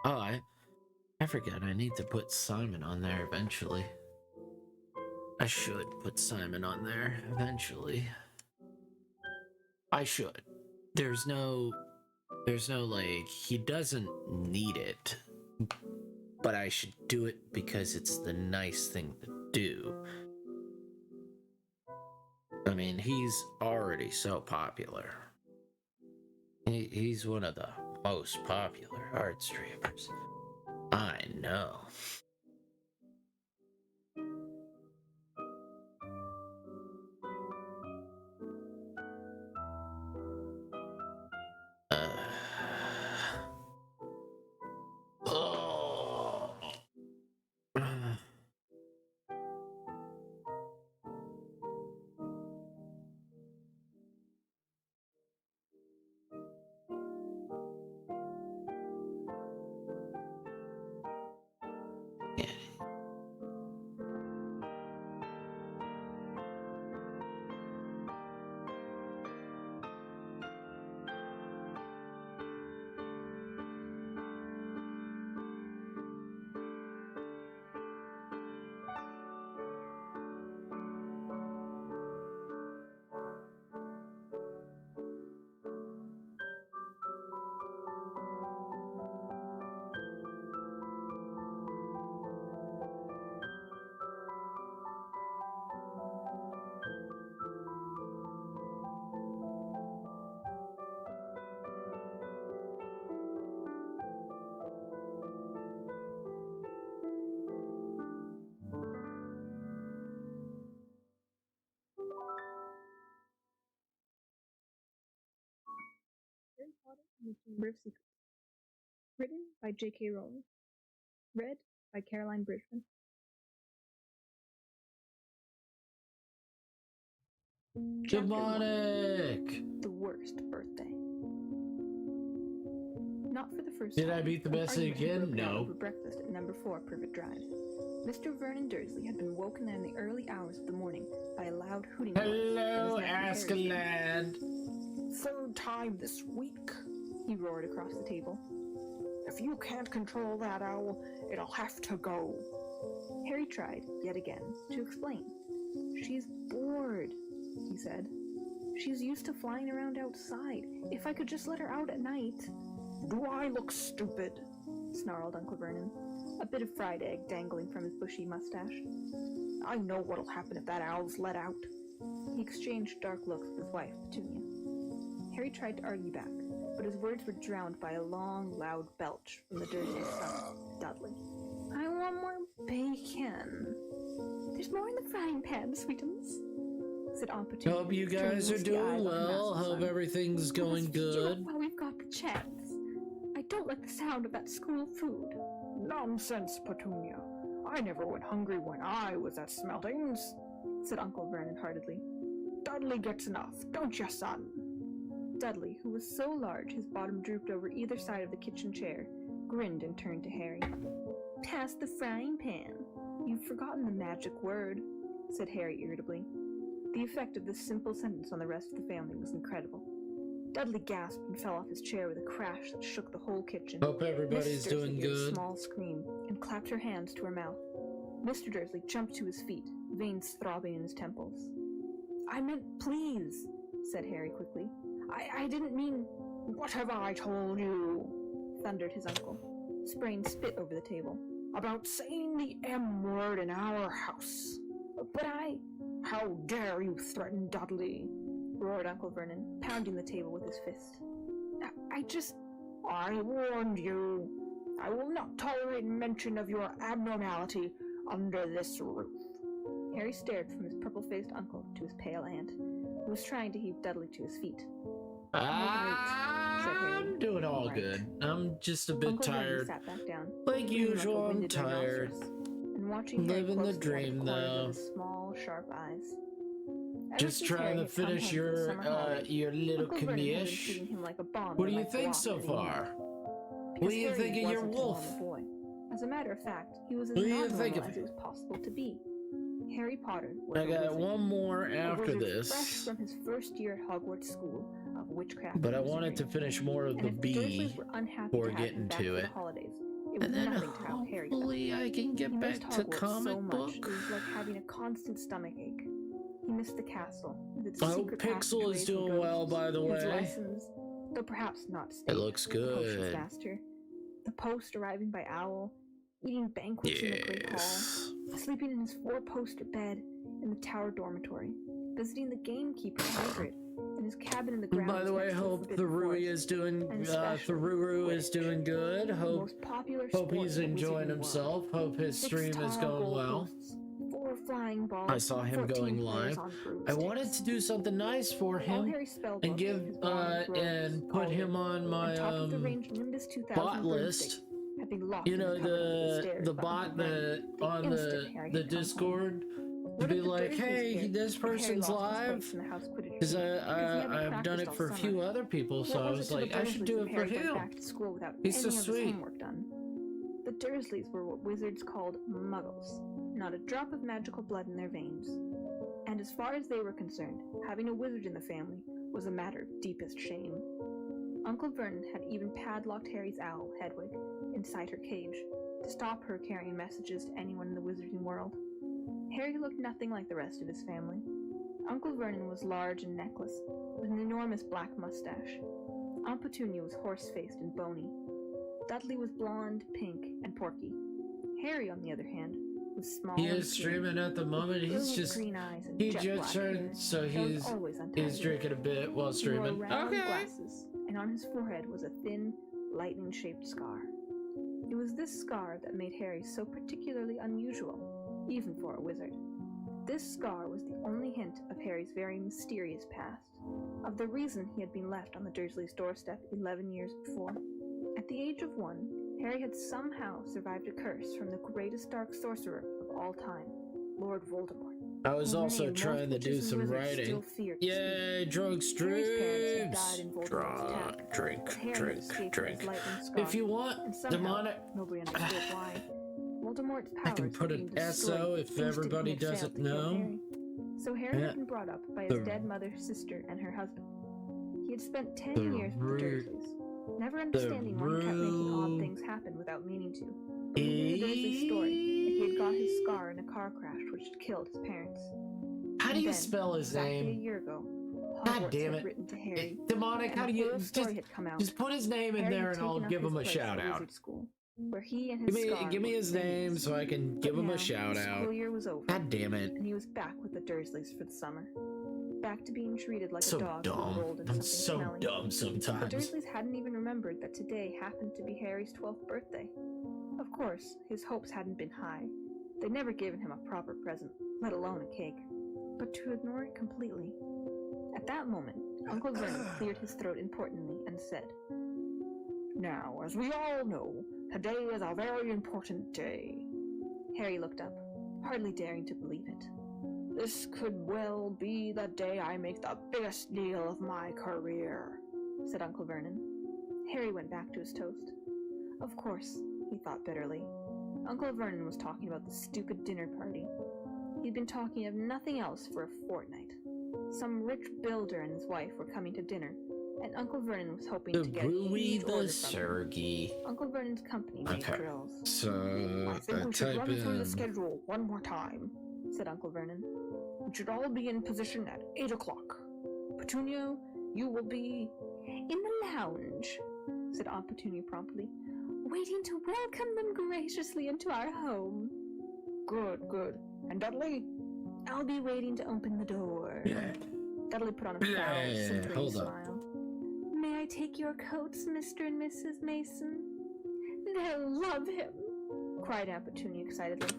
Oh, I forgot. I need to put Simon on there eventually. I should put Simon on there eventually. I should. There's no like, he doesn't need it, but I should do it because it's the nice thing to do. I mean, he's already so popular. He's one of the most popular art streamers. I know. Oh. Harry Potter and the Chamber of Secrets. Written by J.K. Rowling. Read by Caroline Bridgman. Demonic! The worst birthday. Not for the first Did time. I beat the message again? No. For breakfast at number 4 Privet Drive. Mr. Vernon Dursley had been woken in the early hours of the morning by a loud hooting noise. Hello, Askeland. Third time this week, he roared across the table. If you can't control that owl, it'll have to go. Harry tried, yet again, to explain. She's bored, he said. She's used to flying around outside. If I could just let her out at night. Do I look stupid? Snarled Uncle Vernon, a bit of fried egg dangling from his bushy mustache. I know what'll happen if that owl's let out. He exchanged dark looks with his wife, Petunia. Harry tried to argue back, but his words were drowned by a long, loud belch from the Dursley son, Dudley. I want more bacon. There's more in the frying pan, sweetums, said Aunt Petunia. Hope you guys are doing well. Hope everything's going good. While we've got the chance. I don't like the sound of that school food. Nonsense, Petunia. I never went hungry when I was at Smeltings, said Uncle Vernon heartedly. Dudley gets enough, don't you, son? Dudley, who was so large his bottom drooped over either side of the kitchen chair, grinned and turned to Harry. Pass the frying pan. You've forgotten the magic word, said Harry irritably. The effect of this simple sentence on the rest of the family was incredible. Dudley gasped and fell off his chair with a crash that shook the whole kitchen. Hope everybody's Mrs. doing Dursley gave good. A small scream and clapped her hands to her mouth. Mr. Dursley jumped to his feet, veins throbbing in his temples. I meant please, said Harry quickly. I didn't mean... What have I told you? Thundered his uncle, spraying spit over the table. About saying the M word in our house. But How dare you threaten Dudley? Roared Uncle Vernon, pounding the table with his fist. I warned you. I will not tolerate mention of your abnormality under this roof. Harry stared from his purple-faced uncle to his pale aunt, who was trying to heave Dudley to his feet. I'm doing all good. I'm just a bit Uncle tired. Sat back down, like usual, I'm tired. And watching living the dream, though. Small, sharp eyes. Just trying to finish your little commish. What do you think so far? What do you think of your wolf? As a matter of fact, he was as normal as it was possible to be. Harry Potter was I got one more after fresh this. from his first year at Hogwarts School, a witchcraft But I and wanted to wizardry. finish more of And the if the Dursleys B were unhappy before to have him getting back to for it. the holidays, it was And then nothing to how Harry felt. hopefully I can He get missed back to Hogwarts comic so much, book. it was like having a constant stomachache. He missed the castle, with its I hope secret Pixel is passageways and doing well, ghosts, by the his way. lessons, though perhaps not It Snape, looks the potions good. master, the post arriving by owl, eating banquets in the Great Hall, Yes. sleeping in his four-poster bed in the Tower dormitory, visiting the gamekeeper Hagrid in his cabin in the grounds By the way, next to hope Forbidden Thurui Forest, is doing and especially Thururu is Quidditch, doing good. the Hope most popular hope sport he's in the enjoying wizarding himself. world. Hope his 6 stream is tall going well. goalposts, 4 flying balls, I saw him 14 going players live. on I broomsticks. wanted to do something nice for All him Harry's spellbooks, and give his wands, robes, and put him cauldron, on my and top of the range Nimbus 2000 bot broomstick list. had been locked You in know, the cupboard under the stairs the behind bot the men. that on instant Harry the had come home. Discord to What be did the like, Dursleys hey, care this if Harry person's lost his live. place in the house Quidditch Because team? Because he hadn't I've done practiced it all for a summer. few other people, so What I was was it to like, the I should Dursleys do if it for Harry went him. back to school without He's any so of his sweet. homework done? The Dursleys were what wizards called muggles, not a drop of magical blood in their veins. And as far as they were concerned, having a wizard in the family was a matter of deepest shame. Uncle Vernon had even padlocked Harry's owl, Hedwig, inside her cage, to stop her carrying messages to anyone in the wizarding world. Harry looked nothing like the rest of his family. Uncle Vernon was large and neckless, with an enormous black mustache. Aunt Petunia was horse-faced and bony. Dudley was blonde, pink, and porky. Harry, on the other hand, was small He and is skinny, streaming at the moment. with He's brilliant just green eyes and he jet just black hair turned, so that was he's always untidy. drinking a bit while He wore streaming. round Okay. glasses, and on his forehead was a thin, lightning-shaped scar. It was this scar that made Harry so particularly unusual, even for a wizard. This scar was the only hint of Harry's very mysterious past, of the reason he had been left on the Dursleys' doorstep 11 years before. At the age of 1, Harry had somehow survived a curse from the greatest dark sorcerer of all time, Lord Voldemort. I was whose also name trying most to do witches and some wizards writing. still fear to speak. Yay, drunk Harry's parents had streams. died in Voldemort's attack, Drink, but Harry drink, escaped with drink. his lightning scar. If you want And somehow, demonic, nobody understood why. Voldemort's powers I can put had an been destroyed SO if instantly everybody it failed doesn't to kill know. Harry. So Harry Yeah. had been brought up by The- his dead mother's sister and her husband. He had spent 10 The years with the rude- Dursleys, never understanding why he kept making odd things happen without meaning to. But he knew the Dursley story, that he had got his scar in a car crash which had killed his parents. How do And you then, spell his exactly a name? year ago, God Hogwarts damn had it. written to Harry, Demonic, and how do the you whole story had come out. just put his name in Harry there had and I'll taken up give his him a place shout at out. Wizard School, where he and his Give scar me were his name companions. so I can But give him now, a shout the out. school year was over, God damn it. and he was back with the Dursleys for the summer. Back to being treated like So a dog who dumb. rolled in I'm something so smelly. dumb The sometimes. Dursleys hadn't even remembered that today happened to be Harry's 12th birthday. Of course, his hopes hadn't been high. They'd never given him a proper present, let alone a cake. But to ignore it completely. At that moment, Uncle Vernon cleared his throat importantly and said, "Now, as we all know, today is a very important day." Harry looked up, hardly daring to believe it. "This could well be the day I make the biggest deal of my career," said Uncle Vernon. Harry went back to his toast. Of course, he thought bitterly. Uncle Vernon was talking about the stupid dinner party. He'd been talking of nothing else for a fortnight. Some rich builder and his wife were coming to dinner, and Uncle Vernon was hoping The to get a Rui huge the order from them. Sergi. Uncle Vernon's company made Okay. drills. So "I think we should type run through the in. schedule one more time," said Uncle Vernon. "We should all be in position at 8 o'clock. Petunia, you will be in the lounge," said Aunt Petunia promptly, "waiting to welcome them graciously into our home." "Good, good. And Dudley?" "I'll be waiting to open the door." Yeah. Dudley put on a proud, Yeah, simpering hold up. smile. "May I take your coats, Mr. and Mrs. Mason?" "They'll love him," cried Aunt Petunia excitedly.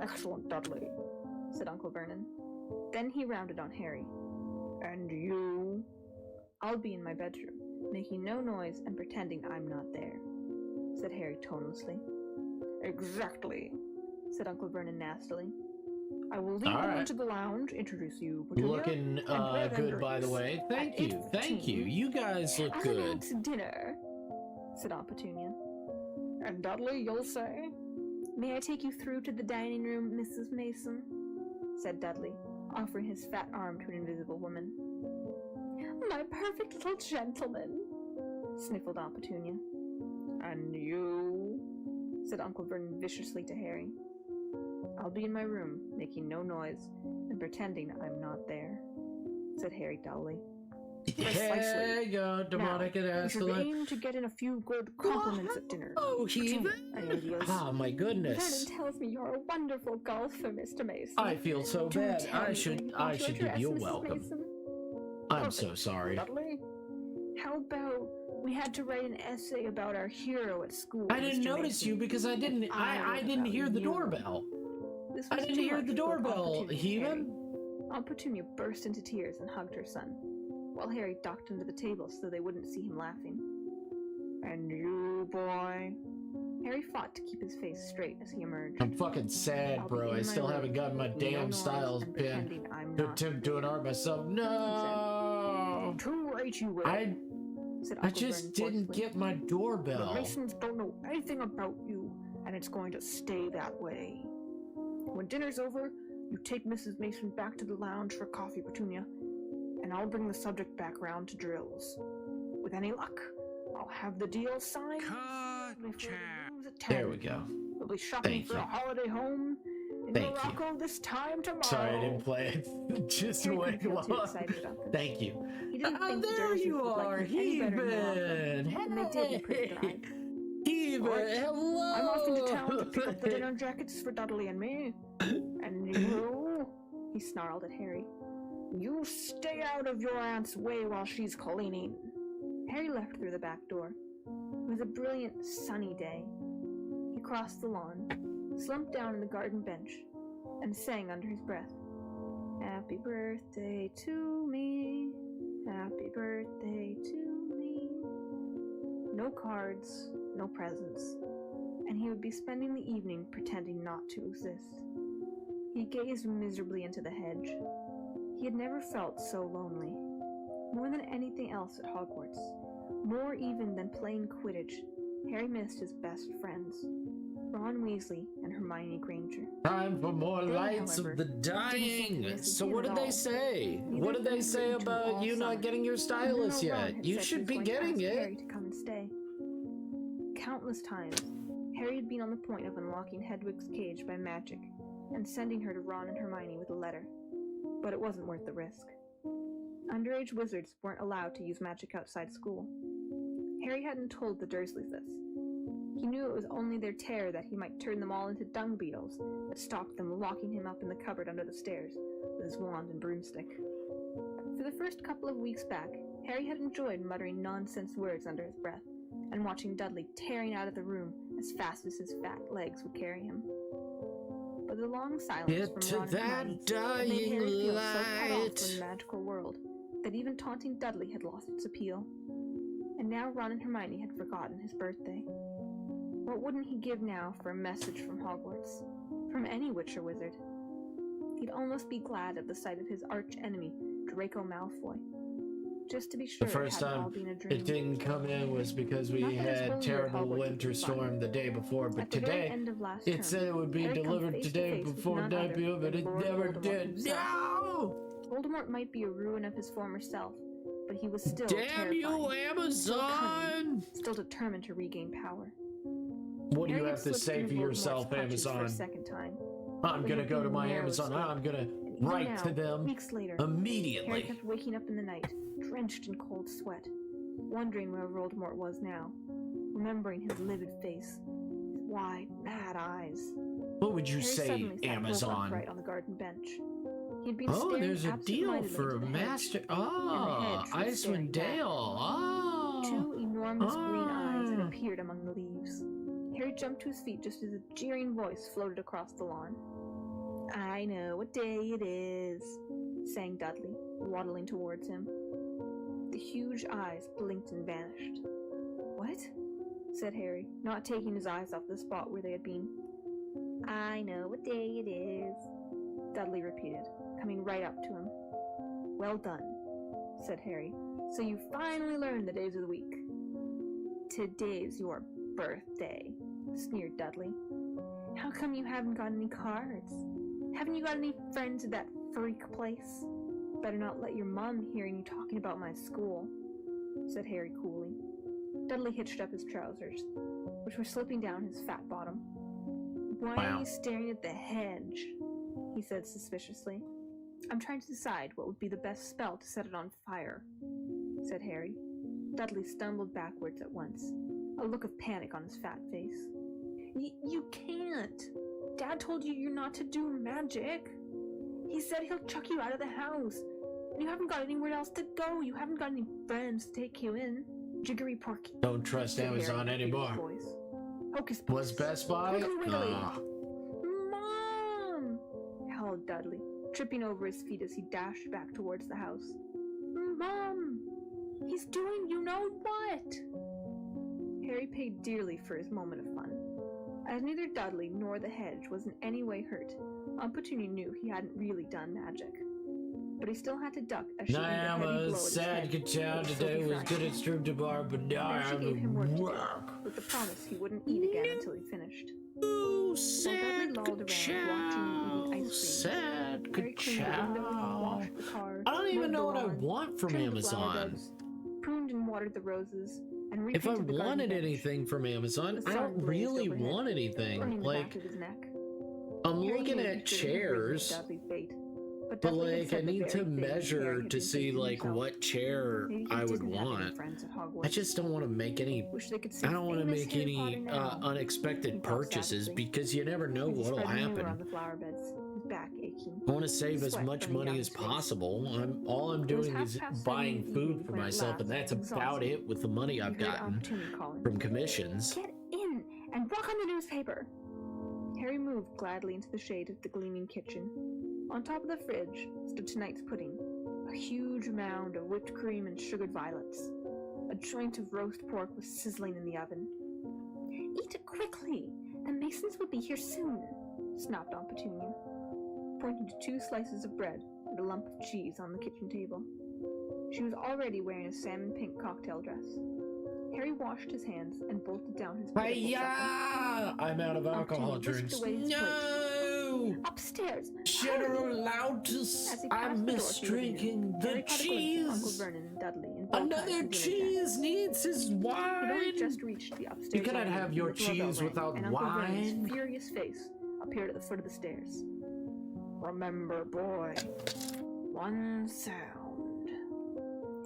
"Excellent, Dudley," said Uncle Vernon. Then he rounded on Harry. "And you?" "I'll be in my bedroom, making no noise and pretending I'm not there," said Harry tonelessly. "Exactly," said Uncle Vernon nastily. "I will lead All them right. into the lounge, introduce you, Petunia, Looking bread and good, by the drinks. way. Thank At you, thank you. 8:15, You guys look I'll good. announce dinner," said Aunt Petunia. "And Dudley, you'll say?" "May I take you through to the dining room, Mrs. Mason?" said Dudley, offering his fat arm to an invisible woman. my perfect little gentleman, sniffled Aunt Petunia. And you, said Uncle Vernon viciously to Harry. I'll be in my room, making no noise, and pretending I'm not there, said Harry dully. Hey, go, demonic and we should Ascalon. aim to get in a few good compliments at dinner. Oh, Heathen! Any ideas? Ah, my goodness. Vernon tells me you're a wonderful golfer, Mr. Mason. I feel so Do bad. tell I me should when you give you a Mrs. welcome. Mason. I'm so sorry. Dudley? How about we had to write an essay about our hero at school? I didn't Mr. notice Mason. you because I didn't hear the doorbell. This I was didn't too hear much the for both Aunt doorbell, Petunia and Heathen. Harry. Aunt Petunia burst into tears and hugged her son, while Harry ducked under the table so they wouldn't see him laughing. And you, boy? Harry fought to keep his face straight as he emerged. I'm fucking sad, bro. I still haven't gotten my damn styles pin to attempt to art myself. No! Too right you will, said I Uncle just Vernon didn't forcefully. get my The doorbell. Masons don't know anything about you, and it's going to stay that way. When dinner's over, you take Mrs. Mason back to the lounge for coffee, Petunia, and I'll bring the subject back round to drills. With any luck, I'll have the deal signed. There we go. We'll be shopping Thank for you. a holiday home in Thank you. Morocco this time tomorrow. Sorry, I didn't play it. Just Harry wait couldn't feel too long. excited about this. Thank you. He didn't Ah, think the there Dursleys you would like are, him any better in Morocco, Heathen. and they did in pretty good eyes. Heathen, Right. hello. I'm off into town to pick up the dinner jackets for Dudley and me. And you, he snarled at Harry, you stay out of your aunt's way while she's cleaning. Harry left through the back door. It was a brilliant, sunny day. He crossed the lawn, slumped down on the garden bench, and sang under his breath, Happy birthday to me, happy birthday to me. No cards, no presents, and he would be spending the evening pretending not to exist. He gazed miserably into the hedge. He had never felt so lonely. More than anything else at Hogwarts, more even than playing Quidditch, Harry missed his best friends, Ron Weasley and Hermione Granger. Time for more They, lights however, of the dying. didn't So think what did at they all. say? Neither What did they had say written to about all you not summer. getting your Even stylus though Ron yet? had You said he should was be going to getting ask it. Harry to come and stay. Countless times, Harry had been on the point of unlocking Hedwig's cage by magic and sending her to Ron and Hermione with a letter, but it wasn't worth the risk. Underage wizards weren't allowed to use magic outside school. Harry hadn't told the Dursleys this. He knew it was only their terror that he might turn them all into dung beetles that stopped them locking him up in the cupboard under the stairs with his wand and broomstick. For the first couple of weeks back, Harry had enjoyed muttering nonsense words under his breath and watching Dudley tearing out of the room as fast as his fat legs would carry him. But the long silence Get from to Ron and Hermione that had made Harry dying feel so cut off light. from the magical world that even taunting Dudley had lost its appeal. And now Ron and Hermione had forgotten his birthday. What wouldn't he give now for a message from Hogwarts? From any witch or wizard? He'd almost be glad at the sight of his arch-enemy, Draco Malfoy. Just to be sure The first it hadn't all time been a dream. it didn't come in was because we Not that his whole had year at terrible Hogwarts winter was fun. storm the day before, but At the very today end of last it term, said it would be Harry come delivered face to today face with before none 9 other p.m. but than it Lord never Voldemort did. himself. No! Voldemort might be a ruin of his former self, but he was still Damn terrifying, you, still Amazon! cunning, still determined to regain power. What do you Harry have to slipped say through for Voldemort's yourself, clutches For Amazon? a second time. I'm but gonna he'd go to been my narrow Amazon. escape. I'm gonna And even write now, to them weeks later, Harry immediately. kept waking up in the night, drenched in cold sweat, wondering where Voldemort was now, remembering his livid face, his wide, mad eyes. What would you Harry say, suddenly sat bolt Amazon? upright on the garden bench. He'd been Oh, staring there's a deal absent-mindedly for into the Master. hedge, Oh, hedge was staring Icewind back. Dale. Oh. Two enormous green eyes had Ah. appeared among the leaves. Harry jumped to his feet just as a jeering voice floated across the lawn. I know what day it is, sang Dudley, waddling towards him. The huge eyes blinked and vanished. What? Said Harry, not taking his eyes off the spot where they had been. I know what day it is, Dudley repeated, coming right up to him. Well done, said Harry. So you finally learned the days of the week. Today's your birthday, sneered Dudley. How come you haven't got any cards? Haven't you got any friends at that freak place? Better not let your mom hearing you talking about my school, said Harry coolly. Dudley hitched up his trousers, which were slipping down his fat bottom. Why are you staring at the hedge? He said suspiciously. I'm trying to decide what would be the best spell to set it on fire, said Harry. Dudley stumbled backwards at once, a look of panic on his fat face. You can't! Dad told you you're not to do magic. He said he'll chuck you out of the house. And you haven't got anywhere else to go. You haven't got any friends to take you in. Jiggery porky. Don't trust Amazon anymore. Hocus pocus. Was Best Buy? Mom! howled Dudley, tripping over his feet as he dashed back towards the house. Mom! He's doing you know what? Harry paid dearly for his moment of fun. As neither Dudley nor the hedge was in any way hurt, Aunt Petunia knew he hadn't really done magic. But he still had to duck as she aimed a heavy blow at his head. Sad child today was good at Stroop to bar, but now I have gave him work to do, work. with the promise he wouldn't eat again until he finished. Ooh, Dudley lolled around watching and eating ice cream. Sad Harry cleaned the windows, washed the car, I don't even mowed know the what I lawn, want from trimmed the flower Amazon. beds, pruned and watered the roses, and If I repainted the garden wanted bench. anything from Amazon, The I sun don't blazed really overhead, want anything. burning the Like, back of his neck. I'm Harry looking knew he at should have risen chairs, Dudley's fate, but Dudley had like I said the need to very thing measure Harry had to been see thinking like himself. what chair Maybe he I would didn't have any want. friends at Hogwarts. I just don't want to make any. Wish they could see I don't want to famous make Harry Potter any now. He unexpected thought purchases savagely. because you never know As he what'll spread manure happen. on the flower beds, his back aching. I want to save as Sweat much running down money his as face. possible. All I'm It was doing is 7:30 buying in the food evening for when at myself, and last, that's about exhausted, it with the money he I've heard Aunt gotten Petunia calling. from commissions. Get in and work on the newspaper. Harry moved gladly into the shade of the gleaming kitchen. On top of the fridge stood tonight's pudding, a huge mound of whipped cream and sugared violets. A joint of roast pork was sizzling in the oven. Eat it quickly. The Masons will be here soon, snapped Aunt Petunia, pointing to 2 slices of bread and a lump of cheese on the kitchen table. She was already wearing a salmon pink cocktail dress. Harry washed his hands and bolted down his pitiful supper. Hiya! I'm out of alcohol Petunia whisked drinks. away his No! Upstairs! General Loudness, As he I passed the miss door to the living drinking room, the Harry caught a glimpse of Uncle cheese. Vernon and Dudley in bow ties Another and dinner cheese needs his jackets. He'd only wine. just reached the upstairs You cannot landing have when your the doorbell cheese rang, without and Uncle Vernon's wine. furious face appeared at the foot of the stairs. Remember, boy, one sound.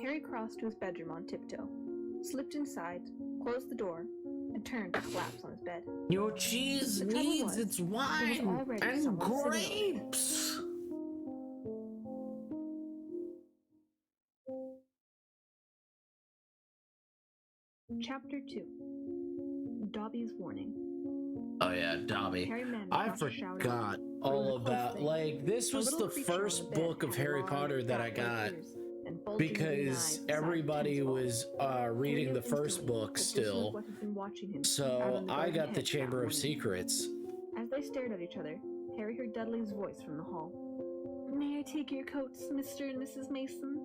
Harry crossed to his bedroom on tiptoe, slipped inside, closed the door, and turned to collapse on his bed. Your cheese The trouble needs was, its there was wine already and someone sitting over it. grapes. Chapter 2. Dobby's Warning. Oh yeah, Dobby. Harry managed I not to shout it. forgot It was all a of close that. thing. Like, this A was little the creature on first the bed book of had Harry large, Potter that I fat got white ears and bulging green eyes because the size of everybody tennis balls. was Harry reading knew the first instantly book that this was still. what had been watching him out So on the I garden got the hedge Chamber that of morning. Secrets. As they stared at each other, Harry heard Dudley's voice from the hall. May I take your coats, Mr. and Mrs. Mason?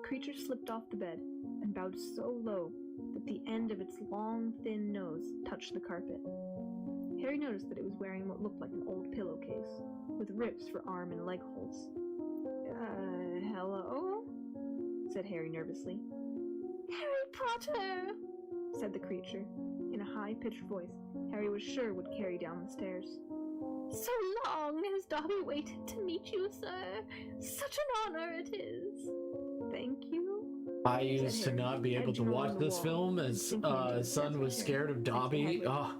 The creature slipped off the bed and bowed so low that the end of its long, thin nose touched the carpet. Harry noticed that it was wearing what looked like an old pillowcase, with ribs for arm and leg holes. Hello? Said Harry nervously. Harry Potter! Said the creature, in a high-pitched voice Harry was sure would carry down the stairs. So long has Dobby waited to meet you, sir. Such an honor it is. Thank you. I used to Harry, not be able to edging along watch the this wall, film as sinking into his son was desk chair scared of next to Dobby. Hedwig, Oh,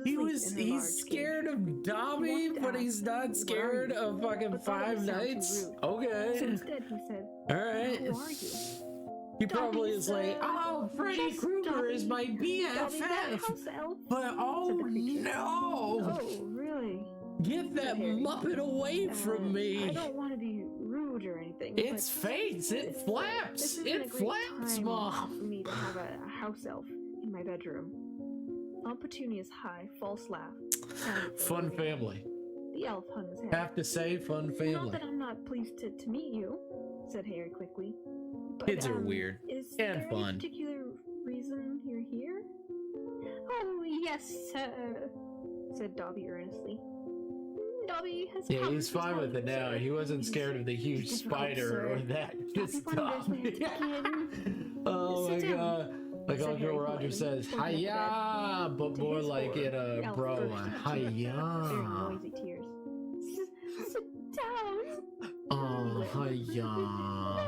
who was asleep in her large he's cage. scared of Dobby, He wanted but to he's ask, not "What are scared you?" of fucking but thought it Five would sound too Nights. rude. Okay. So instead he said, Alright. Who are you? He probably Dobby, is like, sir. oh, Freddy Just Krueger is my Dobby, the BFF. house elf. But oh said the creature. no! Oh, really? Get that said Harry. Muppet away from I me! don't want to be rude or anything. It's but fates! It this flaps! isn't It a great flaps, time Mom! for me to have a house elf in my bedroom. Aunt Petunia's high, false laugh sounded Fun familiar. family. The elf hung his head. Have to say, fun Not family. that I'm not pleased to meet you, said Harry quickly. But, Kids are weird. Is and there fun. any particular reason you're here? Oh, yes, sir, said Dobby earnestly. Dobby has Yeah, come he's to fine tell with it you, now. sir. He wasn't He's- scared of the huge he's difficult, spider sir. or that. Dobby wonders when to begin. Oh my Sit down, god. Like said Uncle Harry Roger politely, says, pointing at the bed. hiya, but To more his like horror, in the a elf bro, burst into very hiya. noisy tears. Sit down. Oh, hiya.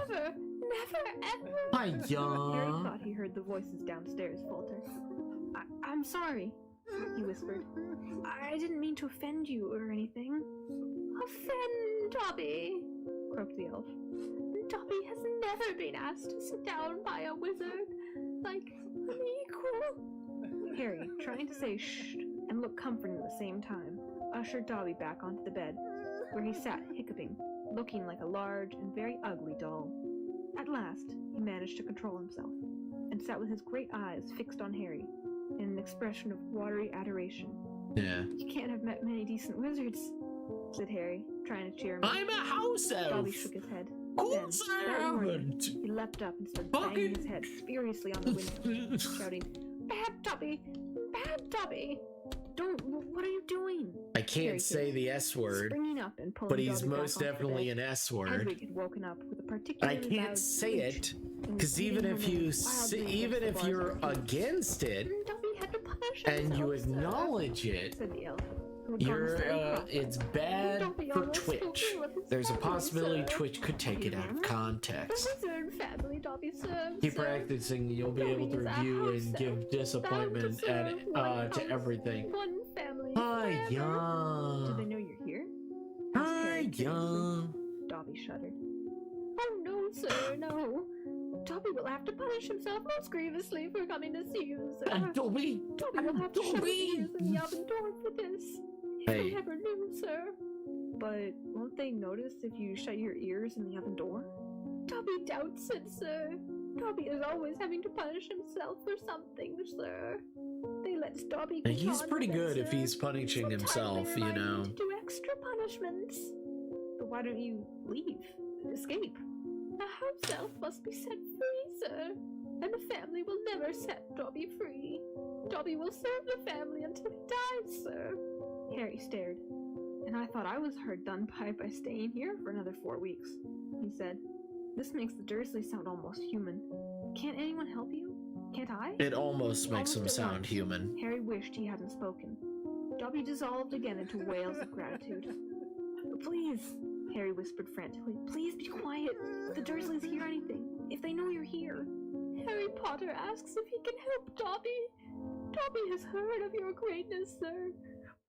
Never, ever. Harry Hiya. thought he heard the voices downstairs falter. I'm sorry, he whispered. I didn't mean to offend you or anything. Offend Dobby, croaked the elf. Dobby has never been asked to sit down by a wizard like an equal. Harry, trying to say shh and look comforting at the same time, ushered Dobby back onto the bed, where he sat hiccuping, looking like a large and very ugly doll. At last, he managed to control himself, and sat with his great eyes fixed on Harry, in an expression of watery adoration. Yeah. You can't have met many decent wizards, said Harry, trying to cheer him up. I'm a house elf. Dobby shook his head. Of Then, course I without warning, haven't. he leapt up and started banging his head furiously on the window, shouting, "Bad Dobby! Bad Dobby! Don't! What are you doing?" I can't Harry say hissed, the S word, springing up and pulling but he's Dobby back most onto the definitely bed. an S word. Hedwig had woken up with a particularly I can't loud say screech it and was because even beating if her you nose wildly even against the if bars you're of her cage. against it Dobby had to punish and you himself, sir," acknowledge it, said the elf, who had gone you're steady across. it's bad Dobby for almost spoke Twitch. ill of his There's a family, possibility sir. Twitch could take it out of The context. wizard family Dobby serves, Keep sir. practicing, you'll be Dobby able to is a review house and elf, give disappointment bound at to serve one to house, everything. one family Hi, forever. Do they yeah. know you're here? Asked Hi, Harry curiously. yeah. Dobby shuddered. Oh no, sir, no. Dobby will have to punish himself most grievously for coming to see you, sir. Dobby, Dobby will have to shut his Dobby. ears in the oven door for this. If Hey. they ever knew, sir. But won't they notice if you shut your ears in the oven door? Dobby doubts it, sir. Dobby is always having to punish himself for something, sir. They let Dobby get He's on pretty with it, good if sir. he's punishing Sometimes himself, they you remind know. him to do extra punishments. But why don't you leave? Escape? A house elf must be set free, sir. And the family will never set Dobby free. Dobby will serve the family until he dies, sir. Harry stared. And I thought I was hard done by staying here for another 4 weeks, he said. This makes the Dursleys sound almost human. Can't anyone help you? Can't I? It almost makes him Almost at sound once, human. Harry wished he hadn't spoken. Dobby dissolved again into wails of gratitude. Please, Harry whispered frantically, please be quiet. If the Dursleys hear anything, if they know you're here. Harry Potter asks if he can help Dobby. Dobby has heard of your greatness, sir,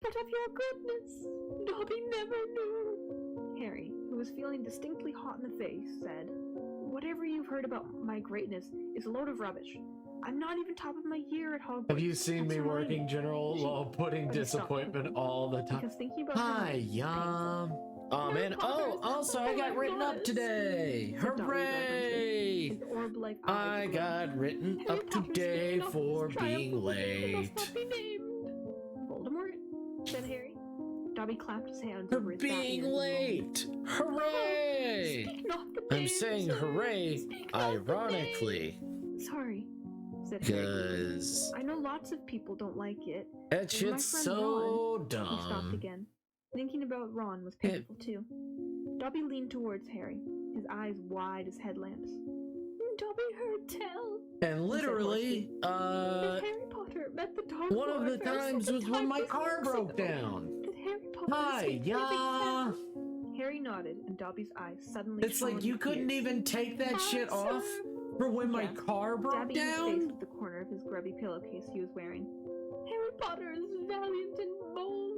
but of your goodness, Dobby never knew. Harry, who was feeling distinctly hot in the face, said, whatever you've heard about my greatness is a load of rubbish. I'm not even top of my year at Hogwarts. Have you seen That's me why- working general while putting But he stopped disappointment all the time? Because thinking about Hi, Hermione was yum. Oh Harry man. Potter Oh, is also I got written up marvelous, today. said Dobby Hooray! His orb-like eyes I glowed. got written Harry up Potter's today speaking of for his triumph being over who must late. not be named. Voldemort, said Harry. Dobby clapped his hands For over his fat being ears and late. Hooray! Speak not the I'm name, saying sir. hooray Speak not the ironically. name. Sorry, said Harry. Cause I know lots of people don't like it. that My shit's friend so He stopped dumb. again. Thinking about Ron was It- painful too. Dobby leaned towards Harry, his eyes wide as headlamps. Dobby heard tell And literally, that Harry Potter met the Dark one of the Lord for a times second was when time my just car weeks broke ago. down. That Harry Potter Hi, escaped yeah. living death. Harry nodded, and Dobby's eyes suddenly It's shone like you with couldn't tears. even take that shit off Sir. for when my Yeah. car broke Dabbing his face down. with the corner of his grubby pillowcase he was wearing. Harry Potter is valiant and bold.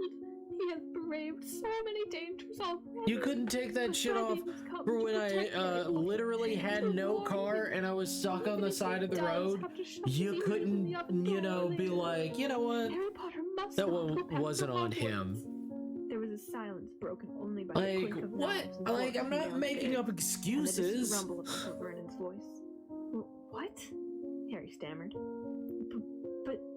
He has braved so many dangers already. You couldn't take that But shit off Dobby must come for to when I protect Harry Potter, literally had to no warn car him. and I was stuck on Even the if side he of the does road. have to shut his You ears in couldn't, the oven you door know, be later. like, you know what? Harry Potter must That not one go back wasn't to on Hogwarts. him. There was a silence broken only by the Like, clink of what? knives and Like, forks I'm from not making downstairs, up and the distant excuses. rumble of Uncle Vernon's voice. What? Harry stammered.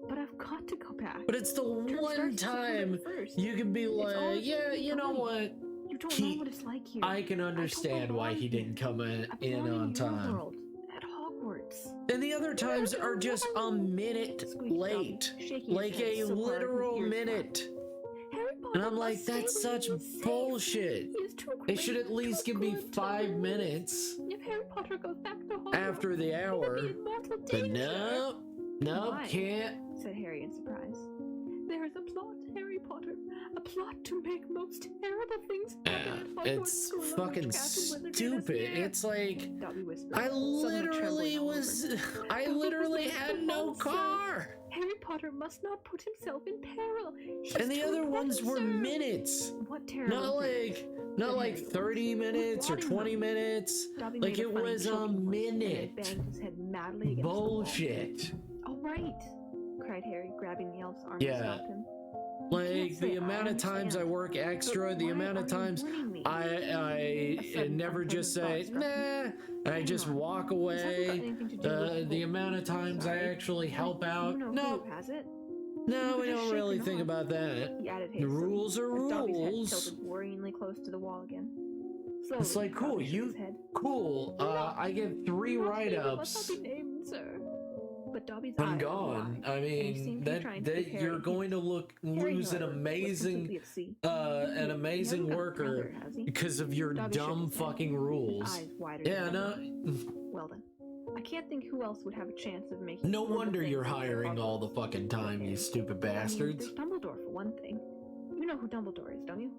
But I've got to go back. But it's the Term one starts time September 1st. you can be all like, yeah, you know right. what? You don't he- know what it's like here. I can understand why he didn't come in on time. World, at Hogwarts. And the other times are just a minute Squeaked Dobby, late. shaking his Like head a so hard his literal ears minute. flapped. Harry Potter And I'm like, that's such bullshit. They should at least give me 5 minutes If Harry Potter goes back to Hogwarts, after the hour. he will be in mortal But danger. no, Why? can't. said Harry in surprise. There is a plot, Harry Potter. A plot to make most terrible things happen at Hogwarts It's School of fucking Witchcraft and Wizardry this stupid. year. It's like, Dobby whispered. I suddenly literally trembling all was, over. I literally had no car. Harry Potter must not put himself in peril. He's And the too other ones important, were sir. minutes. What terrible Not thing? like 30 minutes or 20 minutes. Dobby Like made a it funny was a choking voice and then minute. banged his head madly against Bullshit. the wall. Oh right, cried Harry, grabbing the elf's arm Yeah. to stop him. Like say the I amount of times I understand, work extra, but the why amount of are you times warning me? I A sudden never just unpleasant say thought struck him. nah. I Hang just on. walk This hasn't got away. anything to do with The amount of times I Sorry. actually help out. You know No, who has it? no, You we were just don't really shaken think off. about that. He added The hastily, rules are as Dobby's head rules. tilted worryingly close to the wall again. Slowly, It's like, cool, Dobby shook you- his head. Cool. I get 3 Not me, write-ups. must not be named, sir. But Dobby's I'm eyes were gone. wide, I and he mean, seemed to be that trying to give Harry you're a going to Harry, lose an however, was amazing completely at sea. an He amazing hasn't got a worker brother, has he? because of your Dobby shook dumb his head, fucking his rules. eyes wider Yeah, than no. ever. Well then, I can't think who else would have a chance of making. No horrible wonder things you're happen at hiring all the Hogwarts. fucking time, you stupid I mean, bastards. there's Dumbledore for one thing. You know who Dumbledore is, don't you?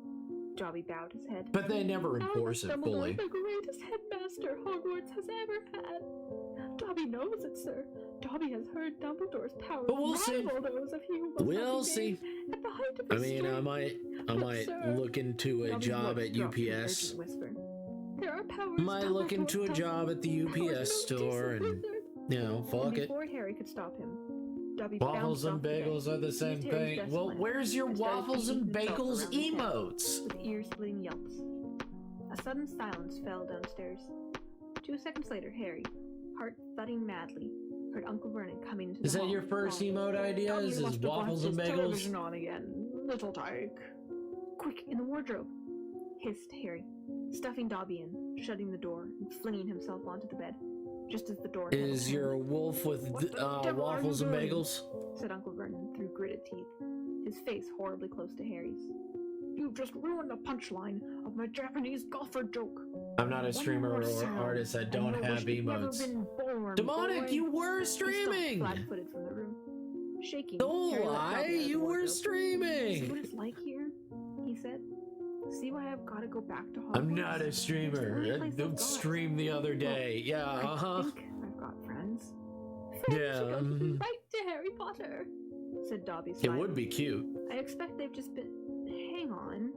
Dobby bowed his head. But they never enforce it Dumbledore, fully. the greatest headmaster Hogwarts has ever had. Dobby knows it, sir. Dobby has heard Dumbledore's powers But we'll see. rival those of he who must We'll not be see. named at the height of I his mean, I strength. might sir, look into a Dobby's job voice at dropped to an UPS. urgent whisper. There are powers Might look into a Dumbledore job at the doesn't. Powers UPS no store decent and, wizard. you know, And fuck it. before Harry could stop him, Dobby Waffles bounced and off the bed, bagels are the same seized Harry's thing. desk Well, lamp, where's your and started waffles and beating himself bagels around the head emotes? with ear-splitting yelps. A sudden silence fell downstairs. 2 seconds later, Harry, heart thudding madly, heard Uncle Vernon coming into the Is that hall, your first calling, emote ideas? "Dobby Is must have waffles left and his bagels? television on again, little tyke. Quick, in the wardrobe, hissed Harry, stuffing Dobby in, shutting the door, and flinging himself onto the bed, just as the door hit Is him. your wolf with What the devil are waffles you and doing? bagels? Said Uncle Vernon through gritted teeth, his face horribly close to Harry's. You've just ruined the punchline of my Japanese golfer joke. I'm not a One streamer more or sound, artist. I and don't you'll have wish you'd never emotes. been born, Demonic, boy. you were He stomped streaming! flat-footed from the room. Shaking, No Harry let lie, Dobby out of the you were wardrobe. See what streaming! it's like here? He said. See why I've got to go back to Hogwarts? I'm not a streamer. It's the only I place I've don't got. stream the other day. Yeah, I think I've got friends, Yeah, She goes to right to Harry Potter. said Dobby it slyly. would be cute. I expect they've just been... Hang on,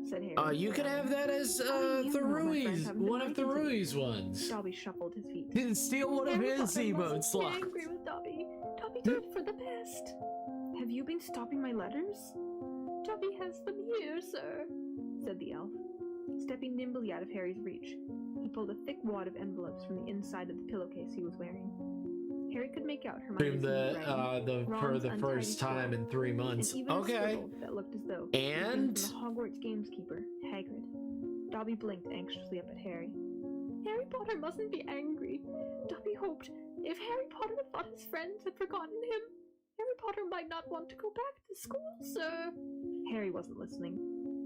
said Harry. You could have that as How do you know my friends Rui's, haven't been one of the writing to me? Rui's ones. Dobby shuffled his feet. Didn't steal one of Harry his Potter emote mustn't be slots. angry with Dobby. Dobby did it for the best. Have you been stopping my letters? Dobby has them here, sir. Said the elf. Stepping nimbly out of Harry's reach, he pulled a thick wad of envelopes from the inside of the pillowcase he was wearing. Harry could make out Stream Hermione's the for Ron's the untidy first time scroll, in 3 months. and even a Okay. scribble that looked as though it came from And the Hogwarts gamekeeper, Hagrid. Dobby blinked anxiously up at Harry. Harry Potter mustn't be angry. Dobby hoped if Harry Potter thought his friends had forgotten him, Harry Potter might not want to go back to school, sir. Harry wasn't listening.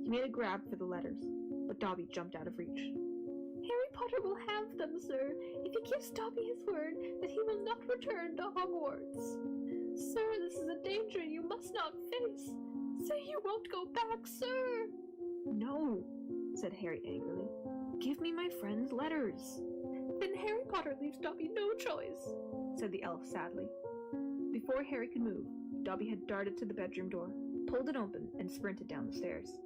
He made a grab for the letters, but Dobby jumped out of reach. Harry Potter will have them, sir, if he gives Dobby his word that he will not return to Hogwarts. Sir, this is a danger you must not face. Say you won't go back, sir. No, said Harry angrily. Give me my friend's letters, Then Harry Potter leaves Dobby no choice. said the elf sadly. Before Harry could move, Dobby had darted to the bedroom door, pulled it open, and sprinted down the stairs.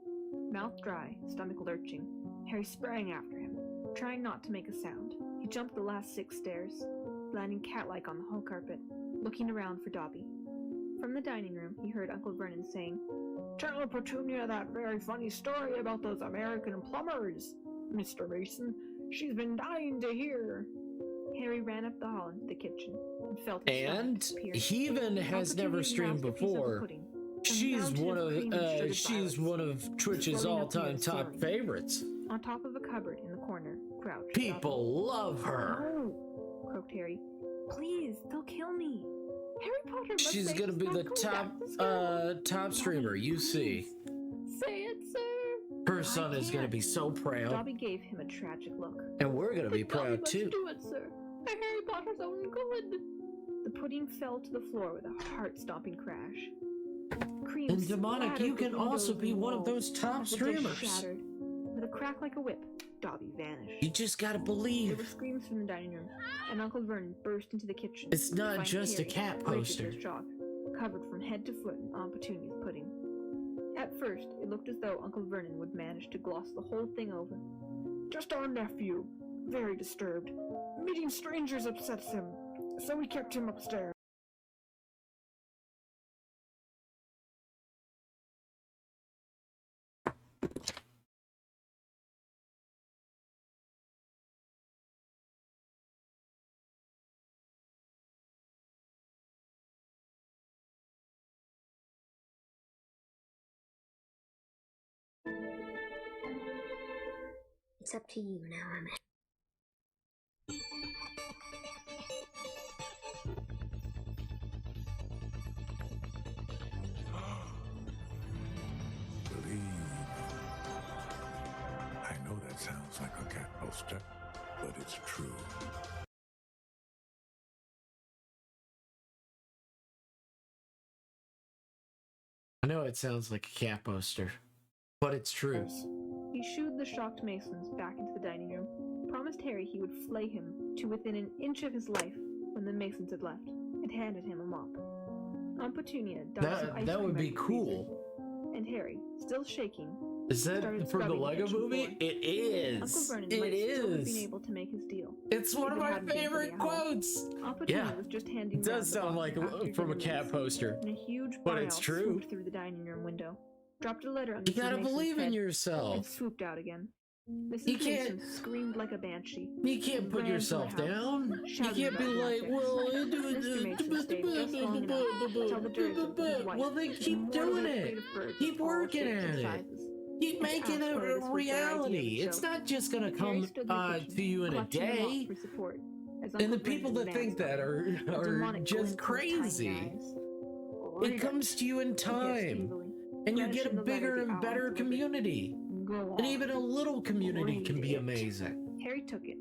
Mouth dry, stomach lurching, Harry sprang after him, trying not to make a sound. He jumped the last 6 stairs, landing cat-like on the hall carpet, looking around for Dobby. From the dining room, he heard Uncle Vernon saying, "Tell Petunia that very funny story about those American plumbers, Mr. Mason. She's been dying to hear." Harry ran up the hall into the kitchen and felt his And stomach disappear. Heathen has Petunia never streamed grasped a piece of the before. pudding, She's fountain one of of cream and sugared she's violets one of Twitch's floating up all-time near the top ceiling. favorites. On top of a cupboard in the corner, crouched People love her. No, croaked Harry. Please, they'll kill me. Harry Potter must She's say gonna he's be not the going back to school. top streamer. You see. Say son is going to be so proud. Dobby gave him a tragic look. And we're going to be Dobby proud must too. do it, sir. For Harry Potter's own good. The pudding fell to the floor with a heart-stopping crash. Cream And Demonic, splattered you the can also windows be and one of walls those top as the dish streamers. shattered. With a crack like a whip, Dobby vanished. You just got to There believe. were screams from the dining room, and Uncle Vernon burst into the kitchen. It's to not find just a Harry cat rigid poster. as chalk, covered from head to foot in Aunt Petunia's pudding. At first, it looked as though Uncle Vernon would manage to gloss the whole thing over. Just our nephew, very disturbed. Meeting strangers upsets him, so we kept him upstairs. It's up to you now, Herman. Believe. I know that sounds like a cat poster, but it's true. I know it sounds like a cat poster, but it's true. He shooed the shocked Masons back into the dining room, promised Harry he would flay him to within an inch of his life when the Masons had left, and handed him a mop. Aunt Petunia dumped some ice That cream would be out the freezer, cool. and Harry, still shaking, Is that started from the scrubbing the Lego kitchen movie? floor. It is. Uncle Vernon It might still have been is. able to make his deal. It's one if of it my hadn't been for the favorite owl. quotes. Aunt Petunia Yeah, was just handing it does round the sound box like of after from a dinner cat meals, poster. and a huge But barn it's owl true. swooped through the dining room window, dropped a letter on You Mrs. gotta Mason's believe in head, and yourself. swooped out again. Mrs. You can't- Mason screamed like a banshee. You can't put ran to yourself the house, down. You shouting can't be about like, magic. well, Mr. Mason stayed just long enough to tell the Dursleys that his wife well, then was keep more doing afraid it. of birds Keep of all working shapes and at it. sizes. Keep And to making ask it whether this a was their idea reality. of the It's show. not just gonna Harry come stood in the kitchen, to you in a clutching them day. up for support, as And the Uncle people Vernon that think advanced that on him, a are demonic just glint in tiny crazy. eyes. It Read it, comes to you in he hissed time, evilly, and you get brandishing a the letter bigger the and owl better delivered. community. Go And even on. a little community Read can be it. amazing. Harry took it.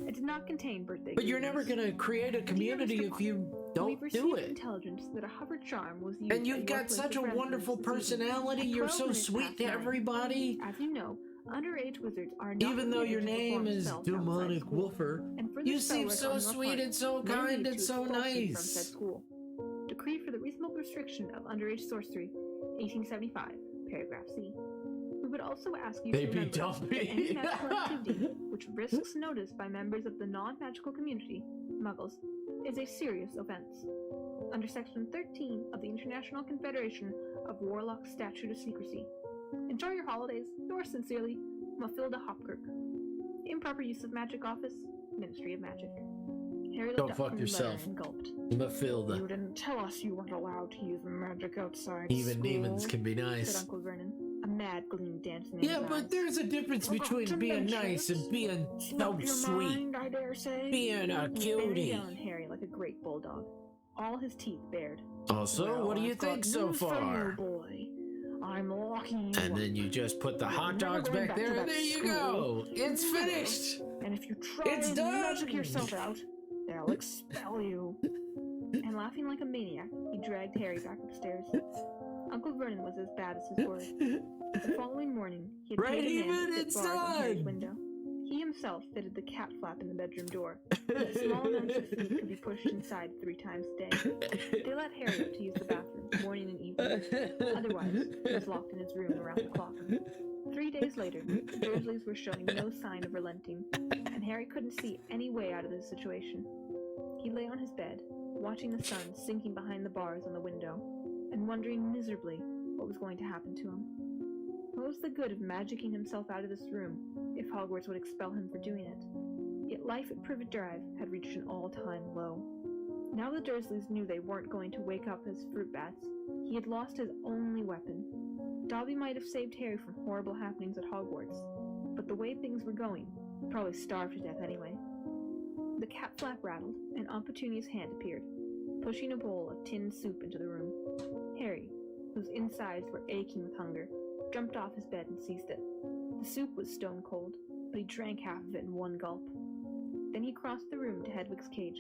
It did not contain birthday But you're never greetings. gonna create a community Mr. if Potter, you We've don't received do it. intelligence that a hover charm was used And at you've your got place such of a residence wonderful this evening. personality. At You're 12 so minutes sweet past to 9. everybody. As you know, underage wizards are not Even though your permitted to name perform is spells outside Demonic school. Woofer, And for you this spell seem work so on your sweet part, and so may kind lead and to so expulsion from said nice. school. Decree for the reasonable restriction of underage sorcery, 1875, paragraph C. We would also ask you to Baby, remember don't that any be. magical activity which risks notice by members of the non-magical community, Muggles, is a serious offense. Under Section 13 of the International Confederation of Warlocks Statute of Secrecy. Enjoy your holidays. Yours sincerely, Mathilda Hopkirk. Improper use of magic office, Ministry of Magic. Harry Go looked up fuck from the yourself. letter and gulped. Mathilda. You didn't tell us you weren't allowed to use magic outside Even school, demons can be said nice. Uncle Vernon, a mad gleam dancing in Yeah, his but eyes. there's a difference Forgot between to being mention nice it. and being so Slip your sweet. mind, I dare say. Being a He beared cutie. down on Harry like a great bulldog, all his teeth bared. Also, Well, what do you I've got think so news for far? you, boy. I'm locking you And up. then you just put the hot Never dogs going back back to there, that and there you school. go. It's Never. finished. And if you try It's and done. magic yourself out, they'll expel you. And laughing like a maniac, he dragged Harry back upstairs. Uncle Vernon was as bad as his word. The following morning, he had Right, paid a man even to fit it's bars on Harry's done. window. He himself fitted the cat flap in the bedroom door, so that small amounts of food could be pushed inside 3 times a day. They let Harry up to use the bathroom morning and evening. Otherwise, he was locked in his room around the clock. 3 days later, the Dursleys were showing no sign of relenting, and Harry couldn't see any way out of the situation. He lay on his bed, watching the sun sinking behind the bars on the window, and wondering miserably what was going to happen to him. What was the good of magicking himself out of this room if Hogwarts would expel him for doing it? Yet life at Privet Drive had reached an all-time low. Now the Dursleys knew they weren't going to wake up as fruit bats. He had lost his only weapon. Dobby might have saved Harry from horrible happenings at Hogwarts, but the way things were going, he'd probably starve to death anyway. The cat flap rattled, and Aunt Petunia's hand appeared, pushing a bowl of tinned soup into the room. Harry, whose insides were aching with hunger, jumped off his bed and seized it. The soup was stone cold, but he drank half of it in one gulp. Then he crossed the room to Hedwig's cage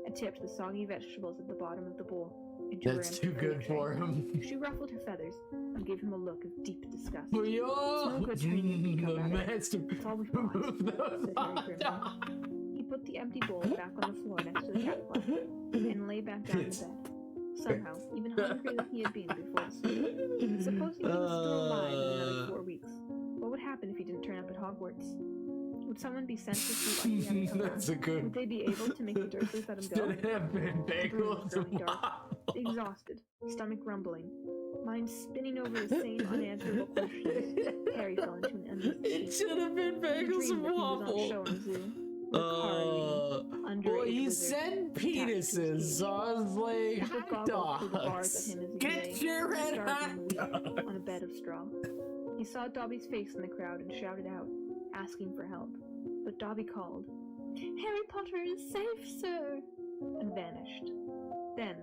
and tipped the soggy vegetables at the bottom of the bowl into her That's empty too good food tray. for him. She ruffled her feathers and gave him a look of deep disgust. For you, no good training to come the out of it. master. It's all we've got, said Harry grimly. He put the empty bowl back on the floor next to the cat pot and lay back down in bed. Somehow, even hungrier than he had been before the sleep. Supposing he was still alive in another 4 weeks, what would happen if he didn't turn up at Hogwarts? Would someone be sent to see why he hadn't come back? That's a good. Would they be able to make the Dursleys let him go? Should have been The room was bagels. growing dark. Exhausted, stomach rumbling, mind spinning over the same unanswerable questions, Harry fell into an endless It sleep. should have been He bagels dreamed and that he was on show waffle. in the zoo, with a car leading Well, underage he wizard said attached to his penises, so I was like, People hot goggled through the bars dogs. at him as he Get lay, your red hot starving dog. on a bed of straw. He saw Dobby's face in the crowd and shouted out, asking for help. But Dobby called, Harry Potter is safe, sir. and vanished. Then,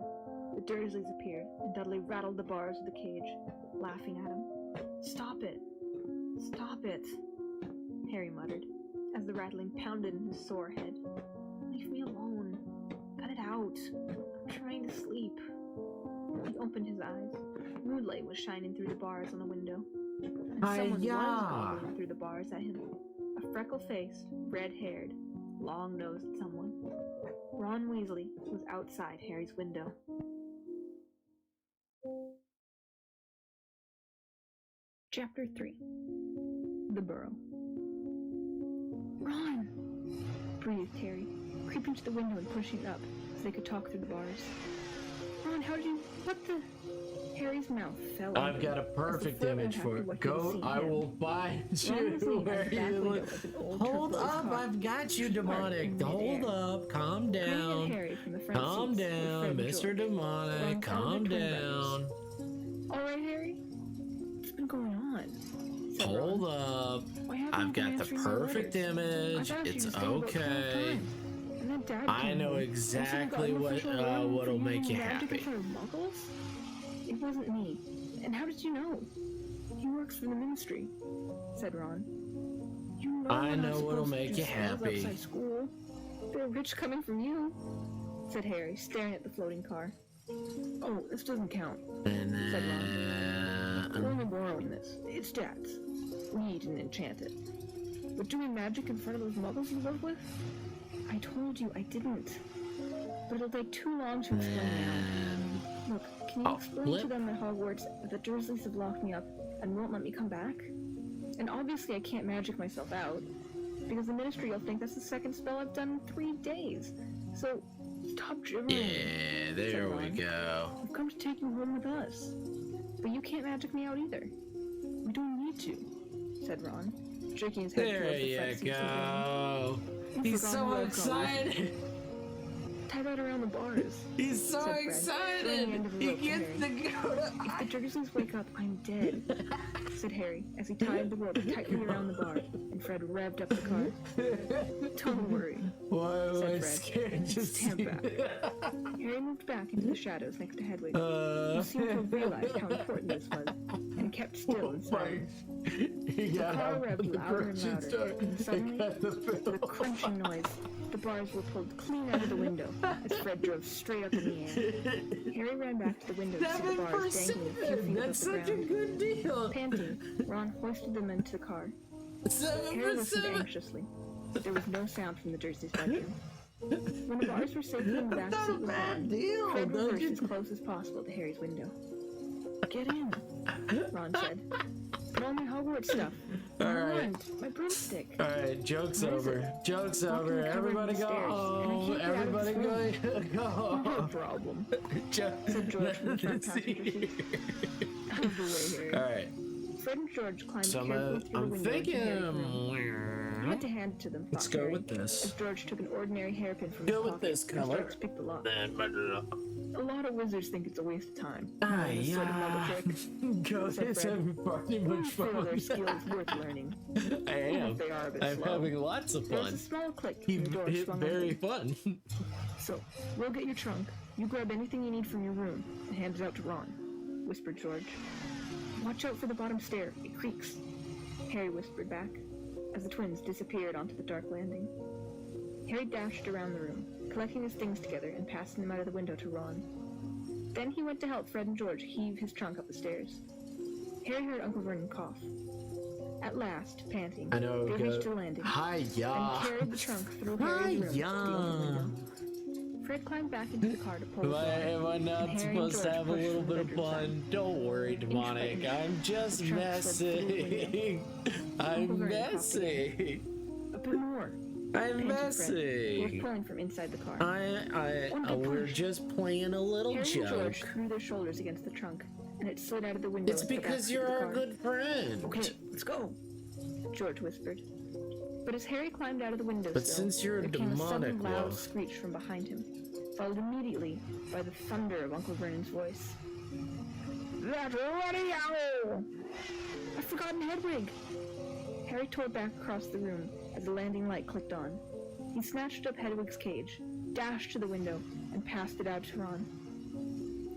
the Dursleys appeared, and Dudley rattled the bars of the cage, laughing at him. Stop it! Stop it! Harry muttered, as the rattling pounded in his sore head. Leave me alone. Cut it out. I'm trying to sleep. He opened his eyes. Moonlight was shining through the bars on the window. And someone was Hi-ya. goggling through the bars at him. A freckle-faced, red-haired, long-nosed someone. Ron Weasley was outside Harry's window. Chapter 3. The Burrow. Ron! Breathed Harry, creeping to the window and pushing it up so they could talk through the bars. Ron, how did you... What the... Harry's mouth fell I've open got a as the perfect photo image after for it. what he had Goat, seen I him. will find Ron was you leaning where at the back you window look. of an old Hold turquoise up, car. I've got you, Parked in demonic. midair. Hold up, calm Pointing at down. Harry from the front Calm seats were down, Fred and Mr. George. Demonic. Ron Calm found their twin down. All right, Harry? What's been going on? Said Hold Ron. up. Why haven't I've you been got the answering my perfect letters? image. I've asked you It's to stay about 12 okay. times. And then Dad I came know home. exactly And so you got an official warning what'll for make using you magic happy. in front of Muggles? It wasn't me. And how did you know? He works for the Ministry, said Ron. You know I we're not know what'll supposed to make do you spells happy. outside school. They're rich coming from you, said Harry, staring at the floating car. Oh, this doesn't count. And Said We're then... only borrowing this. It's Dad's. We didn't enchant it. But doing magic in front of those Muggles you live with? I told you I didn't. But it'll take too long to explain now. Look, can you Oh, explain flip. to them at Hogwarts that the Dursleys have locked me up and won't let me come back? And obviously I can't magic myself out, because the Ministry will think that's the second spell I've done in 3 days. So, stop gibbering. Yeah, there we Ron. go. We've come to take you home with us. But you can't magic me out either. We don't need to, said Ron, jerking his head There towards the you front seats and go. grinning. He's forgot so who I've gone with. excited. Tie that around the bars. He's so Said Fred, excited. throwing the end of the He rope to gets Harry. to go to... If the Dursleys wake up, I'm dead, said Harry as he tied the rope tightly around the bar, and Fred revved up the car. Don't worry. Why am Said I Fred. scared? Just Stand back. Harry moved back into the shadows next to Hedwig, who seemed to have realized how important this was, and kept still in silence. He got car out revved of the louder and grocery louder, store and suddenly, got the with a bill. crunching noise, the bars were pulled clean out of the window as Fred drove straight up in the air. Harry ran back to the window to see the bars dangling a few feet That's above the such a ground. good deal. Panting, Ron hoisted them into the car. 7 Harry for listened 7. anxiously, but there was no sound from the Dursleys' bedroom. When the bars were safely in the back Not seat a with bad Ron, deal, Fred don't reversed you? as close as possible to Harry's window. Get in, Ron said. Put on my Hogwarts stuff. All My right. wand, my broomstick. All right, joke's Where is over. it? Joke's Walking over. the cover Everybody of go the stairs, and I home. can't get out of Everybody this go No home. problem. Jo- Said George from the front Let's passenger see. seat. Out of the way, Harry. All right. Fred and George climbed So carefully through the I'm window into Harry's room. thinking. You had to hand it to them. Let's thought go Harry, with this. as George took an ordinary hairpin from Go his with pocket this and color. started to pick the lock. Then, A lot of wizards think it's a waste of time. ah, This sort of muggle trick. Go Said this Fred. having party much Who feel fun. their skills worth learning, I even am. if they are a bit I'm slow. having lots of There was fun. a small click, He and the door hit swung very open. fun. So, we'll get your trunk. You grab anything you need from your room and hand it out to Ron, whispered George. Watch out for the bottom stair. It creaks. Harry whispered back, as the twins disappeared onto the dark landing. Harry dashed around the room, collecting his things together and passing them out of the window to Ron. Then he went to help Fred and George heave his trunk up the stairs. Harry heard Uncle Vernon cough. At last, panting, I know. they reached the landing Hi-ya. and carried the trunk through Harry's room to the open window. Fred climbed back into the car to pull his Am I not and Harry and supposed to George have a pushed little from the bit of bedroom fun? side. Don't worry, demonic. Inch by inch, I'm just the trunk slid through the messing. I'm Uncle Vernon coughed messing. A bit more. I'm Panted Fred, who was messing. pulling from inside the car. One good we're push. just playing a little Harry and joke. George threw their shoulders against the trunk, and it slid out of the window. It's into the because backseat you're of the our car. good friend. Okay, let's go, George whispered. But as Harry climbed out of the window, But since you're a there came a sudden demonic loud wolf. screech from behind him, followed immediately by the thunder of Uncle Vernon's voice. That ruddy owl! I've forgotten Hedwig! Harry tore back across the room as the landing light clicked on. He snatched up Hedwig's cage, dashed to the window, and passed it out to Ron.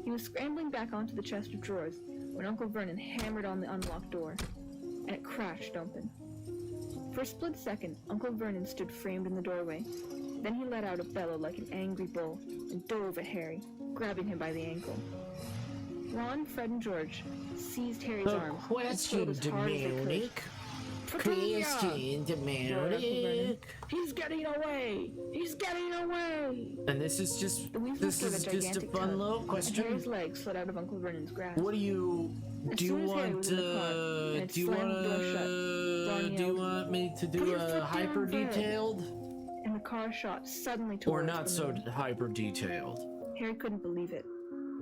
He was scrambling back onto the chest of drawers when Uncle Vernon hammered on the unlocked door, and it crashed open. For a split second, Uncle Vernon stood framed in the doorway. Then he let out a bellow like an angry bull and dove at Harry, grabbing him by the ankle. Ron, Fred, and George seized Harry's The arms question, and pulled as hard as they could. demonic. Petunia! Question, demonic. He's getting away! He's getting away! And this is just The weasel this gave is a just a gigantic fun tug, little and question. Harry's legs slid out of Uncle Vernon's grasp. What do you As do? You soon as Harry want was in the car, and it do you slammed want the door shut, Ron do you yelled, want me to "Put do your a foot down, hyper Fred." detailed And the car shot suddenly or towards not the so moon. hyper detailed? Harry couldn't believe it.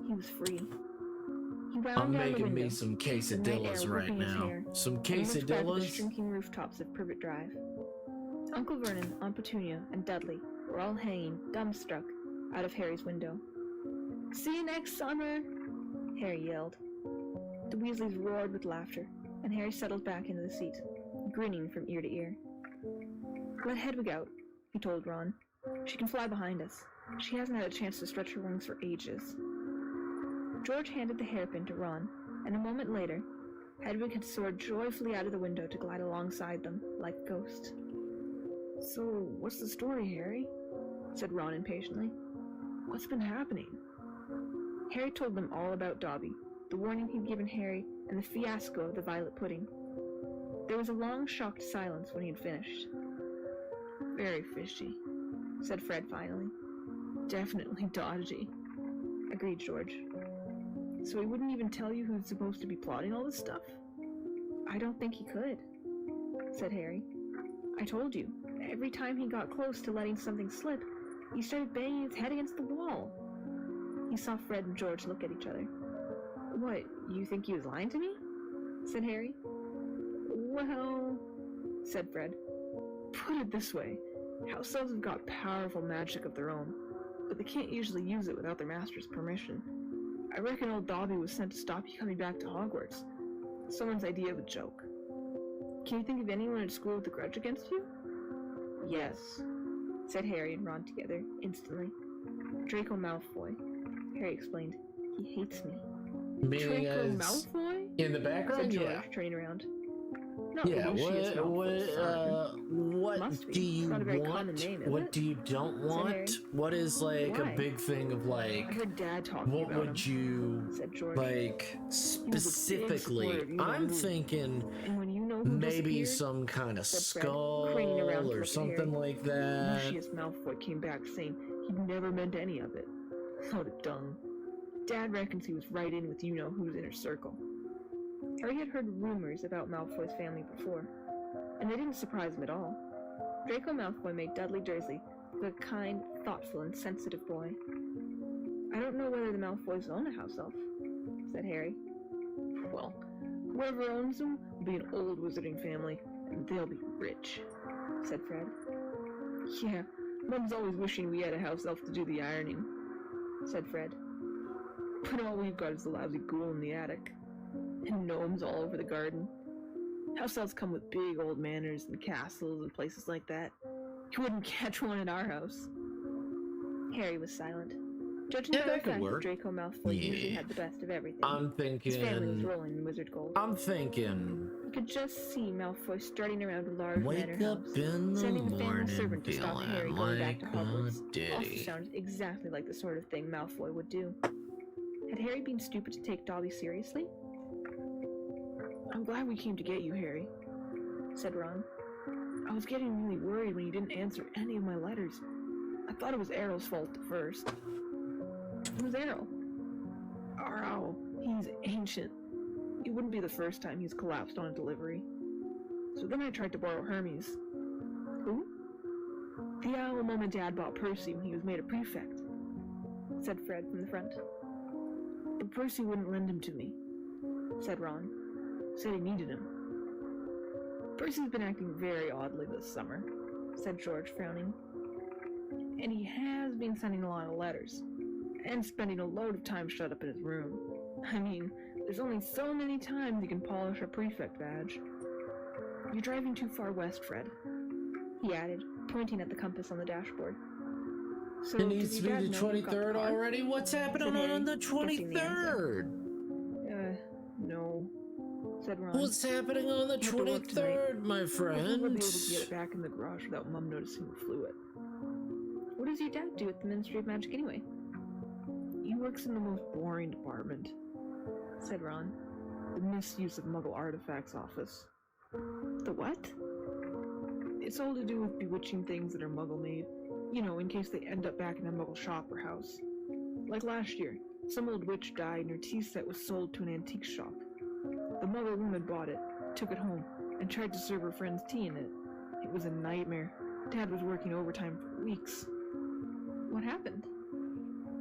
He was free. He wound I'm down the making window, me some the night quesadillas air right whipping his now. hair, Some and looked back at the quesadillas. shrinking rooftops of Privet Drive. Uncle Vernon, Aunt Petunia, and Dudley were all hanging, dumbstruck, out of Harry's window. "See you next summer!" Harry yelled. The Weasleys roared with laughter, and Harry settled back into the seat, grinning from ear to ear. "Let Hedwig out," he told Ron. "She can fly behind us. She hasn't had a chance to stretch her wings for ages." George handed the hairpin to Ron, and a moment later, Hedwig had soared joyfully out of the window to glide alongside them, like a ghost. "So, what's the story, Harry?" said Ron impatiently. "What's been happening?" Harry told them all about Dobby, the warning he'd given Harry, and the fiasco of the violet pudding. There was a long, shocked silence when he had finished. "Very fishy," said Fred finally. "Definitely dodgy," agreed George. "So he wouldn't even tell you who's supposed to be plotting all this stuff?" "I don't think he could," said Harry. "I told you, every time he got close to letting something slip, he started banging his head against the wall." He saw Fred and George look at each other. "What, you think he was lying to me?" said Harry. "Well," said Fred, "put it this way. House elves have got powerful magic of their own, but they can't usually use it without their master's permission. I reckon old Dobby was sent to stop you coming back to Hogwarts. Someone's idea of a joke. Can you think of anyone at school with a grudge against you?" "Yes," said Harry and Ron together, instantly. "Draco Malfoy," Harry explained. "He hates me." Meaning "Draco as Malfoy?" in the said background, George, yeah. turning around. "Not Yeah, Lucius Malfoy's son." what Must be. do you It's not a very common want? name, is What it? do you don't Harry. want? What is like Why? a big thing of I like, heard Dad talking what about would him, you said George. like specifically? supporter of you know I'm who. thinking And when you know who maybe disappeared, some kind of said Fred, skull craning around to look or at something Harry. like that. Lucius Malfoy came back saying he'd never meant any of it. Load of dung. Dad reckons he was right in with you-know-who's inner circle. Harry had heard rumors about Malfoy's family before, and they didn't surprise him at all. Draco Malfoy made Dudley Dursley a kind, thoughtful, and sensitive boy. "I don't know whether the Malfoys own a house elf," said Harry. "Well, whoever owns them will be an old wizarding family, and they'll be rich," said Fred. "Yeah, Mum's always wishing we had a house elf to do the ironing," said Fred. "But all we've got is the lousy ghoul in the attic, and gnomes all over the garden. House elves come with big old manors and castles and places like that. You wouldn't catch one in our house." Harry was silent. Judging Yeah, by the that could fact work. that Draco Malfoy usually Yeah. had the best of everything, I'm his family was thinking. rolling in wizard gold. I'm thinking He could just see Malfoy strutting around a large Wake manor up house, in the sending the family morning servant to stop Harry feeling going back to like a Hogwarts. Also ditty. sounds exactly like the sort of thing Malfoy would do. Had Harry been stupid to take Dobby seriously? I'm glad we came to get you, Harry, said Ron. I was getting really worried when you didn't answer any of my letters. I thought it was Errol's fault at first. Who's Errol? Our owl. He's ancient. It wouldn't be the first time he's collapsed on a delivery. So then I tried to borrow Hermes. Who? The owl Mom and Dad bought Percy when he was made a prefect, said Fred from the front. But Percy wouldn't lend him to me, said Ron. Said he needed him. Percy's been acting very oddly this summer, said George, frowning. And he has been sending a lot of letters, and spending a load of time shut up in his room. I mean, there's only so many times you can polish a prefect badge. You're driving too far west, Fred, he added, pointing at the compass on the dashboard. So, It needs to be the does your dad know you've got 23rd the car? already? What's happening Said on the Harry, guessing the answer. 23rd? No, said Ron. What's happening on the You have to work 23rd, my Hopefully we'll friend? be able to get it back in the garage without Mum noticing who flew it. What does your dad do at the Ministry of Magic anyway? He works in the most boring department, said Ron. The misuse of Muggle artifacts office. The what? It's all to do with bewitching things that are Muggle made. You know, in case they end up back in a Muggle shop or house. Like last year, some old witch died and her tea set was sold to an antique shop. The Muggle woman bought it, took it home, and tried to serve her friends tea in it. It was a nightmare. Dad was working overtime for weeks. What happened?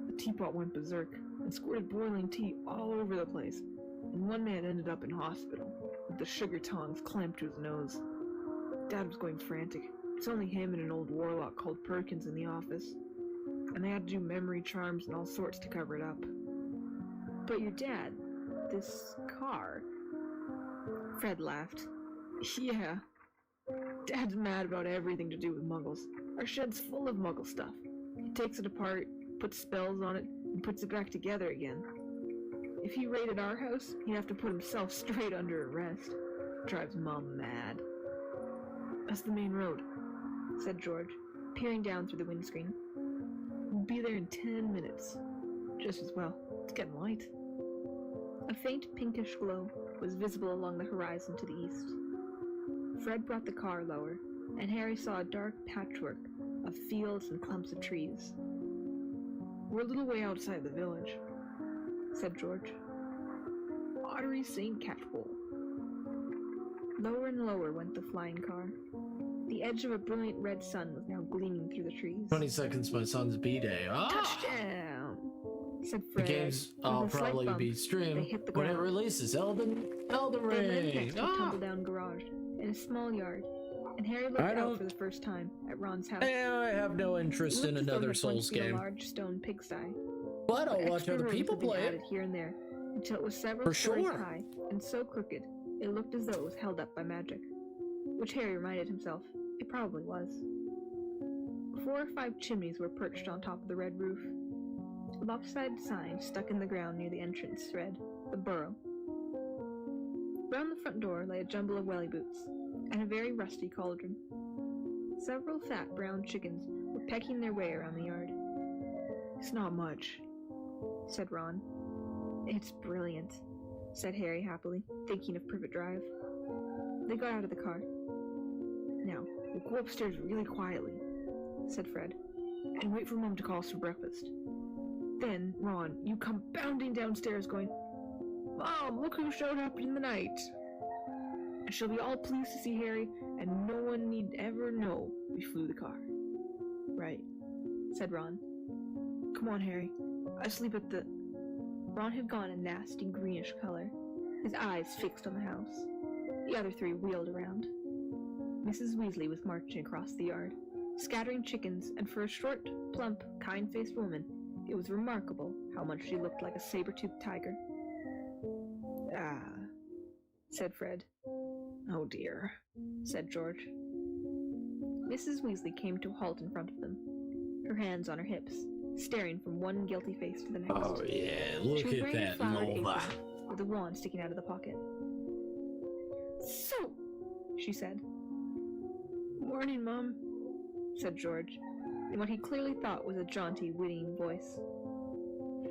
The teapot went berserk and squirted boiling tea all over the place, and one man ended up in hospital, with the sugar tongs clamped to his nose. Dad was going frantic. It's only him and an old warlock called Perkins in the office, and they had to do memory charms and all sorts to cover it up. But your dad, this car... Fred laughed. Yeah. Dad's mad about everything to do with Muggles. Our shed's full of Muggle stuff. He takes it apart, puts spells on it, and puts it back together again. If he raided our house, he'd have to put himself straight under arrest. Drives Mom mad. That's the main road, said George, peering down through the windscreen. We'll be there in 10 minutes. Just as well. It's getting light. A faint pinkish glow was visible along the horizon to the east. Fred brought the car lower, and Harry saw a dark patchwork of fields and clumps of trees. We're a little way outside the village, said George. Ottery St. Catchpole. Lower and lower went the flying car. The edge of a brilliant red sun was now gleaming through the trees. 20 seconds, my son's B-Day. Ah! Touchdown! Said The Fred. game's With I'll a slight probably bump, be streamed they hit the when it ground. releases. Elden They landed Ring. next to a Ah! tumble-down garage in a small yard, and Harry looked I out don't- for the first time at Ron's house. I have no It interest in looked as though it another had once Souls been game, a large stone pigsty. but I'll watch Extra other rooms people had been play added it. here and there until it was several For stories sure. high and so crooked it looked as though it was held up by magic. Which Harry reminded himself it probably was. 4 or 5 chimneys were perched on top of the red roof. A lopsided sign stuck in the ground near the entrance read, "The Burrow." Round the front door lay a jumble of welly boots and a very rusty cauldron. Several fat brown chickens were pecking their way around the yard. It's not much, said Ron. It's brilliant, said Harry happily, thinking of Privet Drive. They got out of the car. Now, we'll go upstairs really quietly, said Fred, and wait for Mom to call us for breakfast. Then, Ron, you come bounding downstairs going, "Mom, look who showed up in the night!" And she'll be all pleased to see Harry, and no one need ever know we flew the car. Right, said Ron. Come on, Harry. I sleep at the... Ron had gone a nasty greenish color, his eyes fixed on the house. The other 3 wheeled around. Mrs. Weasley was marching across the yard, scattering chickens, and for a short, plump, kind-faced woman, it was remarkable how much she looked like a saber-toothed tiger. Ah, said Fred. Oh dear, said George. Mrs. Weasley came to a halt in front of them, her hands on her hips, staring from one guilty face to the next. Oh yeah, look She was at wearing a that flowered Nova. apron with a wand sticking out of the pocket. So, she said. Morning, Mom, said George, in what he clearly thought was a jaunty, witty voice.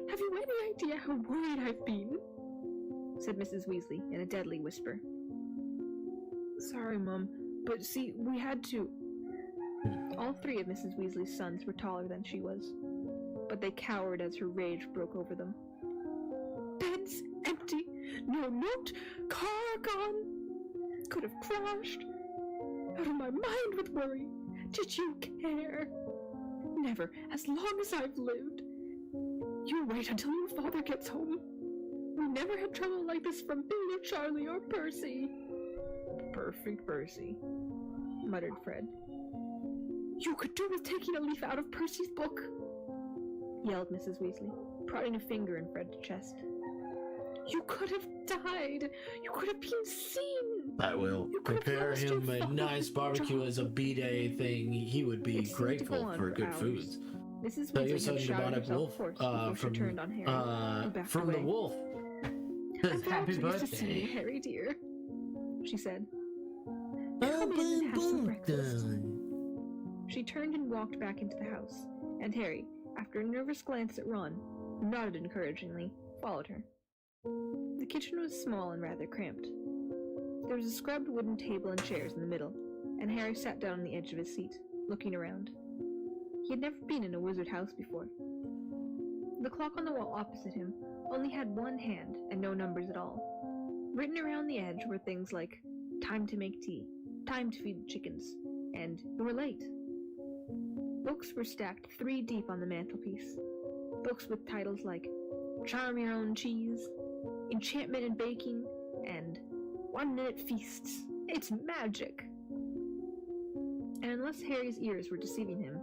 Have you any idea how worried I've been? Said Mrs. Weasley in a deadly whisper. Sorry, Mom, but see, we had to. All three of Mrs. Weasley's sons were taller than she was, but they cowered as her rage broke over them. Bed's empty, no note, car gone. Could have crashed. Out of my mind with worry. Did you care? Never, as long as I've lived. You wait until your father gets home. We never had trouble like this from Bill or Charlie or Percy. Perfect Percy, muttered Fred. You could do with taking a leaf out of Percy's book, yelled Mrs. Weasley, prodding a finger in Fred's chest. You could have died. You could have been seen. I will prepare him a nice barbecue as a B-Day thing. He would be grateful for good foods. Mrs. Tell your Weasley son had to shouted buy a herself wolf hoarse before she turned on Harry and backed from away. the wolf. I'm Happy very pleased to see you, birthday. Harry dear, she said. Come in and have some breakfast. She turned and walked back into the house, and Harry, after a nervous glance at Ron, who nodded encouragingly, followed her. The kitchen was small and rather cramped. There was a scrubbed wooden table and chairs in the middle, and Harry sat down on the edge of his seat, looking around. He had never been in a wizard house before. The clock on the wall opposite him only had one hand and no numbers at all. Written around the edge were things like, time to make tea, time to feed the chickens, and you're late. Books were stacked 3 deep on the mantelpiece. Books with titles like Charm Your Own Cheese, Enchantment in Baking, and 1-Minute Feasts. It's magic! And unless Harry's ears were deceiving him,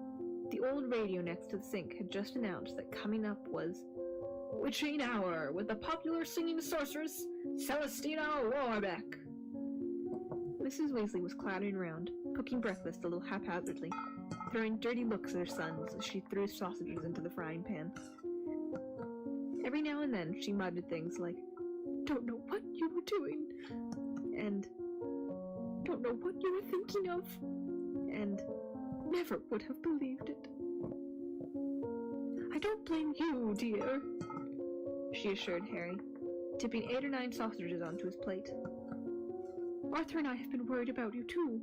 the old radio next to the sink had just announced that coming up was Witching Hour with the popular singing sorceress Celestina Warbeck. Mrs. Weasley was clattering around, cooking breakfast a little haphazardly, throwing dirty looks at her sons as she threw sausages into the frying pan. Every now and then she muttered things like, "Don't know what you were doing," and "Don't know what you were thinking of," and "Never would have believed it." "I don't blame you, dear," she assured Harry, tipping 8 or 9 sausages onto his plate. "Arthur and I have been worried about you, too.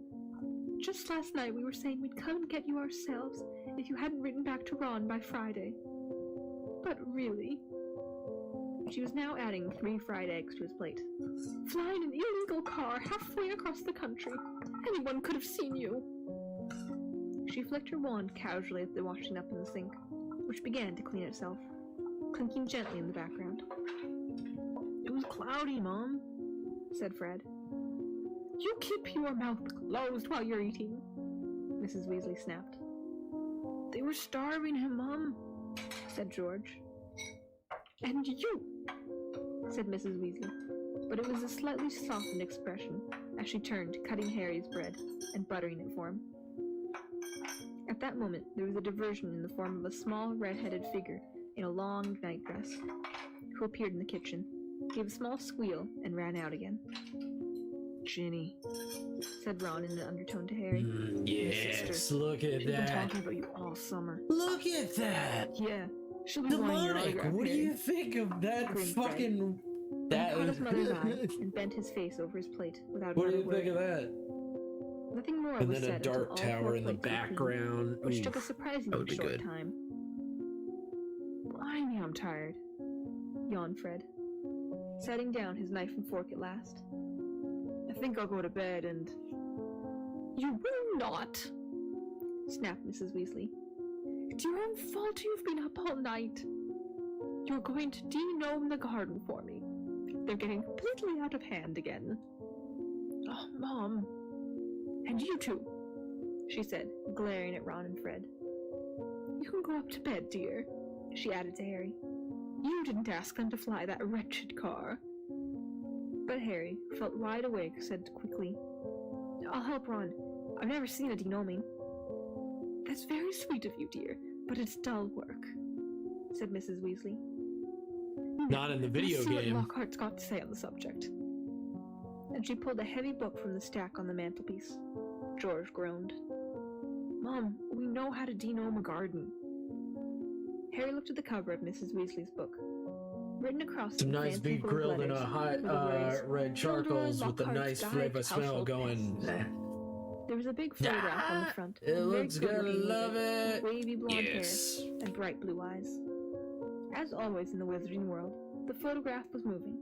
Just last night we were saying we'd come and get you ourselves if you hadn't written back to Ron by Friday. But really..." She was now adding 3 fried eggs to his plate. "Flying an illegal car halfway across the country. Anyone could have seen you." She flicked her wand casually at the washing up in the sink, which began to clean itself, clinking gently in the background. "It was cloudy, Mom," said Fred. "You keep your mouth closed while you're eating," Mrs. Weasley snapped. "They were starving him, Mom," said George. "And you," said Mrs. Weasley, but it was a slightly softened expression as she turned, cutting Harry's bread and buttering it for him. At that moment, there was a diversion in the form of a small red-headed figure in a long nightdress, who appeared in the kitchen, gave a small squeal, and ran out again. "Ginny," said Ron in an undertone to Harry. Yes, sister. look at "She's been that. talking about you all summer." Look at that. "Yeah, she'll be wanting your Demonic. autograph, What do Harry." you think of that Grinned fucking... He That caught his mother's eye and bent his face over his plate without What do another you word. think of that? Nothing more And was then a said until dark all tower 4 in the plates were cleaned, background. which Ooh, took a that surprisingly would be short good. time. "Blimey, I'm tired," yawned Fred, setting down his knife and fork at last. "I think I'll go to bed and..." "You will not!" snapped Mrs. Weasley. "It's your own fault you've been up all night. You're going to de-gnome the garden for me. They're getting completely out of hand again." "Oh, Mom. And you two," she said, glaring at Ron and Fred. "You can go up to bed, dear," she added to Harry. "You didn't ask them to fly that wretched car." But Harry, who felt wide awake, said quickly, "I'll help Ron. I've never seen a denoming." "That's very sweet of you, dear, but it's dull work," said Mrs. Weasley. Not in the video Let's see game. what Lockhart's got to say on the subject. and she pulled a heavy book from the stack on the mantelpiece. George groaned. Mom, we know how to denome a garden. Harry looked at the cover of Mrs. Weasley's book. Written across Some in nice fancy beef gold grilled in letters a hot were the words, red charcoals with a nice flavor smell going. There was a big photograph on the front. It looks good, love it. Wavy blonde Yes. hair and bright blue eyes. As always in the wizarding world, the photograph was moving.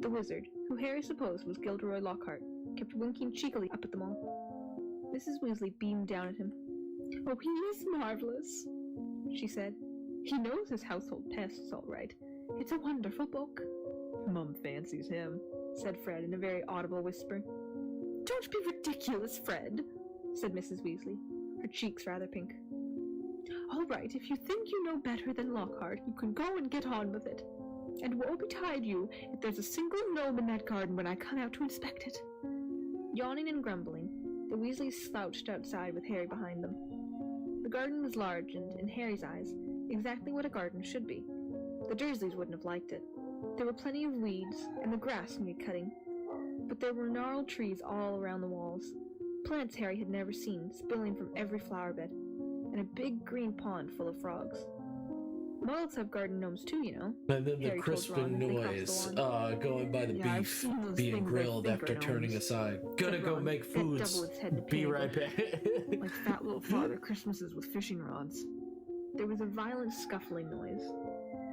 The wizard, who Harry supposed was Gilderoy Lockhart, kept winking cheekily up at them all. Mrs. Weasley beamed down at him. Oh, he is marvelous, she said. He knows his household pests all right. It's a wonderful book. Mum fancies him, said Fred in a very audible whisper. Don't be ridiculous, Fred, said Mrs. Weasley, her cheeks rather pink. All right, if you think you know better than Lockhart, you can go and get on with it. And woe betide you if there's a single gnome in that garden when I come out to inspect it. Yawning and grumbling, the Weasleys slouched outside with Harry behind them. The garden was large and, in Harry's eyes, exactly what a garden should be. The Dursleys wouldn't have liked it. There were plenty of weeds, and the grass needed cutting. But there were gnarled trees all around the walls, plants Harry had never seen spilling from every flower bed, and a big green pond full of frogs. Muggles have garden gnomes too, you know. And then the Harry told Ron crisping as they crossed the noise, going by the Yeah, I've beef seen those being things grilled like after finger turning gnomes, aside. Gonna said go Ron, make that foods. double its head to Be pay right back. like fat little Father Christmases with fishing rods. There was a violent scuffling noise.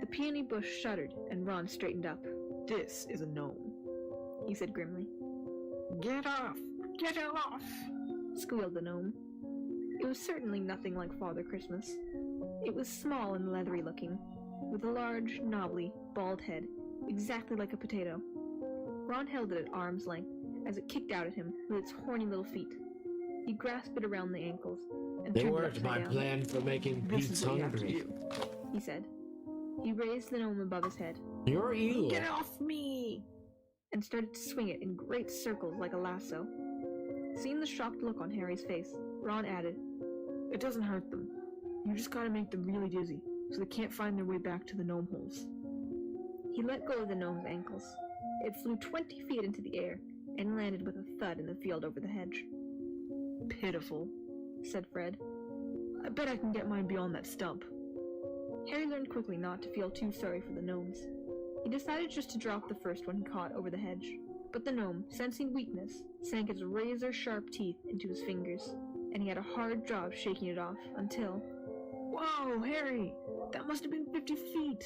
The peony bush shuddered, and Ron straightened up. This is a gnome, he said grimly. Get off! Get it off! Squealed the gnome. It was certainly nothing like Father Christmas. It was small and leathery looking, with a large, knobbly, bald head, exactly like a potato. Ron held it at arm's length as it kicked out at him with its horny little feet. He grasped it around the ankles and They turned it weren't upside my down. plan for making This Pete's is what you have to hungry. do, he said. He raised the gnome above his head. You're evil. Get off me! And started to swing it in great circles like a lasso. Seeing the shocked look on Harry's face, Ron added, It doesn't hurt them. You just gotta make them really dizzy, so they can't find their way back to the gnome holes. He let go of the gnome's ankles. It flew 20 feet into the air and landed with a thud in the field over the hedge. Pitiful, said Fred. I bet I can get mine beyond that stump. Harry learned quickly not to feel too sorry for the gnomes. He decided just to drop the first one he caught over the hedge, but the gnome, sensing weakness, sank its razor-sharp teeth into his fingers, and he had a hard job shaking it off until... Whoa, Harry! That must have been 50 feet!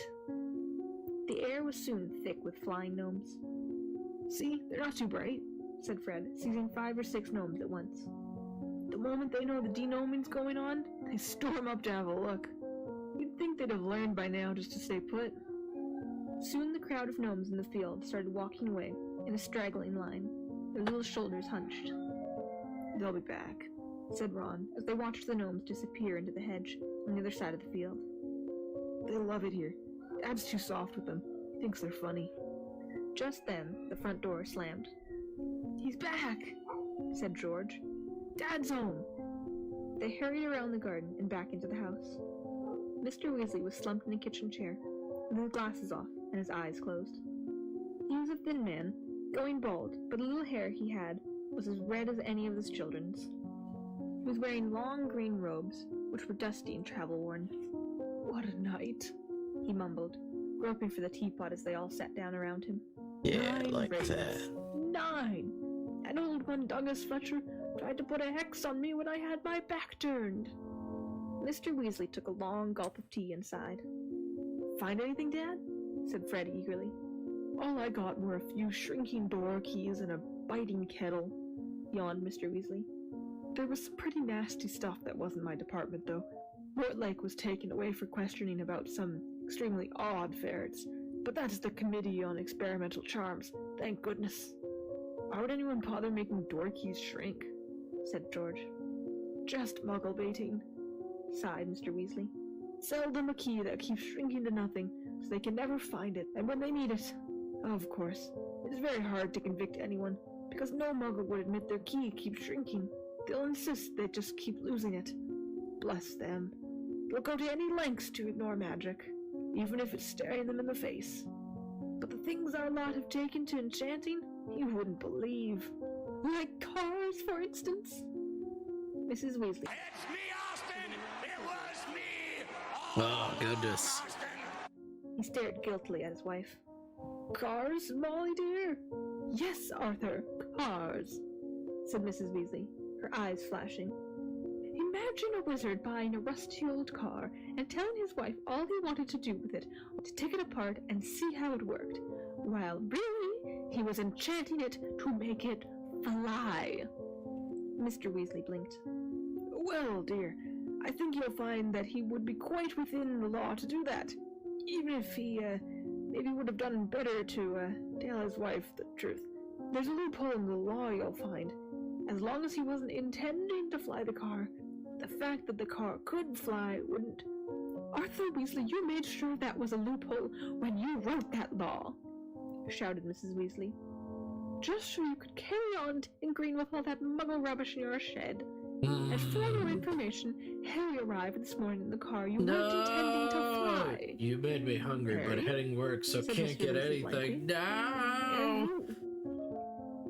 The air was soon thick with flying gnomes. See, they're not too bright, said Fred, seizing 5 or 6 gnomes at once. The moment they know the denoming's going on, they storm up to have a look. You'd think they'd have learned by now just to stay put. Soon the crowd of gnomes in the field started walking away in a straggling line, their little shoulders hunched. They'll be back, said Ron, as they watched the gnomes disappear into the hedge on the other side of the field. They love it here. Dad's too soft with them. He thinks they're funny. Just then, the front door slammed. He's back, said George. Dad's home. They hurried around the garden and back into the house. Mr. Weasley was slumped in a kitchen chair, with his glasses off and his eyes closed. He was a thin man, going bald, but the little hair he had was as red as any of his children's. He was wearing long green robes, which were dusty and travel-worn. What a night, he mumbled, groping for the teapot as they all sat down around him. Yeah, 9 like raids. that. 9! That old one, Douglas Fletcher, tried to put a hex on me when I had my back turned. Mr. Weasley took a long gulp of tea and sighed. Find anything, Dad? Said Fred eagerly. All I got were a few shrinking door keys and a biting kettle, yawned Mr. Weasley. There was some pretty nasty stuff that wasn't my department, though. Mortlake was taken away for questioning about some extremely odd ferrets, but that's the Committee on Experimental Charms, thank goodness. Why would anyone bother making door keys shrink? Said George. Just muggle baiting, sighed Mr. Weasley. Sell them a key that keeps shrinking to nothing, so they can never find it, and when they need it... Of course, it is very hard to convict anyone, because no muggle would admit their key keeps shrinking. They'll insist they just keep losing it. Bless them. They'll go to any lengths to ignore magic, even if it's staring them in the face. But the things our lot have taken to enchanting, you wouldn't believe. Like cars, for instance? Mrs. Weasley. It's me, Austin! It was me! Oh, goodness. He stared guiltily at his wife. Cars, Molly dear? Yes, Arthur, cars, said Mrs. Weasley, her eyes flashing. Imagine a wizard buying a rusty old car and telling his wife all he wanted to do with it was to take it apart and see how it worked, while really he was enchanting it to make it fly. Mr. Weasley blinked. Well, dear, I think you'll find that he would be quite within the law to do that, even if he maybe would have done better to tell his wife the truth. There's a loophole in the law, you'll find. As long as he wasn't intending to fly the car, the fact that the car could fly wouldn't. Arthur Weasley, you made sure that was a loophole when you wrote that law, shouted Mrs. Weasley. Just so you could carry on tinkering with all that muggle rubbish in your shed. And for your information, Harry arrived this morning in the car you weren't intending to fly. You made me hungry, but Harry? heading work, so Said can't Mr. get Weasley anything. blankly. No!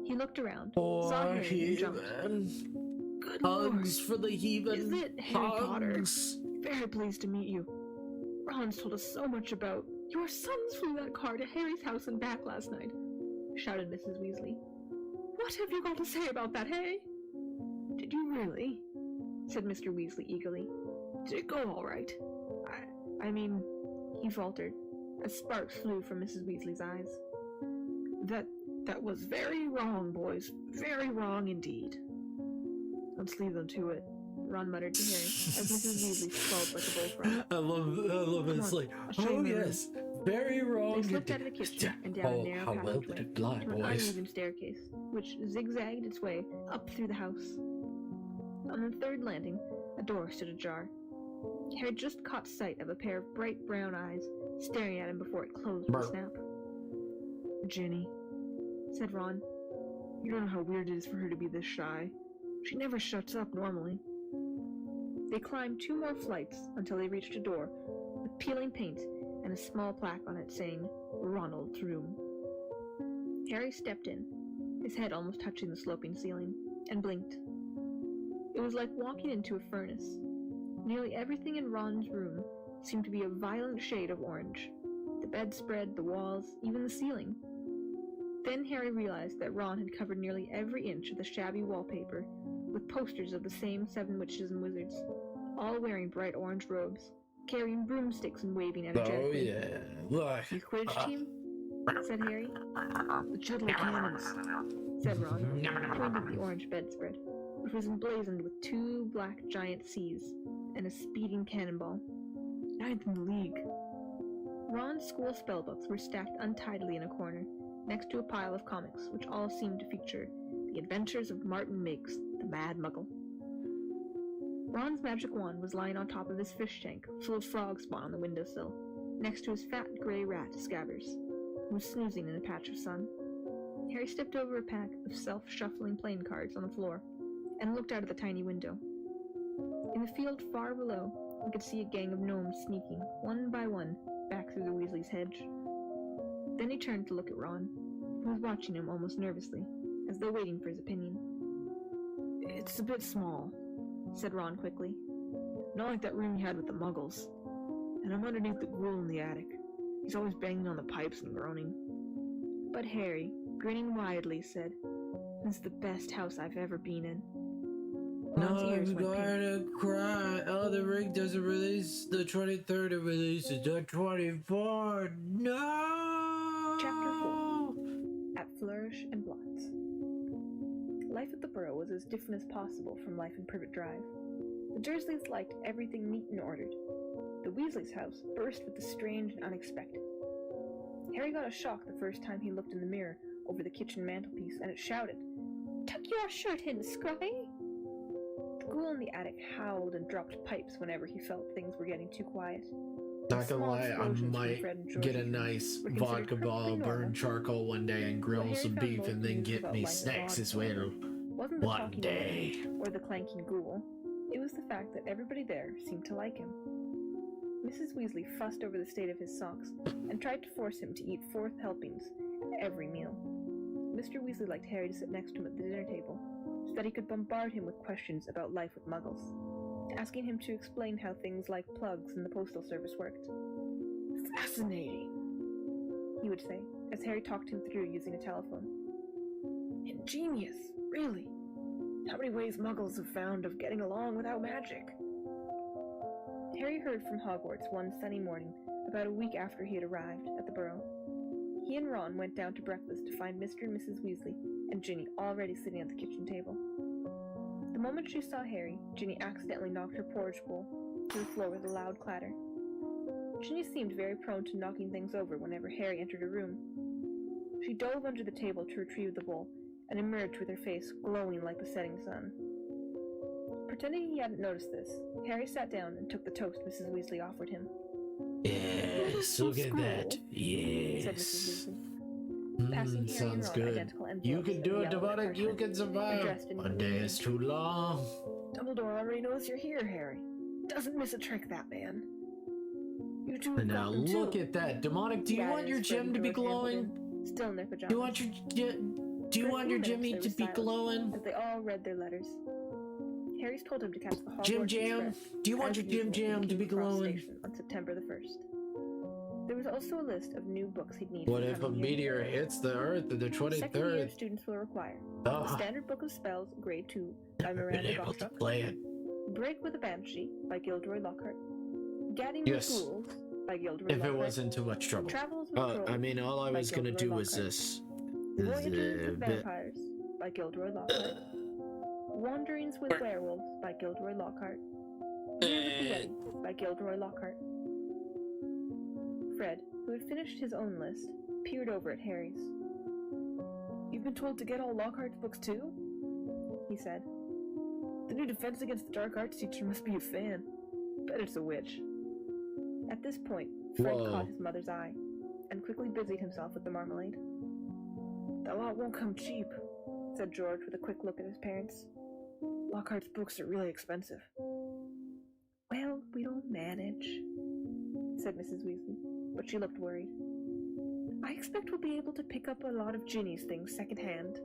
He looked around, saw Poor Harry, and jumped. heathen. Good Hugs Lord. for the heathen. Is it Harry Potter? Hugs. Very pleased to meet you. Ron's told us so much about. Your sons flew that car to Harry's house and back last night, shouted Mrs. Weasley. What have you got to say about that, Harry? Did you really? Said Mr. Weasley eagerly. Did it go all right? I mean, he faltered, as sparks flew from Mrs. Weasley's eyes. That was very wrong, boys. Very wrong indeed. Let's leave them to it, Ron muttered to Harry, as Mrs. Weasley swelled like a bullfrog. I love it. It's on, like, I'll show you oh my room. yes, very wrong. They slipped out of the kitchen and down a narrow How well passageway did it lie, to an boys? uneven staircase, which zigzagged its way up through the house. On the third landing, a door stood ajar. Harry just caught sight of a pair of bright brown eyes staring at him before it closed with a snap. Ginny, Said Ron. you don't know how weird it is for her to be this shy. She never shuts up normally. They climbed 2 more flights until they reached a door with peeling paint and a small plaque on it saying, Ronald's room. Harry stepped in, his head almost touching the sloping ceiling, and blinked. It was like walking into a furnace. Nearly everything in Ron's room seemed to be a violent shade of orange. The bedspread, the walls, even the ceiling. Then Harry realized that Ron had covered nearly every inch of the shabby wallpaper with posters of the same 7 witches and wizards, all wearing bright orange robes, carrying broomsticks and waving Oh energetically. yeah, look. "You Quidditch team?" said Harry. The Chudley Cannons. Said Ron, pointing at the orange bedspread, which was emblazoned with 2 black giant C's and a speeding cannonball. 9th in the league. Ron's school spellbooks were stacked untidily in a corner, next to a pile of comics which all seemed to feature the adventures of Martin Miggs, the Mad Muggle. Ron's magic wand was lying on top of his fish tank, full of frog spawn on the windowsill, next to his fat gray rat, Scabbers, who was snoozing in a patch of sun. Harry stepped over a pack of self-shuffling playing cards on the floor and looked out of the tiny window. In the field far below, he could see a gang of gnomes sneaking, one by one, back through the Weasley's hedge. Then he turned to look at Ron, who was watching him almost nervously, as though waiting for his opinion. It's a bit small, Said Ron quickly. not like that room you had with the Muggles. And I'm underneath the ghoul in the attic. He's always banging on the pipes and groaning. But Harry, grinning widely, said, "This is the best house I've ever been in." Ron's No, ears I'm went going pink. to cry. Elden Ring doesn't release the 23rd, it releases the 24th. No! Chapter 4 At Flourish and Blots. Life at the Burrow was as different as possible from life in Privet Drive. The Dursleys liked everything neat and ordered. The Weasleys' house burst with the strange and unexpected. Harry got a shock the first time he looked in the mirror over the kitchen mantelpiece, and it shouted, "Tuck your shirt in, Scruffy!" The ghoul in the attic howled and dropped pipes whenever he felt things were getting too quiet. Not gonna Small lie, I explosions from might Fred and get a George's nice were considered vodka ball, perfectly burn normal. charcoal one day, and grill Harry some found beef, most and then news get about me life snacks abroad, as well. Wasn't the One talking day. woman or the clanking ghoul. It was the fact that everybody there seemed to like him. Mrs. Weasley fussed over the state of his socks and tried to force him to eat 4 helpings at every meal. Mr. Weasley liked Harry to sit next to him at the dinner table, so that he could bombard him with questions about life with Muggles, asking him to explain how things like plugs in the postal service worked. Fascinating, he would say, as Harry talked him through using a telephone. ingenious, really. How many ways Muggles have found of getting along without magic? Harry heard from Hogwarts one sunny morning, about a week after he had arrived at the Burrow. He and Ron went down to breakfast to find Mr. and Mrs. Weasley and Ginny already sitting at the kitchen table. The moment she saw Harry, Ginny accidentally knocked her porridge bowl to the floor with a loud clatter. Ginny seemed very prone to knocking things over whenever Harry entered a room. She dove under the table to retrieve the bowl and emerged with her face glowing like the setting sun. Pretending he hadn't noticed this, Harry sat down and took the toast Mrs. Weasley offered him. Yes, look at that. Said Yes. Mrs. Weasley, passing Harry and Sounds Ron good. identical envelopes You can of do it, yellow Demonic. You parchment, can survive. addressed in One day green. is too long. Dumbledore already knows you're here, Harry. Doesn't miss a trick, that man. You two have And now got them look too. at that, Demonic. Do you That want your is gem Fred to and be George glowing? Hamilton, still in their pajamas. Do you want For a few Jimmy minutes, to there be was silence glowing? as they all read their letters. Harry's told him to catch the Hogwarts Jim Jam, Express do you want as your Jim usual Jam from to be King's Cross glowing? Station on September the 1st. There was also a list of new books he'd need What for the if a coming year. meteor hits the Earth on the Second-year 23rd? students will require The Oh, Standard Book of Spells, Grade 2, by I've been Miranda able to Gottschalk. play it. Break with a Banshee, by Gilderoy Lockhart. Gadding Yes. with Ghouls, by Gilderoy If Lockhart. it wasn't too much trouble. Travels with Trolls, I mean, all I by was gonna Gilderoy do was Lockhart. this. Voyages with bit- Vampires, by Gilderoy Lockhart. Wanderings with Werewolves, by Gilderoy Lockhart. Year with the Yeti, by Gilderoy Lockhart. Fred, who had finished his own list, peered over at Harry's. You've been told to get all Lockhart's books too? He said. The new Defense Against the Dark Arts teacher must be a fan. Bet it's a witch. At this point, Fred Whoa. caught his mother's eye, and quickly busied himself with the marmalade. That lot won't come cheap. Said George with a quick look at his parents. Lockhart's books are really expensive. Well, we'll manage, said Mrs. Weasley, but she looked worried. I expect we'll be able to pick up a lot of Ginny's things secondhand.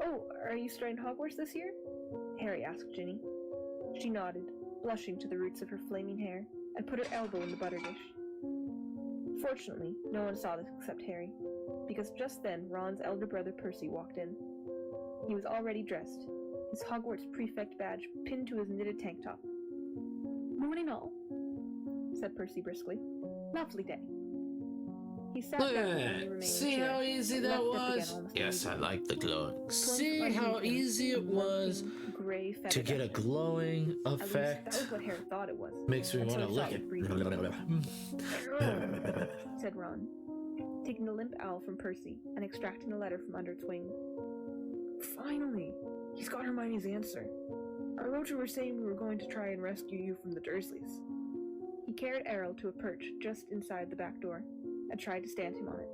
Oh, are you starting Hogwarts this year? Harry asked Ginny. She nodded, blushing to the roots of her flaming hair, and put her elbow in the butter dish. Fortunately, no one saw this except Harry, because just then Ron's elder brother Percy walked in. He was already dressed, his Hogwarts prefect badge pinned to his knitted tank top. Morning all, said Percy briskly. Lovely day. He sat down on the remaining See chair, how easy and that leapt up again was? almost Yes, I immediately. like the glowing. Plump See underneath how him, easy it was lumping, gray to feather get a duster. glowing At least that effect. was what Harry thought it was. Makes me until want to he saw lick it breathing. it. Said Ron, taking the limp owl from Percy and extracting a letter from under its wing. Finally! He's got Hermione's answer. I wrote to her saying we were going to try and rescue you from the Dursleys. He carried Errol to a perch just inside the back door and tried to stand him on it.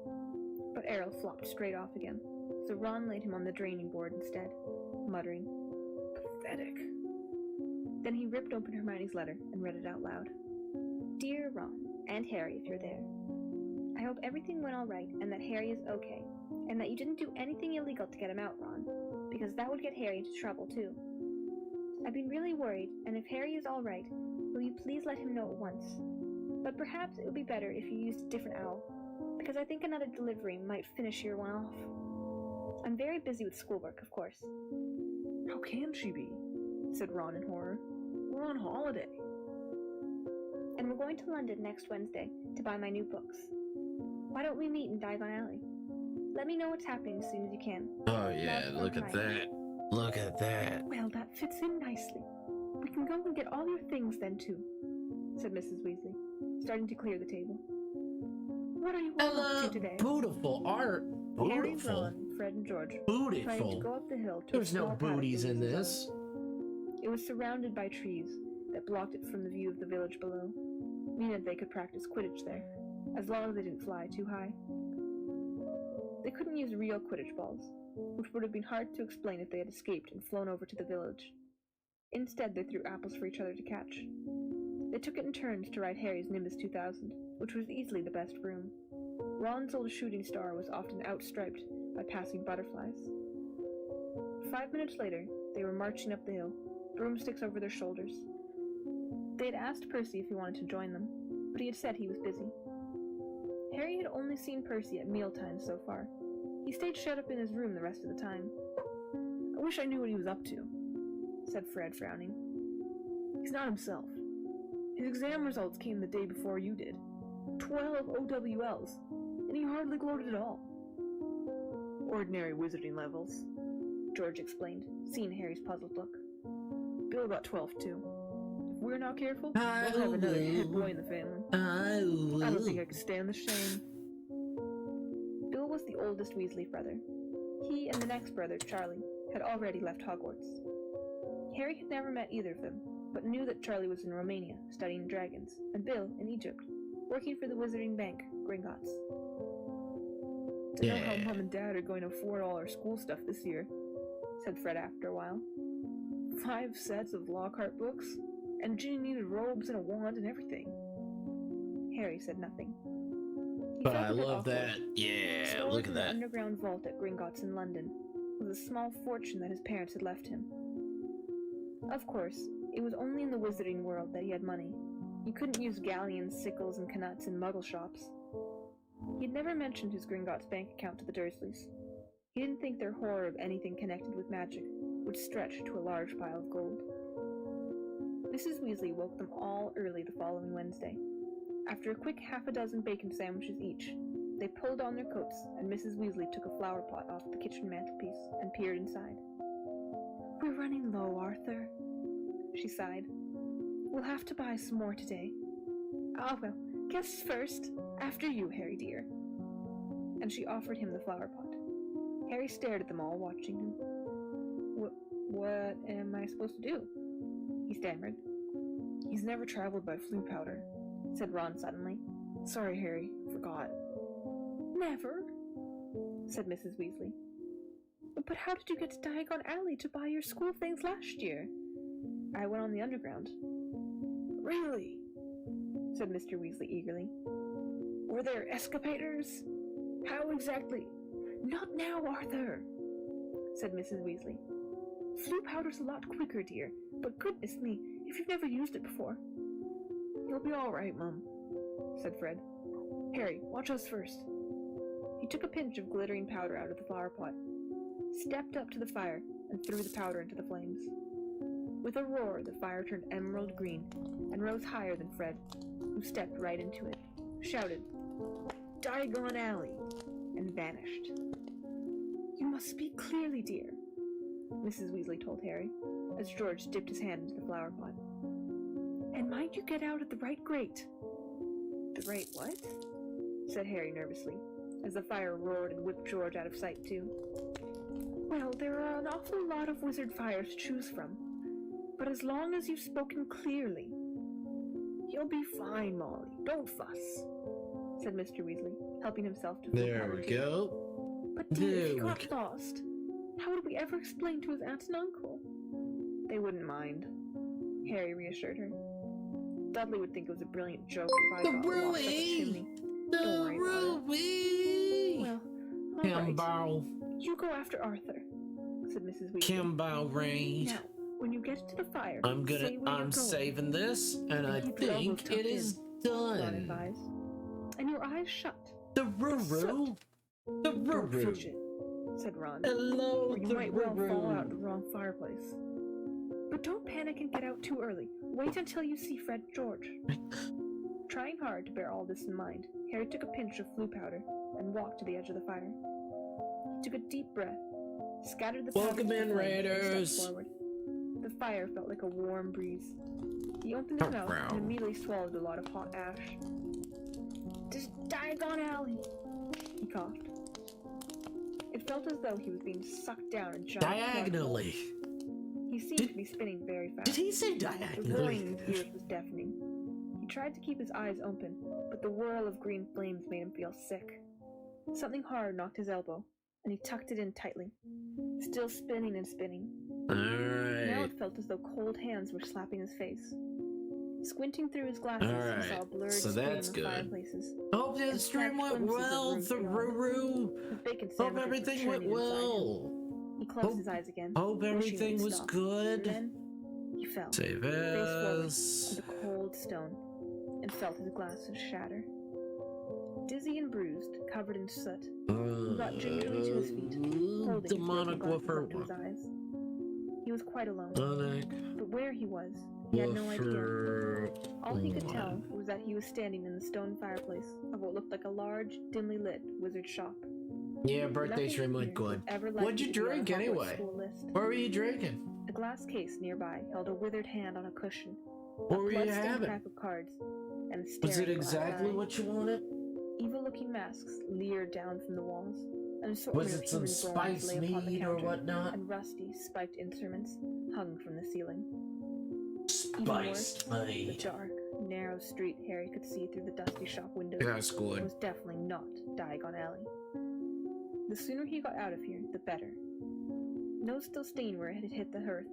But Errol flopped straight off again, so Ron laid him on the draining board instead, muttering, Pathetic. Then he ripped open Hermione's letter and read it out loud. Dear Ron, and Harry if you're there, I hope everything went all right and that Harry is okay, and that you didn't do anything illegal to get him out, Ron, because that would get Harry into trouble too. I've been really worried, and if Harry is all right, will you please let him know at once? But perhaps it would be better if you used a different owl, because I think another delivery might finish your one off. I'm very busy with schoolwork, of course. How can she be? Said Ron in horror. We're on holiday. And we're going to London next Wednesday to buy my new books. Why don't we meet in Diagon Alley? Let me know what's happening as soon as you can. Oh yeah, Love, look at Mike. that. Look at that. Well, that fits in nicely. We can go and get all your things then too, said Mrs. Weasley, starting to clear the table. What are you all up to today? Beautiful art. Harry, Beautiful. Ron, Fred, and George trying to Beautiful. go up the hill to There's a no small paddock booties in Weasley's this. own. It was surrounded by trees that blocked it from the view of the village below, meaning that they could practice Quidditch there, as long as they didn't fly too high. They couldn't use real Quidditch balls, which would have been hard to explain if they had escaped and flown over to the village. Instead, they threw apples for each other to catch. They took it in turns to ride Harry's Nimbus 2000, which was easily the best broom. Ron's old shooting star was often outstriped by passing butterflies. 5 minutes later, they were marching up the hill, broomsticks over their shoulders. They had asked Percy if he wanted to join them, but he had said he was busy. Harry had only seen Percy at mealtimes so far. He stayed shut up in his room the rest of the time. "I wish I knew what he was up to," said Fred, frowning. "He's not himself. His exam results came the day before you did. 12 OWLs, and he hardly gloated at all." "Ordinary wizarding levels," George explained, seeing Harry's puzzled look. "Bill got 12 too. If we're not careful, we'll have another head boy in the family. I don't think I could stand the shame." Bill was the oldest Weasley brother. He and the next brother, Charlie, had already left Hogwarts. Harry had never met either of them, but knew that Charlie was in Romania, studying dragons, and Bill in Egypt, working for the Wizarding Bank, Gringotts. "Don't know how Mom and Dad are going to afford all our school stuff this year," said Fred after a while. 5 sets of Lockhart books, and Ginny needed robes and a wand and everything." Harry said nothing. He But felt I a bit love awkward. that. Yeah, Stored look in at the that. underground vault at Gringotts in London was a small fortune that his parents had left him. Of course, it was only in the wizarding world that he had money. You couldn't use galleons, sickles, and knuts in muggle shops. He had never mentioned his Gringotts bank account to the Dursleys. He didn't think their horror of anything connected with magic would stretch to a large pile of gold. Mrs. Weasley woke them all early the following Wednesday. After a quick half a dozen bacon sandwiches each, they pulled on their coats, and Mrs. Weasley took a flower pot off the kitchen mantelpiece and peered inside. "We're running low, Arthur," she sighed. "We'll have to buy some more today." "Ah, well, guests first. After you, Harry dear." And she offered him the flower pot. Harry stared at them all, watching him. What am I supposed to do?" he stammered. "He's never traveled by Floo powder," said Ron suddenly. "Sorry, Harry, forgot." "Never?" said Mrs. Weasley. "But how did you get to Diagon Alley to buy your school things last year?" "I went on the underground." "Really?" said Mr. Weasley eagerly. "Were there escalators? How exactly?" "Not now, Arthur," said Mrs. Weasley. "Floo powder's a lot quicker, dear, but goodness me, if you've never used it before." "You'll be all right, Mum," said Fred. "Harry, watch us first." He took a pinch of glittering powder out of the flower pot, stepped up to the fire, and threw the powder into the flames. With a roar, the fire turned emerald green and rose higher than Fred, who stepped right into it, shouted, "Diagon Alley!" and vanished. "You must speak clearly, dear," Mrs. Weasley told Harry, as George dipped his hand into the flower pot. "And mind you get out at the right grate." "The right what?" said Harry nervously, as the fire roared and whipped George out of sight too. "Well, there are an awful lot of wizard fires to choose from, but as long as you've spoken clearly—" "You'll be fine, Molly. Don't fuss," said Mr. Weasley, helping himself to food There powder we too. go. "But dear, if There he we got go. lost, how would we ever explain to his aunt and uncle?" "They wouldn't mind," Harry reassured her. "Dudley would think it was a brilliant joke if I The got lost up a Ruby! chimney. The Don't worry about it." Ruby! "Well, all right. Kimbo. You go after Arthur," said Mrs. Weasley. Kimbo Reed. "Now, when you get to the fire, I'm say where you're I'm going, saving this, and I keep your elbows think it tucked is in," Ron done. advised. "And your eyes shut. The Ruru. The Don't Ruru. fidget," said Ron, Hello, "or you the might well fall out the Ruru. wrong fireplace. But don't panic and get out too early. Wait until you see Fred and George." Trying hard to bear all this in mind, Harry took a pinch of Floo powder and walked to the edge of the fire. He took a deep breath, scattered the powder Welcome to the in, flames, and Raiders. stepped forward. The fire felt like a warm breeze. He opened his mouth and immediately swallowed a lot of hot ash. "Diagon Alley!" he coughed. It felt as though he was being sucked down a giant Diagonally. He seemed to be spinning very fast. Did he say The roaring diagonally? in his ears was deafening. He tried to keep his eyes open, but the whirl of green flames made him feel sick. Something hard knocked his elbow, and he tucked it in tightly, still spinning and spinning. Now Alright. it felt as though cold hands were slapping his face. Squinting through his glasses, he saw a Alright, blurred so screen that's of good. fireplaces. Hope the And stream snapped went glimpses of well, rooms beyond. Thururu. With bacon Hope sandwiches everything went churning inside him. well. He closed his eyes again. Hope wishing it everything would was stop. good. And then he fell, Save face forward, as. to the cold stone, and felt his glasses shatter. Dizzy and bruised, covered in soot, he got gingerly to his feet, holding his demonic broken glasses woofer. up to his eyes. He was quite alone, Demonic but where he was, he had no idea. woofer. All he could tell was that he was standing in the stone fireplace of what looked like a large, dimly lit wizard shop. Yeah, birthday Nothing stream went here good. was ever What'd likely you to be on drink Hogwarts anyway? school list. What were you drinking? A glass case nearby held a withered hand on a cushion, What a were you bloodstained having? pack of cards, and a Was it staring glass exactly eye. what you wanted? Evil-looking masks leered down from the walls. An assortment Was of it some human bones spice lay upon the meat or counter, whatnot? and rusty, spiked instruments hung from the ceiling. Even worse, Spiced the meat. dark, narrow street Harry could see through the dusty shop windows That's good. was definitely not Diagon Alley. The sooner he got out of here, the better. No still stain where it had hit the hearth.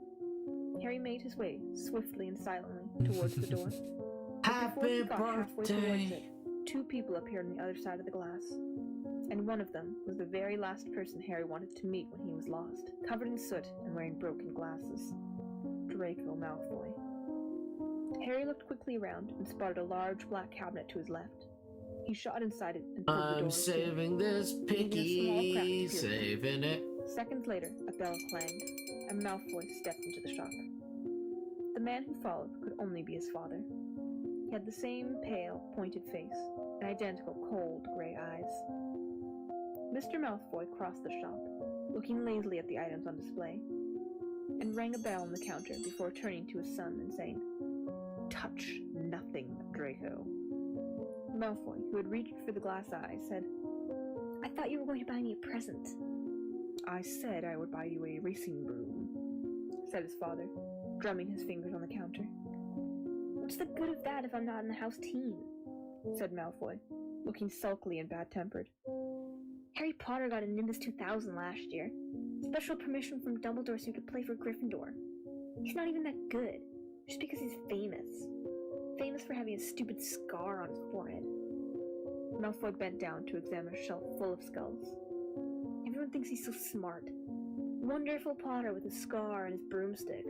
Harry made his way, swiftly and silently, towards the door. But before he Happy got halfway towards birthday. it, two people appeared on the other side of the glass. And one of them was the very last person Harry wanted to meet when he was lost, covered in soot and wearing broken glasses. Draco Malfoy. Harry looked quickly around and spotted a large black cabinet to his left. He shot inside it and pulled the door I'm to. saving this Leaving a small picky, crack appeared. saving it. Seconds later, a bell clanged, and Malfoy stepped into the shop. The man who followed could only be his father. He had the same pale, pointed face, and identical cold, grey eyes. Mr. Malfoy crossed the shop, looking lazily at the items on display, and rang a bell on the counter before turning to his son and saying, "Touch nothing, Draco." Malfoy, who had reached for the glass eye, said, I thought you were going to buy me a present. "I said I would buy you a racing broom," said his father, drumming his fingers on the counter. What's the good of that if I'm not in the house team? Said Malfoy, looking sulkily and bad-tempered. Harry Potter got a Nimbus 2000 last year. Special permission from Dumbledore so he could play for Gryffindor. He's not even that good, just because he's famous. Famous for having a stupid scar on his forehead. Malfoy bent down to examine a shelf full of skulls. Everyone thinks he's so smart. Wonderful Potter with his scar and his broomstick.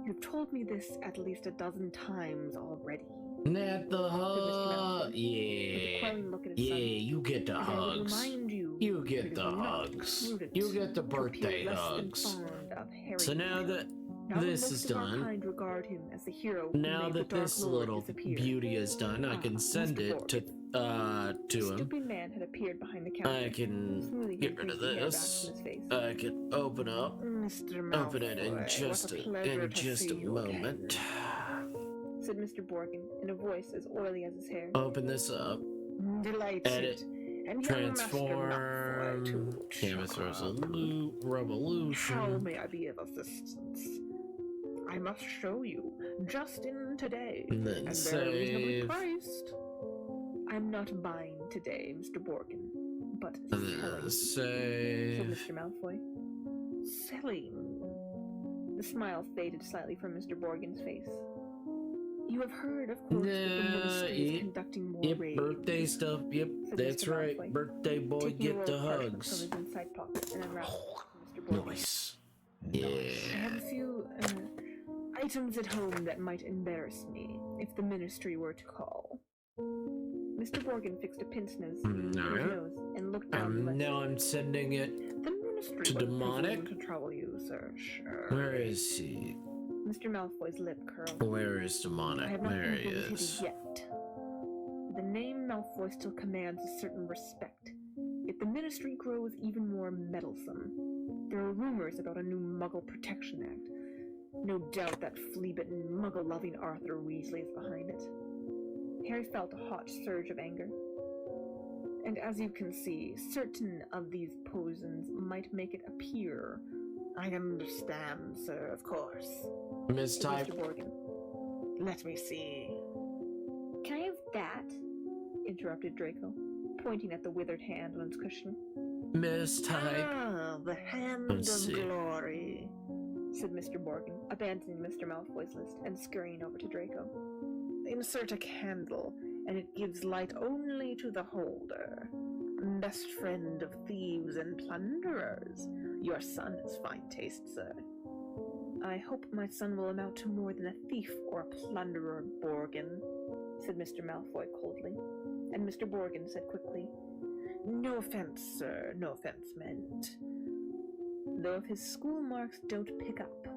You've told me this at least a dozen times already. Not the Mr. hug. Malfoy, with a Yeah. quelling look at his Yeah, son. you get the As I would hugs. remind you, You it get is the not hugs. prudent You get the to appear birthday less than hugs. fond of Harry So now Potter. that Now this most is of our done, kind regard him as the hero who now made the that Dark this Lord little disappear. beauty is done, I can send Mr. it to The him. stooping man had appeared behind the counter, I can smoothing get his rid of greasy hair back this. from his face. I can open up. Mr. Open it in just a moment. Said Mr. Borgin in a voice as oily as his hair. Open this up. Delighted. Edit. And Transform. Canvas Revolution. How may I be of assistance? I must show you, just in today, And then and very reasonably save. priced. I'm not buying today, Mr. Borgin, but And then selling, said save. Mr. Malfoy. Selling. The smile faded slightly from Mr. Borgin's face. You have heard, of course, that the Ministry is Yep, conducting more Yep, raids. birthday stuff. Yep, Said that's Mr. right. Malfoy, Birthday boy, taking a get roll the of parchment hugs. from his inside pocket and unwrapped it for Mr. Borgin. Nice. I have Yeah. a few items at home that might embarrass me if the Ministry were to call. Mr. Borgin fixed a pince-nez to his Alright. nose and looked down the list. Now I'm sending it. The Ministry to would Demonic? presume to trouble you, sir. Sure. Where is he? Mr. Malfoy's lip curled. Where is I Demonic? have not There he implemented it is. yet. The name Malfoy still commands a certain respect. If the Ministry grows even more meddlesome, there are rumors about a new Muggle Protection Act. No doubt that flea-bitten, Muggle-loving Arthur Weasley is behind it. Harry felt a hot surge of anger. And as you can see, certain of these poisons might make it appear. I understand, sir, of course. Mistype. Mr. Borgin. Let me see. Can I have that? Interrupted Draco, pointing at the withered hand on its cushion. Mistype. Ah, the hand Let's of see. glory, said Mr. Borgin, abandoning Mr. Malfoy's list and scurrying over to Draco. Insert a candle, and it gives light only to the holder. Best friend of thieves and plunderers. Your son has fine taste, sir. I hope my son will amount to more than a thief or a plunderer, Borgin, said Mr. Malfoy coldly. And Mr. Borgin said quickly, No offense, sir, no offense meant. Though if his school marks don't pick up,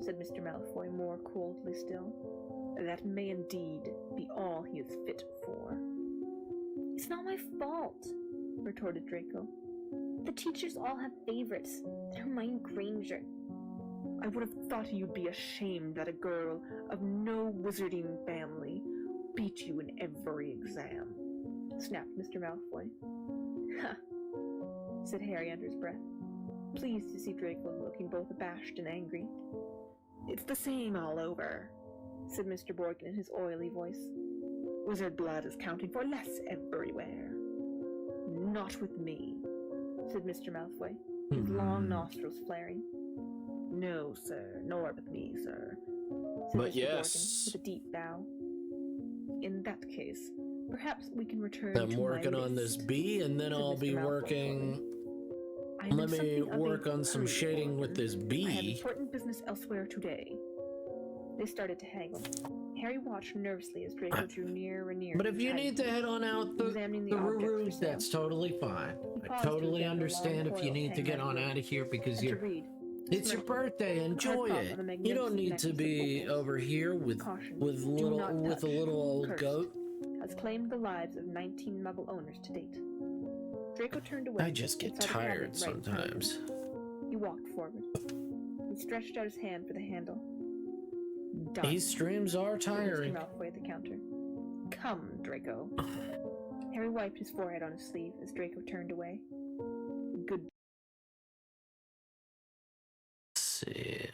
said Mr. Malfoy more coldly still, that may indeed be all he is fit for. It's not my fault, retorted Draco. The teachers all have favorites. Hermione Granger. I would have thought you'd be ashamed that a girl of no wizarding family beat you in every exam, snapped Mr. Malfoy. Ha, said Harry under his breath, pleased to see Draco looking both abashed and angry. It's the same all over, said Mr. Borgin in his oily voice. Wizard blood is counting for less everywhere. Not with me, said Mr. Malfoy, his long nostrils flaring. No, sir, nor with me, sir, said But Mr. yes. Borgin with a deep bow. In that case, perhaps we can return I'm to working my on this list, B, and then said I'll Mr. be Malfoy working. I am Let me something of a work on some hurry, shading with Borgin. this I have B. important business elsewhere today. They started to haggle. Harry watched nervously as Draco drew nearer and nearer. But if you need to head on out the examining the objects for Rurus, sale. that's totally fine. He I paused to totally examine the understand long if you coils need to hanging get on on the out of here because and to you're. read. It's your Smirking. birthday. Enjoy palm it. on a You don't magnificent need to necklace of be opals. over here with Caution, with do little not with a touch. little old Cursed. goat. Has claimed the lives of 19 Muggle owners to date. Draco turned away. I just get and saw the cabinet tired right in front of him. sometimes. He walked forward. He stretched out his hand for the handle. Done, These streams are said Mr. tiring. Malfoy at the counter. Come, Draco. Harry wiped his forehead on his sleeve as Draco turned away. Good. Let's see.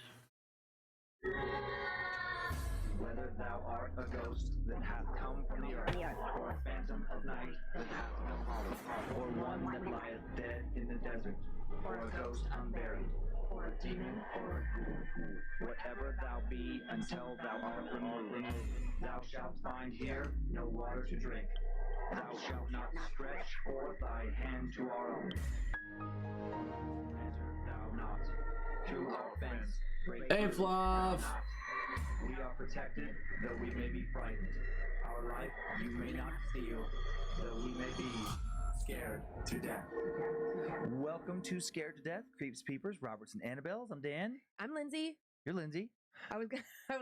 Whether thou art a ghost that hath come from the earth, or a phantom of night that hath no home, or one that lieth dead in the desert, or a ghost unburied, or a demon, or a ghoul, whatever thou be until thou art removed, thou shalt find here no water to drink. Thou shalt not stretch forth thy hand to our own. Enter thou not through our fence. break Hey, through Fluff. thou not. We are protected, though we may be frightened. Our life you may not steal, though we may be scared to death. Welcome to Scared to Death, Creeps, Peepers, Roberts, and Annabelles. I'm Dan. I'm Lindsay. You're Lindsay. I was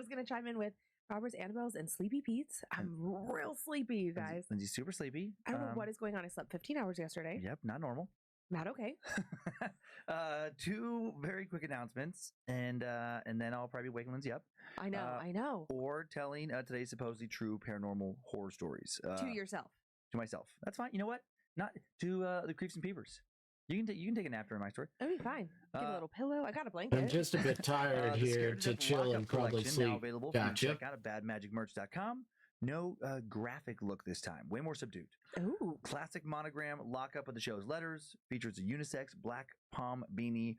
gonna chime in with Robert's, Annabelle's, and Sleepy Pete's. I'm real sleepy, you guys. Lindsay's super sleepy. I don't know what is going on. I slept 15 hours yesterday. Yep, not normal. Not okay. Two very quick announcements, and then I'll probably be waking Lindsay up. I know. Or telling today's supposedly true paranormal horror stories. To yourself. To myself. That's fine. You know what? Not to the Creeps and Peepers. You can take a nap during my story. That'd be fine. Get a little pillow. I got a blanket. I'm just a bit tired The here Scared to Death chill Lockup and probably collection sleep. Now available for you to Gotcha. check out at badmagicmerch.com. No graphic look this time. Way more subdued. Ooh. Classic monogram lockup of the show's letters. Features a unisex black palm beanie,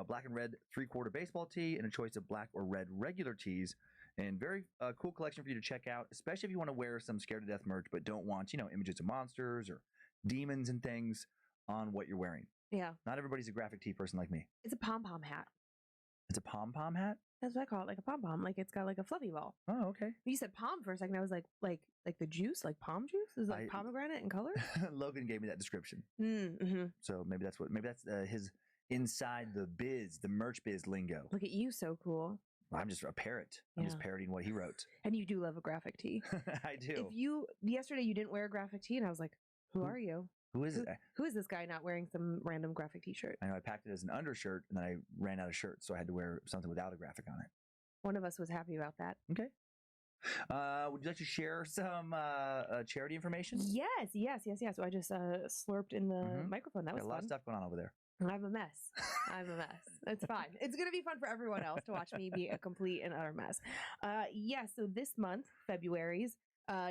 black and red 3/4 baseball tee, and a choice of black or red regular tees. And very cool collection for you to check out, especially if you want to wear some Scared to Death merch, but don't want, images of monsters or demons and things on what you're wearing. Yeah. Not everybody's a graphic tee person like me. It's a pom-pom hat. It's a pom-pom hat? That's what I call it, like a pom-pom. Like it's got like a fluffy ball. Oh, okay. You said palm for a second. I was like the juice, like palm juice? Is it like I- pomegranate in color? Logan gave me that description. Mm-hmm. So maybe that's his inside the biz, the merch biz lingo. Look at you, so cool. I'm just a parrot. I'm just Yeah. parroting what he wrote. And you do love a graphic tee. I do. Yesterday you didn't wear a graphic tee, and I was like, who are you? Who is it? Who is this guy not wearing some random graphic t-shirt? I know I packed it as an undershirt and then I ran out of shirts, so I had to wear something without a graphic on it. One of us was happy about that. Okay. Would you like to share some charity information? Yes. So I just slurped in the Mhm. microphone. That was Got a lot of fun. stuff going on over there. I'm a mess. It's fine. It's going to be fun for everyone else to watch me be a complete and utter mess. So this month, February's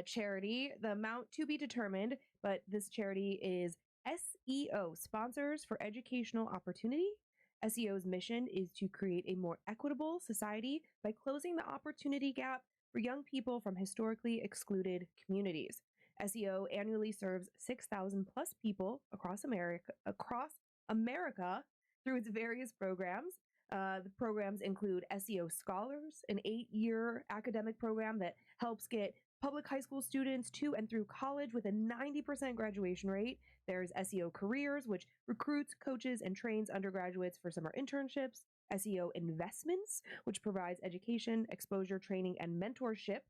charity, the amount to be determined, but this charity is SEO, Sponsors for Educational Opportunity. SEO's mission is to create a more equitable society by closing the opportunity gap for young people from historically excluded communities. SEO annually serves 6,000 plus people across America through its various programs. The programs include SEO Scholars, an 8-year academic program that helps get public high school students to and through college with a 90% graduation rate. There's SEO Careers, which recruits, coaches, and trains undergraduates for summer internships. SEO Investments, which provides education, exposure, training, and mentorship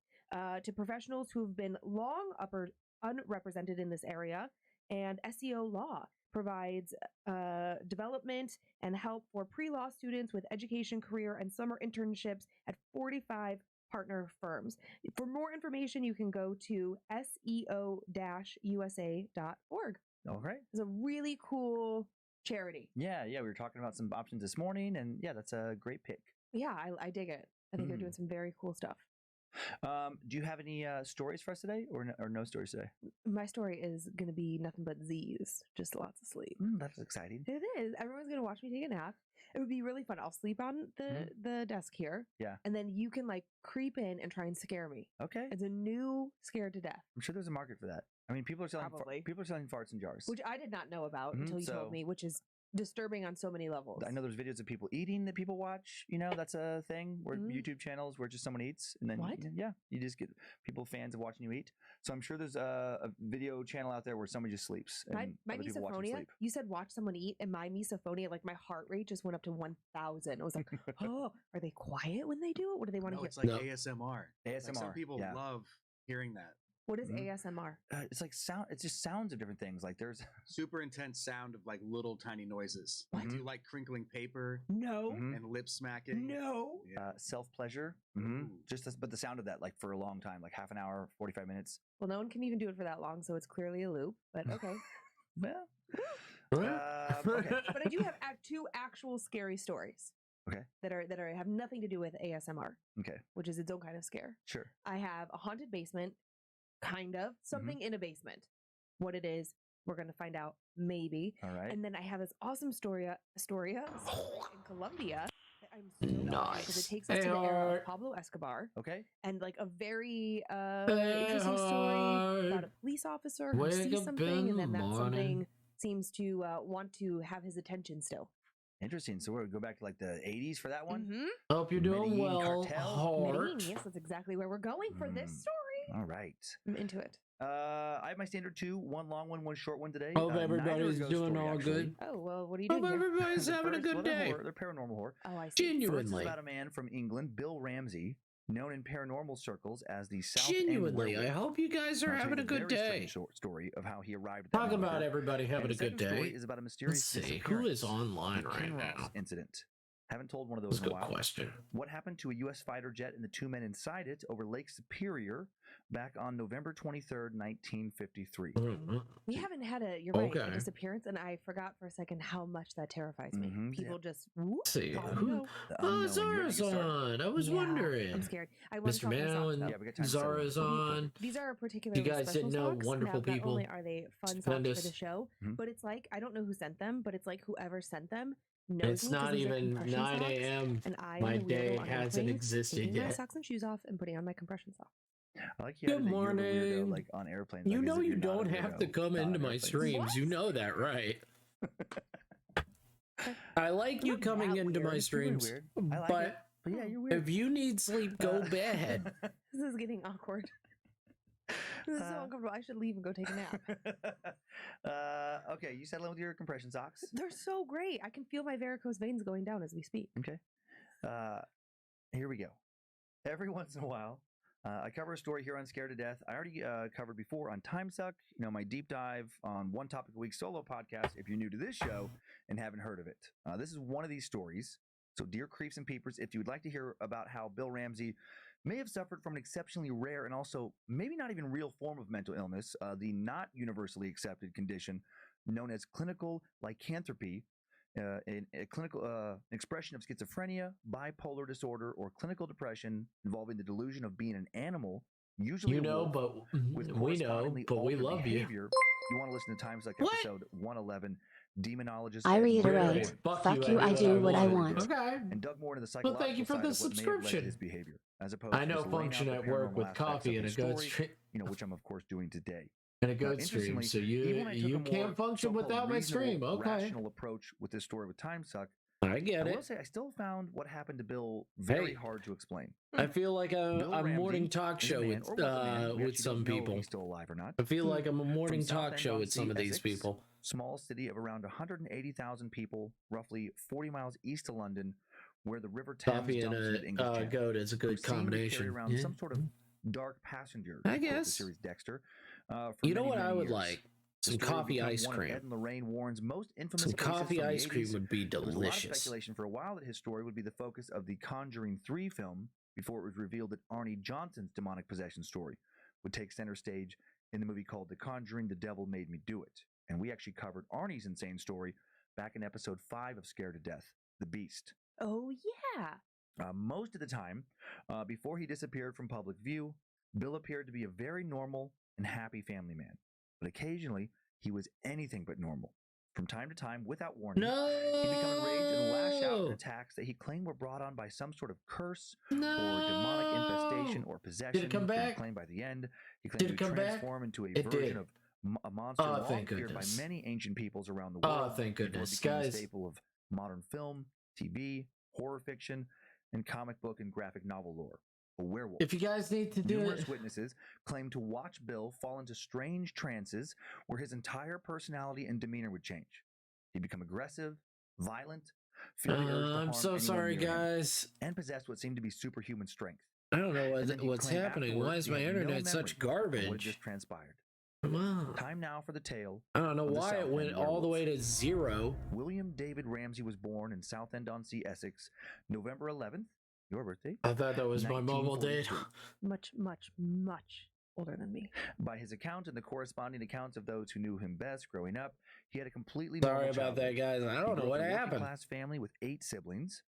to professionals who have been long unrepresented in this area. And SEO Law provides development and help for pre-law students with education, career, and summer internships at 45 partner firms. For more information, you can go to seo-usa.org. All right. It's a really cool charity. Yeah, we were talking about some options this morning, and yeah, that's a great pick. Yeah, I dig it. I think they're doing some very cool stuff. Do you have any stories for us today, or no stories today? My story is going to be nothing but Z's, just lots of sleep. That's exciting. It is. Everyone's going to watch me take a nap. It would be really fun. I'll sleep on the desk here. Yeah. And then you can like creep in and try and scare me. Okay. It's a new scared to death. I'm sure there's a market for that. I mean, people are selling farts in jars, which I did not know about until you told me, which is disturbing on so many levels. I know there's videos of people eating that people watch. You know, that's a thing where YouTube channels where just someone eats and then you just get people fans of watching you eat. So I'm sure there's a video channel out there where somebody just sleeps. And my misophonia. You said watch someone eat, and my misophonia, like my heart rate just went up to 1,000. I was like, oh, are they quiet when they do it? What do they want to hear? It's like ASMR. ASMR. Like some people love hearing that. What is ASMR? It's like sound. It's just sounds of different things. Like there's super intense sound of like little tiny noises. What? Do you like crinkling paper? No. And lip smacking? No. Yeah. Self pleasure. But the sound of that, like for a long time, like half an hour, 45 minutes. Well, no one can even do it for that long, so it's clearly a loop. But okay. Well. Okay. But I do have 2 actual scary stories. Okay. That have nothing to do with ASMR. Okay. Which is its own kind of scare. Sure. I have a haunted basement. Kind of something in a basement. What it is, we're going to find out maybe. All right. And then I have this awesome story in Colombia that I'm so nice because it takes us to the era of Pablo Escobar. Okay. And like a very interesting story about a police officer who sees something, and then that something seems to want to have his attention still. Interesting. So we're going to go back to like the 80s for that one. Hope you're doing well. Medellin, yes, that's exactly where we're going for this story. All right. I'm into it. I have my standard 2, one long one short one today. Hope everybody's doing all good. Oh, well, what are you doing? Hope everybody's having a good day. They're paranormal horror. Oh, I see. Genuinely. First is about a man from England, Bill Ramsey, known in paranormal circles as the South Genuinely, End I hope you guys are having a good day. Short story of how he arrived at Talk about everybody having a good day. Story is about a mysterious Let's see, who is online right now? Incident. Haven't told one of those in a while. Good question. What happened to a U.S. fighter jet and the 2 men inside it over Lake Superior back on November 23rd, 1953? We haven't had a disappearance, and I forgot for a second how much that terrifies me. People just Let's see. Zara's on. I was wondering. I'm scared. Mr. Mao and Zara's on. These are particularly you guys didn't know socks. wonderful Not people. only are they fun socks for the show, but it's like I don't know who sent them, but it's like whoever sent them. It's not even 9 a.m. My day hasn't existed yet. My socks and shoes off and putting on my compression socks. I like Good morning. Weirdo, like on airplanes. You know you don't have to come into my streams. You know that, right? I like you coming into my streams, but yeah, you're weird. If you need sleep, go bed. This is getting awkward. This is so uncomfortable. I should leave and go take a nap. Okay, you settling with your compression socks? They're so great. I can feel my varicose veins going down as we speak. Okay. Here we go. Every once in a while, I cover a story here on Scared to Death. I already covered before on Time Suck, my deep dive on One Topic a Week solo podcast, if you're new to this show and haven't heard of it. This is one of these stories. So dear creeps and peepers, if you would like to hear about how Bill Ramsey may have suffered from an exceptionally rare and also maybe not even real form of mental illness, the not universally accepted condition known as clinical lycanthropy, an expression of schizophrenia, bipolar disorder, or clinical depression involving the delusion of being an animal, usually we know, but we love behavior. You want to listen to Time Suck episode 111, Demonologist. I reiterate, fuck you, I do what I want. Okay. And dug more into the psychological thank you for side the of what may have led to subscription. his behavior. as opposed I to know just laying out function the at work paranormal with aspects coffee of and the a goat story, stream. which I'm of course doing today. And a goat stream, Interestingly, so even when I took you a more can't function so-called without my reasonable, stream. Okay, rational approach with this story with Time Suck, I get I will it. say I still found what happened to Bill very Hey, hard to explain. I feel like Bill a morning Ramsey talk is a show man, or was a man. We with actually some don't know if people. he's still alive or not. I feel like I'm a From morning talk Southend show on with some Sea, of these Essex, people. small city of around 180,000 people, roughly 40 miles east of London, where the River Thames Coffee and dumps into the English Channel. goat is a good Who seemingly combination. carry around Yeah. some sort of dark passenger. I to quote the guess. series Dexter. For You know many, what I many would years. like? The Some story would coffee become ice one of cream. Ed and Lorraine Warren's most infamous Some cases coffee from the ice cream 80s. would be There was a lot of delicious. speculation for a while that his story would be the focus of the Conjuring 3 film before it was revealed that Arnie Johnson's demonic possession story would take center stage in the movie called The Conjuring: The Devil Made Me Do It. And we actually covered Arnie's insane story back in episode 5 of Scared to Death, The Beast. Oh, yeah. Most of the time, before he disappeared from public view, Bill appeared to be a very normal and happy family man. But occasionally, he was anything but normal. From time to time, without warning, he'd become enraged and lash out in No, attacks that he claimed were brought on by some sort of curse no. or demonic infestation or possession. Did it come that he back? claimed by the end, he claimed Did he it would come back? transform into a It version did. of a monster Oh, long thank feared by goodness. many ancient peoples around the Oh, world. thank before it goodness, became a guys. staple of modern film, TV, horror fiction, and comic book and graphic novel lore. A werewolf. If you guys need to do Numerous it, witnesses claimed to watch Bill fall into strange trances where his entire personality and demeanor would change. He'd become aggressive, violent, feel the urge to harm I'm so anyone sorry, near him, guys. and possess what seemed to be superhuman strength. I don't know And then he'd what's claim happening. afterward Why is he my had no internet such memory of what had garbage? just transpired. Come on. Time now for the tale. I don't know of the why it Southend went all the werewolf. way to 0. William David Ramsey was born in Southend-on-Sea, Essex, November 11th, your birthday, I thought that was my mobile date. 1943. Much, much, much older than me. By his account and the corresponding accounts of those who knew him best growing up, he had a completely Sorry normal about that, childhood. guys. I He don't know grew up what in a happened. working-class family with 8 siblings.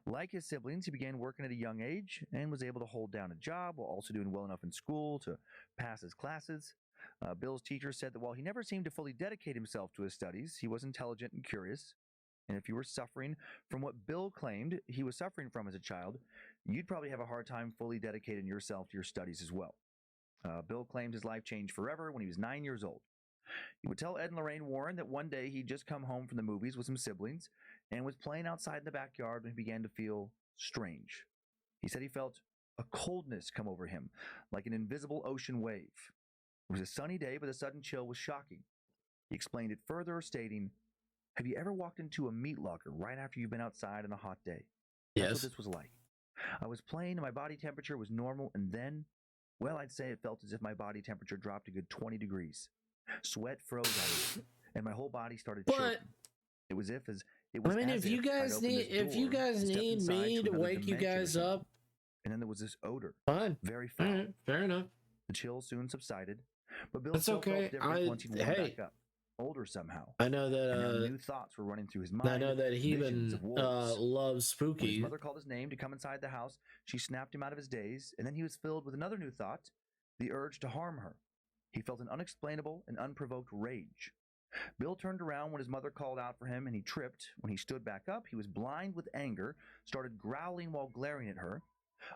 Like his siblings, he began working at a young age and was able to hold down a job while also doing well enough in school to pass his classes. Bill's teacher said that while he never seemed to fully dedicate himself to his studies, he was intelligent and curious. And if you were suffering from what Bill claimed he was suffering from as a child, you'd probably have a hard time fully dedicating yourself to your studies as well. Bill claimed his life changed forever when he was 9 years old. He would tell Ed and Lorraine Warren that one day he'd just come home from the movies with some siblings and was playing outside in the backyard when he began to feel strange. He said he felt a coldness come over him, like an invisible ocean wave. It was a sunny day, but the sudden chill was shocking. He explained it further, stating, "Have you ever walked into a meat locker right after you've been outside on a hot day? That's Yes. what this was like. I was playing and my body temperature was normal, and then, well, I'd say it felt as if my body temperature dropped a good 20 degrees. Sweat froze out of me, and my whole body started But shaking. It was if as it was. I mean, as if you I'd guys opened need, this if you door, guys stepped need inside me to another wake you dimension or guys something. up, And then there was this odor, fine. very All foul. right, fair enough. The chill soon subsided, but Bill That's still okay. felt different once he'd warmed Hey, back up, older somehow. I know And now that. new thoughts were running through his mind. I know that visions Heathen of wolves. loves When his spooky. mother called his name to come inside the house, she snapped him out of his daze, and then he was filled with another new thought, the urge to harm her. He felt an unexplainable and unprovoked rage. Bill turned around when his mother called out for him, and he tripped. When he stood back up, he was blind with anger, started growling while glaring at her.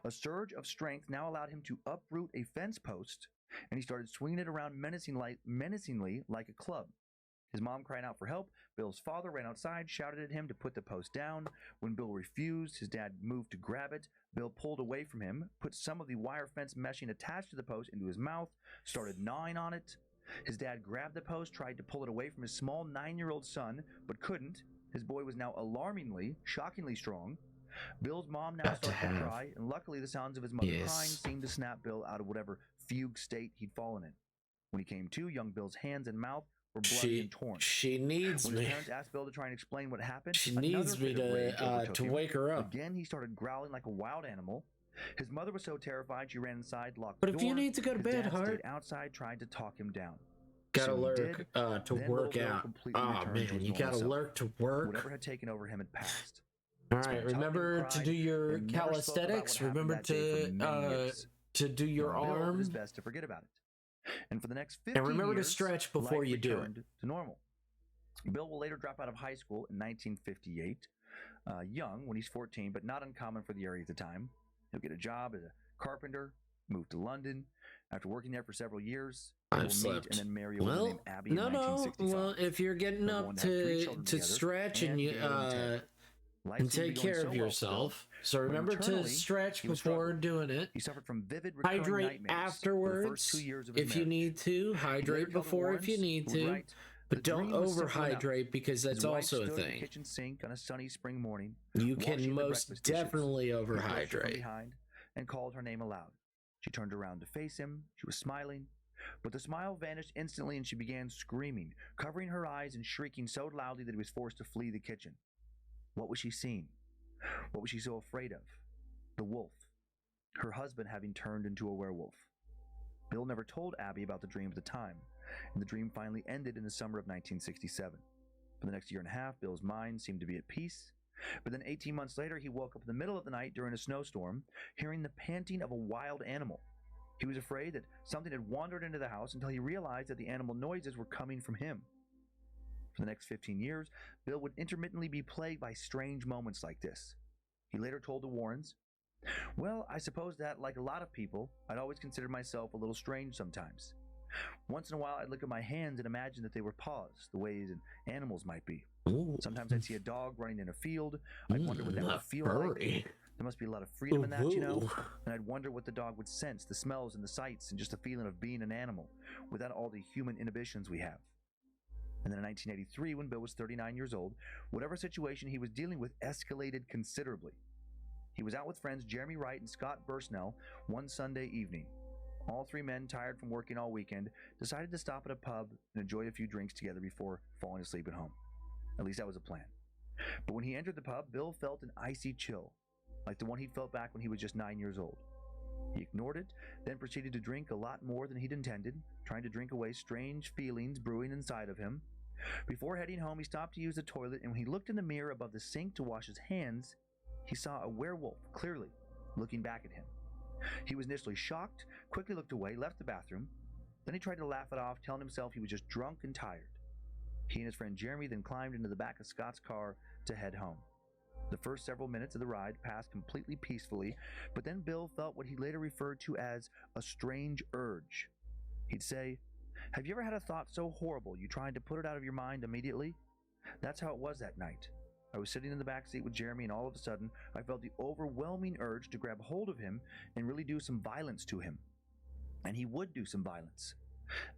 A surge of strength now allowed him to uproot a fence post, and he started swinging it around menacingly like a club. His mom cried out for help. Bill's father ran outside, shouted at him to put the post down. When Bill refused, his dad moved to grab it. Bill pulled away from him, put some of the wire fence meshing attached to the post into his mouth, started gnawing on it. His dad grabbed the post, tried to pull it away from his small 9-year-old son, but couldn't. His boy was now alarmingly, shockingly strong. Bill's mom now Got to started to have. cry, and luckily the sounds of his mother Yes. crying seemed to snap Bill out of whatever fugue state he'd fallen in. When he came to, young Bill's hands and mouth were bloody and torn. She needs When his me. parents asked Bill to try and explain what happened, She another needs me fit of rage overtook to him. wake her up. Again, he started growling like a wild animal. His mother was so terrified she ran inside, locked But the if door. you need to go to His bed, dad Hart, stayed outside, tried to talk him down. gotta Soon he lurk did. to Then little work Bill out. completely Oh returned to man, his you normal gotta self. lurk to work. Whatever had taken over him had passed. All Spent right, time remember getting to cried do your and never spoke about what calisthenics. happened Remember that day for many years. to do your Bill did arm, his best to forget about it. And for the next 15 and remember to years, stretch before life you do it. returned to normal. Bill will later drop out of high school in 1958. Young, when he's 14, but not uncommon for the area at the time. He'll get a job as a carpenter, moved to London. After working there for several years, Bill I've meet slept. and then marry a woman Well, named Abby in no. 1965. Well, if you're getting They'll go up on to have 3 to children to together, stretch and Anne, you Gail, and Ted. Life and seemed to be take going care so of well for yourself. Bill, So but remember to internally, stretch he was before struggling. doing it. He suffered from vivid recurring Hydrate nightmares for the first 2 afterwards years of his if you marriage. need to. He later Hydrate told the before if you Warrens, need who would to. write, But "The don't dream was simple enough. overhydrate because that's His wife also a stood at the thing. kitchen sink on a sunny spring morning, You washing can the most breakfast dishes. definitely He approached her from overhydrate. behind and called her name aloud. She turned around to face him. She was smiling, but the smile vanished instantly and she began screaming, covering her eyes and shrieking so loudly that he was forced to flee the kitchen. What was she seeing? What was she so afraid of? The wolf. Her husband having turned into a werewolf. Bill never told Abby about the dream at the time, and the dream finally ended in the summer of 1967. For the next year and a half, Bill's mind seemed to be at peace. But then 18 months later, he woke up in the middle of the night during a snowstorm, hearing the panting of a wild animal. He was afraid that something had wandered into the house until he realized that the animal noises were coming from him. For the next 15 years, Bill would intermittently be plagued by strange moments like this. He later told the Warrens, "Well, I suppose that, like a lot of people, I'd always considered myself a little strange sometimes. Once in a while, I'd look at my hands and imagine that they were paws, the way an animal's might be. Ooh. Sometimes I'd see a dog running in a field. I'd wonder what that would feel furry. like. There must be a lot of freedom in that, you know? Ooh. And I'd wonder what the dog would sense, the smells and the sights, and just the feeling of being an animal, without all the human inhibitions we have." And then in 1983, when Bill was 39 years old, whatever situation he was dealing with escalated considerably. He was out with friends Jeremy Wright and Scott Bursnell one Sunday evening. All 3 men, tired from working all weekend, decided to stop at a pub and enjoy a few drinks together before falling asleep at home. At least that was the plan. But when he entered the pub, Bill felt an icy chill, like the one he'd felt back when he was just 9 years old. He ignored it, then proceeded to drink a lot more than he'd intended, trying to drink away strange feelings brewing inside of him. Before heading home, he stopped to use the toilet, and when he looked in the mirror above the sink to wash his hands, he saw a werewolf clearly looking back at him. He was initially shocked, quickly looked away, left the bathroom. Then he tried to laugh it off, telling himself he was just drunk and tired. He and his friend Jeremy then climbed into the back of Scott's car to head home. The first several minutes of the ride passed completely peacefully, but then Bill felt what he later referred to as a strange urge. He'd say, "Have you ever had a thought so horrible you tried to put it out of your mind immediately?" That's how it was that night. I was sitting in the back seat with Jeremy, and all of a sudden, I felt the overwhelming urge to grab hold of him and really do some violence to him. And he would do some violence.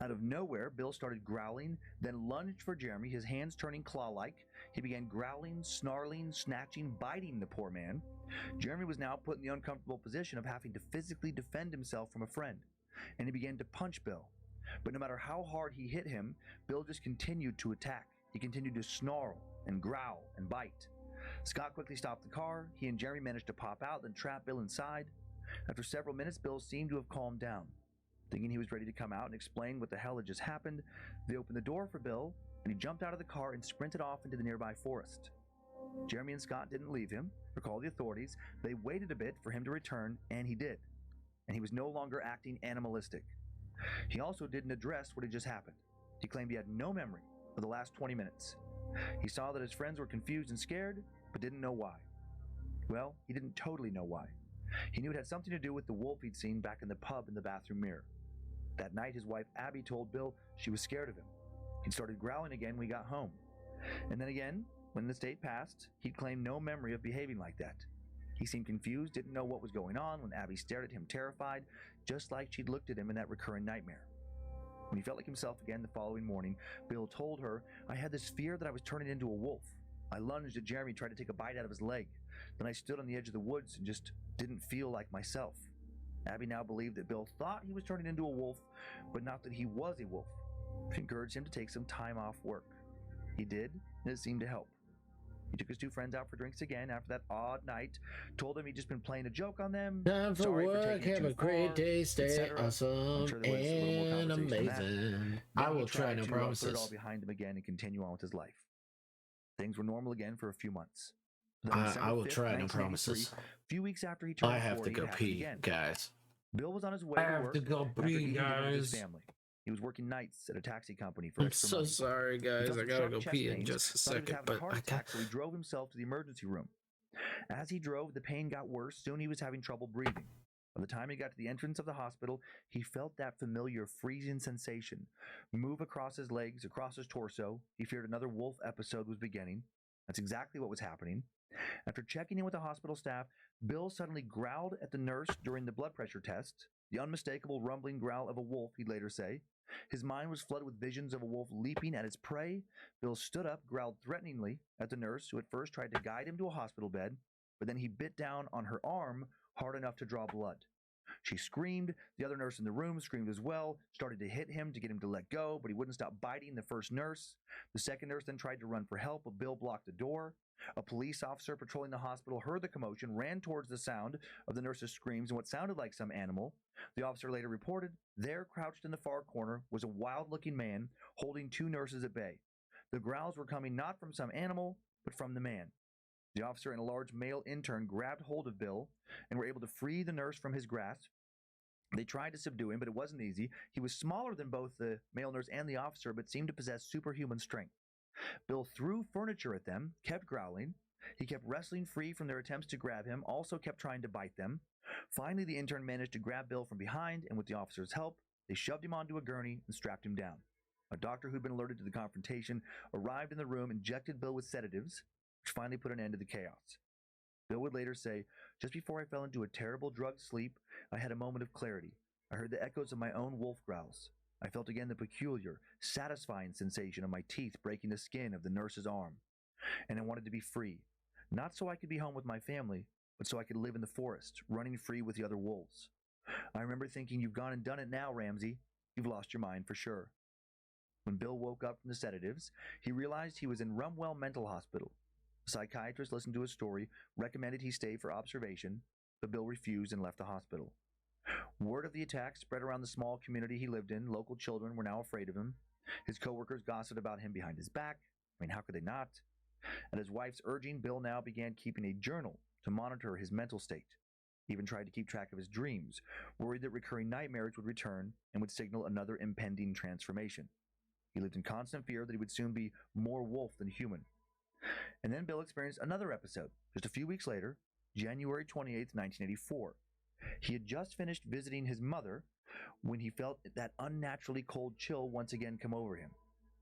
Out of nowhere, Bill started growling, then lunged for Jeremy, his hands turning claw-like. He began growling, snarling, snatching, biting the poor man. Jeremy was now put in the uncomfortable position of having to physically defend himself from a friend, and he began to punch Bill. But no matter how hard he hit him, Bill just continued to attack. He continued to snarl and growl and bite. Scott quickly stopped the car. He and Jeremy managed to pop out, then trap Bill inside. After several minutes, Bill seemed to have calmed down. Thinking he was ready to come out and explain what the hell had just happened, they opened the door for Bill, and he jumped out of the car and sprinted off into the nearby forest. Jeremy and Scott didn't leave him or call the authorities. They waited a bit for him to return, and he did. And he was no longer acting animalistic. He also didn't address what had just happened. He claimed he had no memory of the last 20 minutes. He saw that his friends were confused and scared, but didn't know why. Well, he didn't totally know why. He knew it had something to do with the wolf he'd seen back in the pub in the bathroom mirror. That night, his wife Abby told Bill she was scared of him. He'd started growling again when he got home. And then again, when the state passed, he'd claimed no memory of behaving like that. He seemed confused, didn't know what was going on when Abby stared at him terrified, just like she'd looked at him in that recurring nightmare. When he felt like himself again the following morning, Bill told her, "I had this fear that I was turning into a wolf. I lunged at Jeremy, tried to take a bite out of his leg. Then I stood on the edge of the woods and just didn't feel like myself." Abby now believed that Bill thought he was turning into a wolf, but not that he was a wolf. She encouraged him to take some time off work. He did, and it seemed to help. He took his 2 friends out for drinks again after that odd night, told them he'd just been playing a joke on them. Time for sorry work, taking it have too a great far, day, stay etc. I'm awesome sure there was a little more and conversation than that. amazing. Then I he will try, tried no to put it all promises. behind him again and continue on with his life. Things were normal again for a few months. Then on I December will 5th, try, no 1983, promises. A few weeks after he turned I have 40, to go it happened pee, again. guys. Bill was on his way I to have work to go after pee, eating dinner with his guys. family. He was working nights at a taxi company for I'm extra so money. sorry, He guys. felt I some gotta sharp go chest pee in pains, just a thought he was second, having a but heart I attack, can't. so he drove himself to the emergency room. As he drove, the pain got worse. Soon he was having trouble breathing. By the time he got to the entrance of the hospital, he felt that familiar freezing sensation move across his legs, across his torso. He feared another wolf episode was beginning. That's exactly what was happening. After checking in with the hospital staff, Bill suddenly growled at the nurse during the blood pressure test, the unmistakable rumbling growl of a wolf, he'd later say. His mind was flooded with visions of a wolf leaping at its prey. Bill stood up, growled threateningly at the nurse, who at first tried to guide him to a hospital bed, but then he bit down on her arm hard enough to draw blood. She screamed. The other nurse in the room screamed as well, started to hit him to get him to let go, but he wouldn't stop biting the first nurse. The second nurse then tried to run for help, but Bill blocked the door. A police officer patrolling the hospital heard the commotion, ran towards the sound of the nurse's screams and what sounded like some animal. The officer later reported, there, crouched in the far corner, was a wild-looking man holding two nurses at bay. The growls were coming not from some animal, but from the man. The officer and a large male intern grabbed hold of Bill and were able to free the nurse from his grasp. They tried to subdue him, but it wasn't easy. He was smaller than both the male nurse and the officer, but seemed to possess superhuman strength. Bill threw furniture at them, kept growling. He kept wrestling free from their attempts to grab him, also kept trying to bite them. Finally, the intern managed to grab Bill from behind, and with the officer's help, they shoved him onto a gurney and strapped him down. A doctor who'd been alerted to the confrontation arrived in the room, injected Bill with sedatives, which finally put an end to the chaos. Bill would later say, just before I fell into a terrible drugged sleep, I had a moment of clarity. I heard the echoes of my own wolf growls. I felt again the peculiar, satisfying sensation of my teeth breaking the skin of the nurse's arm. And I wanted to be free, not so I could be home with my family, but so I could live in the forest, running free with the other wolves. I remember thinking, you've gone and done it now, Ramsey. You've lost your mind for sure. When Bill woke up from the sedatives, he realized he was in Rumwell Mental Hospital. A psychiatrist listened to his story, recommended he stay for observation, but Bill refused and left the hospital. Word of the attack spread around the small community he lived in. Local children were now afraid of him. His coworkers gossiped about him behind his back. I mean, how could they not? At his wife's urging, Bill now began keeping a journal to monitor his mental state. He even tried to keep track of his dreams, worried that recurring nightmares would return and would signal another impending transformation. He lived in constant fear that he would soon be more wolf than human. And then Bill experienced another episode, just a few weeks later, January 28th, 1984. He had just finished visiting his mother when he felt that unnaturally cold chill once again come over him.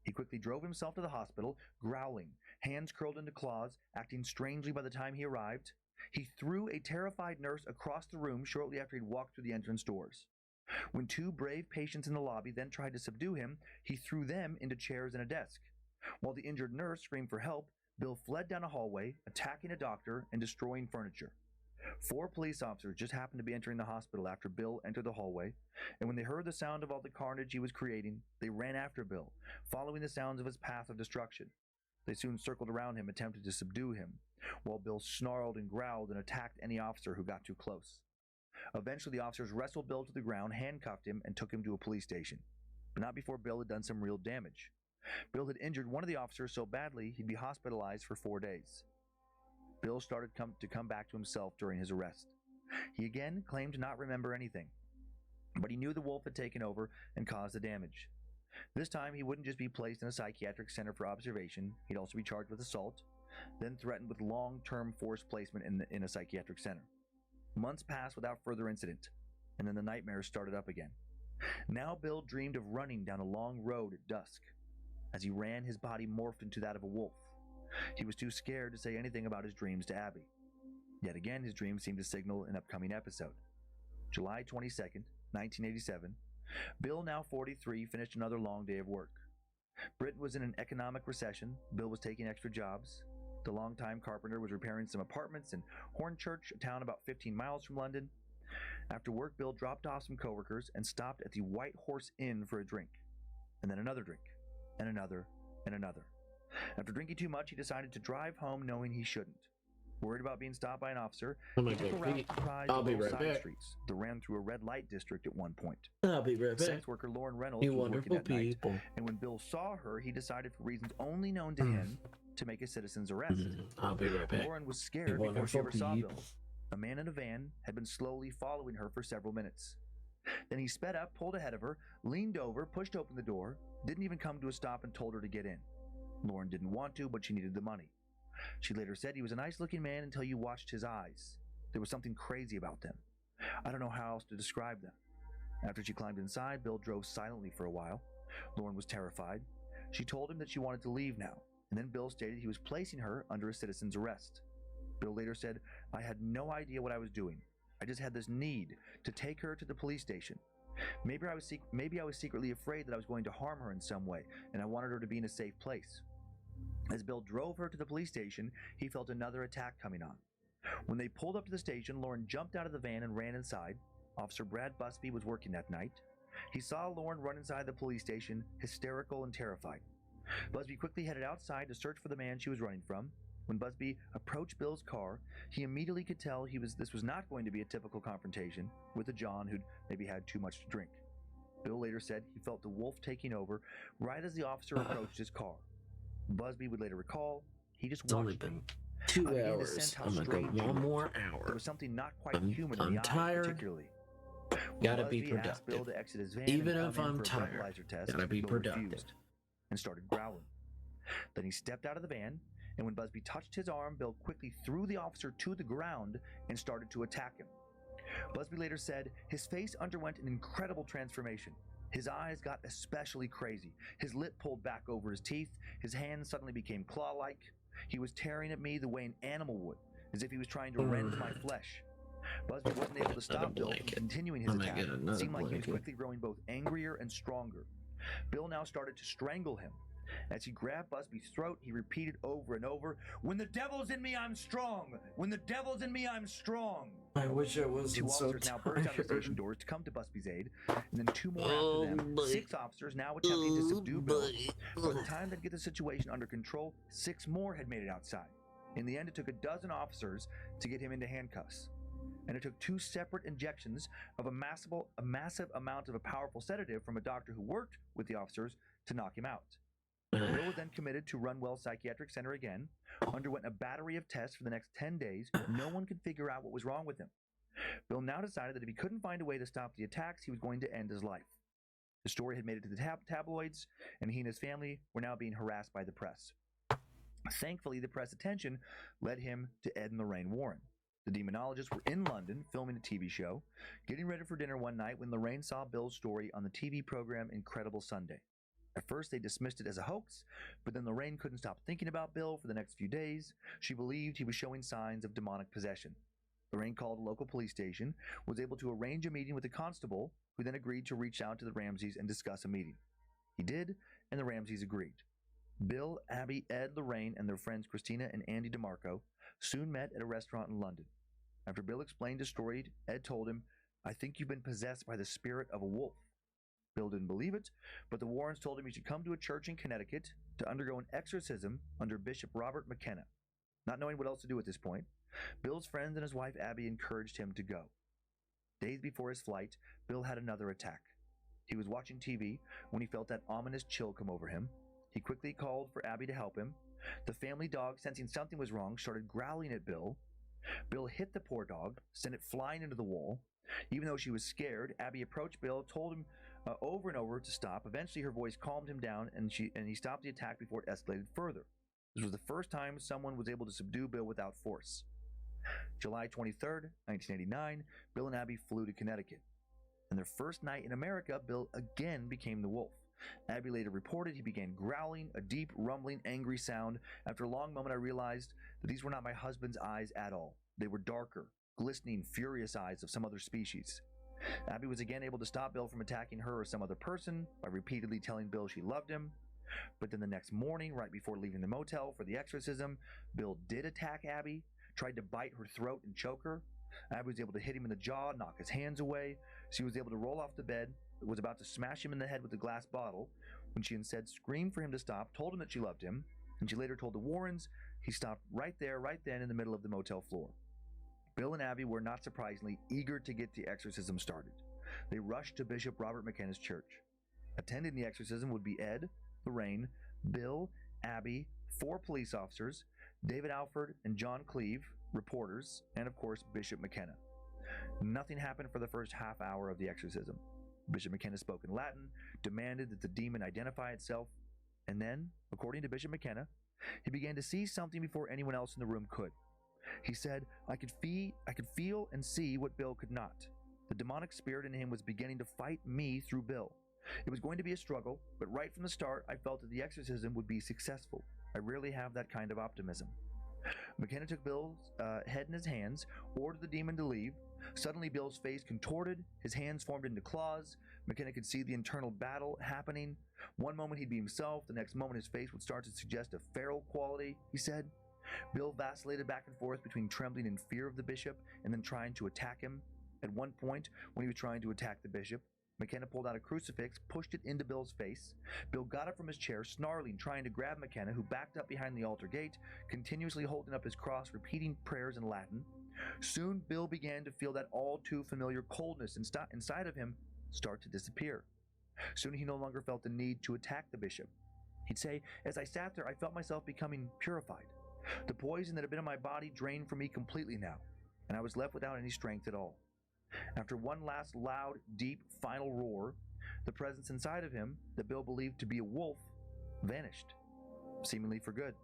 He quickly drove himself to the hospital, growling, hands curled into claws, acting strangely by the time he arrived. He threw a terrified nurse across the room shortly after he'd walked through the entrance doors. When two brave patients in the lobby then tried to subdue him, he threw them into chairs and a desk. While the injured nurse screamed for help, Bill fled down a hallway, attacking a doctor and destroying furniture. 4 police officers just happened to be entering the hospital after Bill entered the hallway, and when they heard the sound of all the carnage he was creating, they ran after Bill, following the sounds of his path of destruction. They soon circled around him, attempting to subdue him, while Bill snarled and growled and attacked any officer who got too close. Eventually, the officers wrestled Bill to the ground, handcuffed him, and took him to a police station, but not before Bill had done some real damage. Bill had injured one of the officers so badly he'd be hospitalized for 4 days. Bill started to come back to himself during his arrest. He again claimed to not remember anything, but he knew the wolf had taken over and caused the damage. This time, he wouldn't just be placed in a psychiatric center for observation, he'd also be charged with assault, then threatened with long-term forced placement in a psychiatric center. Months passed without further incident, and then the nightmares started up again. Now Bill dreamed of running down a long road at dusk. As he ran, his body morphed into that of a wolf. He was too scared to say anything about his dreams to Abby. Yet again, his dreams seemed to signal an upcoming episode. July 22nd, 1987, Bill, now 43, finished another long day of work. Britain was in an economic recession. Bill was taking extra jobs. The longtime carpenter was repairing some apartments in Hornchurch, a town about 15 miles from London. After work, Bill dropped off some coworkers and stopped at the White Horse Inn for a drink, and then another drink, and another, and another. After drinking too much, he decided to drive home knowing he shouldn't. Worried about being stopped by an officer, he took a route comprised of little side streets that ran through a red light district at one point. I'll be right back. Sex worker Lauren Reynolds You was working wonderful that people. night, and when Bill saw her, he decided, for reasons only known to him, to make a citizen's arrest. I'll be right back. Lauren was You scared before she wonderful ever saw people. Bill. A man in a van had been slowly following her for several minutes. Then he sped up, pulled ahead of her, leaned over, pushed open the door, didn't even come to a stop, and told her to get in. Lauren didn't want to, but she needed the money. She later said he was a nice-looking man until you watched his eyes. There was something crazy about them. I don't know how else to describe them. After she climbed inside, Bill drove silently for a while. Lauren was terrified. She told him that she wanted to leave now, and then Bill stated he was placing her under a citizen's arrest. Bill later said, I had no idea what I was doing. I just had this need to take her to the police station. Maybe I was secretly afraid that I was going to harm her in some way, and I wanted her to be in a safe place. As Bill drove her to the police station, he felt another attack coming on. When they pulled up to the station, Lauren jumped out of the van and ran inside. Officer Brad Busby was working that night. He saw Lauren run inside the police station, hysterical and terrified. Busby quickly headed outside to search for the man she was running from. When Busby approached Bill's car, he immediately could tell this was not going to be a typical confrontation with a John who'd maybe had too much to drink. Bill later said he felt the wolf taking over right as the officer approached his car. Busby would later recall, he just It's only watched been him. 2 I began to hours. sense how I'm gonna go strange he one looked. more There hour. was something not quite human in I'm the eyes, tired. particularly. Gotta be Busby asked Bill productive. to exit his van Even and if come in I'm for a tired, breathalyzer test. gotta be Bill productive. refused and started growling. Then he stepped out of the van, and when Busby touched his arm, Bill quickly threw the officer to the ground and started to attack him. Busby later said his face underwent an incredible transformation. His eyes got especially crazy. His lip pulled back over his teeth. His hands suddenly became claw-like. He was tearing at me the way an animal would, as if he was trying to rend my flesh. Busby wasn't able to stop Bill from blanket. continuing his I'm gonna attack. get It another seemed like he was blanket. quickly growing both angrier and stronger. Bill now started to strangle him. As he grabbed Busby's throat, he repeated over and over, "When the devil's in me, I'm strong! When the devil's in me, I'm strong!" I wish I wasn't Two so officers now burst out of the station tired. doors to come to Busby's aid, and then two more Oh, after them. boy. 6 officers now attempting to subdue Bill. By the boy. time they'd get the situation under control, 6 more had made it outside. In the end, it took a dozen officers to get him into handcuffs. And it took 2 separate injections of a massive amount of a powerful sedative from a doctor who worked with the officers to knock him out. Bill was then committed to Runwell Psychiatric Center again, underwent a battery of tests for the next 10 days. No one could figure out what was wrong with him. Bill now decided that if he couldn't find a way to stop the attacks, he was going to end his life. The story had made it to the tabloids, and he and his family were now being harassed by the press. Thankfully, the press attention led him to Ed and Lorraine Warren. The demonologists were in London filming a TV show, getting ready for dinner one night when Lorraine saw Bill's story on the TV program Incredible Sunday. At first, they dismissed it as a hoax, but then Lorraine couldn't stop thinking about Bill for the next few days. She believed he was showing signs of demonic possession. Lorraine called a local police station, was able to arrange a meeting with the constable, who then agreed to reach out to the Ramseys and discuss a meeting. He did, and the Ramseys agreed. Bill, Abby, Ed, Lorraine, and their friends Christina and Andy DeMarco soon met at a restaurant in London. After Bill explained his story, Ed told him, "I think you've been possessed by the spirit of a wolf." Bill didn't believe it, but the Warrens told him he should come to a church in Connecticut to undergo an exorcism under Bishop Robert McKenna. Not knowing what else to do at this point, Bill's friends and his wife Abby encouraged him to go. Days before his flight, Bill had another attack. He was watching TV when he felt that ominous chill come over him. He quickly called for Abby to help him. The family dog, sensing something was wrong, started growling at Bill. Bill hit the poor dog, sent it flying into the wall. Even though she was scared, Abby approached Bill, told him over and over to stop. Eventually, her voice calmed him down, and he stopped the attack before it escalated further. This was the first time someone was able to subdue Bill without force. July 23rd, 1989, Bill and Abby flew to Connecticut. And their first night in America, Bill again became the wolf. Abby later reported he began growling, a deep, rumbling, angry sound. After a long moment, I realized that these were not my husband's eyes at all. They were darker, glistening, furious eyes of some other species. Abby was again able to stop Bill from attacking her or some other person by repeatedly telling Bill she loved him. But then the next morning, right before leaving the motel for the exorcism, Bill did attack Abby, tried to bite her throat and choke her. Abby was able to hit him in the jaw, knock his hands away. She was able to roll off the bed, was about to smash him in the head with a glass bottle, when she instead screamed for him to stop, told him that she loved him, and she later told the Warrens he stopped right there, right then, in the middle of the motel floor. Bill and Abby were, not surprisingly, eager to get the exorcism started. They rushed to Bishop Robert McKenna's church. Attending the exorcism would be Ed, Lorraine, Bill, Abby, 4 police officers, David Alford and John Cleve, reporters, and of course Bishop McKenna. Nothing happened for the first half hour of the exorcism. Bishop McKenna spoke in Latin, demanded that the demon identify itself, and then, according to Bishop McKenna, he began to see something before anyone else in the room could. He said, I could feel and see what Bill could not. The demonic spirit in him was beginning to fight me through Bill. It was going to be a struggle, but right from the start, I felt that the exorcism would be successful. I rarely have that kind of optimism. McKenna took Bill's head in his hands, ordered the demon to leave. Suddenly, Bill's face contorted, his hands formed into claws. McKenna could see the internal battle happening. One moment he'd be himself, the next moment his face would start to suggest a feral quality, he said. Bill vacillated back and forth between trembling in fear of the bishop and then trying to attack him. At one point, when he was trying to attack the bishop, McKenna pulled out a crucifix, pushed it into Bill's face. Bill got up from his chair, snarling, trying to grab McKenna, who backed up behind the altar gate, continuously holding up his cross, repeating prayers in Latin. Soon, Bill began to feel that all too familiar coldness inside of him start to disappear. Soon he no longer felt the need to attack the bishop. He'd say, as I sat there, I felt myself becoming purified. The poison that had been in my body drained from me completely now, and I was left without any strength at all. After one last loud, deep, final roar, the presence inside of him, that Bill believed to be a wolf, vanished, seemingly for good.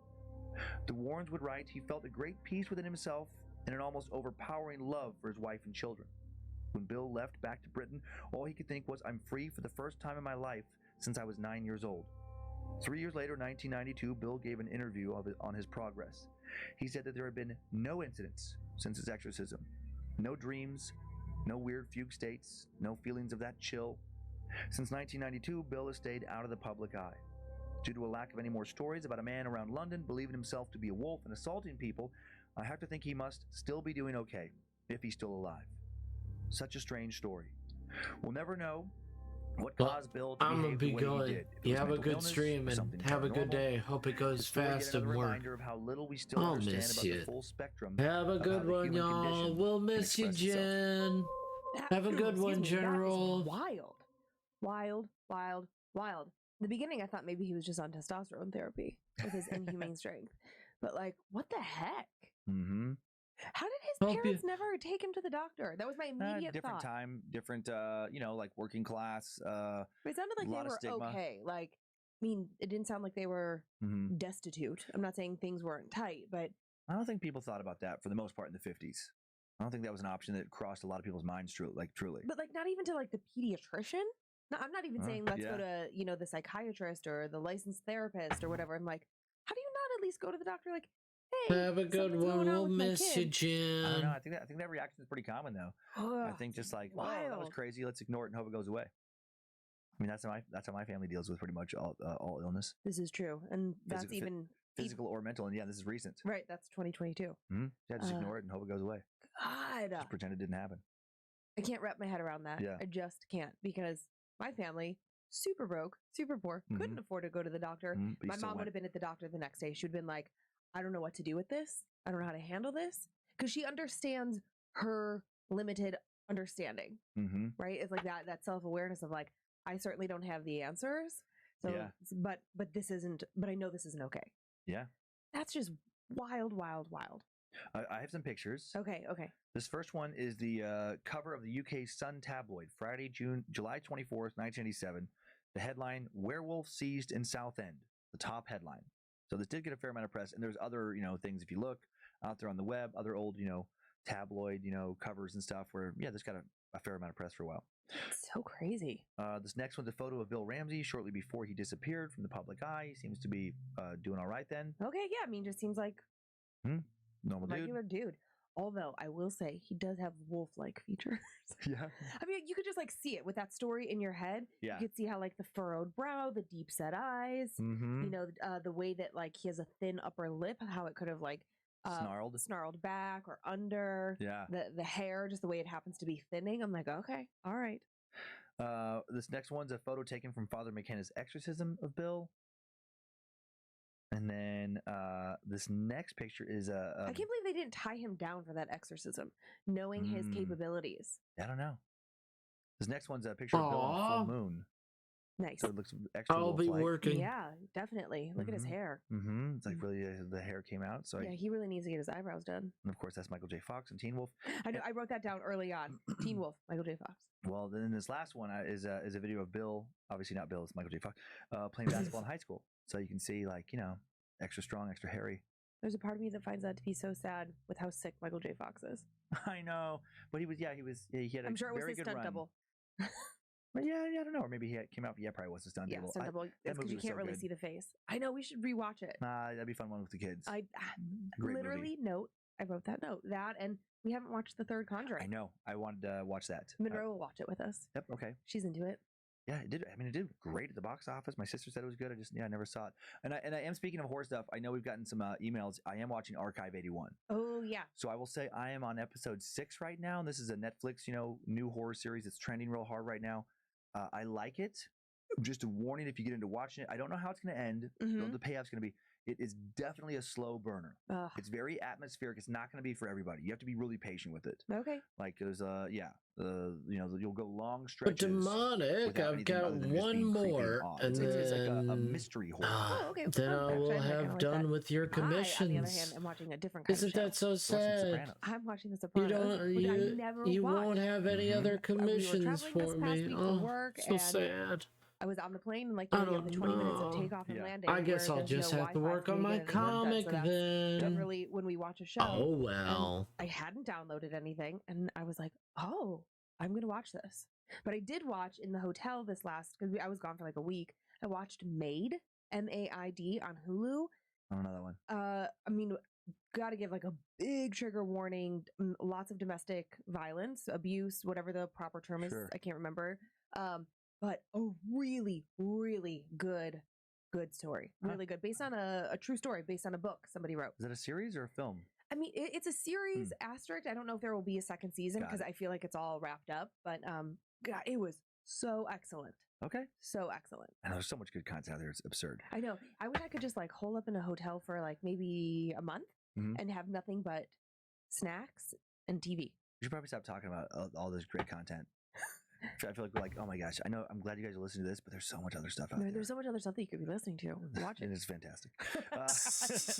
The Warrens would write he felt a great peace within himself and an almost overpowering love for his wife and children. When Bill left back to Britain, all he could think was, I'm free for the first time in my life since I was 9 years old. 3 years later, 1992, Bill gave an interview on his progress. He said that there had been no incidents since his exorcism. No dreams, no weird fugue states, no feelings of that chill. Since 1992, Bill has stayed out of the public eye. Due to a lack of any more stories about a man around London believing himself to be a wolf and assaulting people, I have to think he must still be doing okay, if he's still alive. Such a strange story. We'll never know what caused Bill to I'm gonna behave the be way going. he did. If it You was have a mental good illness stream or and something have a good paranormal. day. Hope it The goes story yet fast another and work. reminder of how little we still I'll understand miss about you. the full spectrum Have a of how good the one, human y'all. condition We'll can miss you, express itself. Jen. Have a good one, Excuse me, General. That is wild. Wild, wild, wild. In the beginning, I thought maybe he was just on testosterone therapy with his inhumane strength. But, like, what the heck? Mm-hmm. How did his Hope you- parents never take him to the doctor? That was my immediate Different thought. time, different, like working class. But it sounded like a they lot of were stigma. okay. Like, I mean, it didn't sound like they were Mhm. destitute. I'm not saying things weren't tight, but I don't think people thought about that for the most part in the 50s. I don't think that was an option that crossed a lot of people's minds, truly. but like not even to like the pediatrician. No, I'm not even saying let's go yeah. to the psychiatrist or the licensed therapist or whatever. I'm like, how do you not at least go to the doctor? Like, hey, Have a good something's one. going on We'll with my miss you, kid. I don't know. Jen. I think that reaction is pretty common though. I think just like, oh, that was wild. crazy. Let's ignore it and hope it goes away. I mean, that's how my family deals with pretty much all illness, This is true, and that's Physical- even physical or mental. And yeah, this is recent. right. That's 2022. Mm-hmm. Yeah, just Uh, ignore it and hope it goes away. God, Just pretend it didn't happen. I can't wrap my head around that. Yeah. I just can't because my family super broke, super poor, couldn't afford to go to the doctor. Mhm, but you My still mom would went. have been at the doctor the next day. She would have been like, I don't know what to do with this. I don't know how to handle this. Because she understands her limited understanding, Mm-hmm. right? It's like that self-awareness of like, I certainly don't have the answers. So Yeah. but this isn't but I know this isn't okay. Yeah. That's just wild, wild, wild. I have some pictures. Okay. This first one is the cover of the UK Sun tabloid, July 24th, 1987. The headline, Werewolf Seized in Southend, the top headline. So this did get a fair amount of press, and there's other, things if you look out there on the web, other old, tabloid, covers and stuff where, yeah, this got a fair amount of press for a while. It's so crazy. This next one's a photo of Bill Ramsey shortly before he disappeared from the public eye. He seems to be doing all right then. Okay, yeah, I mean, just seems like Normal dude. regular dude. Although I will say he does have wolf-like features. Yeah. I mean, you could just like see it with that story in your head. Yeah. You could see how like the furrowed brow, the deep set eyes, Mm-hmm. the way that like he has a thin upper lip, how it could have like snarled back or under. Yeah. The hair, just the way it happens to be thinning. I'm like, okay, all right. This next one's a photo taken from Father McKenna's exorcism of Bill. And then this next picture is I can't believe they didn't tie him down for that exorcism, knowing his capabilities. I don't know. This next one's a picture of Bill on full moon. Nice. So it looks extra. I'll be wolf-like. working. Yeah, definitely. Look at his hair. Mm-hmm. It's like really the hair came out. So Yeah, he really needs to get his eyebrows done. and of course that's Michael J. Fox and Teen Wolf. I know. I wrote that down early on. Teen Wolf, Michael J. Fox. Well, then this last one is a video of Bill. Obviously not Bill. It's Michael J. Fox playing basketball in high school. So you can see extra strong, extra hairy. There's a part of me that finds that to be so sad with how sick Michael J. Fox is. I know, but he had a I'm sure it was very his good stunt run. double. But yeah, I don't know, or maybe he came out. Yeah, probably was a stunt Yeah, double. stunt double. That It's because movie you was can't so really good. see the face. I know we should rewatch it. That'd be fun one with the kids. I Great literally I wrote that note. That and we haven't watched the third Conjuring. I know. I wanted to watch that. Monroe will watch it with us. Yep. Okay. She's into it. Yeah, it did. I mean, it did great at the box office. My sister said it was good. I never saw it. And I am speaking of horror stuff. I know we've gotten some emails. I am watching Archive 81. Oh yeah. So I will say I am on episode 6 right now, and this is a Netflix, new horror series that's trending real hard right now. I like it. Just a warning if you get into watching it. I don't know how it's going to end. What the payoff's going to be. It is definitely a slow burner. Ugh. It's very atmospheric. It's not going to be for everybody. You have to be really patient with it. Okay. Like there's you'll go long But stretches. demonic, without I've anything got other than just one being creepy and more, odd. and It's like a then mystery horror. Okay. then I Actually, will I kinda have like done that. with your I, on the other commissions. hand, am watching a different kind Isn't of show. that so Watching sad? Sopranos. I'm watching The You Sopranos, don't, which I you, never you watched. won't have any other We were commissions traveling for this past me. week Oh, for work, so and sad. I was on the plane and like I you have don't the 20 minutes of know. takeoff and Yeah. landing. I guess where I'll there's just no have to Wi-Fi work for on me my to get anything done, comic so that's then. generally when we watch a show. Oh And well. I hadn't downloaded anything, and I was like, "Oh, I'm gonna watch this." But I did watch in the hotel this last because I was gone for like a week. I watched Maid, MAID on Hulu. I don't know that one. I mean, got to give like a big trigger warning. Lots of domestic violence, abuse, whatever the proper term is. Sure. I can't remember. But a really, really good story. Really good, based on a true story, based on a book somebody wrote. Is that a series or a film? I mean, it's a series asterisk. I don't know if there will be a second season Got because I feel like it's all wrapped up. But God, it was so excellent. Okay. So excellent. And there's so much good content out there. It's absurd. I know. I wish I could just like hole up in a hotel for like maybe a month and have nothing but snacks and TV. You should probably stop talking about all this great content. I feel like we're like, oh my gosh, I know, I'm glad you guys are listening to this, but there's so much other stuff out there. There's so much other stuff that you could be listening to. Watch it. And it's fantastic.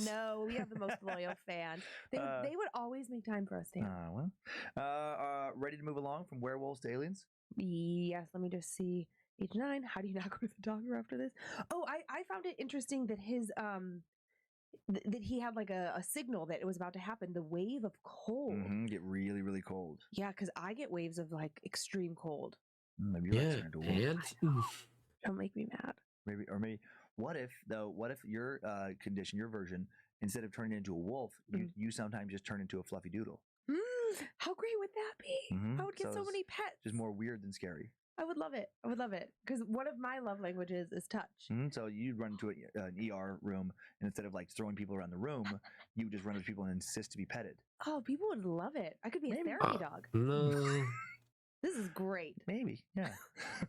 No, we have the most loyal fans. They would always make time for us, Dan. Ready to move along from werewolves to aliens? Yes, let me just see. Age 9. How do you not go to the doctor after this? Oh, I found it interesting that his that he had like a signal that it was about to happen. The wave of cold. Get really, really cold. Yeah, because I get waves of like extreme cold. Maybe you're turn into a wolf. Don't make me mad. Maybe what if your condition, your version, instead of turning into a wolf, you sometimes just turn into a fluffy doodle. How great would that be? I would get so many pets. Just more weird than scary. I would love it. I would love it because one of my love languages is touch. So you'd run into an ER room, and instead of like throwing people around the room, you would just run up to people and insist to be petted. Oh, people would love it. I could be a therapy dog. No. This is great. Maybe, yeah.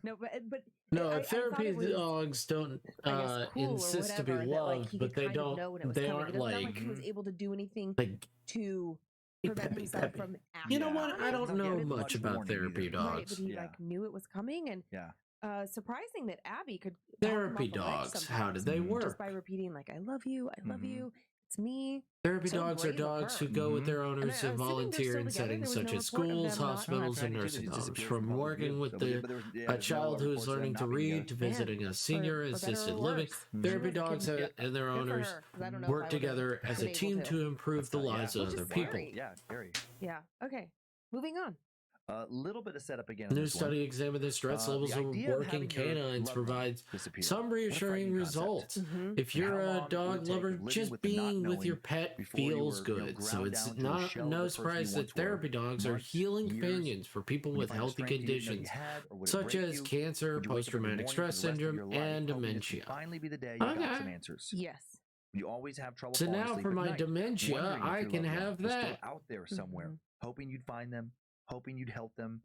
No, but no, therapy dogs don't cool insist to be whatever, loved, but they don't. They aren't like he was able to do anything to prevent peppy, himself peppy. from. You know what? I don't know getting much much about warning therapy either. dogs. Right, but he like knew it was coming, and surprising that Abby could therapy dogs. How did they work? Just by repeating like, "I love you, I love you." It's me. Therapy dogs are dogs who go with their owners and volunteer in settings such as schools, hospitals, and nursing homes. From working with a child who is learning to read to visiting a senior assisted living, therapy dogs and their owners work together as a team to improve the lives of other people. Yeah, very. Yeah. Okay. Moving on. A little bit of setup again. New study examining the stress levels of working canines provides some reassuring results. If you're a dog lover, just being with your pet feels good. So it's no surprise that therapy dogs are healing companions for people with healthy conditions, such as cancer, post-traumatic stress syndrome, and dementia. Finally be the day you got some answers. Yes. You always have trouble. So falling now asleep for at my night, dementia, wondering if I your can loved one have was still that. out there somewhere, hoping you'd find them, hoping you'd help them.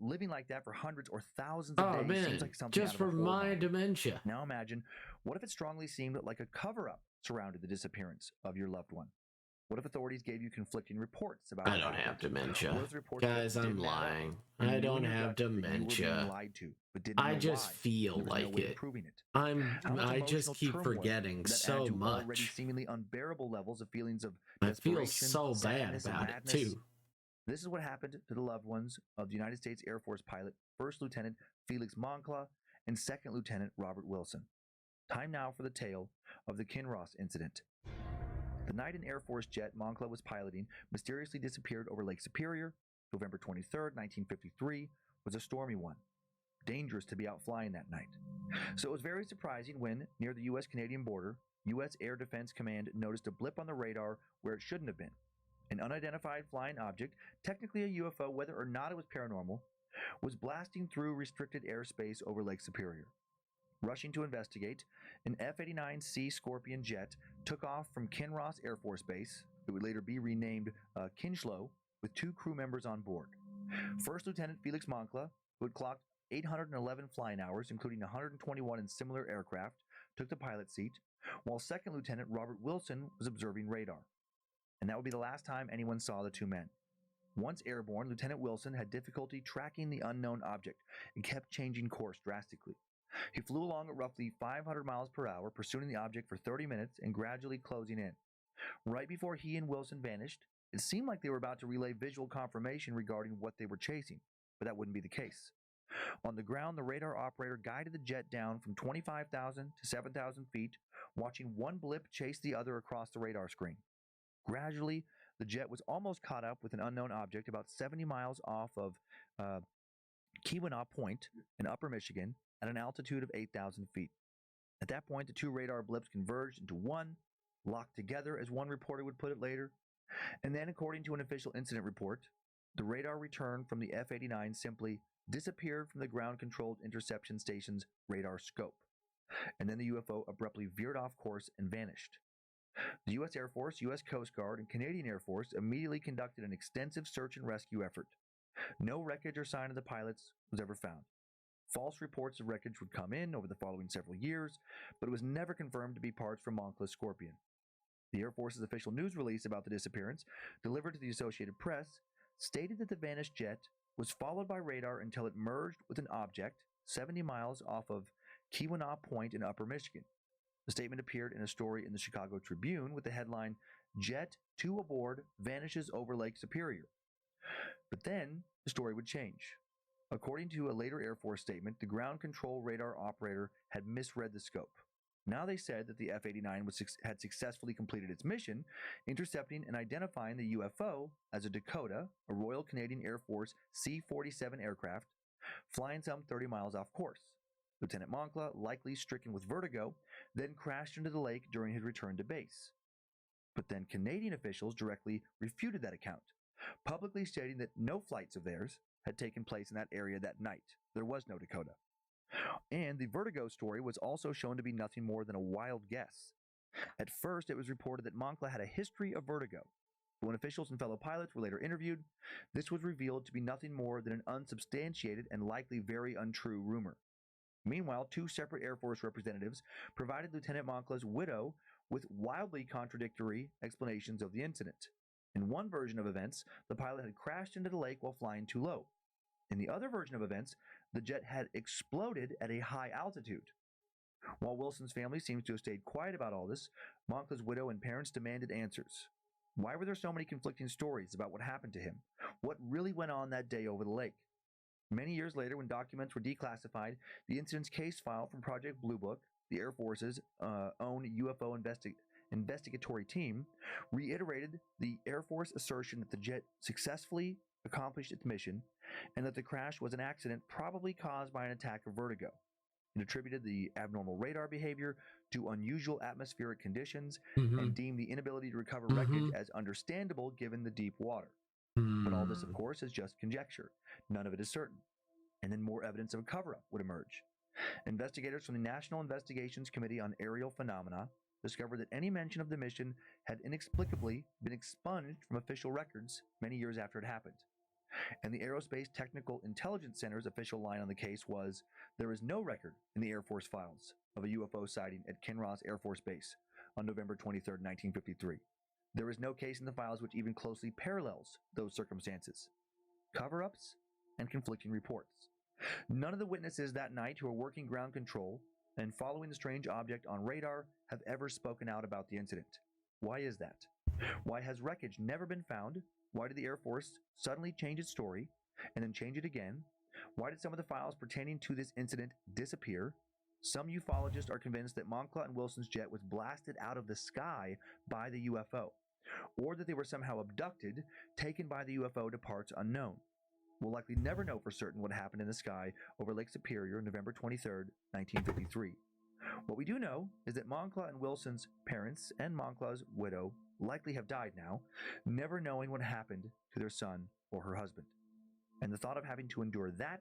Living like that for hundreds or thousands of days seems like something just out of a for horror my movie. dementia. Now imagine, what if it strongly seemed like a cover-up surrounded the disappearance of your loved one? What if authorities gave you conflicting reports about? I don't have dementia, What if the reports guys. I'm didn't add up, lying. and I you don't knew have that you were being dementia. lied to, but didn't I know just why. feel There was no like way of it. proving it. I How much just emotional keep turmoil forgetting would that so add to already much. seemingly unbearable levels of feelings of I feel desperation, so bad sadness, and about it madness? too. This is what happened to the loved ones of the United States Air Force pilot First Lieutenant Felix Moncla and Second Lieutenant Robert Wilson. Time now for the tale of the Kinross incident. The night an Air Force jet Moncla was piloting mysteriously disappeared over Lake Superior. November 23, 1953, was a stormy one. Dangerous to be out flying that night. So it was very surprising when, near the U.S.-Canadian border, U.S. Air Defense Command noticed a blip on the radar where it shouldn't have been. An unidentified flying object, technically a UFO whether or not it was paranormal, was blasting through restricted airspace over Lake Superior. Rushing to investigate, an F-89C Scorpion jet took off from Kinross Air Force Base. It would later be renamed Kinchlow, with 2 crew members on board. First Lieutenant Felix Moncla, who had clocked 811 flying hours, including 121 in similar aircraft, took the pilot seat, while Second Lieutenant Robert Wilson was observing radar. And that would be the last time anyone saw the 2 men. Once airborne, Lieutenant Wilson had difficulty tracking the unknown object and kept changing course drastically. He flew along at roughly 500 miles per hour, pursuing the object for 30 minutes and gradually closing in. Right before he and Wilson vanished, it seemed like they were about to relay visual confirmation regarding what they were chasing, but that wouldn't be the case. On the ground, the radar operator guided the jet down from 25,000 to 7,000 feet, watching one blip chase the other across the radar screen. Gradually, the jet was almost caught up with an unknown object about 70 miles off of Keweenaw Point in Upper Michigan at an altitude of 8,000 feet. At that point, the 2 radar blips converged into one, locked together, as one reporter would put it later. And then, according to an official incident report, the radar return from the F-89 simply disappeared from the ground-controlled interception station's radar scope. And then the UFO abruptly veered off course and vanished. The U.S. Air Force, U.S. Coast Guard, and Canadian Air Force immediately conducted an extensive search and rescue effort. No wreckage or sign of the pilots was ever found. False reports of wreckage would come in over the following several years, but it was never confirmed to be parts from Moncla's Scorpion. The Air Force's official news release about the disappearance, delivered to the Associated Press, stated that the vanished jet was followed by radar until it merged with an object 70 miles off of Keweenaw Point in Upper Michigan. The statement appeared in a story in the Chicago Tribune with the headline, "Jet 2 aboard vanishes over Lake Superior." But then the story would change. According to a later Air Force statement, the ground control radar operator had misread the scope. Now they said that the F-89 had successfully completed its mission, intercepting and identifying the UFO as a Dakota, a Royal Canadian Air Force C-47 aircraft, flying some 30 miles off course. Lieutenant Moncla, likely stricken with vertigo, then crashed into the lake during his return to base. But then Canadian officials directly refuted that account, publicly stating that no flights of theirs had taken place in that area that night. There was no Dakota. And the vertigo story was also shown to be nothing more than a wild guess. At first, it was reported that Moncla had a history of vertigo. But when officials and fellow pilots were later interviewed, this was revealed to be nothing more than an unsubstantiated and likely very untrue rumor. Meanwhile, 2 separate Air Force representatives provided Lieutenant Moncla's widow with wildly contradictory explanations of the incident. In one version of events, the pilot had crashed into the lake while flying too low. In the other version of events, the jet had exploded at a high altitude. While Wilson's family seems to have stayed quiet about all this, Moncla's widow and parents demanded answers. Why were there so many conflicting stories about what happened to him? What really went on that day over the lake? Many years later, when documents were declassified, the incident's case file from Project Blue Book, the Air Force's own UFO investigatory team, reiterated the Air Force assertion that the jet successfully accomplished its mission and that the crash was an accident probably caused by an attack of vertigo. It attributed the abnormal radar behavior to unusual atmospheric conditions and deemed the inability to recover wreckage as understandable given the deep water. But all this, of course, is just conjecture. None of it is certain. And then more evidence of a cover-up would emerge. Investigators from the National Investigations Committee on Aerial Phenomena discovered that any mention of the mission had inexplicably been expunged from official records many years after it happened. And the Aerospace Technical Intelligence Center's official line on the case was, "There is no record in the Air Force files of a UFO sighting at Kinross Air Force Base on November 23, 1953. There is no case in the files which even closely parallels those circumstances." Cover-ups and conflicting reports. None of the witnesses that night who were working ground control and following the strange object on radar have ever spoken out about the incident. Why is that? Why has wreckage never been found? Why did the Air Force suddenly change its story and then change it again? Why did some of the files pertaining to this incident disappear? Some ufologists are convinced that Moncla and Wilson's jet was blasted out of the sky by the UFO, or that they were somehow abducted, taken by the UFO to parts unknown. We'll likely never know for certain what happened in the sky over Lake Superior November 23rd, 1953. What we do know is that Moncla and Wilson's parents and Moncla's widow likely have died now, never knowing what happened to their son or her husband. And the thought of having to endure that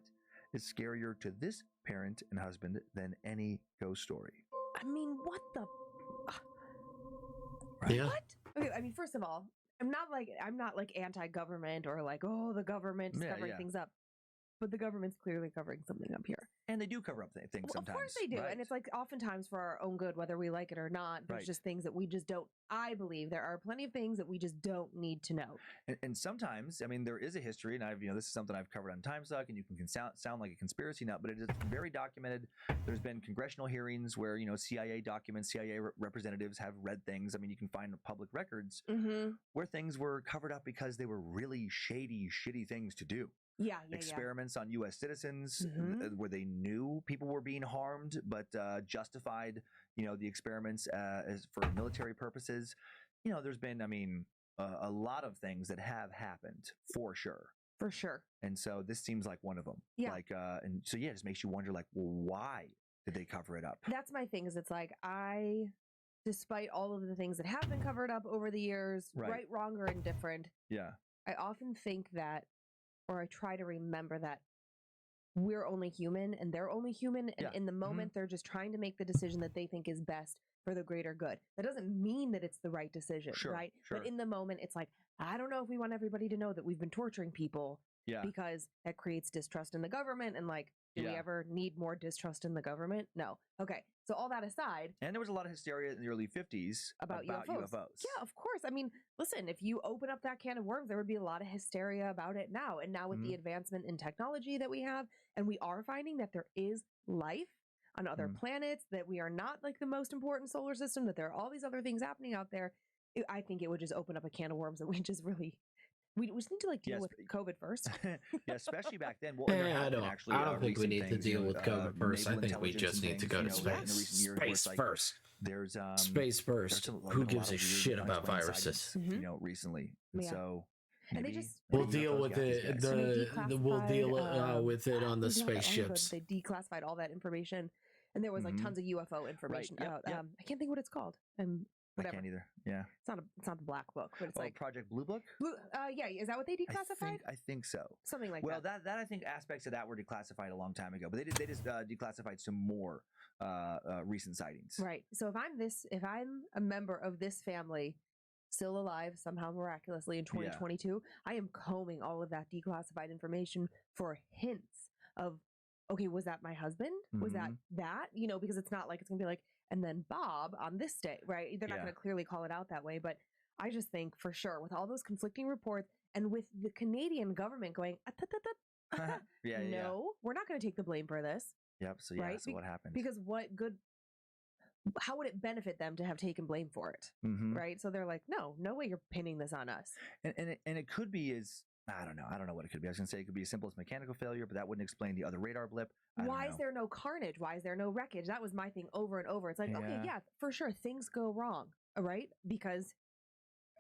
is scarier to this parent and husband than any ghost story. I mean, what the? Right? Yeah. What? Okay, I mean, first of all, I'm not like anti-government or like, oh, the government is Yeah, covering yeah. things up. But the government's clearly covering something up here. And they do cover up things Well, sometimes. of course they do. right? And it's like oftentimes for our own good, whether we like it or not. There's Right. just things that we just don't. I believe there are plenty of things that we just don't need to know. And sometimes, I mean, there is a history, and this is something I've covered on TimeSuck, and you can sound like a conspiracy nut, but it is very documented. There's been congressional hearings where, CIA documents, CIA representatives have read things. I mean, you can find public records where things were covered up because they were really shady, shitty things to do. Yeah. Experiments on U.S. citizens where they knew people were being harmed, but justified, the experiments as for military purposes. There's been, a lot of things that have happened for sure. For sure. And so this seems like one of them. Yeah. And so it just makes you wonder, like, well, why did they cover it up? That's my thing. Is it's like despite all of the things that have been covered up over the years, right, wrong, or indifferent. Yeah. I often think that. Or I try to remember that we're only human and they're only human. And in the moment, they're just trying to make the decision that they think is best for the greater good. That doesn't mean that it's the right decision, right? Sure. But in the moment, it's like, I don't know if we want everybody to know that we've been torturing people because that creates distrust in the government. And like, do we ever need more distrust in the government? No. Okay. So all that aside. And there was a lot of hysteria in the early 50s about UFOs. Yeah, of course. I mean, listen, if you open up that can of worms, there would be a lot of hysteria about it now. And now with the advancement in technology that we have, and we are finding that there is life on other planets, that we are not like the most important solar system, that there are all these other things happening out there. I think it would just open up a can of worms that we just really... We just need to like deal with COVID first. Yeah, especially back then. Well, I don't think we need to deal with COVID first. I think we just need to go to space. Space first. There's space first. Who gives a shit about viruses? Recently, and so and they just we'll deal with it. We'll deal with it on the spaceships. They declassified all that information, and there was like tons of UFO information out. I can't think what it's called. Whatever. I can't either. Yeah, it's not the black book, but it's like Project Blue Book. Yeah, is that what they declassified? I think so. Something like that. Well, that I think aspects of that were declassified a long time ago, but they just declassified some more recent sightings. Right. So if I'm a member of this family, still alive somehow miraculously in 2022, I am combing all of that declassified information for hints of, okay, was that my husband? Was that? Because it's not like it's gonna be like, and then Bob on this day, right? They're not going to clearly call it out that way. But I just think for sure with all those conflicting reports and with the Canadian government going, no, we're not going to take the blame for this. Yep. So right? So what happened? Because how would it benefit them to have taken blame for it? Right. So they're like, no way you're pinning this on us. And it could be I don't know what it could be. I was going to say it could be as simple as mechanical failure, but that wouldn't explain the other radar blip. Why is there no carnage? Why is there no wreckage? That was my thing over and over. It's like, okay, yeah, for sure, things go wrong, right? Because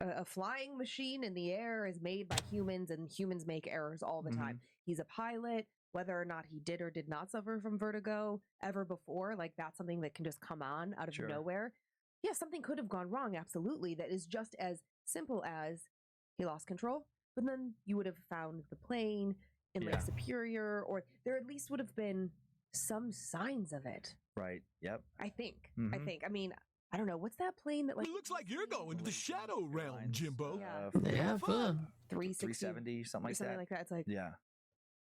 a flying machine in the air is made by humans, and humans make errors all the time. He's a pilot. Whether or not he did or did not suffer from vertigo ever before, like that's something that can just come on out of nowhere. Yeah, something could have gone wrong, absolutely. That is just as simple as he lost control. But then you would have found the plane in Lake Superior, or there at least would have been some signs of it. Right. Yep. I think. I mean, I don't know. What's that plane that like... It looks like you're going to the shadow realm, Jimbo. Yeah, fun. 370, something like that. It's like... Yeah.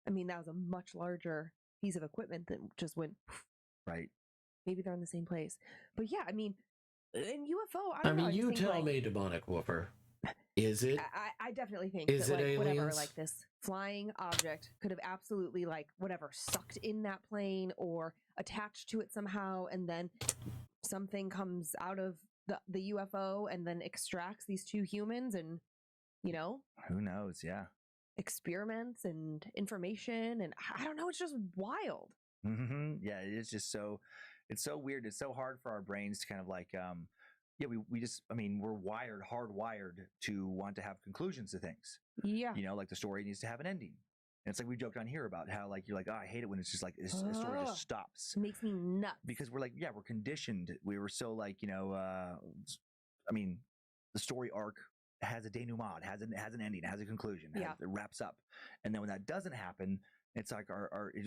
I mean, that was a much larger piece of equipment that just went... Right. Maybe they're in the same place. But yeah, I mean, in UFO... I mean, you tell me, Demonic Whooper. Is it? I definitely think is that, it like, aliens? whatever, like this flying object could have absolutely like whatever sucked in that plane or attached to it somehow, and then something comes out of the UFO and then extracts these two humans, and who knows? Yeah, experiments and information, and I don't know. It's just wild. Yeah, it is just so. It's so weird. It's so hard for our brains to kind of like, yeah, we just, I mean, we're hardwired to want to have conclusions to things. Yeah. You know, like the story needs to have an ending. And it's like we joked on here about how like you're like, oh, I hate it when it's just like a story just stops. Makes me nuts. Because we're like, yeah, we're conditioned. We were so like, you know, I mean, the story arc has a denouement, it has an ending, it has a conclusion, it wraps up. And then when that doesn't happen, it's like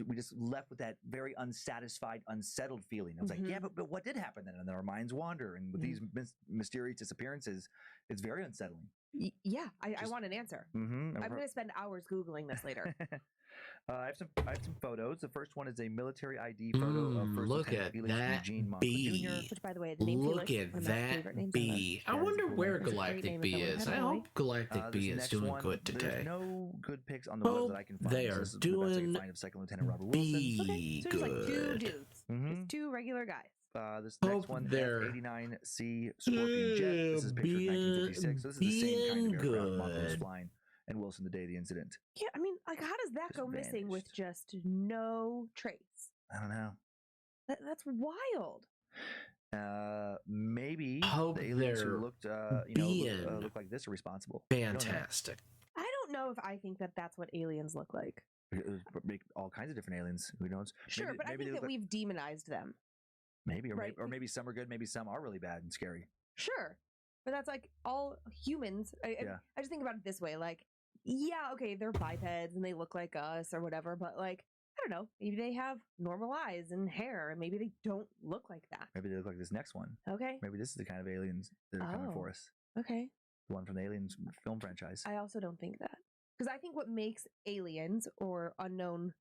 we just left with that very unsatisfied, unsettled feeling. It's like, yeah, but what did happen then? And then our minds wander. And with these mysterious disappearances, it's very unsettling. Yeah, I want an answer. I'm going to spend hours Googling this later. I have some photos. The first one is a military ID photo of First Look Lieutenant at Felix that Eugene Montfort bee. Jr. Which, by the way, the name Look Felix, at one of my that favorite names bee. I That is a wonder cool where name. It's a great Galactic name Bee with is. a I little hope Galactic This Bee is next doing one, good there's today. no good pics on the web that I can find. They So are this is the best I can doing find of Second Lieutenant Robert Wilson. Be Okay, so there's like two good. dudes, just two regular guys. This next Hope one, they're F-89C Scorpion jet. This is a picture of 1956. So this is the same kind of aircraft Monk was flying and Wilson the day of the incident. Yeah, I mean, like, how does that Just go missing with vanished. just no trace? I don't know. That's wild. Maybe Hope the aliens who they're looked, being look like this are responsible. I don't know. fantastic. I don't know if I think that that's what aliens look like. It was all kinds of different aliens. Who knows? Sure, Maybe- but I maybe think they that look like- we've demonized them. maybe, right. or maybe some are good. Maybe some are really bad and scary. Sure, but that's like all humans. I just think about it this way: like, yeah, okay, they're bipeds and they look like us or whatever, but like, I don't know, maybe they have normal eyes and hair, and maybe they don't look like that. Maybe they look like this next one. Okay. Maybe this is the kind of aliens that are coming for us. Okay. The one from the Aliens film franchise. I also don't think that. Because I think what makes aliens or unknown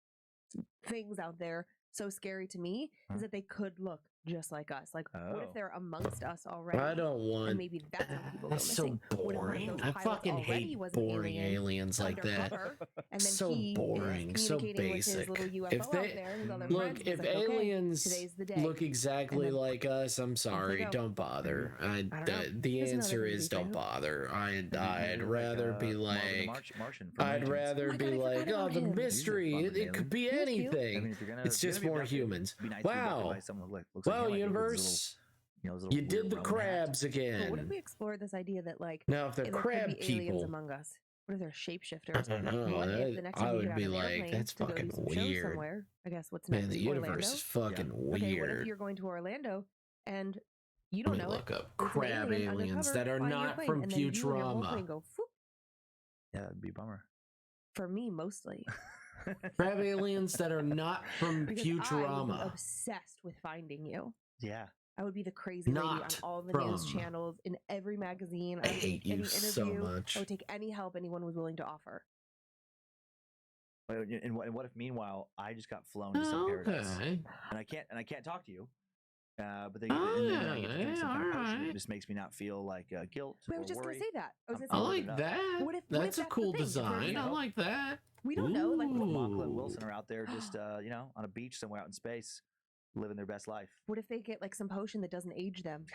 things out there so scary to me is that they could look just like us. Like, what if they're amongst us already? I don't And want. maybe that's how people go That's so missing. What if one of boring. those I pilots fucking already hate was an boring alien aliens like that. undercover, and then So he is boring, so communicating with his basic. little UFO If out they there, his other look, friends, he's if like, okay, aliens today's the day. look exactly then like us, I'm sorry, go. don't bother. I don't know. The There's another answer movie is for don't you. bother. I'd Maybe rather be Marvin the like. Martian from I'd Legends. rather Oh my be God, I like, forgot oh, about the him. mystery. He's a fun It alien. could be He was cute. anything. I mean, if you're gonna, It's if you're just gonna be more abducted, humans. it'd be nice to be abducted Wow. by someone who looks like Wow, him, like, with his universe. little You did the weird Roman hat. crabs But what again. if we explore this idea that like Now, if they're there could crab be aliens people, among us? What if they're I shapeshifters? don't know. What if the next time I you would get be on an like, airplane that's to go do fucking some shows weird. somewhere? I guess what's Man, next? the universe Orlando? is fucking Okay, what if weird. you're going to Orlando and you Let don't me know look it? up There's an crab alien aliens undercover that are flying your not plane, from and then you and your whole plane Futurama. go, "Phoop." Yeah, that'd be a bummer. For me, mostly. Crab aliens that are not from Because I would be Futurama. obsessed with finding you. Yeah. I would be the crazy lady on Not all the news from. channels, in every magazine. I would hate take any you so interview. much. I would take any help anyone was willing to offer. And what if meanwhile I just got flown to some Oh, paradise okay. and I can't talk to you, but and then I get to drink some kind of potion that alright. just makes me not feel like guilt Wait, I or was just worry. gonna say that. I was I'm- I gonna say, like enough. that. What if That's a that's the cool thing? If there's design. I no- like that. we don't know. Like, What if Mockla and Ooh. Wilson are out there just on a beach somewhere out in space, living their best life? what if they get like some potion that doesn't age them?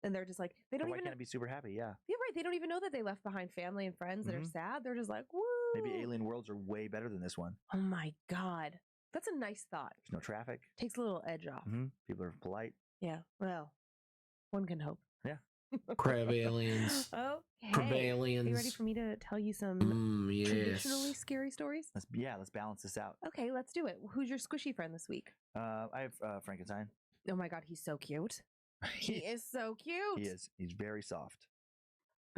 And they're just like they don't Why even. can't I be super happy? Yeah. Yeah, right. They don't even know that they left behind family and friends that are Mhm. sad. They're just like, woo. Maybe alien worlds are way better than this one. Oh my god, that's a nice thought. There's no traffic. Takes a little edge off. People are polite. Yeah. Well, one can hope. Yeah. Crab aliens. Crab Okay. Are you ready aliens. for me to tell you some Yes. traditionally scary stories? Let's balance this out. Okay, let's do it. Who's your squishy friend this week? I have Frankenstein. Oh my god, he's so cute. He is so cute. He is. He's very soft.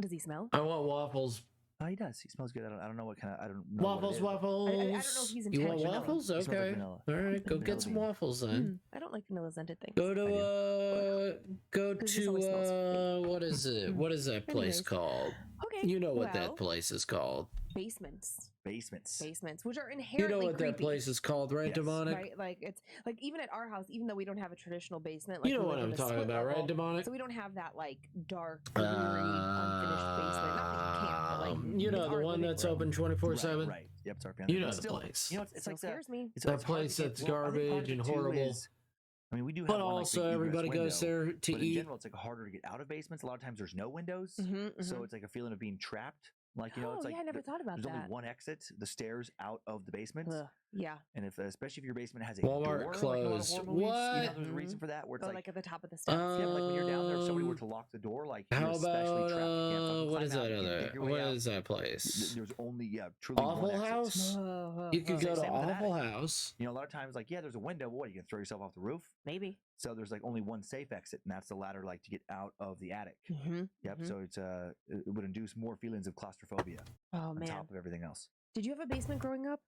Does he smell? I want waffles. Oh, he does. He smells good. I don't know what kind of. I don't know. what it Waffles, is, but waffles. I don't know if he's You want intentional. waffles? He smells like Okay. vanilla. All right, go Vanilla get some bean. waffles then. I don't like vanilla scented things. Go to go 'Cause this always to smells what is it? What is that place Anyways. called? Okay. You know what well, that place is called. Basements. Basements. Which are You inherently know what that creepy, place is called, right, Yes. Demonic? right? Like it's like even at our house, even though we don't have a traditional basement, like You know we what live in I'm a talking split about, right, level, Demonic? so we don't have that like dark, dreary, unfinished basement. Not that you can't, but like You know it's the our one living that's room. open 24/7. Right. Yep. It's our family. You know But the still, place. You know, it's So like scares me. It's That hard to place get- that's well, I think part of garbage it, and too, horrible. is- I mean, we do have But one, like, also the egress everybody goes window, there to but in eat. general, it's like harder to get out of basements. A lot of times, there's no windows, so it's like a feeling of being trapped. Like, you know, Oh, it's like yeah, I never thought about there's that. only one exit, the stairs out of the basement. Ugh. Yeah. And especially if your basement has a Walmart door, closed. like in a lot of horror movies, What? there's a reason for that. Where it's Oh, like, like at the top of the steps. yeah, like when you're down there, if somebody were Um, to lock the door, like you're How especially about trapped. You can't fucking what climb is out. that You can't other? dig your way What out. is that place? There's only truly Awful one exit. House. You could Same go to with an Awful attic. House. You know, a lot of times, like, yeah, there's a window. But what, you can throw yourself off the roof? Maybe. So there's like only one safe exit, and that's the ladder, like to get out of the attic. Mm-hmm. Yep. So it's it would induce more feelings of claustrophobia Oh on man. top of everything else. Did you have a basement growing up?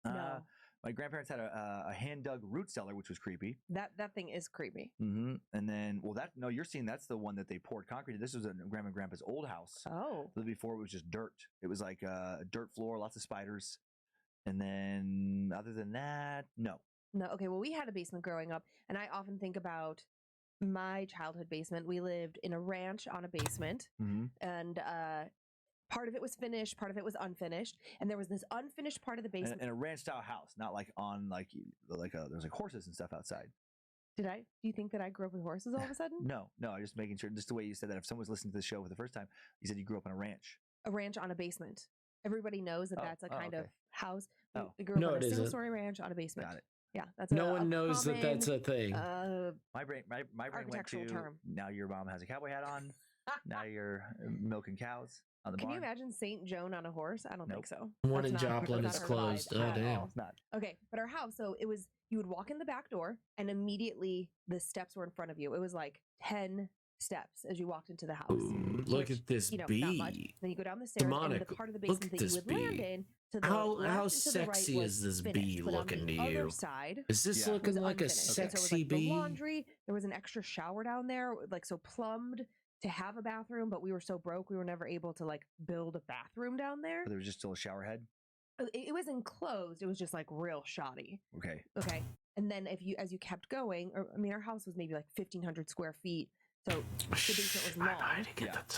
No. My grandparents had a hand dug root cellar, which was creepy. That thing is creepy. Mm-hmm. And then, well, you're seeing that's the one that they poured concrete in. This was Grandma and Grandpa's old house. Oh. Before it was just dirt. It was like a dirt floor, lots of spiders. And then, other than that, no. No. Okay. Well, we had a basement growing up, and I often think about my childhood basement. We lived in a ranch on a basement, and part of it was finished, part of it was unfinished, and there was this unfinished part of the basement. And a ranch style house, not like on there's like horses and stuff outside. Do you think that I grew up with horses all of a sudden? No, I'm just making sure. Just the way you said that, if someone's listening to the show for the first time, you said you grew up in a ranch. A ranch on a basement. Everybody knows that that's a kind of house. We grew up No, on it a isn't. single-story ranch on a basement. Got it. Yeah, that's No one knows that that's a thing. My brain went architectural to term. now your mom has a cowboy hat on. Now you're milking cows on the Can barn. you imagine Saint Joan on a horse? I don't think so. One That's in not- Joplin that's is not her vibe closed. Oh at damn. all. It's not. Okay, but our house, so it was, you would walk in the back door and immediately the steps were in front of you. It was like 10 steps as you walked into the house. Ooh, look at this Not bee. much. Then you go down the stairs Demonic. and the part of the Look basement at that you this would land bee. in to the How left and to the right sexy was is this finished, bee but on looking the to you? other side Is this looking was like a unfinished. So there was sexy like the bee? laundry, there was an extra shower down there, like so plumbed to have a bathroom, but we were so broke we were never able to like build a bathroom down there. But there was just still a shower head. It was enclosed. It was just like real shoddy. Okay. And then as you kept going, our house was maybe like 1,500 square feet. So the basement was long.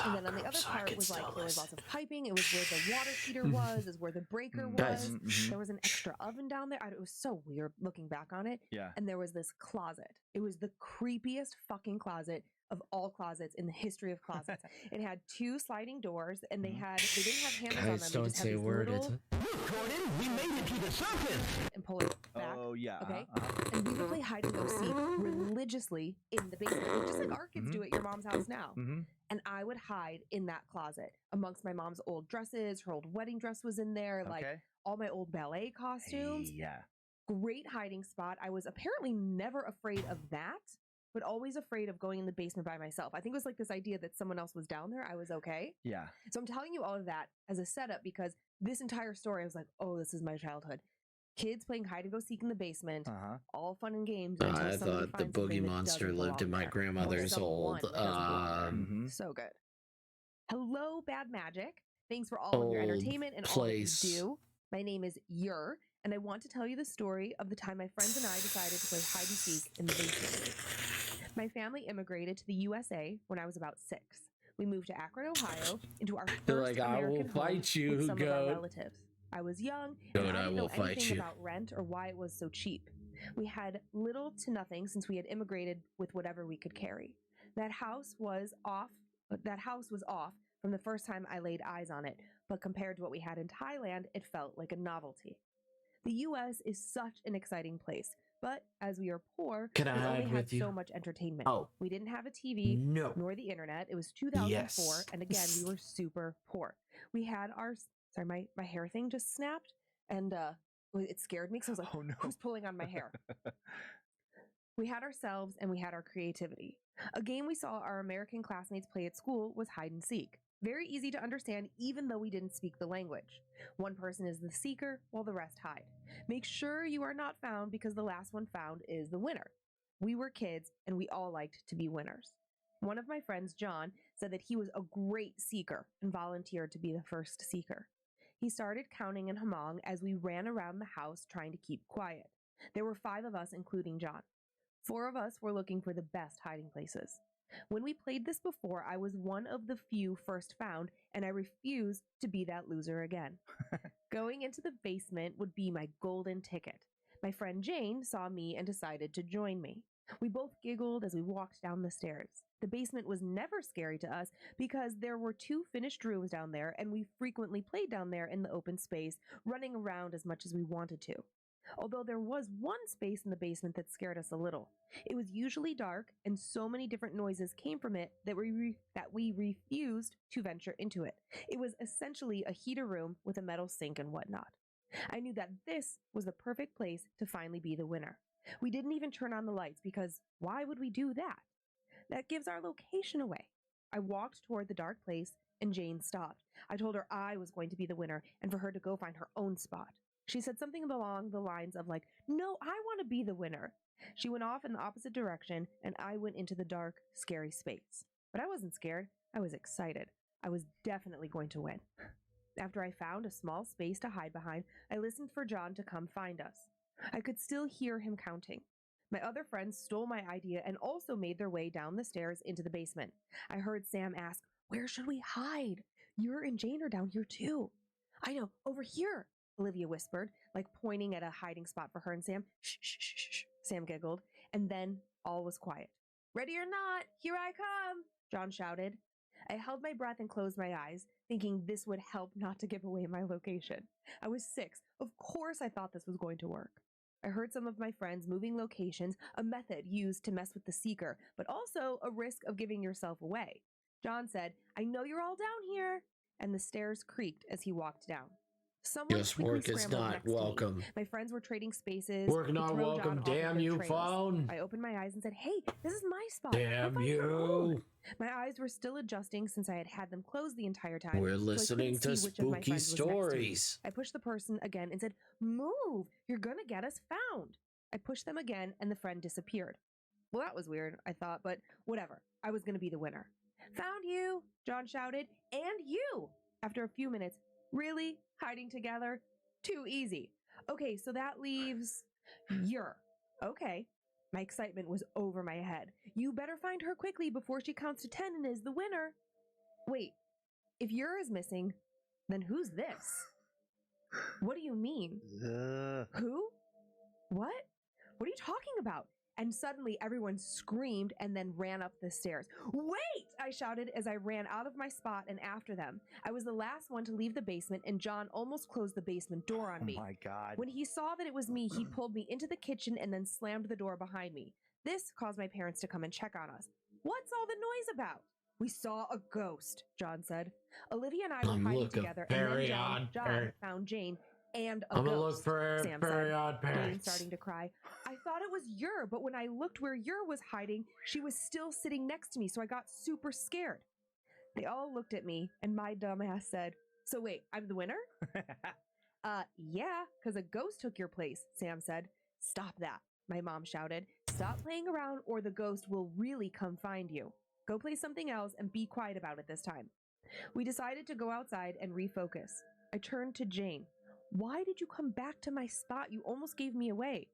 And then on the other part was like there was lots of piping. It was where the water heater was, is where the breaker was. There was an extra oven down there. It was so weird looking back on it. Yeah. And there was this closet. It was the creepiest fucking closet of all closets in the history of closets. It had 2 sliding doors, and they didn't have handles on them. Guys, They don't just had say a these word. little- Gordon, we made it to the surface. and pull it back. Oh yeah. Okay. And we would play hide and go seek religiously in the basement, just like our kids do at your mom's house now. And I would hide in that closet amongst my mom's old dresses. Her old wedding dress was in there, like all my old ballet costumes. Yeah. Great hiding spot. I was apparently never afraid of that, but always afraid of going in the basement by myself. I think it was like this idea that someone else was down there. I was okay. Yeah. So I'm telling you all of that as a setup because this entire story, I was like, oh, this is my childhood. Kids playing hide and go seek in the basement, all fun and games. Until I somebody thought the finds something boogie that monster doesn't lived in belong my there. Or grandmother's someone old that doesn't belong. So good. Hello, Bad Magic. Thanks for all of your Old entertainment and place. all that you do. My name is Yer, and I want to tell you the story of the time my friends and I decided to play hide and seek in the basement. My family immigrated to the USA when I was about 6. We moved to Akron, Ohio, into our They're first like, I will American home fight you, with some of our goat. relatives. I was young, Goat, and I I didn't know will fight anything you. about rent or why it was so cheap. We had little to nothing since we had immigrated with whatever we could carry. That house was off from the first time I laid eyes on it, but compared to what we had in Thailand, it felt like a novelty. The US is such an exciting place, but as we are poor, Can I we only hide had with you? so much entertainment. Oh. We didn't have a TV No. nor the internet. It was 2004, Yes. and again, we were super poor. We had our sorry, my hair thing just snapped, and it scared me because I was like, Oh, no. who's pulling on my hair? We had ourselves and we had our creativity. A game we saw our American classmates play at school was hide and seek. Very easy to understand, even though we didn't speak the language. One person is the seeker, while the rest hide. Make sure you are not found because the last one found is the winner. We were kids, and we all liked to be winners. One of my friends, John, said that he was a great seeker and volunteered to be the first seeker. He started counting in Hmong as we ran around the house trying to keep quiet. There were 5 of us, including John. 4 of us were looking for the best hiding places. When we played this before, I was one of the few first found, and I refused to be that loser again. Going into the basement would be my golden ticket. My friend Jane saw me and decided to join me. We both giggled as we walked down the stairs. The basement was never scary to us because there were 2 finished rooms down there, and we frequently played down there in the open space, running around as much as we wanted to. Although there was one space in the basement that scared us a little. It was usually dark, and so many different noises came from it that we refused to venture into it. It was essentially a heater room with a metal sink and whatnot. I knew that this was the perfect place to finally be the winner. We didn't even turn on the lights because why would we do that? That gives our location away. I walked toward the dark place and Jane stopped. I told her I was going to be the winner and for her to go find her own spot. She said something along the lines of like, "No, I want to be the winner." She went off in the opposite direction and I went into the dark, scary space. But I wasn't scared. I was excited. I was definitely going to win. After I found a small space to hide behind, I listened for John to come find us. I could still hear him counting. My other friends stole my idea and also made their way down the stairs into the basement. I heard Sam ask, "Where should we hide? You and Jane are down here too." "I know, over here," Olivia whispered, like pointing at a hiding spot for her and Sam. "Shh, shh, shh, shh," Sam giggled, and then all was quiet. "Ready or not, here I come," John shouted. I held my breath and closed my eyes, thinking this would help not to give away my location. I was 6. Of course I thought this was going to work. I heard some of my friends moving locations, a method used to mess with the seeker, but also a risk of giving yourself away. John said, "I know you're all down here," and the stairs creaked as he walked down. Someone Yes, quickly work is scrambled not next to me. welcome. My friends were trading spaces. Work to not throw welcome, John off of damn their you, trails. phone. I opened my eyes and said, "Hey, this is my spot. Damn I'll find my own." you. My eyes were still adjusting since I had them closed the entire time. We're so I listening couldn't to see which of my spooky friends was next to me. stories. I pushed the person again and said, "Move! You're gonna get us found." I pushed them again and the friend disappeared. Well, that was weird, I thought, but whatever. I was gonna be the winner. "Found you!" John shouted. "And you!" After a few minutes. "Really? Hiding together? Too easy. Okay, so that leaves Yer." "Okay." My excitement was over my head. "You better find her quickly before she counts to 10 and is the winner." "Wait, if Yer is missing, then who's this?" "What do you mean?" "Who? What? What are you talking about?" And suddenly everyone screamed and then ran up the stairs. "Wait!" I shouted as I ran out of my spot and after them. I was the last one to leave the basement and John almost closed the basement door on me. Oh my God. When he saw that it was me, he pulled me into the kitchen and then slammed the door behind me. This caused my parents to come and check on us. "What's all the noise about?" "We saw a ghost," John said. Olivia and I were hiding together and then John found Jane and a I'm gonna ghost, look for Sam very said, odd Jane parents. starting to cry. "I thought it was Yer, but when I looked where Yer was hiding, she was still sitting next to me, so I got super scared." They all looked at me, and my dumb ass said, "So wait, I'm the winner?" Yeah, because a ghost took your place," Sam said. "Stop that," my mom shouted. "Stop playing around or the ghost will really come find you. Go play something else and be quiet about it this time." We decided to go outside and refocus. I turned to Jane. "Why did you come back to my spot? You almost gave me away."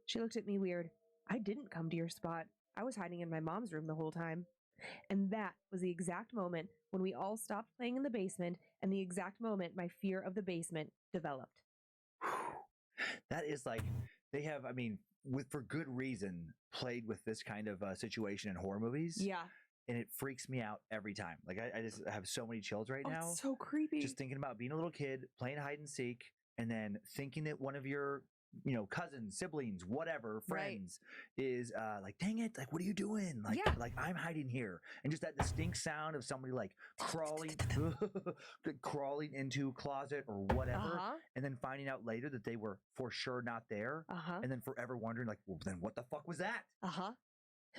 She looked at me weird. "I didn't come to your spot. I was hiding in my mom's room the whole time." And that was the exact moment when we all stopped playing in the basement and the exact moment my fear of the basement developed. That is like, they have, I mean, for good reason, played with this kind of situation in horror movies. Yeah. And it freaks me out every time. Like, I just have so many chills right now. It's so creepy. Just thinking about being a little kid, playing hide and seek, and then thinking that one of your, cousins, siblings, whatever, friends is like, "Dang it, like, what are you doing?" Like, like I'm hiding here. And just that distinct sound of somebody like crawling into a closet or whatever, and then finding out later that they were for sure not there, and then forever wondering, like, well, then what the fuck was that?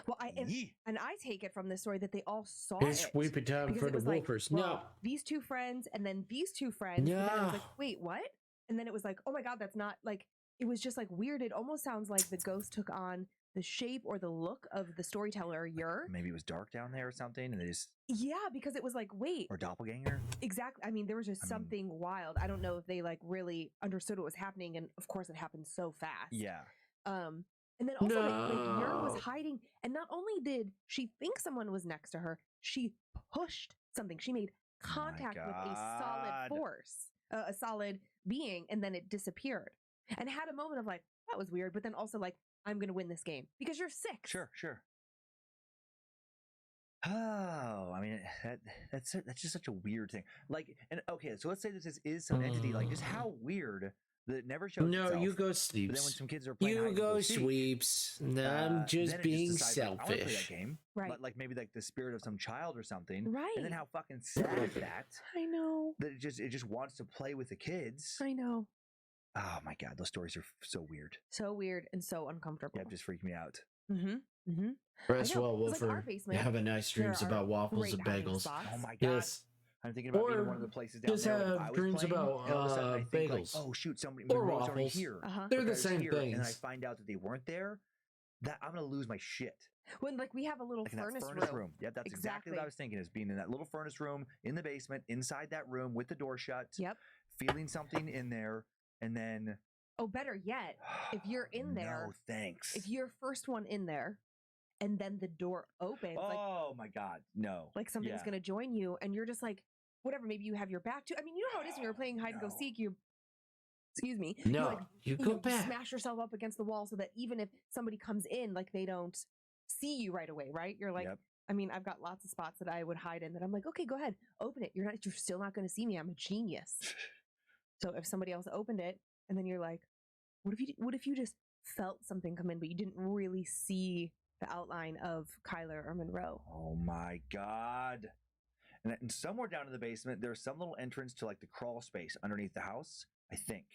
Well, I take it from this story that they all saw It's it. sweeping time Because for it the was like, Wolfers. well, No. these two friends and then these two friends. And then I was like, "Wait, what?" And then it was like, "Oh my God, that's not like," it was just like weird. It almost sounds like the ghost took on the shape or the look of the storyteller, Yer. Maybe it was dark down there or something, and they just... Yeah, because it was like, wait. Or doppelganger? Exactly. I mean, there was just something wild. I don't know if they like really understood what was happening, and of course it happened so fast. Yeah. And then also like Yer was hiding, and not only did she think someone was next to her, she pushed something. She made contact with a solid force, a solid being, and then it disappeared. And had a moment of like, that was weird, but then also like, I'm gonna win this game because you're 6. Sure. Oh, I mean, that's just such a weird thing. Like, and okay, so let's say this is some entity. Like, just how weird that never shows No, itself. you go But then when sleeps. some kids are playing hide You and go seek, sweeps. No, I'm then just it being decides, like, I wanna play that selfish. game. Right. Like maybe like the spirit of some child or something. Right. And then how fucking sad is that? I know. That it just wants to play with the kids. I know. Oh my god, those stories are so weird. So weird and so uncomfortable. Yeah, it just freaked me out. Mm-hmm. Mm-hmm. Rest I know, well, 'cause, like, our Wolfer. basement, Have a nice there dreams are about waffles great and hiding bagels. spots. Oh my god. Yes. I'm thinking about being Or one of the places down just there when have I was dreams playing, about, and all of a sudden I think like, bagels. oh shoot, somebody Or was already waffles. here. Uh-huh. They're Or the guys same here, and then I things. find out that they weren't there. That I'm gonna lose my shit. When like we have a little Like in that furnace, furnace room. Yep, that's exactly what Exactly. I was thinking. Is being in that little furnace room in the basement, inside that room with the door shut. Yep. Feeling something in there, and then Oh, better yet, if you're in there, no thanks. if you're first one in there, and then the door opens, oh my god, no. like something's Yeah. gonna join you, and you're just like, whatever. Maybe you have your back to. I mean, you know how it is when you're playing hide and go No. seek. You, excuse me. No, like, you you go know, back. smash yourself up against the wall so that even if somebody comes in, like they don't see you right away, right? You're like, Yep. I mean, I've got lots of spots that I would hide in that I'm like, okay, go ahead, open it. You're still not going to see me. I'm a genius. So if somebody else opened it, and then you're like, what if you just felt something come in, but you didn't really see the outline of Kyler or Monroe? Oh my god. And somewhere down in the basement, there's some little entrance to like the crawl space underneath the house, I think.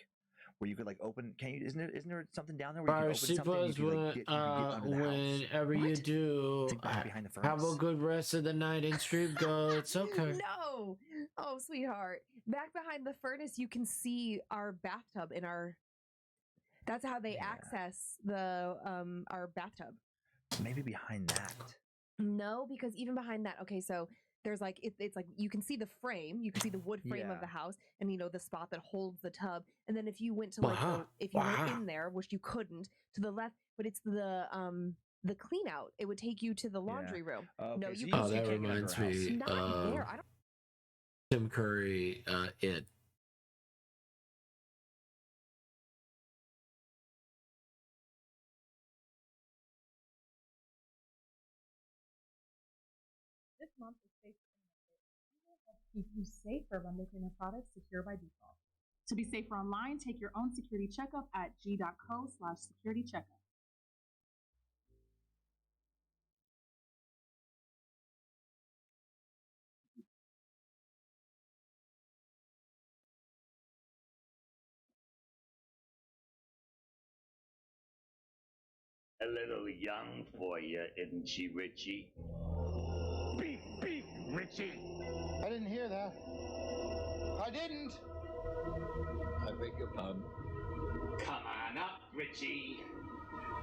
Where you could like open isn't there something down there where you I can open something and you suppose can, like, get under the house? whenever you What? do, Think back behind the have a furnace. good rest of the night and stream go. It's okay. No. Oh, sweetheart. Back behind the furnace, you can see our bathtub in our. That's how they Yeah. access the our bathtub. Maybe behind that. No, because even behind that, okay, so there's like it's like you can see the frame, you can see the wood frame Yeah. of the house, and you know the spot that holds the tub. And then if you went to like Wow. if you went Wow. in there, which you couldn't, to the left, but it's the clean out. It would take you to the laundry room. Okay, No, so you you can Oh, see that kicking under reminds a house. me. not there. I don't. Tim Curry, it. This month is safe for will help keep you safer by making the product secure by default. To be safer online, take your own security checkup at g.co/security checkup. A little young for you, isn't she, Richie? Beep, beep, Richie. I didn't hear that. I didn't. I beg your pardon. Come on up, Richie.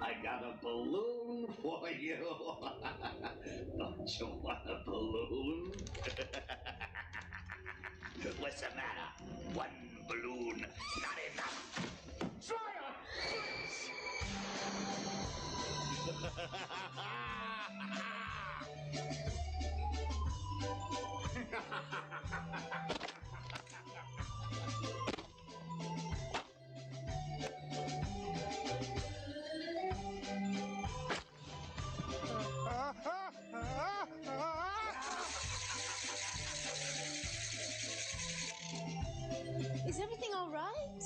I got a balloon for you. Don't you want a balloon? What's the matter? One balloon, not enough. Fire! Is everything all right?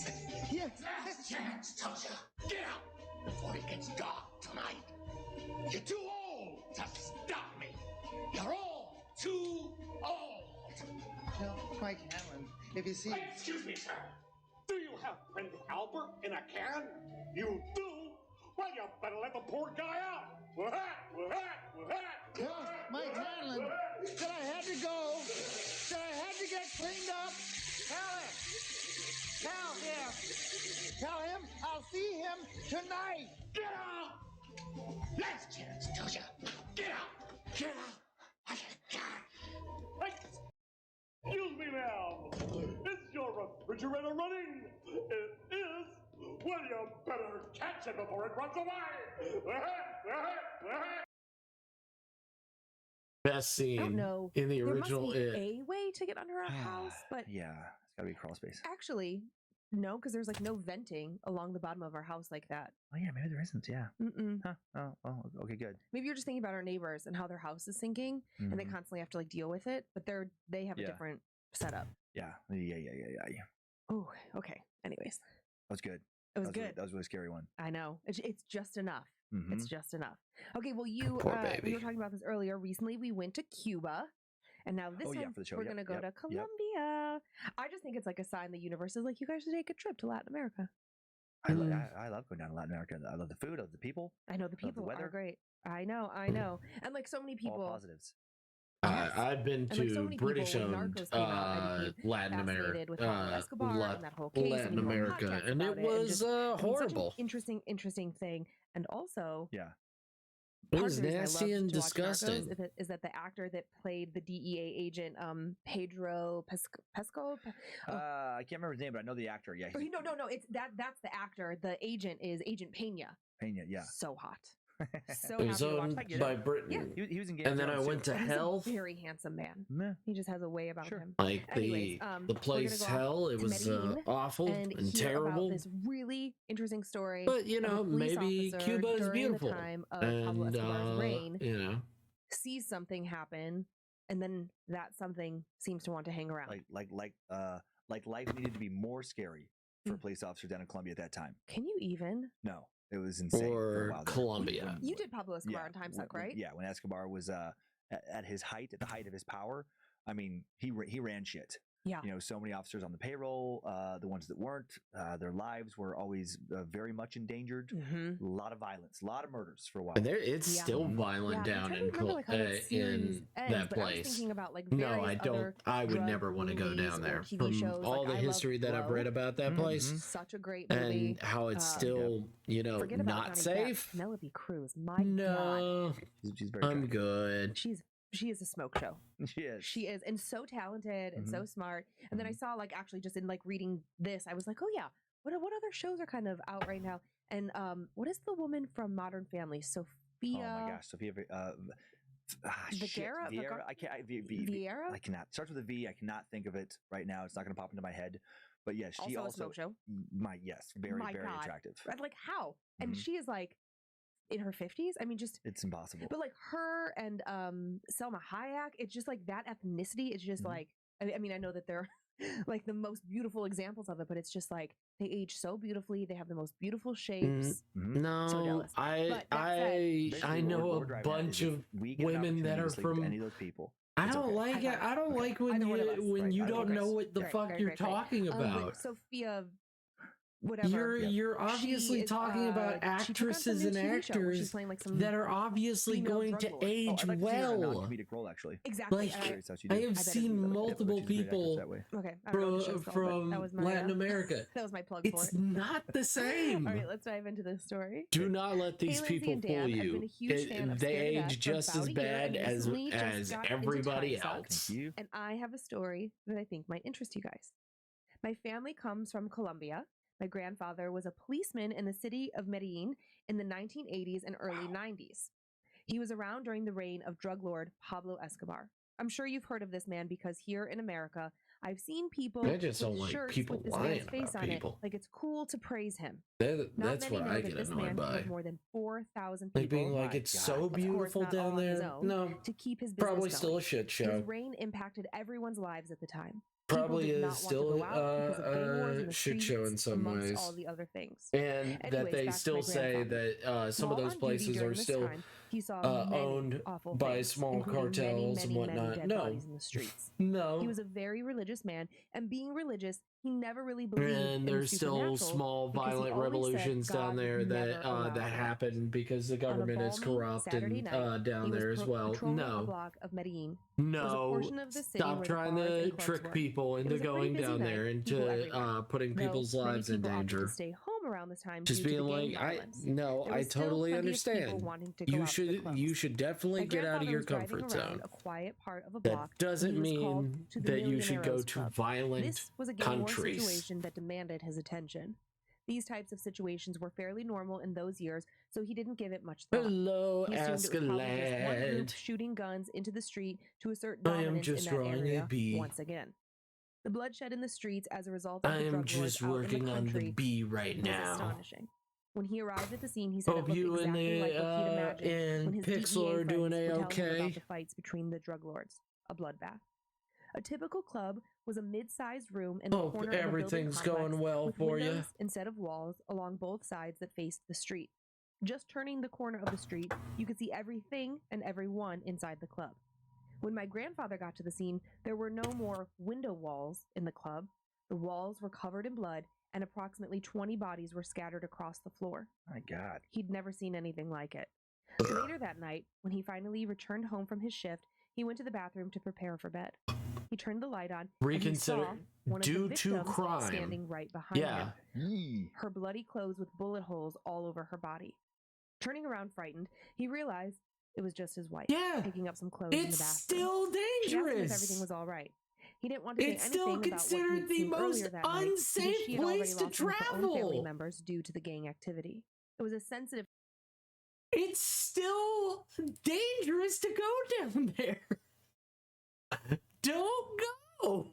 Yes. Last chance, Tasha. Get out before it gets dark tonight. You're too old to stop me. You're all too old. No, Mike Hanlon, if you see... Excuse me, sir. Do you have Prince Albert in a can? You do? Well, you better let the poor guy out. No, Mike Hanlon, that I had to go, that I had to get cleaned up. Tell him I'll see him tonight. Get out! Last chance, Tasha. Get out! Get out! Excuse me, ma'am. Is your refrigerator running? It is. Well, you better catch it before it runs away. Best I don't scene know. in the There original must be It. a way to get under our house, but Yeah, it's gotta be a crawl space. actually, no, because there's like no venting along the bottom of our house like that. Oh yeah, maybe there isn't. Yeah. Mm-mm. Huh. Oh, okay, good. Maybe you're just thinking about our neighbors and how their house is sinking, and they Mhm. constantly have to like deal with it. But they have a Yeah. different setup. Yeah. Oh, okay. Anyways, was good. It was That good. That was a really scary one. I know. It's just enough. Mhm. It's just enough. Okay, well, you Poor we baby. were talking about this earlier. Recently, we went to Cuba, and now this Oh, yeah, time for the show. we're Yep, gonna go yep, to yep. Colombia. I just think it's like a sign the universe is like, you guys should take a trip to Latin America. I love going down to Latin America. I love the food. I love the people. I know the I love the people are weather. great. I know, and like so many people. All positives. I've been And like so to many people, when British-owned Narcos came out, I became Latin fascinated America, with Pablo Escobar and that whole case, and Latin he wrote America, podcasts and it about it, and was just, I mean, such an horrible. interesting thing. And also, Yeah. It part was of the reason I nasty loved and to watch Narcos disgusting. is that the actor that played the DEA agent, Pedro Pesco. I can't remember his name, but I know the actor. Yeah. No, it's that's the actor. The agent is Agent Pena. Pena, yeah. So hot. So It was happy to watch owned that. by Britain. Yeah. He was in Game And of then I Thrones, went too. to He's hell. a very handsome man. Meh. He just has a way about him. Like Anyways, the place we're gonna go hell, off it to was Medellin awful and and hear terrible. about this really interesting story. But you of a know, police maybe officer Cuba is during beautiful, the time of Pablo and Escobar's reign you know, sees something happen, and then that something seems to want to hang around. Like life needed to be more scary Mm. for a police officer down in Colombia at that time. Can you even? No, it was insane. for a or while there. Colombia. You did Pablo Escobar on Time Suck, right? Yeah, when Escobar was at his height, at the height of his power, I mean, he ran shit. Yeah. You know, so many officers on the payroll, the ones that weren't, their lives were always very much endangered. Mm-hmm. A lot of violence, a lot of murders for a while. And it's still violent down in that place. Thinking about, like, No, I various don't. other I would drug never want to go movies down or there. TV From shows. all Like, the I history love that I've Glow. read about that place, Such a great movie. and how it's still, you know, Forget about not Johnny Depp. safe. Penelope Cruz, my God, No, She's very I'm attractive. good. she is a smoke show. She is. She is, and so talented and so smart. And then I saw, like, actually just in like reading this, I was like, oh yeah, what other shows are kind of out right now? And what is the woman from Modern Family? Sophia. Oh my gosh, Sophia. Vieira? Vieira. I can't. Vieira? I cannot. Starts with a V. I cannot think of it right now. It's not going to pop into my head. But yes, she Also a smoke show. Very My very God. attractive. I'm like, how? And she is like in her 50s. I mean, just It's impossible. but like her and Selma Hayek, it's just like that ethnicity. It's just like, I mean, I know that they're like the most beautiful examples of it, but it's just like they age so beautifully. They have the most beautiful shapes. No, So jealous. But that I Basically, know what we're a driving at bunch is of if we get an women that opportunity to are sleep with from. any of those people. I it's don't okay. like it. I don't like when Either one of us. when you Right, don't either know of us. what the Right, fuck right, you're right, right. talking But about. Sophia, whatever. You're obviously She is, talking about she took on some actresses new and TV show where she's actors playing, like, some that are obviously female going drug to lord. age I'd like to see her in a well. non-comedic role, actually. Exactly. Like, and Curious how she I did. have I bet seen it'd be really good. multiple She's a great actress people that way. Okay, I don't know what the show's called, but that was my, Latin America. that was my plug for It's it. not the same. All right, let's dive into this story. Do not let these Hey, Lindsay people and fool Dan, I've been you. a huge fan of They Scared to age Death for just about as a year bad and as recently just got into everybody Time Suck. else. Thank you. And I have a story that I think might interest you guys. My family comes from Colombia. My grandfather was a policeman in the city of Medellin in the 1980s and early 90s. He was around during the reign of drug lord Pablo Escobar. I'm sure you've heard of this man because here in America, I've seen people I just don't with like shirts people with this lying man's face about on people. it. Like, it's cool to praise him. That's Not what many know I that get this annoyed man by. killed more than 4,000 people. Like being like, my it's God. so Of course, beautiful not all down on his there. own, No, to keep his business probably still going. a shit show. His reign impacted everyone's lives at the time. Probably People did is not want to still go out because of gang wars in the shit show in streets, some amongst ways. all the other things. And that Anyways, they back to still my say grandfather. that some of While those on duty places during are this still time, he saw many owned awful by things, small including cartels and many whatnot. dead No. bodies in the streets. No. He was a very religious man, and being religious, he never really believed in And the there's still supernatural small because he violent always said revolutions God down there would that never allow that it. happen because the On a government is balmy corrupt Saturday and night, down he was there as well. patrolling a No. block of Medellin. It was a No, portion of the city stop where the trying bars to and clubs trick were. people It into was a pretty going busy down night, there people into everywhere. putting Though people's many lives in people opted danger. to stay home around this time Just due to being the gang like, violence. no, There I was still totally plenty of people understand. wanting to go out to the clubs. You should definitely My get out of grandfather your was driving comfort around zone. a quiet part of a That block when doesn't he was called mean to the that you should go Millionairos to Club. violent This was a gang war countries. situation that demanded his attention. These types of situations were fairly normal in those years, so he didn't give it much thought. Hello, He assumed it was probably just one group Escalade. shooting guns into the street to assert I am dominance just in that drawing a area bee. once again. The bloodshed in the streets as a result of I the am drug lords just out in working the on the country bee right was now. astonishing. When he arrived at the scene, he said Hope it looked you and exactly like what he'd the imagined when and his Pixel DEA are doing friends would tell him a-okay. about the fights between the drug lords. A bloodbath. A typical club was a mid-sized room in the Hope corner of a building everything's complex going well with for you. windows instead of walls along both sides that faced the street. Just turning the corner of the street, you could see everything and everyone inside the club. When my grandfather got to the scene, there were no more window walls in the club. The walls were covered in blood, and approximately 20 bodies were scattered across the floor. My God. He'd never seen anything like it. Later that night, when he finally returned home from his shift, he went to the bathroom to prepare for bed. He turned the light on, Reconsider and he saw one of the due to victims crime. standing right behind Yeah. him. Her bloody clothes with bullet holes all over her body. Turning around frightened, he realized it was just his wife, picking up some clothes in the It's bathroom. still She asked him if dangerous. everything was all right. He didn't want to It's say still anything about what he considered had the seen most earlier that night because unsafe she had already place to lost one of her own family travel. members due to the gang activity. It was a sensitive. It's still dangerous to go down there. Don't go.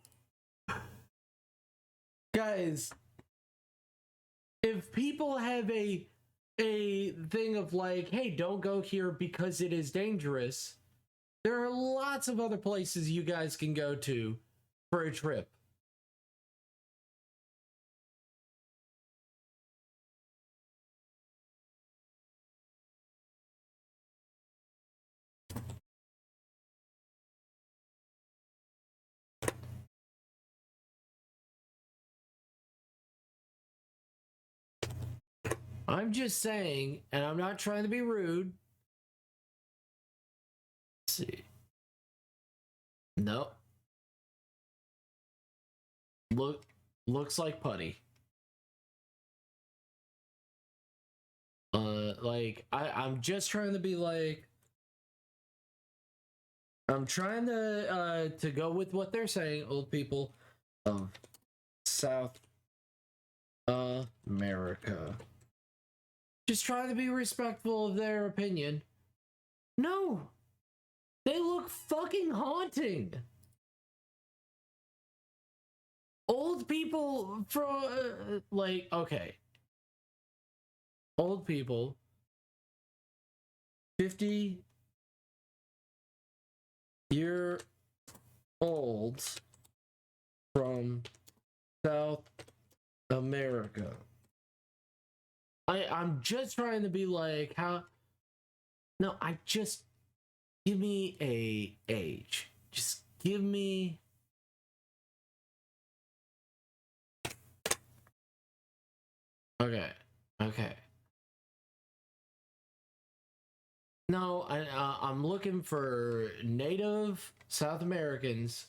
Guys, if people have a thing of like, hey, don't go here because it is dangerous, there are lots of other places you guys can go to for a trip. I'm just saying, and I'm not trying to be rude. Let's see. Nope. Looks like putty. Like I'm just trying to be like, I'm trying to go with what they're saying, old people of South America. Just trying to be respectful of their opinion. No, they look fucking haunting. Old people from like, okay, old people 50-year-olds from South America. I'm just trying to be like, how? No, I just give me a age. Just give me. Okay. No, I'm looking for native South Americans.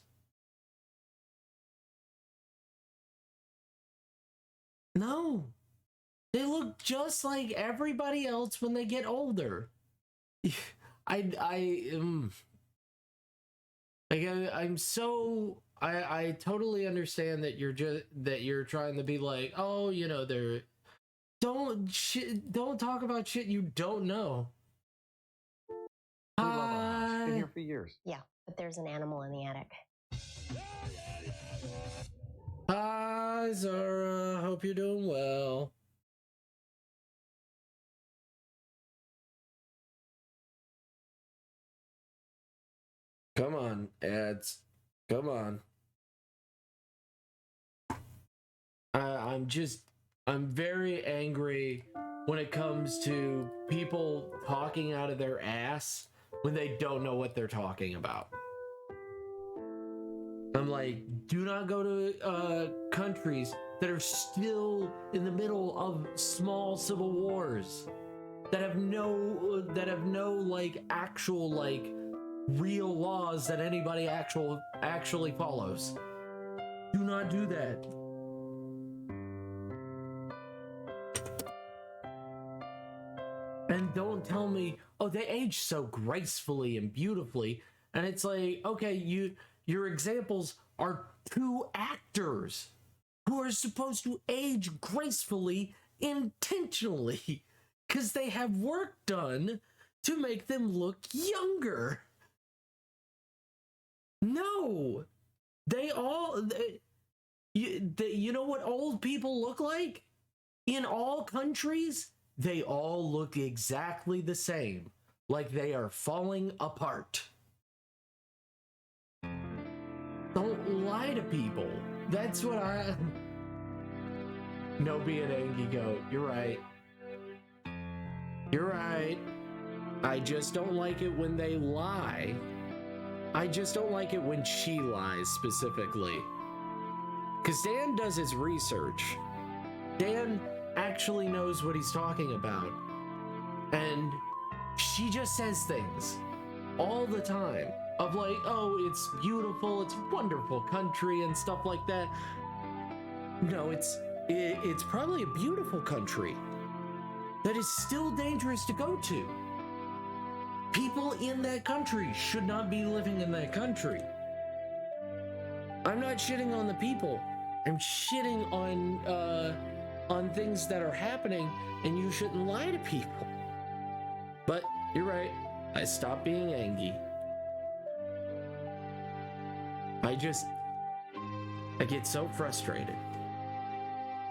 No, they look just like everybody else when they get older. I'm so I totally understand that you're trying to be like, oh, you know, don't talk about shit you don't know. We love our house. Been here for years. Yeah, but there's an animal in the attic. Hi, Zara. Hope you're doing well. Come on, ads. Come on. I'm very angry when it comes to people talking out of their ass when they don't know what they're talking about. I'm like, do not go to countries that are still in the middle of small civil wars, that have no like actual like real laws that anybody actually follows. Do not do that. And don't tell me, oh, they age so gracefully and beautifully. And it's like, okay, your examples are two actors who are supposed to age gracefully intentionally because they have work done to make them look younger. No, you know what old people look like? In all countries, they all look exactly the same, like they are falling apart. Don't lie to people. That's what I... No, be an Angie goat. You're right. You're right. I just don't like it when they lie. I just don't like it when she lies specifically. Because Dan does his research. Dan actually knows what he's talking about. And she just says things all the time of like, oh, it's beautiful, it's a wonderful country and stuff like that. No, it's probably a beautiful country that is still dangerous to go to. People in that country should not be living in that country. I'm not shitting on the people. I'm shitting on things that are happening, and you shouldn't lie to people. But you're right. I stopped being angry. I get so frustrated.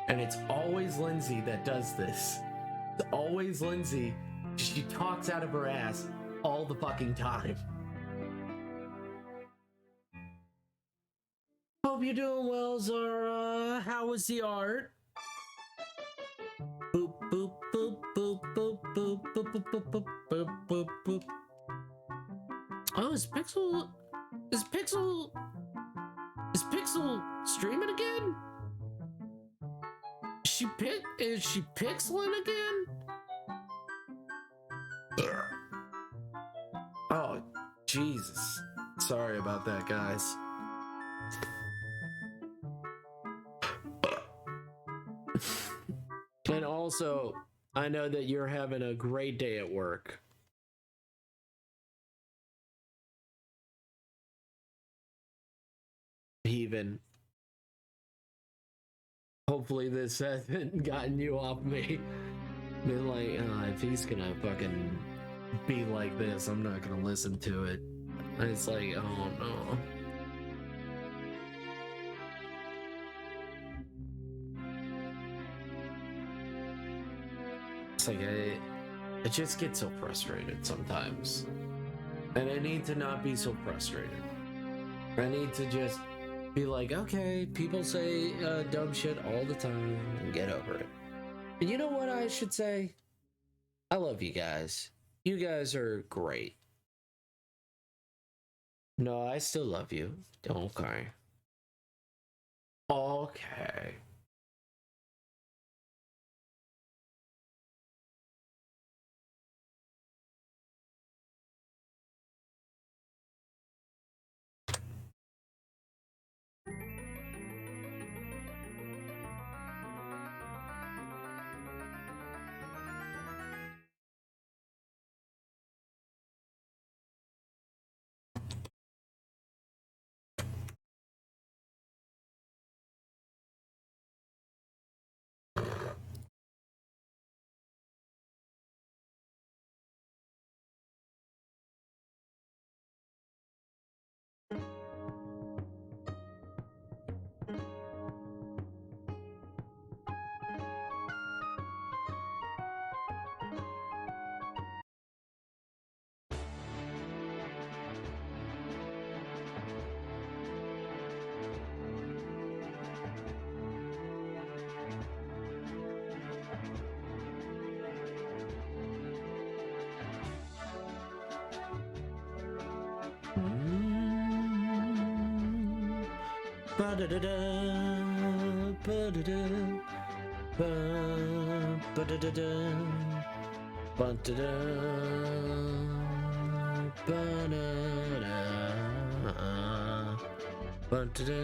And it's always Lindsay that does this. It's always Lindsay. She talks out of her ass all the fucking time. Hope you're doing well, Zara. How was the art? Boop, boop, boop, boop, boop, boop, boop, boop, boop, boop, boop, boop, boop. Oh, is Pixel streaming again? Is she pixeling again? Oh, Jesus. Sorry about that, guys. And also, I know that you're having a great day at work. Even. Hopefully this hasn't gotten you off me. Been like, if he's gonna fucking be like this, I'm not gonna listen to it. And it's like, oh no. It's like, I just get so frustrated sometimes. And I need to not be so frustrated. I need to just be like, okay, people say dumb shit all the time and get over it. And you know what I should say? I love you guys. You guys are great. No, I still love you. Don't cry. Okay. Ba-da-da-da, ba-da-da, ba-da-da-da, ba-da-da, ba-da-da, ba-da-da,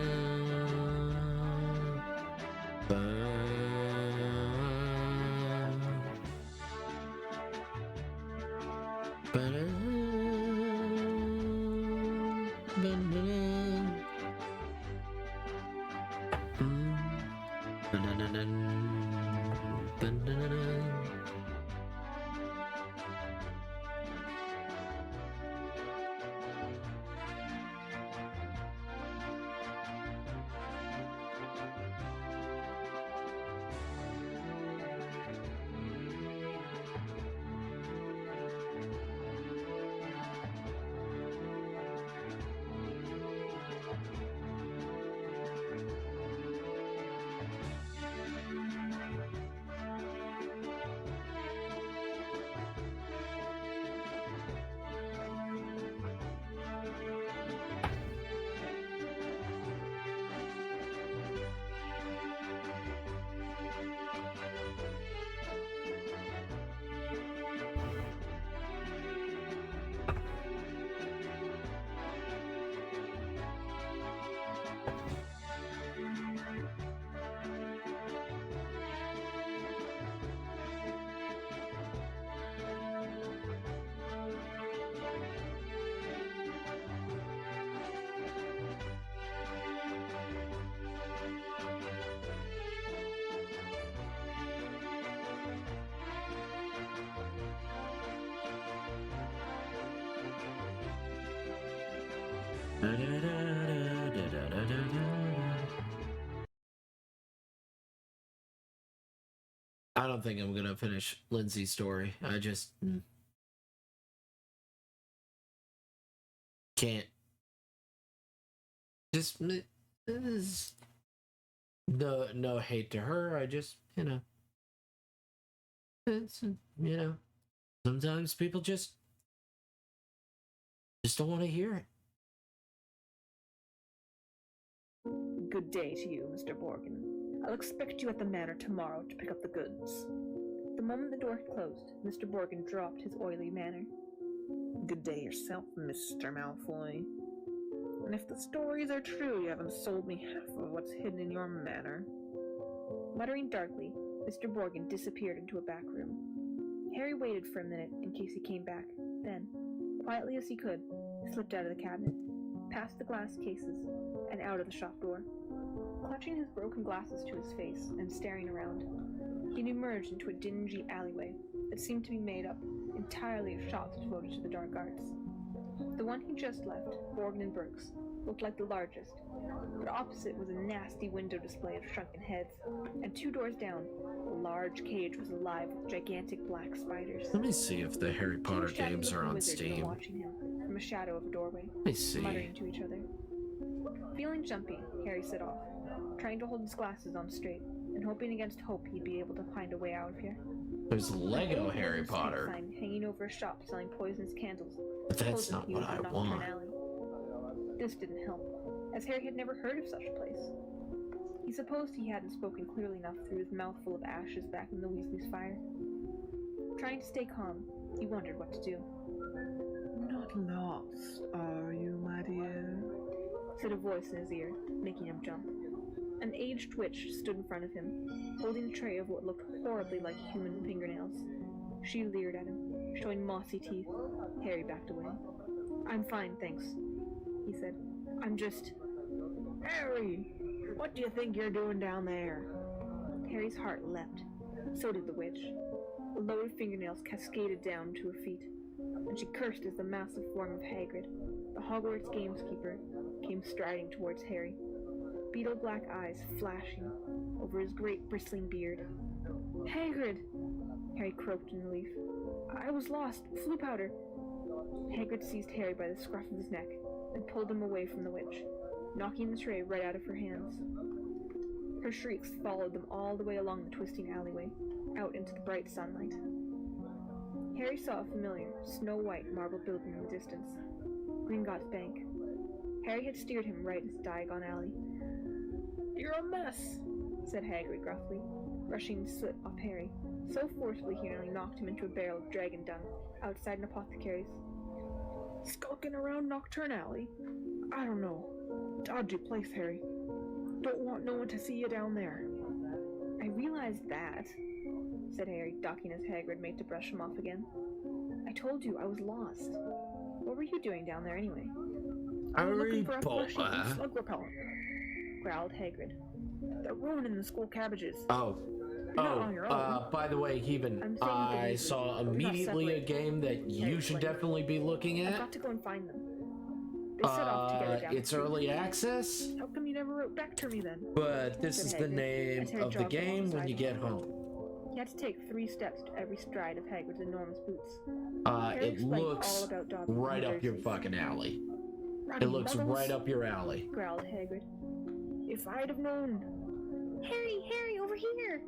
I don't think I'm gonna finish Lindsay's story. I just can't. Just no hate to her. I just it's, sometimes people just don't want to hear it. Good day to you, Mr. Borgin. I'll expect you at the manor tomorrow to pick up the goods. The moment the door had closed, Mr. Borgin dropped his oily manner. Good day yourself, Mr. Malfoy. And if the stories are true, you haven't sold me half of what's hidden in your manor. Muttering darkly, Mr. Borgin disappeared into a back room. Harry waited for a minute in case he came back. Then, quietly as he could, slipped out of the cabinet, past the glass cases, and out of the shop door. Clutching his broken glasses to his face and staring around, he emerged into a dingy alleyway that seemed to be made up entirely of shops devoted to the dark arts. The one he just left, Borgin & Burke's, looked like the largest, but opposite was a nasty window display of shrunken heads, and 2 doors down, a large cage was alive with gigantic black spiders. Let me see if the Harry Potter games are on Wizards were Steam. watching him from a shadow of a doorway, Let me see. muttering to each other. Feeling jumpy, Harry set off, trying to hold his glasses on straight, and hoping against hope he'd be able to find a way out of here. There's Lego Harry Potter. Sign hanging over a shop selling poisonous candles. But that's not what I want. This didn't help, as Harry had never heard of such a place. He supposed he hadn't spoken clearly enough through his mouthful of ashes back in the Weasley's fire. Trying to stay calm, he wondered what to do. Not lost, are you, my dear? Said a voice in his ear, making him jump. An aged witch stood in front of him, holding a tray of what looked horribly like human fingernails. She leered at him, showing mossy teeth. Harry backed away. I'm fine, thanks, he said. I'm just... Harry! What do you think you're doing down there? Harry's heart leapt. So did the witch. The loaded fingernails cascaded down to her feet, and she cursed as the massive form of Hagrid, the Hogwarts gamekeeper, came striding towards Harry, beetle black eyes flashing over his great bristling beard. Hagrid! Harry croaked in relief. I was lost. Flu powder. Hagrid seized Harry by the scruff of his neck and pulled him away from the witch, knocking the tray right out of her hands. Her shrieks followed them all the way along the twisting alleyway, out into the bright sunlight. Harry saw a familiar, snow-white marble building in the distance. Gringotts Bank. Harry had steered him right into Diagon Alley. You're a mess, said Hagrid gruffly, brushing the soot off Harry, so forcefully he nearly knocked him into a barrel of dragon dung outside an apothecary's. Skulking around Nocturne Alley? I don't know. Dodgy place, Harry. Don't want no one to see you down there. I realized that, said Harry, ducking as Hagrid made to brush him off again. I told you I was lost. What were you doing down there anyway? I was looking for a fleshy slug repellent, growled Hagrid. They're ruining the school cabbages. By the way, Heaven, I saw immediately a game that you should definitely be looking at. I've got to go and find them. They set off together down it's early access. How come you never wrote back to me then? But this is the name of the game when you get home. He had to take 3 steps to every stride of Hagrid's enormous boots. It looks right up your fucking alley. It looks right up your alley. Growled Hagrid. If I'd have known. Harry, over here!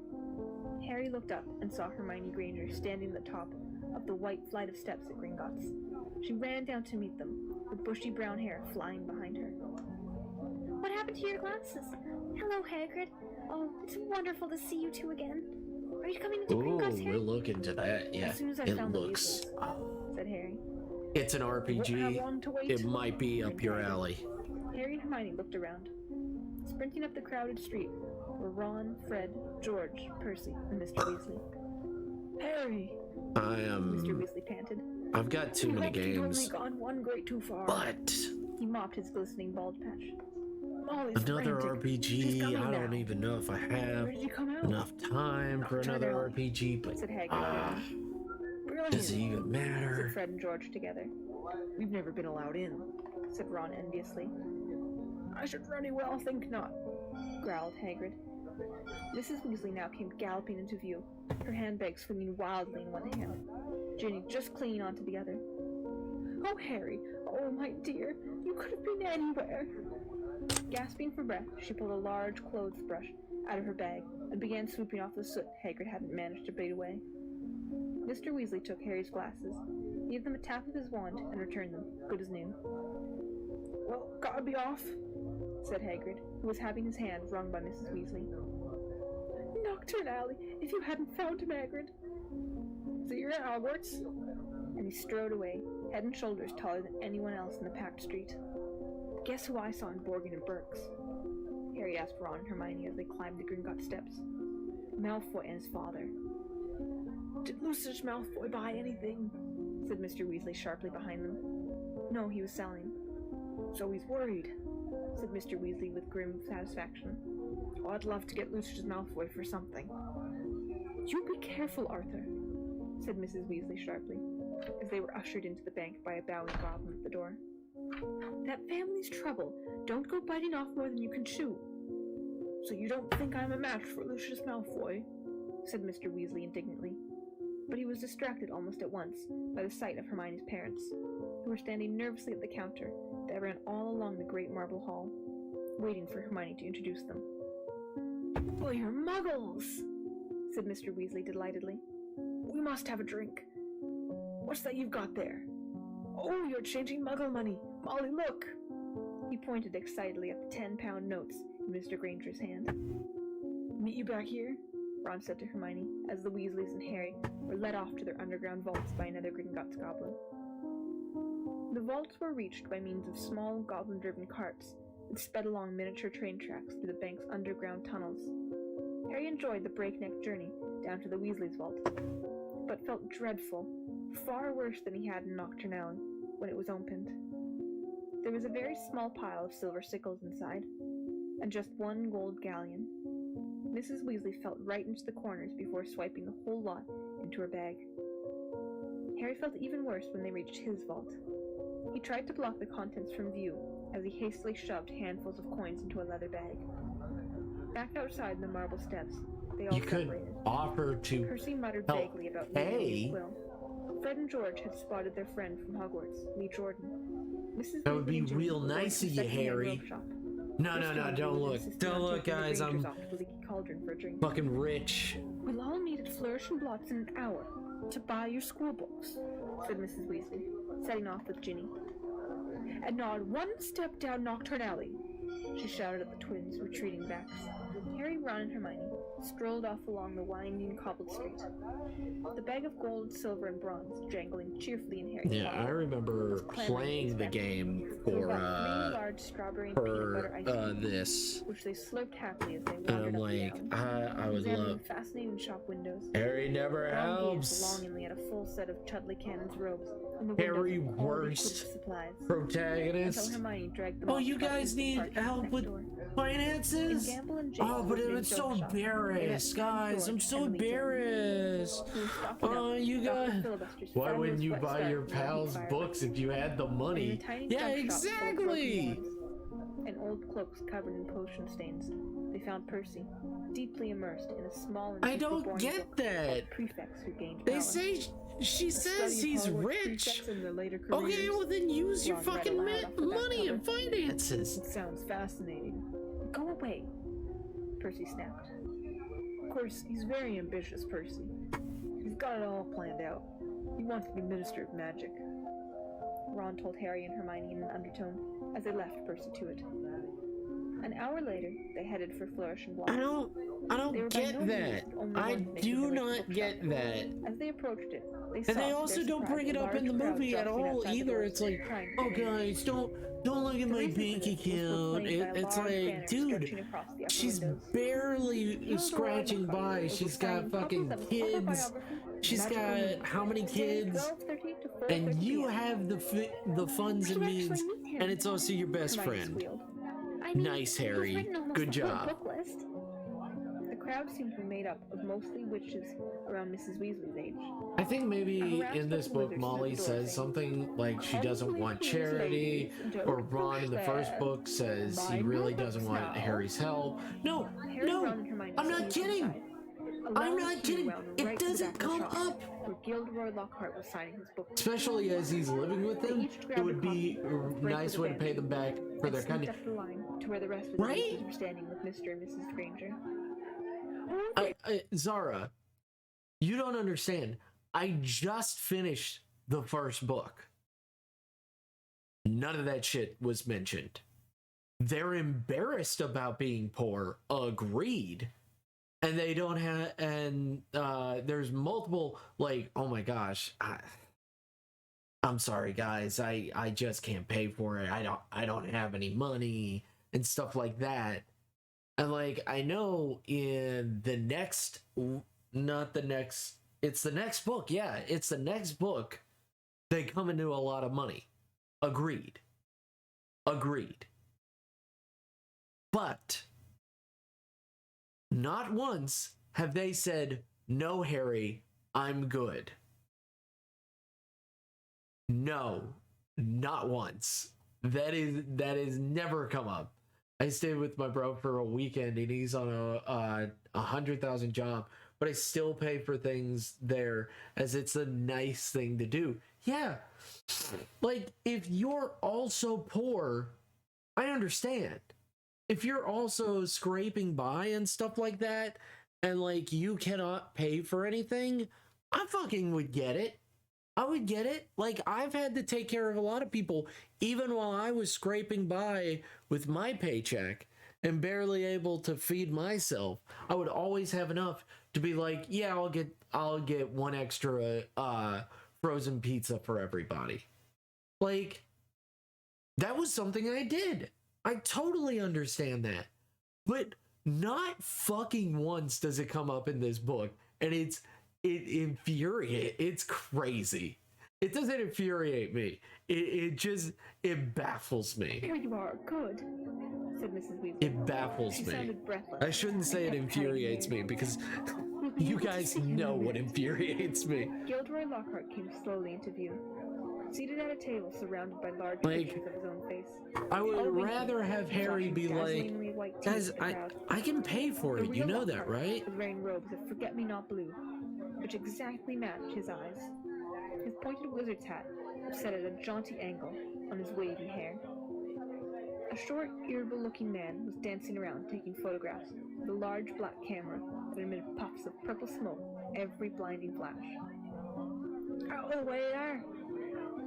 Harry looked up and saw Hermione Granger standing at the top of the white flight of steps at Gringotts. She ran down to meet them, her bushy brown hair flying behind her. What happened to your glasses? Hello, Hagrid. Oh, it's wonderful to see you two again. Are you coming into Gringotts, Harry? We'll look into that. Yeah, as soon as I it found looks. Said Harry. It's an RPG. It might be up your alley. Harry and Hermione looked around. Sprinting up the crowded street were Ron, Fred, George, Percy, and Mr. Weasley. Harry! Mr. Weasley panted. I've got too many games. Gone one grade too far. But he mopped his glistening bald patch. Molly's another frantic. RPG. I don't even know if I have enough time for another RPG. But said Hagrid. does it even matter? Said Fred and George together. We've never been allowed in. said Ron enviously. I should very well think not, growled Hagrid. Mrs. Weasley now came galloping into view, her handbag swinging wildly in one hand, Ginny just clinging onto the other. Oh, Harry! Oh, my dear! You could have been anywhere! Gasping for breath, she pulled a large clothes brush out of her bag and began sweeping off the soot Hagrid hadn't managed to bait away. Mr. Weasley took Harry's glasses, gave them a tap of his wand, and returned them, good as new. Well, gotta be off, said Hagrid, who was having his hand wrung by Mrs. Weasley. Nocturne Alley, if you hadn't found him, Hagrid. So you're at Hogwarts? And he strode away, head and shoulders taller than anyone else in the packed street. Guess who I saw in Borgin and Burke's? Harry asked Ron and Hermione as they climbed the Gringotts steps. Malfoy and his father. Did Lucius Malfoy buy anything? Said Mr. Weasley sharply behind them. No, he was selling. So he's worried, said Mr. Weasley with grim satisfaction. Oh, I'd love to get Lucius Malfoy for something. You be careful, Arthur, said Mrs. Weasley sharply, as they were ushered into the bank by a bowing goblin at the door. That family's trouble. Don't go biting off more than you can chew. So you don't think I'm a match for Lucius Malfoy? Said Mr. Weasley indignantly. But he was distracted almost at once by the sight of Hermione's parents, who were standing nervously at the counter that ran all along the great marble hall, waiting for Hermione to introduce them. Well, you're muggles, said Mr. Weasley delightedly. We must have a drink. What's that you've got there? Oh, you're changing muggle money. Molly, look! He pointed excitedly at the 10-pound notes in Mr. Granger's hand. Meet you back here? Ron said to Hermione, as the Weasleys and Harry were led off to their underground vaults by another Gringotts goblin. The vaults were reached by means of small goblin-driven carts that sped along miniature train tracks through the bank's underground tunnels. Harry enjoyed the breakneck journey down to the Weasleys' vault, but felt dreadful, far worse than he had in Nocturne Alley when it was opened. There was a very small pile of silver sickles inside, and just one gold galleon. Mrs. Weasley felt right into the corners before swiping the whole lot into her bag. Harry felt even worse when they reached his vault. He tried to block the contents from view as he hastily shoved handfuls of coins into a leather bag. Back outside in the marble steps, they all separated. Could offer to Percy muttered help vaguely about pay. Will. Fred and George had spotted their friend from Hogwarts, Lee Jordan. Mrs. That would be Weasley and Ginny real were going nice to of the you, second-hand Harry. robe shop. No, This time don't they look. insisted Don't on look, taking the guys. Grangers I'm off to the Leaky Cauldron for a drink. fucking rich. We'll all meet at Flourish and Blots in an hour to buy your school books, said Mrs. Weasley, setting off with Ginny. And not one step down Nocturne Alley, she shouted at the twins, retreating backs. Harry, Ron, and Hermione strolled off along the winding cobbled street, the bag of gold, silver, and bronze jangling cheerfully in Harry's Yeah, pocket. I remember playing the game They for bought 3 large strawberry and peanut butter ice cream, this. which they slurped happily as they And wandered I'm up the like, alley, I would examining love. fascinating shop windows. Harry never Ron gazed helps. longingly at a full set of Chudley Cannon's robes in the Harry, windows of all the worst equipment supplies, protagonist. until Hermione dragged them Oh, off you to the guys need park help next with door. finances? In Gamble and Jake's Oh, but forbidden I'm so joke shop, they met embarrassed, Fred, guys. I'm George, so and Lee Jordan, embarrassed. who was stocking Oh, up you Dr. guys. Filibuster's Why fabulous wouldn't you wet buy start your from the pals' fire. books if you had the And in a money? tiny Yeah, junk shop full of broken exactly. wands and old cloaks covered in potion stains, they found Percy, deeply immersed in a small and I deeply don't boring get book that. called Prefects Who Gained They Power. say she A says study of he's Hogwarts rich. prefects and their later Okay, careers. well then use your Ron read fucking aloud off the back money and cover. finances. It sounds fascinating. Go away, Percy snapped. Of course, he's very ambitious, Percy. He's got it all planned out. He wants to be Minister of Magic. Ron told Harry and Hermione in an undertone as they left Percy to it. An hour later, they headed for Flourish and Blossom. I They were don't by get no that. means the only I ones making do their way to the not bookshop. get that. As they approached it, they And saw they to also their don't surprise, bring it a up in the large crowd movie at jostling all outside the either. doors, It's like, trying to oh get in. guys, don't look at The my reason for bank this was account. proclaimed by a It's large like, banner dude, stretching across the upper she's windows. barely Here's scratching the by. It She's was got signed fucking Puzzle Seven's kids. autobiography, She's Magical got Meaning. how many Days kids? 12:30 to And 4:30 you p.m. have the funds and Did you means, actually meet him? and it's also your best Hermione friend. squealed. I mean, Nice, he's Harry. written almost Good the whole job. book list. The crowd seemed to be made up of mostly witches around Mrs. Weasley's age. I think A maybe harassed in this looking book wizard stood Molly at the door says saying, something like she doesn't "Humbly want please, charity, ladies, don't or Ron in the push first there. book says he Mind really your doesn't hips want now." Harry's help. No, Harry, no, Ron, and Hermione I'm not squeezed kidding. inside. A I'm loud not queue kidding. wound It right to the doesn't back of the come shop, up. where Gilderoy Lockhart was signing his book. Especially as he's living with them, each it grabbed would a be copy, a break nice with a way to pay bench, them back for and their sneaked kindness. up the line to where the rest of the Right? visitors were standing with Mr. and Mrs. Granger. Zara, you don't understand. I just finished the first book. None of that shit was mentioned. They're embarrassed about being poor. Agreed. And they don't have, and there's multiple, like, oh my gosh, I'm sorry guys, I just can't pay for it. I don't have any money and stuff like that. And like, I know in the next, not the next, it's the next book. Yeah, it's the next book. They come into a lot of money. Agreed. Agreed. But not once have they said, "No, Harry, I'm good." No, not once. That is never come up. I stayed with my bro for a weekend and he's on a 100,000 job, but I still pay for things there as it's a nice thing to do. Yeah. Like, if you're also poor, I understand. If you're also scraping by and stuff like that, and like you cannot pay for anything, I fucking would get it. I would get it. Like, I've had to take care of a lot of people, even while I was scraping by with my paycheck and barely able to feed myself. I would always have enough to be like, yeah, I'll get one extra frozen pizza for everybody. Like, that was something I did. I totally understand that. But not fucking once does it come up in this book. And it infuriates. It's crazy. It doesn't infuriate me. It baffles me. Here you are, good, said Mrs. Weasley. It baffles She me. sounded breathless. I shouldn't say it infuriates me because you guys know what infuriates me. Gilderoy Lockhart came slowly into view, seated at a table surrounded by large pictures of his own face. I would rather have Harry be like, guys, I can pay for it. You know that, right? Was wearing robes of forget-me-not blue, which exactly matched his eyes. His pointed wizard's hat was set at a jaunty angle on his wavy hair. A short, irritable-looking man was dancing around taking photographs with a large black camera that emitted puffs of purple smoke every blinding flash. Out of the way there!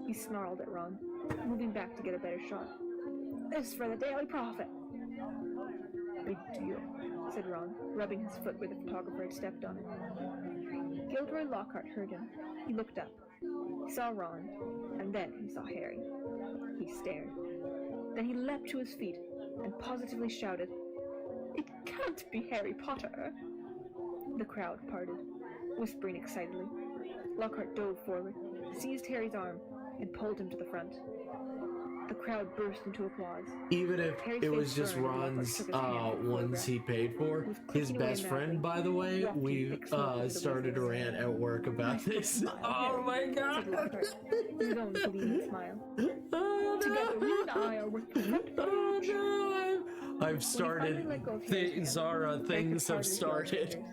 He snarled at Ron, moving back to get a better shot. This is for the Daily Prophet! Big deal, said Ron, rubbing his foot where the photographer had stepped on it. Gilderoy Lockhart heard him. He looked up. He saw Ron, and then he saw Harry. He stared. Then he leapt to his feet and positively shouted, "It can't be Harry Potter!" The crowd parted, whispering excitedly. Lockhart dove forward, seized Harry's arm, and pulled him to the front. The crowd burst into applause. Even if it was just Ron's ones he paid for, his best friend, by the way, we started a rant at work about this. Oh my god! His own gleaming smile. Together, you and I are worth the front page. I've started. Zara, things have started.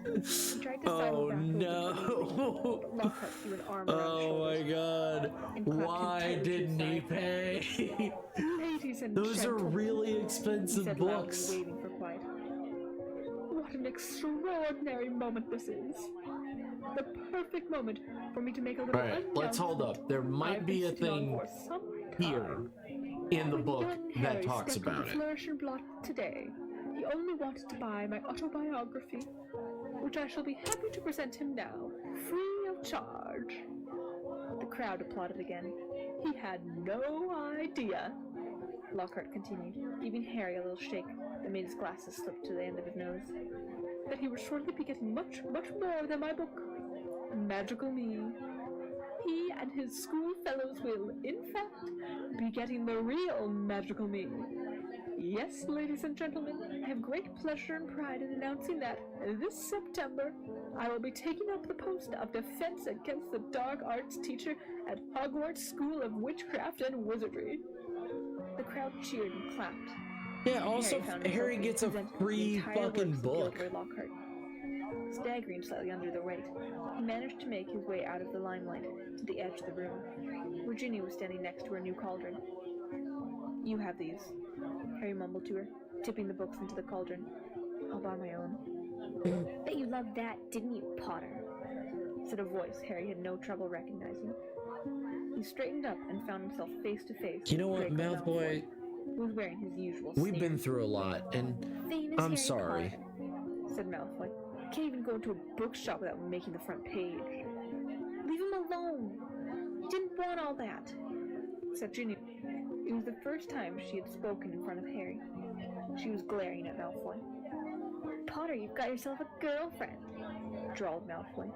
Oh no! Oh my god! Why didn't he pay? Those are really expensive books. What an extraordinary moment this is. The perfect moment for me to make a little Alright, let's hold up. There might be a thing here in the book that talks about it. Flourish and blot today. He only wanted to buy my autobiography, which I shall be happy to present him now, free of charge. The crowd applauded again. He had no idea, Lockhart continued, giving Harry a little shake that made his glasses slip to the end of his nose, that he would shortly be getting much, much more than my book, Magical Me. He and his schoolfellows will, in fact, be getting the real Magical Me. Yes, ladies and gentlemen, I have great pleasure and pride in announcing that this September I will be taking up the post of Defense Against the Dark Arts teacher at Hogwarts School of Witchcraft and Wizardry. The crowd cheered and clapped. Yeah, also, Harry being gets a presented with the free entire fucking works of book. Gilderoy Lockhart. Staggering slightly under the weight, he managed to make his way out of the limelight to the edge of the room. Virginia was standing next to her new cauldron. You have these, Harry mumbled to her, tipping the books into the cauldron. I'll buy my own. Bet you loved that, didn't you, Potter? Said a voice Harry had no trouble recognizing. He straightened up and found himself face to face. You know what, Draco Malfoy? Who was wearing his usual We've sneer. been through a lot, and Famous I'm Harry sorry. Potter, said Malfoy. Can't even go into a bookshop without making the front page. Leave him alone. He didn't want all that, said Ginny. It was the first time she had spoken in front of Harry. She was glaring at Malfoy. Potter, you've got yourself a girlfriend, drawled Malfoy.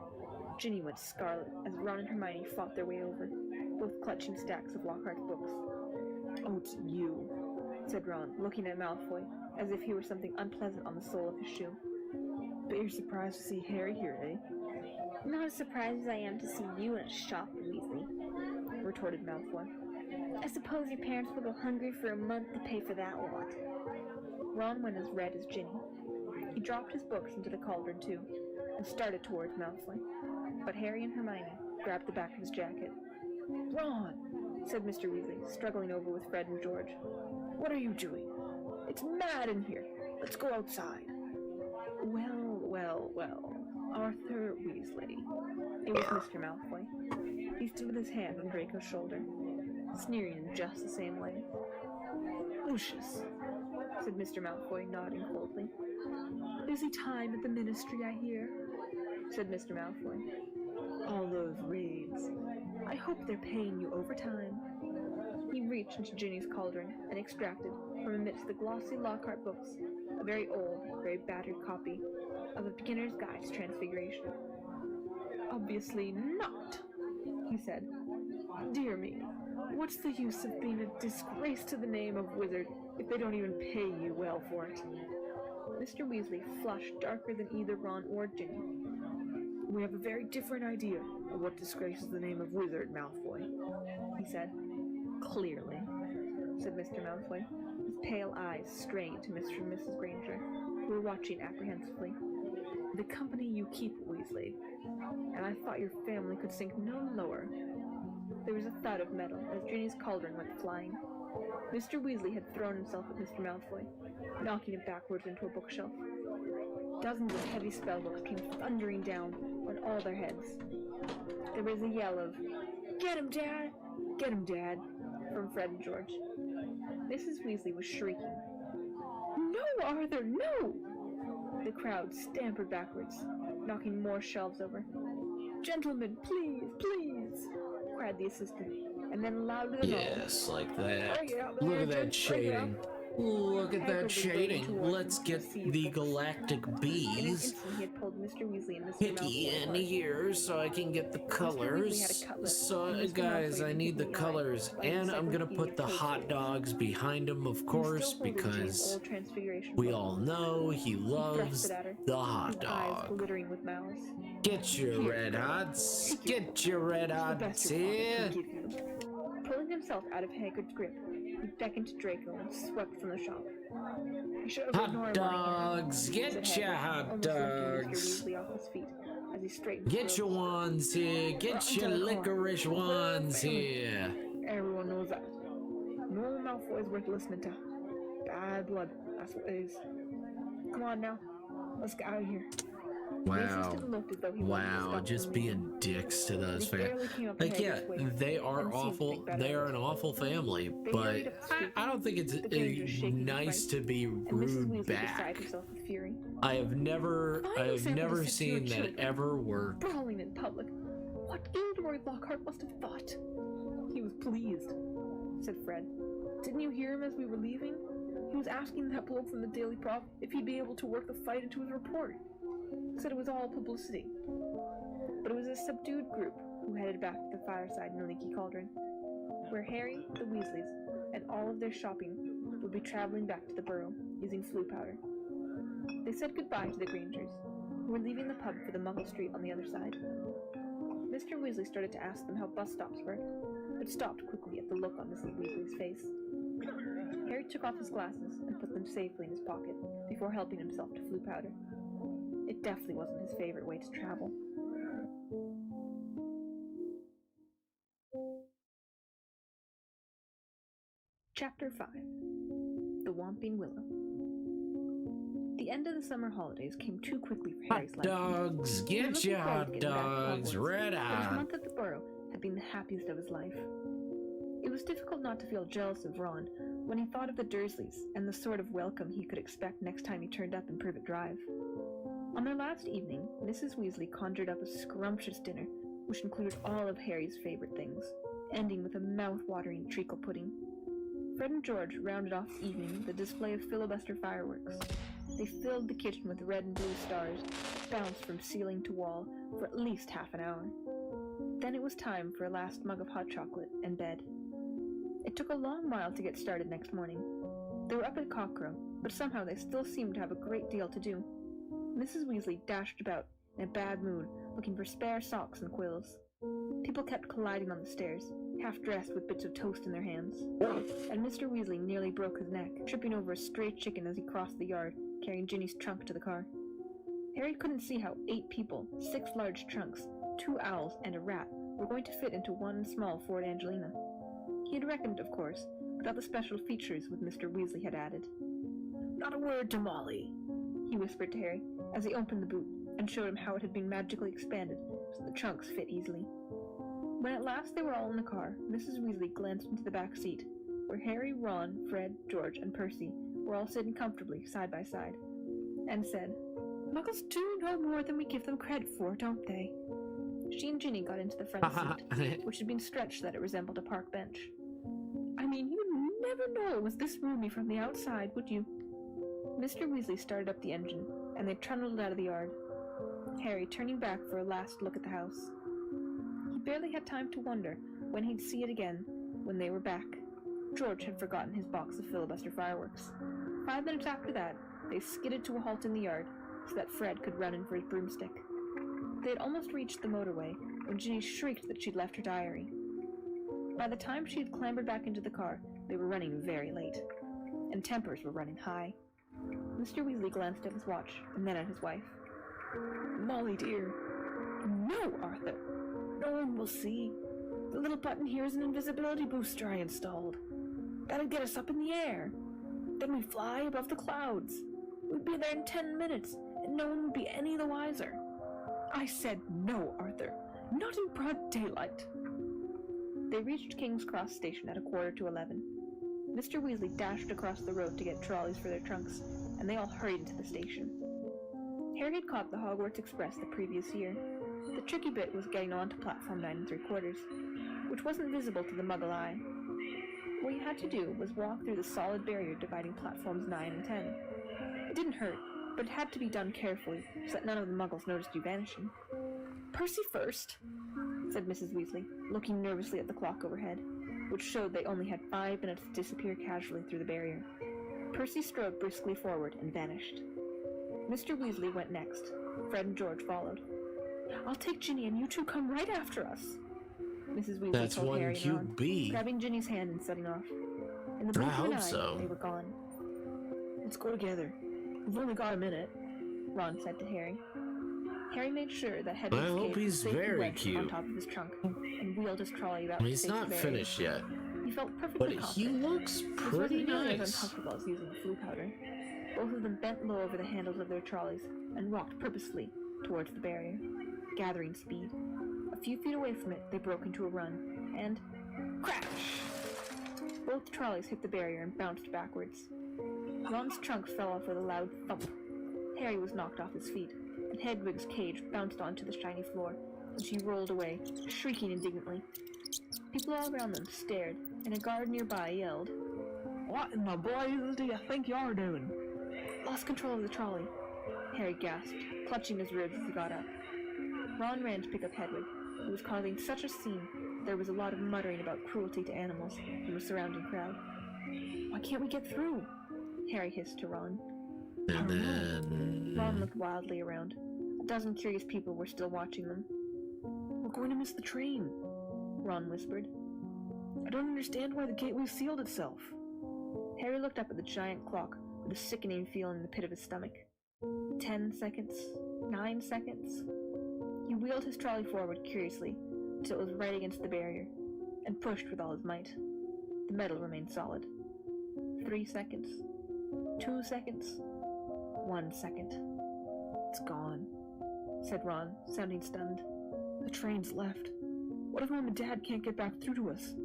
Ginny went scarlet as Ron and Hermione fought their way over, both clutching stacks of Lockhart's books. Oh, it's you, said Ron, looking at Malfoy as if he were something unpleasant on the sole of his shoe. Bet you're surprised to see Harry here, eh? Not as surprised as I am to see you in a shop, Weasley, retorted Malfoy. I suppose your parents will go hungry for a month to pay for that lot. Ron went as red as Ginny. He dropped his books into the cauldron too, and started towards Malfoy. But Harry and Hermione grabbed the back of his jacket. Ron, said Mr. Weasley, struggling over with Fred and George. What are you doing? It's mad in here. Let's go outside. Well, Arthur Weasley. It was Mr. Malfoy. He stood with his hand on Draco's shoulder, sneering in just the same way. Lucius, said Mr. Malfoy, nodding coldly. Busy time at the ministry, I hear, said Mr. Malfoy. All those raids. I hope they're paying you overtime. He reached into Ginny's cauldron and extracted, from amidst the glossy Lockhart books, a very old, very battered copy of A Beginner's Guide to Transfiguration. Obviously not, he said. Dear me, what's the use of being a disgrace to the name of wizard if they don't even pay you well for it? Mr. Weasley flushed darker than either Ron or Ginny. We have a very different idea of what disgraces the name of wizard, Malfoy, he said. Clearly, said Mr. Malfoy, his pale eyes straying to Mr. and Mrs. Granger, who were watching apprehensively. The company you keep, Weasley, and I thought your family could sink no lower. There was a thud of metal as Ginny's cauldron went flying. Mr. Weasley had thrown himself at Mr. Malfoy, knocking him backwards into a bookshelf. Dozens of heavy spellbooks came thundering down on all their heads. There was a yell of, "Get him, Dad! Get him, Dad!" from Fred and George. Mrs. Weasley was shrieking. No, Arthur, no! The crowd scampered backwards, knocking more shelves over. Gentlemen, please, please, cried the assistant, and then louder than Yes, like that. Look at that shading. Look at that shading. Let's get the galactic bees. Picky in here so I can get the colors. So, guys, I need the colors. And I'm gonna put the hot dogs behind him, of course, because we all know he loves the hot dog. Get your red hots. Get your red hots here. Pulling himself out of Hagrid's grip, he beckoned to Draco and swept from the shop. Hot dogs! Get your hot dogs! Get your wands here! Get your licorice wands here! Everyone knows that. No Malfoy is worth listening to. Bad blood, that's what it is. Come on now, let's get out of here. Wow, just being dicks to those fans. Like, yeah, they are awful. They are an awful family, but I don't think it's nice to be rude back. I have never seen that ever work. Brawling in public. What Gilderoy Lockhart must have thought. He was pleased, said Fred. Didn't you hear him as we were leaving? He was asking that bloke from the Daily Prop if he'd be able to work the fight into his report. Said it was all publicity. But it was a subdued group who headed back to the fireside in the leaky cauldron, where Harry, the Weasleys, and all of their shopping would be traveling back to the burrow, using flue powder. They said goodbye to the Grangers, who were leaving the pub for the Muggle Street on the other side. Mr. Weasley started to ask them how bus stops worked, but stopped quickly at the look on Mrs. Weasley's face. Harry took off his glasses and put them safely in his pocket before helping himself to flue powder. It definitely wasn't his favorite way to travel. Chapter 5. The Whomping Willow. The end of the summer holidays came too quickly for Harry's life. Dogs, get your hot dogs, red His eye. month at the Burrow had been the happiest of his life. It was difficult not to feel jealous of Ron when he thought of the Dursleys and the sort of welcome he could expect next time he turned up in Privet Drive. On their last evening, Mrs. Weasley conjured up a scrumptious dinner, which included all of Harry's favorite things, ending with a mouth-watering treacle pudding. Fred and George rounded off the evening with a display of filibuster fireworks. They filled the kitchen with red and blue stars that bounced from ceiling to wall for at least half an hour. Then it was time for a last mug of hot chocolate and bed. It took a long while to get started next morning. They were up at cockcrow, but somehow they still seemed to have a great deal to do. Mrs. Weasley dashed about in a bad mood, looking for spare socks and quills. People kept colliding on the stairs, half-dressed with bits of toast in their hands. And Mr. Weasley nearly broke his neck, tripping over a stray chicken as he crossed the yard, carrying Ginny's trunk to the car. Harry couldn't see how 8 people, 6 large trunks, 2 owls, and a rat were going to fit into one small Ford Angelina. He had reckoned, of course, without the special features which Mr. Weasley had added. "Not a word to Molly," he whispered to Harry as he opened the boot and showed him how it had been magically expanded so the trunks fit easily. When at last they were all in the car, Mrs. Weasley glanced into the back seat, where Harry, Ron, Fred, George, and Percy were all sitting comfortably side by side, and said, "Muggles do know more than we give them credit for, don't they?" She and Ginny got into the front seat, which had been stretched so that it resembled a park bench. "I mean, you'd never know it was this roomy from the outside, would you?" Mr. Weasley started up the engine, and they trundled out of the yard, Harry turning back for a last look at the house. He barely had time to wonder when he'd see it again when they were back. George had forgotten his box of filibuster fireworks. 5 minutes after that, they skidded to a halt in the yard so that Fred could run in for his broomstick. They had almost reached the motorway when Ginny shrieked that she'd left her diary. By the time she had clambered back into the car, they were running very late, and tempers were running high. Mr. Weasley glanced at his watch and then at his wife. "Molly, dear." "No, Arthur. No one will see. The little button here is an invisibility booster I installed. That'll get us up in the air. Then we fly above the clouds. We'd be there in 10 minutes, and no one would be any the wiser." "I said no, Arthur. Not in broad daylight." They reached King's Cross Station at 11:15. Mr. Weasley dashed across the road to get trolleys for their trunks, and they all hurried into the station. Harry had caught the Hogwarts Express the previous year. The tricky bit was getting onto platform 9 3/4, which wasn't visible to the Muggle eye. What you had to do was walk through the solid barrier dividing platforms 9 and 10. It didn't hurt, but it had to be done carefully so that none of the Muggles noticed you vanishing. "Percy first," said Mrs. Weasley, looking nervously at the clock overhead, which showed they only had 5 minutes to disappear casually through the barrier. Percy strode briskly forward and vanished. Mr. Weasley went next. Fred and George followed. "I'll take Ginny and you two come right after us," Mrs. Weasley That's told one Harry and cute Ron, bee. grabbing Ginny's hand and setting off. In the blink of an hope eye, so. they were gone. "Let's go together. We've only got a minute," Ron said to Harry. Harry made sure that Hedwig's I hope cape he's was safely very wedged on cute. top of his trunk and wheeled his trolley about He's to face not the barrier. finished yet, He felt perfectly but he confident. looks This pretty wasn't nearly as nice. uncomfortable as using the flue powder. Both of them bent low over the handles of their trolleys and walked purposefully towards the barrier, gathering speed. A few feet away from it, they broke into a run, and crash! Both trolleys hit the barrier and bounced backwards. Ron's trunk fell off with a loud thump. Harry was knocked off his feet, and Hedwig's cage bounced onto the shiny floor, and she rolled away, shrieking indignantly. People all around them stared, and a guard nearby yelled, "What in the blazes do you think you're doing?" "Lost control of the trolley," Harry gasped, clutching his ribs as he got up. Ron ran to pick up Hedwig, who was causing such a scene that there was a lot of muttering about cruelty to animals from the surrounding crowd. Why can't we get through? Harry hissed to Ron. And then Ron looked wildly around. A dozen curious people were still watching them. We're going to miss the train, Ron whispered. I don't understand why the gateway sealed itself. Harry looked up at the giant clock with a sickening feeling in the pit of his stomach. 10 seconds. 9 seconds. He wheeled his trolley forward curiously until it was right against the barrier, and pushed with all his might. The metal remained solid. 3 seconds. 2 seconds. 1 second. It's gone, said Ron, sounding stunned. The train's left. What if Mom and Dad can't get back through to us?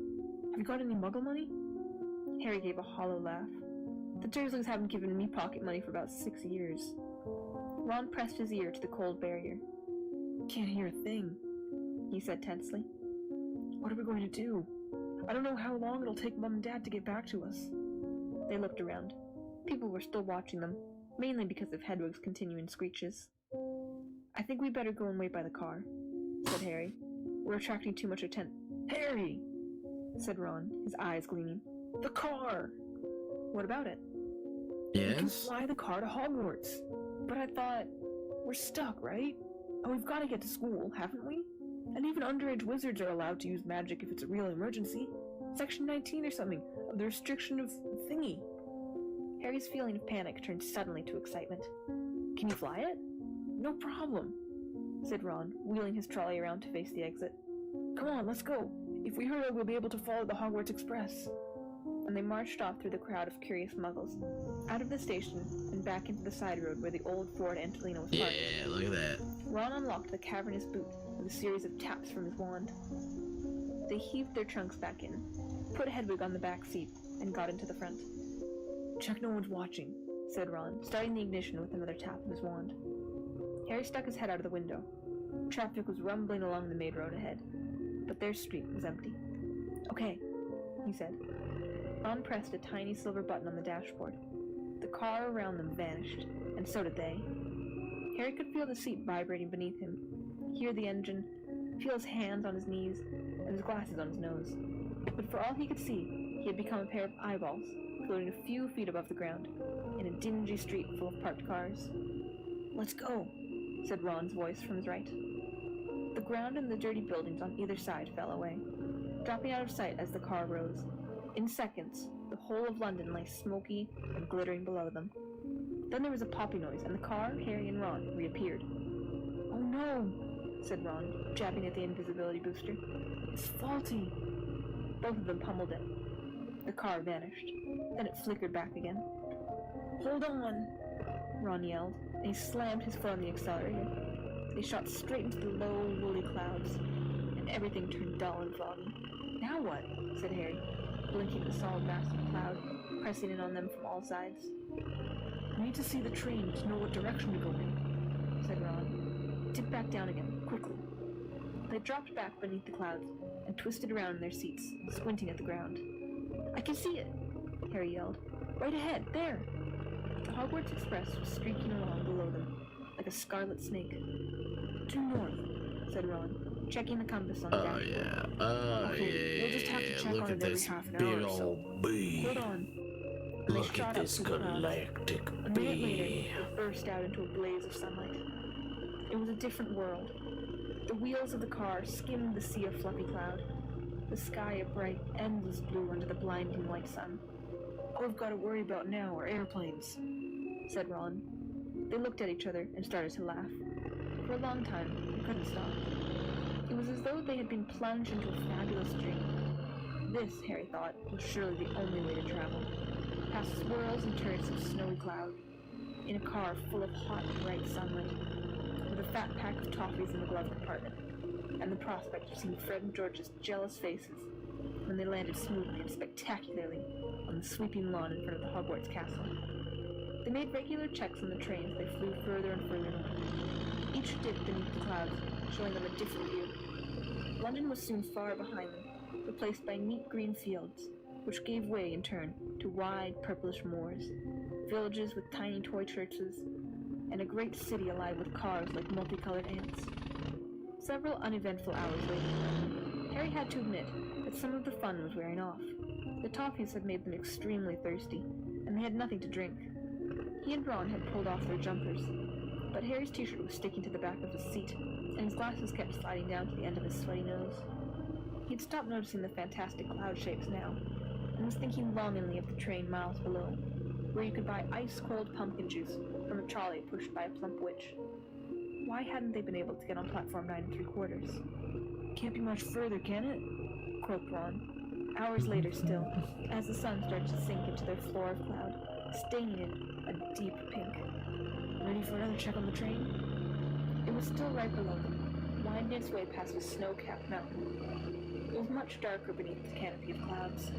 Have you got any muggle money? Harry gave a hollow laugh. The Dursleys haven't given me pocket money for about 6 years. Ron pressed his ear to the cold barrier. Can't hear a thing, he said tensely. What are we going to do? I don't know how long it'll take Mom and Dad to get back to us. They looked around. People were still watching them, mainly because of Hedwig's continuing screeches. I think we better go and wait by the car, said Harry. We're attracting too much attention. Harry, said Ron, his eyes gleaming. The car! What about it? Yes? We can fly the car to Hogwarts. But I thought, we're stuck, right? And we've got to get to school, haven't we? And even underage wizards are allowed to use magic if it's a real emergency. Section 19 or something of the restriction of thingy. Harry's feeling of panic turned suddenly to excitement. Can you fly it? No problem, said Ron, wheeling his trolley around to face the exit. Come on, let's go. If we hurry, we'll be able to follow the Hogwarts Express. And they marched off through the crowd of curious muggles, out of the station and back into the side road where the old Ford Antolino was parked. Yeah, look at that. Ron unlocked the cavernous boot with a series of taps from his wand. They heaved their trunks back in, put Hedwig on the back seat, and got into the front. Check no one's watching, said Ron, starting the ignition with another tap of his wand. Harry stuck his head out of the window. Traffic was rumbling along the main road ahead, but their street was empty. Okay, he said. Ron pressed a tiny silver button on the dashboard. The car around them vanished, and so did they. Harry could feel the seat vibrating beneath him, hear the engine, feel his hands on his knees, and his glasses on his nose. But for all he could see, he had become a pair of eyeballs, floating a few feet above the ground, in a dingy street full of parked cars. Let's go, said Ron's voice from his right. The ground and the dirty buildings on either side fell away, dropping out of sight as the car rose. In seconds, the whole of London lay smoky and glittering below them. Then there was a poppy noise, and the car, Harry, and Ron reappeared. Oh no, said Ron, jabbing at the invisibility booster. It's faulty. Both of them pummeled it. The car vanished. Then it flickered back again. Hold on, Ron yelled, and he slammed his foot on the accelerator. They shot straight into the low, woolly clouds, and everything turned dull and foggy. Now what? Said Harry, blinking at the solid mass of cloud, pressing in on them from all sides. We need to see the train to know what direction to go in, said Ron. Dip back down again, quickly. They dropped back beneath the clouds and twisted around in their seats, squinting at the ground. I can see it, Harry yelled. Right ahead, there! The Hogwarts Express was streaking along below them, like a scarlet snake. Due north, said Ron, checking the compass on the dashboard. Okay, we'll just have to check on it every half an hour or so. bee. Hold on. And they Look shot at up this through the clouds. galactic A minute later, bee. it burst out into a blaze of sunlight. It was a different world. The wheels of the car skimmed the sea of fluffy cloud, the sky a bright, endless blue under the blinding white sun. All we've got to worry about now are airplanes, said Ron. They looked at each other and started to laugh. For a long time, they couldn't stop. It was as though they had been plunged into a fabulous dream. This, Harry thought, was surely the only way to travel. Past swirls and turrets of snowy cloud, in a car full of hot, bright sunlight, with a fat pack of toffees in the glove compartment, and the prospect of seeing Fred and George's jealous faces when they landed smoothly and spectacularly on the sweeping lawn in front of the Hogwarts castle. They made regular checks on the train as they flew further and further north. Each dip beneath the clouds, showing them a different view. London was soon far behind them, replaced by neat green fields, which gave way in turn to wide purplish moors, villages with tiny toy churches, and a great city alive with cars like multicolored ants. Several uneventful hours later, Harry had to admit that some of the fun was wearing off. The toffees had made them extremely thirsty, and they had nothing to drink. He and Ron had pulled off their jumpers, but Harry's t-shirt was sticking to the back of his seat, and his glasses kept sliding down to the end of his sweaty nose. He'd stopped noticing the fantastic cloud shapes now, and was thinking longingly of the train miles below, where you could buy ice-cold pumpkin juice from a trolley pushed by a plump witch. Why hadn't they been able to get on platform 9 3/4? Can't be much further, can it? Croaked Ron. Hours later still, as the sun started to sink into their floor of cloud, staining it a deep pink. Ready for another check on the train? It was still right below them, winding its way past a snow-capped mountain. It was much darker beneath the canopy of clouds.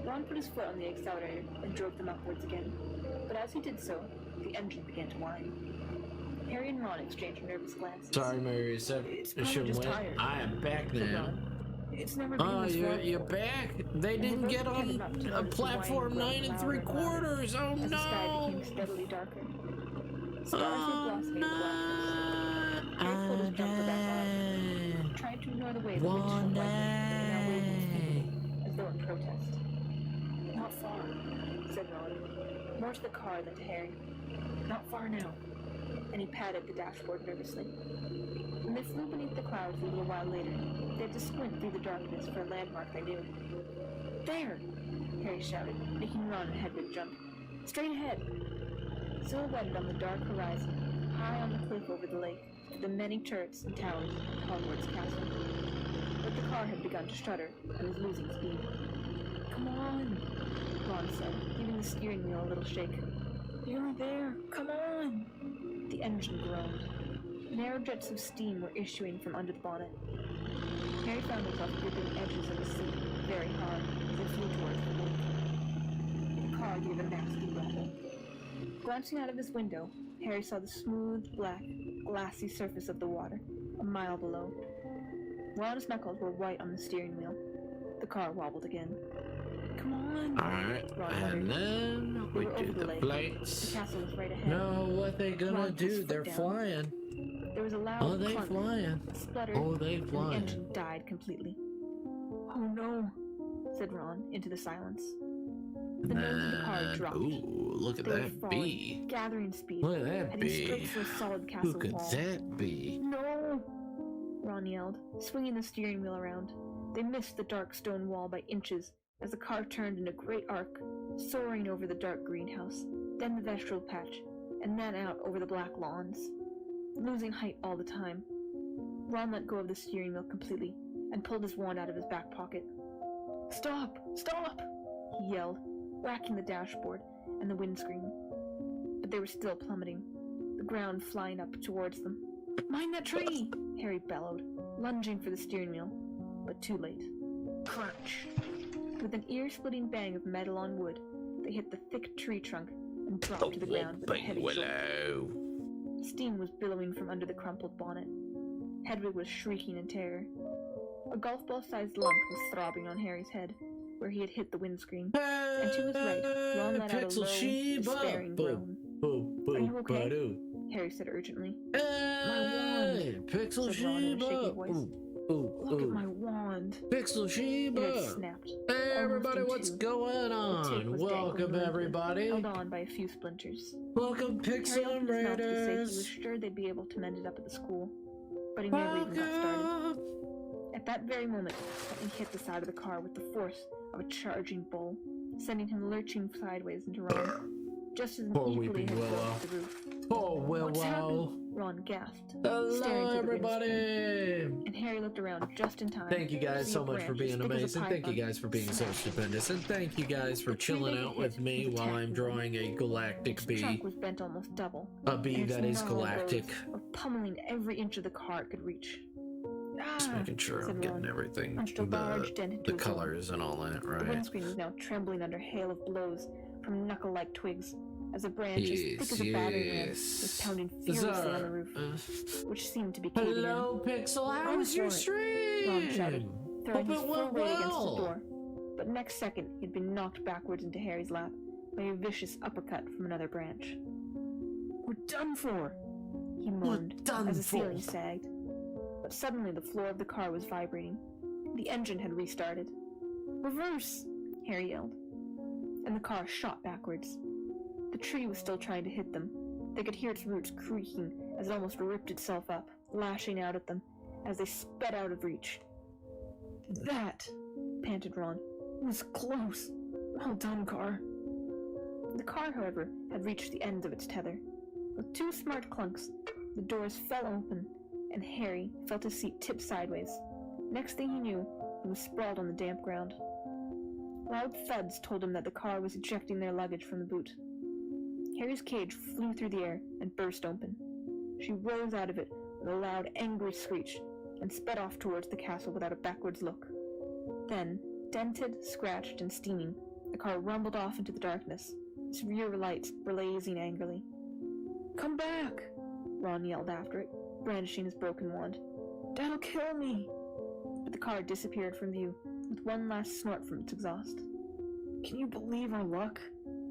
Ron put his foot on the accelerator and drove them upwards again, but as he did so, the engine began to whine. Harry and Ron exchanged nervous glances. Sorry, Mary, reception went. Tired. I am back now. It's never been this rough. You're back? They didn't get on a platform 9 3/4. Oh no! As the sky became steadily darker. Stars were blossoming in the blackness. Harry pulled his jumper back on, tried to ignore the way the winds from Western were now waving his feet, as though in protest. Not far, said Ron. More to the car than to Harry. Not far now. And he patted the dashboard nervously. When they flew beneath the clouds a little while later, they had to squint through the darkness for a landmark they knew. There! Harry shouted, making Ron and Hedwig jump. Straight ahead! Silhouetted on the dark horizon, high on the cliff over the lake, the many turrets and towers of Hogwarts Castle. But the car had begun to shudder and was losing speed. Come on, Ron said, giving the steering wheel a little shake. You're there! Come on! The engine groaned. Narrow jets of steam were issuing from under the bonnet. Harry found himself gripping the edges of the seat very hard as they flew towards the lake. The car gave a nasty rumble. Glancing out of his window, Harry saw the smooth, black, glassy surface of the water, a mile below. Ron's knuckles were white on the steering wheel. The car wobbled again. Come on! Alright, and then we do the flights. The castle was right ahead. No, what they gonna do? They're flying. There was a loud clunk, flying. a splutter, Oh, they and the flying. engine died completely. Oh no, said Ron into the silence. The nose of the car dropped. Ooh, look at They were that falling, bee. gathering speed, Look at that heading bee. straight for a solid castle Who could wall. that be? No! Ron yelled, swinging the steering wheel around. They missed the dark stone wall by inches as the car turned in a great arc, soaring over the dark greenhouse, then the vegetable patch, and then out over the black lawns. Losing height all the time. Ron let go of the steering wheel completely and pulled his wand out of his back pocket. Stop! Stop! He yelled, whacking the dashboard and the windscreen. But they were still plummeting, the ground flying up towards them. Mind that tree! Harry bellowed, lunging for the steering wheel, but too late. Crunch! With an ear-splitting bang of metal on wood, they hit the thick tree trunk and dropped to the ground with a heavy jolt. Steam was billowing from under the crumpled bonnet. Hedwig was shrieking in terror. A golf ball-sized lump was throbbing on Harry's head, where he had hit the windscreen. And to his right, Ron let out a low, despairing groan. Are you okay? Harry said urgently. My wand, Pixel said Ron in a shaky Sheba. voice. Look at my wand. Pixel Sheba. It had snapped. Hey everybody, what's going on? Welcome everybody. Held on by a few splinters. Welcome Pixel Raiders. He Raiders. was sure they'd be able to mend it up at the school, but he never even got started. At that very moment, something hit the side of the car with the force of a charging bull, sending him lurching sideways into Ron. Just as an Poor equally weeping heavy blow Willow. hit the roof. Oh, What's Willow. happened? Ron gasped. Hello, staring through the everybody. windscreen. And Harry looked around just in time. Thank you guys to see so a much for branch being as thick as a amazing. Thank you python guys for being so snap. stupendous. And thank you guys for chilling out with me while I'm drawing a galactic Its bee. trunk was bent almost double. A bee and its that is gnarled galactic. rows were pummeling every inch of the car it could reach. Just making sure I'm getting everything, punched a large dent into the his arm. colors and all that The right. windscreen was now trembling under hail of blows from knuckle-like twigs as a branch as thick as a battering ram was pounding furiously on the roof, which seemed to be caving in. Hello, Pixel. How Run was your for it, stream? Ron shouted, throwing Hope his it full went weight against the well. door. But next second, he'd been knocked backwards into Harry's lap by a vicious uppercut from another branch. We're done for, he moaned as the ceiling sagged. But suddenly the floor of the car was vibrating. The engine had restarted. Reverse! Harry yelled, and the car shot backwards. The tree was still trying to hit them. They could hear its roots creaking as it almost ripped itself up, lashing out at them as they sped out of reach. That, panted Ron, was close. Well done, car. The car, however, had reached the end of its tether. With two smart clunks, the doors fell open, and Harry felt his seat tip sideways. Next thing he knew, he was sprawled on the damp ground. Loud thuds told him that the car was ejecting their luggage from the boot. Harry's cage flew through the air and burst open. She rose out of it with a loud, angry screech and sped off towards the castle without a backwards look. Then, dented, scratched, and steaming, the car rumbled off into the darkness, its rear lights blazing angrily. "Come back!" Ron yelled after it, brandishing his broken wand. "That'll kill me!" But the car disappeared from view, with one last snort from its exhaust. "Can you believe our luck?"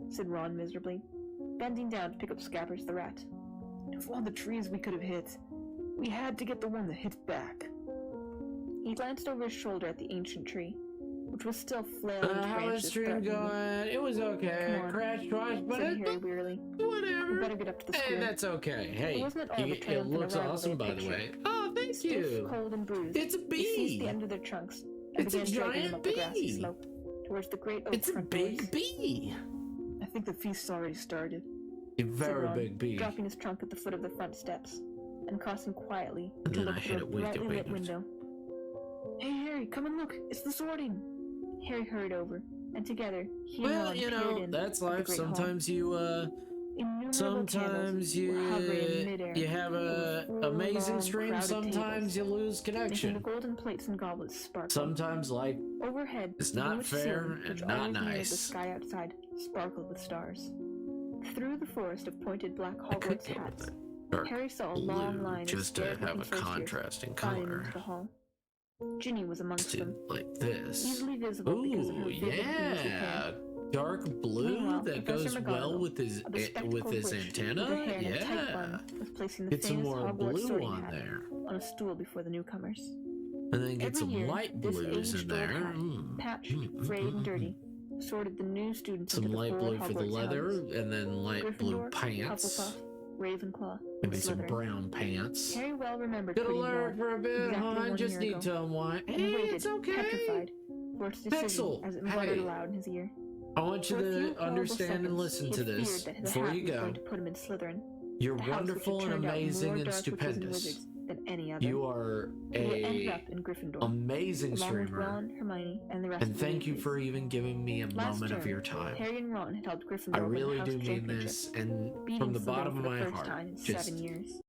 said Ron miserably, bending down to pick up Scabbers the rat. "Of all the trees we could have hit, we had to get the one that hits back." He glanced over his shoulder at the ancient tree, which was still flailing its How was branches stream threateningly. going? It was okay. Come on, Crashed twice, but said Harry wearily. whatever. We better get up to the Hey, square. that's okay. Hey, It wasn't at all the it triumphant looks arrival awesome, they by the pictured. way. Oh, thank Stiff, you. cold, and bruised, It's a they seized bee. the end of their trunks and It's a began dragging them giant up the grassy bee. slope towards the great oak It's a front big doors. bee. I think the feast's already started. A said very Ron, big bee. dropping his trunk at the foot of the front steps and crossing quietly And to then I look hit through a it with the brightly lit wings. window. Hey, Harry, come and look. It's the sorting. Harry hurried over, and together he and Well, Ron you peered know, in that's at the life. great hall. Sometimes you, Innumerable sometimes candles were hovering in you midair you have a over 4 amazing long, stream. crowded Sometimes tables, you lose making the connection. golden plates and goblets sparkle. Sometimes life Overhead, is the not bluish fair ceiling, and which not always mirrored nice. The sky outside sparkled with stars. Through the forest of pointed black I could Hogwarts go with hats, it. Dark Harry saw a blue, long line of just to scared-looking have a first years contrasting filing color. into the hall. Ginny was amongst them, Like this. easily visible because of her Ooh, vivid hues of hair. yeah. Dark blue Meanwhile, that Professor goes well McGonagall, with his a bespectacled with his witch antenna. with her hair in a tight Yeah. bun, was placing the Get some famous more Hogwarts blue sorting on hat there. on a stool before the newcomers. And then get Every some year, light this blues in aged there. old hat, patched, frayed, and dirty, sorted the new students Some into the light 4 blue for the Hogwarts leather, houses: and then light blue Gryffindor, pants. Hufflepuff, Ravenclaw, Maybe and some Slytherin. brown pants. Harry well remembered Could have putting learned Ron for a bit, exactly huh? 1 Just year need ago, to unwind. and Hey, waited, it's okay. petrified, for its decision Pixel, as it muttered hey. aloud in his ear. I want you For a few to horrible understand and seconds, listen he to had this feared that the before hat you was go. going to put him in Slytherin, You're the house which had wonderful and turned out amazing more and dark witches and stupendous. wizards than any other. You are He would end a up in Gryffindor, amazing along with streamer. Ron, Hermione, and the rest And of the thank you Weasleys. for even giving me a Last moment of term, your time. Harry and Ron had helped Gryffindor I win the really house do mean championship, this, and beating from the Slytherin bottom of for the my first heart, time in just 7 years.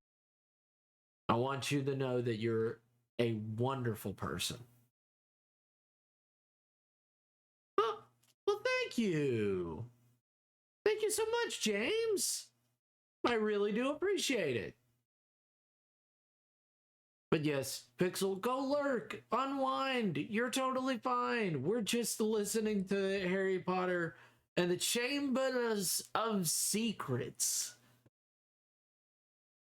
I want you to know that you're a wonderful person. Oh, well, thank you. Thank you so much, James. I really do appreciate it. But yes, Pixel, go lurk, unwind. You're totally fine. We're just listening to Harry Potter and the Chambers of Secrets.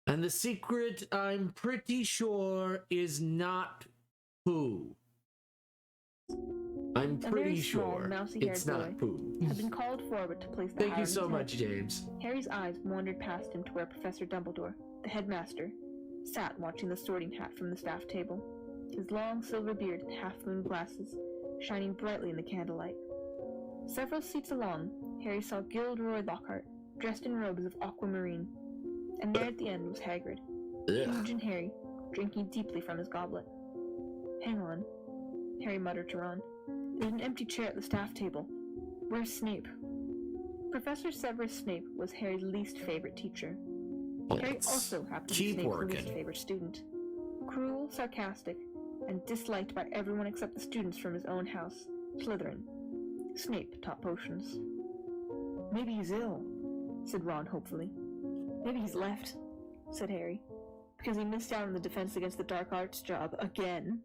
And the secret, I'm pretty sure, is not poo. I'm A pretty very small, sure mousy-haired it's not boy poo. had been called forward to place the Thank hat you on so his much, head. James. Harry's eyes wandered past him to where Professor Dumbledore, the headmaster, sat watching the sorting hat from the staff table, his long silver beard and half-moon glasses shining brightly in the candlelight. Several seats along, Harry saw Gilderoy Lockhart, dressed in robes of aquamarine, and there at the end was Hagrid, huge and hairy, drinking deeply from his goblet. "Hang on," Harry muttered to Ron. "There's an empty chair at the staff table. Where's Snape?" Professor Severus Snape was Harry's least favorite teacher. Harry also happened to be keep Snape's working. least favorite student. Cruel, sarcastic, and disliked by everyone except the students from his own house, Slytherin. Snape taught potions. Maybe he's ill, said Ron hopefully. Maybe he's left, said Harry, because he missed out on the Defense Against the Dark Arts job again.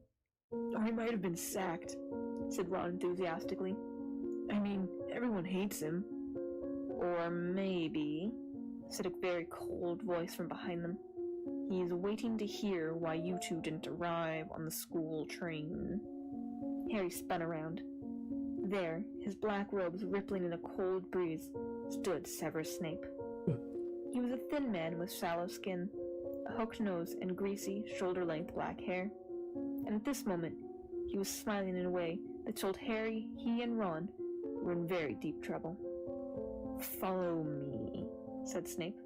Or he might have been sacked, said Ron enthusiastically. I mean, everyone hates him. Or maybe, said a very cold voice from behind them, he is waiting to hear why you two didn't arrive on the school train. Harry spun around. There, his black robes rippling in a cold breeze, stood Severus Snape. He was a thin man with sallow skin, a hooked nose, and greasy, shoulder-length black hair. And at this moment, he was smiling in a way that told Harry he and Ron were in very deep trouble. "Follow me," said Snape.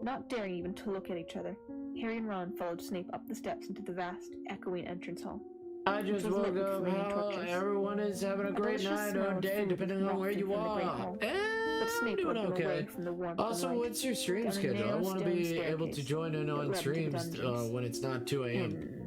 Not daring even to look at each other, Harry and Ron followed Snape up the steps into the vast, echoing entrance hall. I just woke up. How everyone is having a great night or day, depending on where you are. But Snape doing okay. From the warmth Also, and light, what's your stream down a schedule? I narrow want to stone be able to staircase join in that on led to the streams dungeons. when it's not 2 a.m.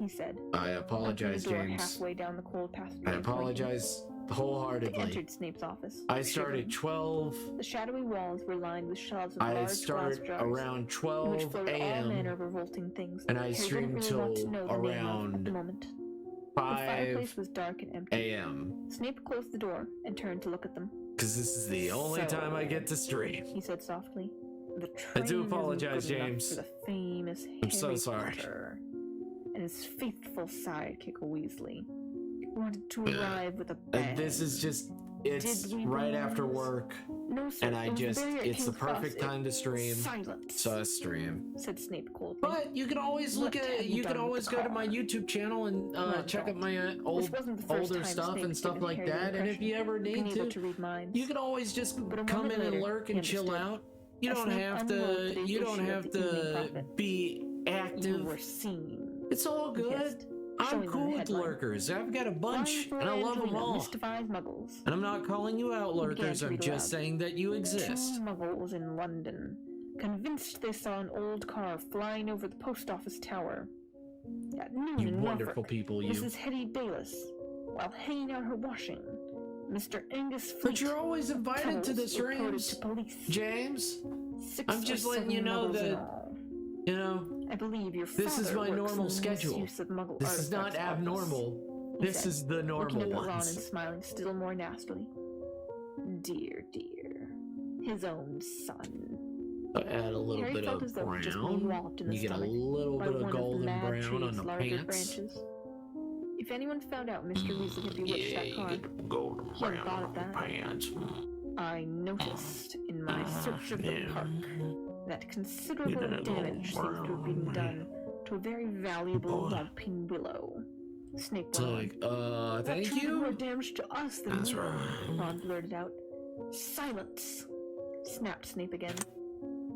He said. I apologize, opening the door James. halfway down the cold passageway I and pointing. apologize They wholeheartedly. entered Snape's office. I started 12. The shadowy walls were lined with shelves of I large started glass jars, around in which 12 floated all manner a.m. of revolting things. and I Harry streamed didn't really want to till know the name of at around the moment. The 5 fireplace was dark and empty. a.m. Snape closed the door and turned to look at them. because this is the only time I get to stream. He said softly. The I do train apologize, isn't good enough James. for the famous I'm so Harry sorry. Potter and his faithful sidekick Weasley wanted to arrive with a bang. This is just, it's Did we right after lose? work. No, sir, And I it was just, there it it's the came across. perfect time to stream. Silence, So I stream. said Snape coldly. But you can always look What at, have you can done with always the go to car? my YouTube channel and No, check out my This wasn't the first older time stuff Snape and had stuff given like Harry the that. And if you ever impression need of being able to, to read minds. you can always just But a come moment in and later, lurk he and chill understood. out. You As don't Snape have unloaded to, today's you don't issue of have the Evening to Prophet. be active. You were seen. It's all He good. hissed, I'm showing them cool the with headline. lurkers. I've got a bunch, Flying and I for love them Angelina, all. mystifies muggles. And I'm not calling you out, He began lurkers. to I'm read just aloud. saying that you 2 exist. muggles in London, convinced they saw an old car flying over the post office tower. At noon You in wonderful Norfolk, people, you. Mrs. Hetty Bayliss, while hanging out her washing, Mr. Angus Fleet. But you're always invited to the Tunnels reported streams, to police. James. 6 I'm or just letting 7 you know muggles in that, all. you know, I believe your this is father my works normal in the schedule. misuse of Muggle This is not artifacts office, abnormal. he This said, is the looking normal up at Ron and ones. smiling still more nastily. Dear, dear, his own son. Add a little Harry bit felt of as though he'd just been brown. walloped in the You get a stomach little by bit of one the golden mad brown on tree's the larger pants. branches. If anyone found out Mr. Weasley had bewitched that car, golden he hadn't brown thought on of the that. pants. I noticed in my search of the park that considerable damage seems to have been done to a very valuable Whomping Willow. Snape It's went on. like, thank That did you. more damage to us than That's we did," right. Ron blurted out. Silence! Snapped Snape again.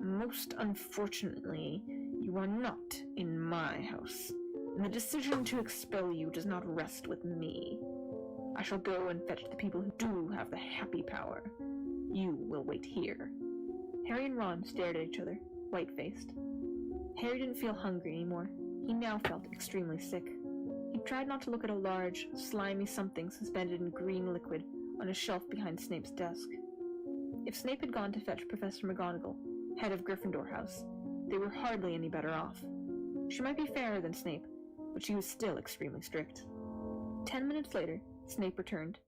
Most unfortunately, you are not in my house, and the decision to expel you does not rest with me. I shall go and fetch the people who do have the happy power. You will wait here. Harry and Ron stared at each other, white-faced. Harry didn't feel hungry anymore. He now felt extremely sick. He tried not to look at a large, slimy something suspended in green liquid on a shelf behind Snape's desk. If Snape had gone to fetch Professor McGonagall, head of Gryffindor House, they were hardly any better off. She might be fairer than Snape, but she was still extremely strict. 10 minutes later, Snape returned,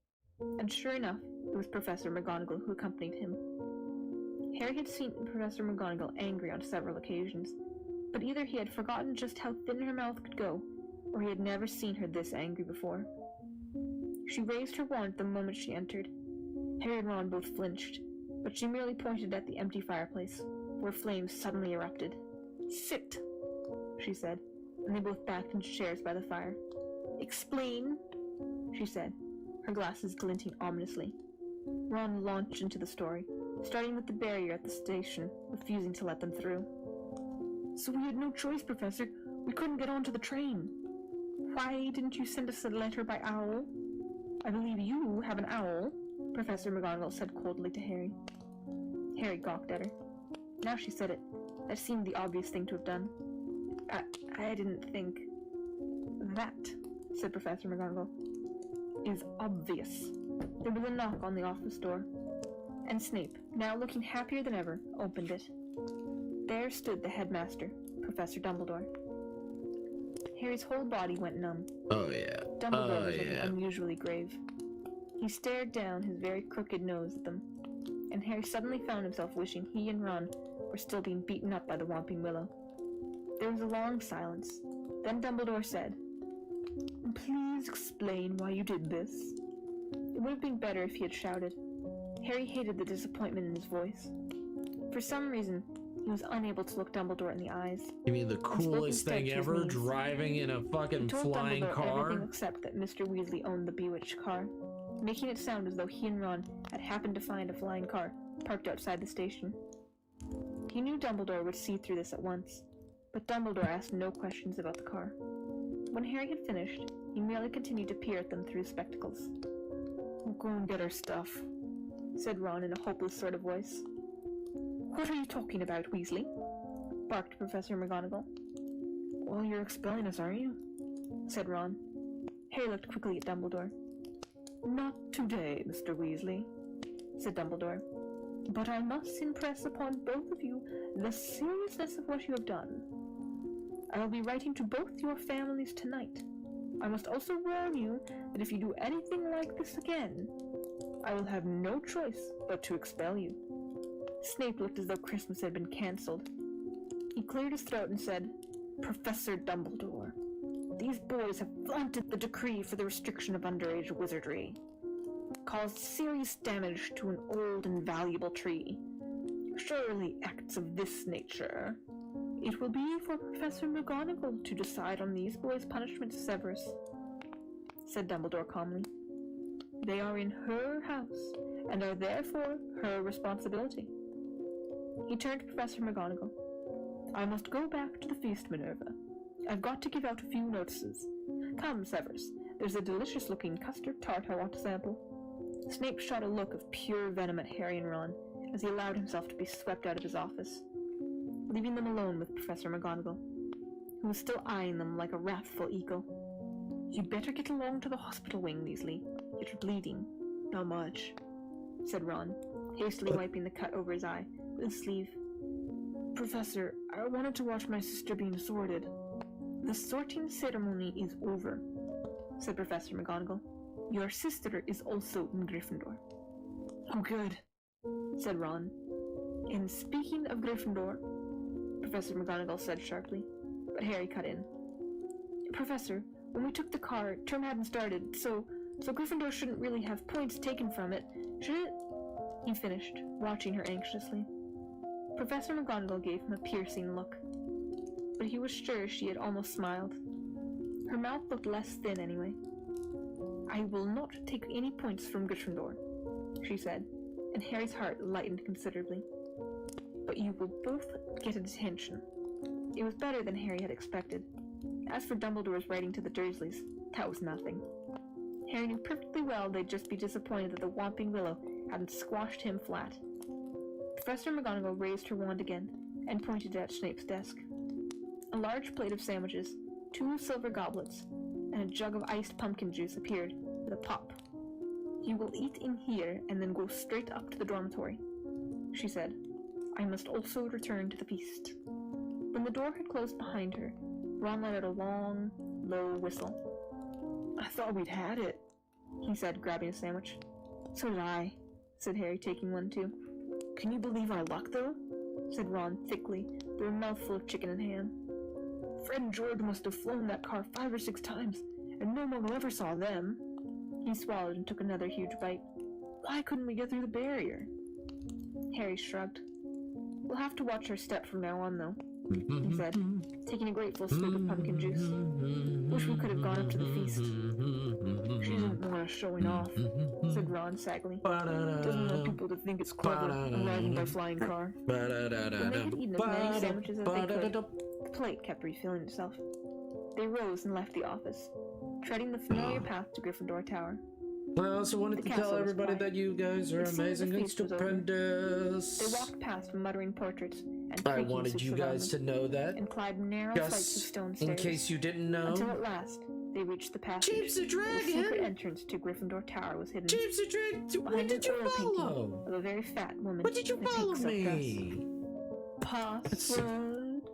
and sure enough, it was Professor McGonagall who accompanied him. Harry had seen Professor McGonagall angry on several occasions, but either he had forgotten just how thin her mouth could go, or he had never seen her this angry before. She raised her wand the moment she entered. Harry and Ron both flinched, but she merely pointed at the empty fireplace, where flames suddenly erupted. "Sit," she said, and they both backed into chairs by the fire. "Explain," she said, her glasses glinting ominously. Ron launched into the story, starting with the barrier at the station, refusing to let them through. "So we had no choice, Professor. We couldn't get onto the train. Why didn't you send us a letter by owl? I believe you have an owl," Professor McGonagall said coldly to Harry. Harry gawked at her. Now she said it. That seemed the obvious thing to have done. I didn't think... "That," said Professor McGonagall, "is obvious." There was a knock on the office door, and Snape, now looking happier than ever, opened it. There stood the headmaster, Professor Dumbledore. Harry's whole body went numb. Oh yeah. Dumbledore was looking unusually grave. He stared down his very crooked nose at them, and Harry suddenly found himself wishing he and Ron were still being beaten up by the Whomping Willow. There was a long silence. Then Dumbledore said, "Please explain why you did this." It would have been better if he had shouted. Harry hated the disappointment in his voice. For some reason, he was unable to look Dumbledore in the eyes. You mean the coolest thing ever, driving in a fucking flying car? Everything except that Mr. Weasley owned the bewitched car, making it sound as though he and Ron had happened to find a flying car parked outside the station. He knew Dumbledore would see through this at once, but Dumbledore asked no questions about the car. When Harry had finished, he merely continued to peer at them through his spectacles. "We'll go and get our stuff," said Ron in a hopeless sort of voice. "What are you talking about, Weasley?" barked Professor McGonagall. "Well, you're expelling us, aren't you?" said Ron. Harry looked quickly at Dumbledore. "Not today, Mr. Weasley," said Dumbledore. "But I must impress upon both of you the seriousness of what you have done. I will be writing to both your families tonight. I must also warn you that if you do anything like this again, I will have no choice but to expel you." Snape looked as though Christmas had been cancelled. He cleared his throat and said, "Professor Dumbledore, these boys have flaunted the decree for the restriction of underage wizardry, caused serious damage to an old and valuable tree. Surely acts of this nature. It will be for Professor McGonagall to decide on these boys' punishments, Severus," said Dumbledore calmly. "They are in her house, and are therefore her responsibility." He turned to Professor McGonagall. "I must go back to the feast, Minerva. I've got to give out a few notices. Come, Severus, there's a delicious-looking custard tart I want to sample." Snape shot a look of pure venom at Harry and Ron as he allowed himself to be swept out of his office, leaving them alone with Professor McGonagall, who was still eyeing them like a wrathful eagle. "You'd better get along to the hospital wing, Weasley. You're bleeding." "Not much," said Ron, hastily wiping the cut over his eye with his sleeve. "Professor, I wanted to watch my sister being sorted." "The sorting ceremony is over," said Professor McGonagall. "Your sister is also in Gryffindor." "Oh, good," said Ron. "And speaking of Gryffindor," Professor McGonagall said sharply, but Harry cut in. "Professor, when we took the car, term hadn't started, so Gryffindor shouldn't really have points taken from it, should it?" he finished, watching her anxiously. Professor McGonagall gave him a piercing look, but he was sure she had almost smiled. Her mouth looked less thin anyway. "I will not take any points from Gryffindor," she said, and Harry's heart lightened considerably. "But you will both get a detention." It was better than Harry had expected. As for Dumbledore's writing to the Dursleys, that was nothing. Harry knew perfectly well they'd just be disappointed that the Whomping Willow hadn't squashed him flat. Professor McGonagall raised her wand again and pointed at Snape's desk. A large plate of sandwiches, 2 silver goblets, and a jug of iced pumpkin juice appeared with a pop. "You will eat in here and then go straight up to the dormitory," she said. "I must also return to the feast." When the door had closed behind her, Ron let out a long, low whistle. "I thought we'd had it," he said, grabbing a sandwich. "So did I," said Harry, taking one too. "Can you believe our luck, though?" said Ron thickly, through a mouthful of chicken and ham. "Fred and George must have flown that car 5 or 6 times, and no one ever saw them." He swallowed and took another huge bite. "Why couldn't we get through the barrier?" Harry shrugged. "We'll have to watch our step from now on, though," he said, taking a grateful swig of pumpkin juice. "Wish we could have gone up to the feast." "She isn't more showing off," said Ron saggily. "Doesn't want people to think it's clever, arriving by flying car." When they had eaten as many sandwiches as they could, the plate kept refilling itself. They rose and left the office, treading the familiar path to Gryffindor Tower. I also wanted to tell everybody that you guys are amazing and stupendous. They walked past muttering portraits and I wanted you guys to know that. And climbed narrow flights of stone stairs. In case you didn't know. Until at last, they reached the passage. Jeeps the Dragon! The secret entrance to Gryffindor Tower was hidden. Jeeps the Dragon! What did you follow? Of a very fat woman. What did you follow me? Password,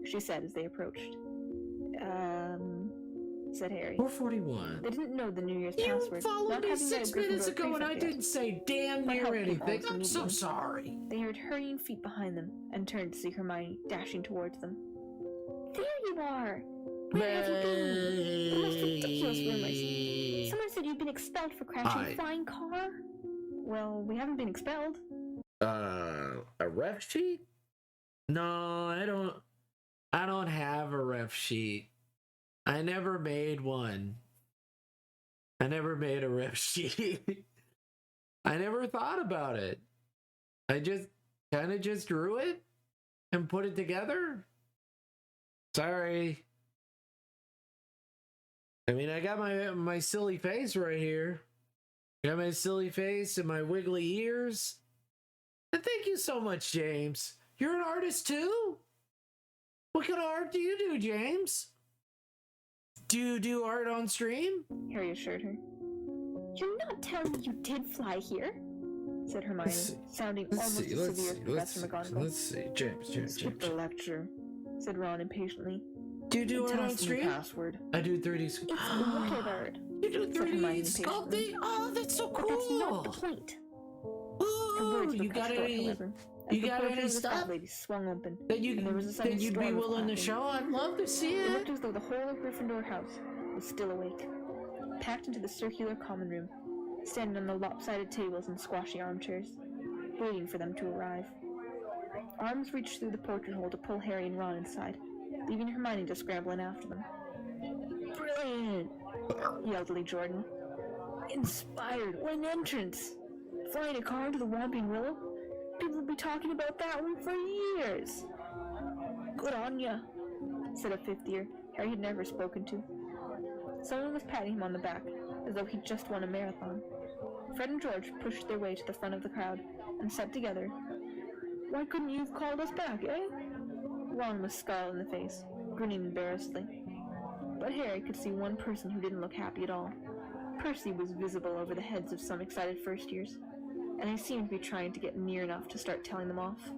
she said as they approached. Said Harry. 441. They didn't know the New Year's password. You followed me 6 minutes ago and I didn't say damn near anything. I'm so sorry. They heard hurrying feet behind them and turned to see Hermione dashing towards them. "There you are! Where have you been? The most ridiculous rumors. Someone said you'd been expelled for crashing a flying car. Well, we haven't been expelled. A ref sheet? No, I don't have a ref sheet. I never made one. I never made a ref sheet. I never thought about it. I just kind of just drew it and put it together. Sorry. I mean, I got my silly face right here. I got my silly face and my wiggly ears. And thank you so much, James. You're an artist too? What kind of art do you do, James? Do you do art on stream? Harry assured her. You're not telling me you did fly here? Said Hermione, sounding almost as severe as Professor McGonagall. Let's see. James. Skip the lecture, said Ron impatiently. Do you do art on the stream? Password. I do 3D It's water art. You do 3D sculpting? Oh, that's so cool. But that's not the point. Ooh, you got any? You got any stuff lady swung open, that you'd be willing to show? I'd love to see it. It looked as though the whole of Gryffindor house was still awake, packed into the circular common room, standing on the lopsided tables and squashy armchairs, waiting for them to arrive. Arms reached through the portrait hole to pull Harry and Ron inside, leaving Hermione to scramble in after them. Brilliant! Yelled Lee Jordan. Inspired! What an entrance! Flying a car into the Whomping Willow? People will be talking about that one for years! Good on ya, said a fifth year Harry had never spoken to. Someone was patting him on the back, as though he'd just won a marathon. Fred and George pushed their way to the front of the crowd and said together, "Why couldn't you have called us back, eh?" Ron was scarlet in the face, grinning embarrassedly. But Harry could see one person who didn't look happy at all. Percy was visible over the heads of some excited first years, and he seemed to be trying to get near enough to start telling them off.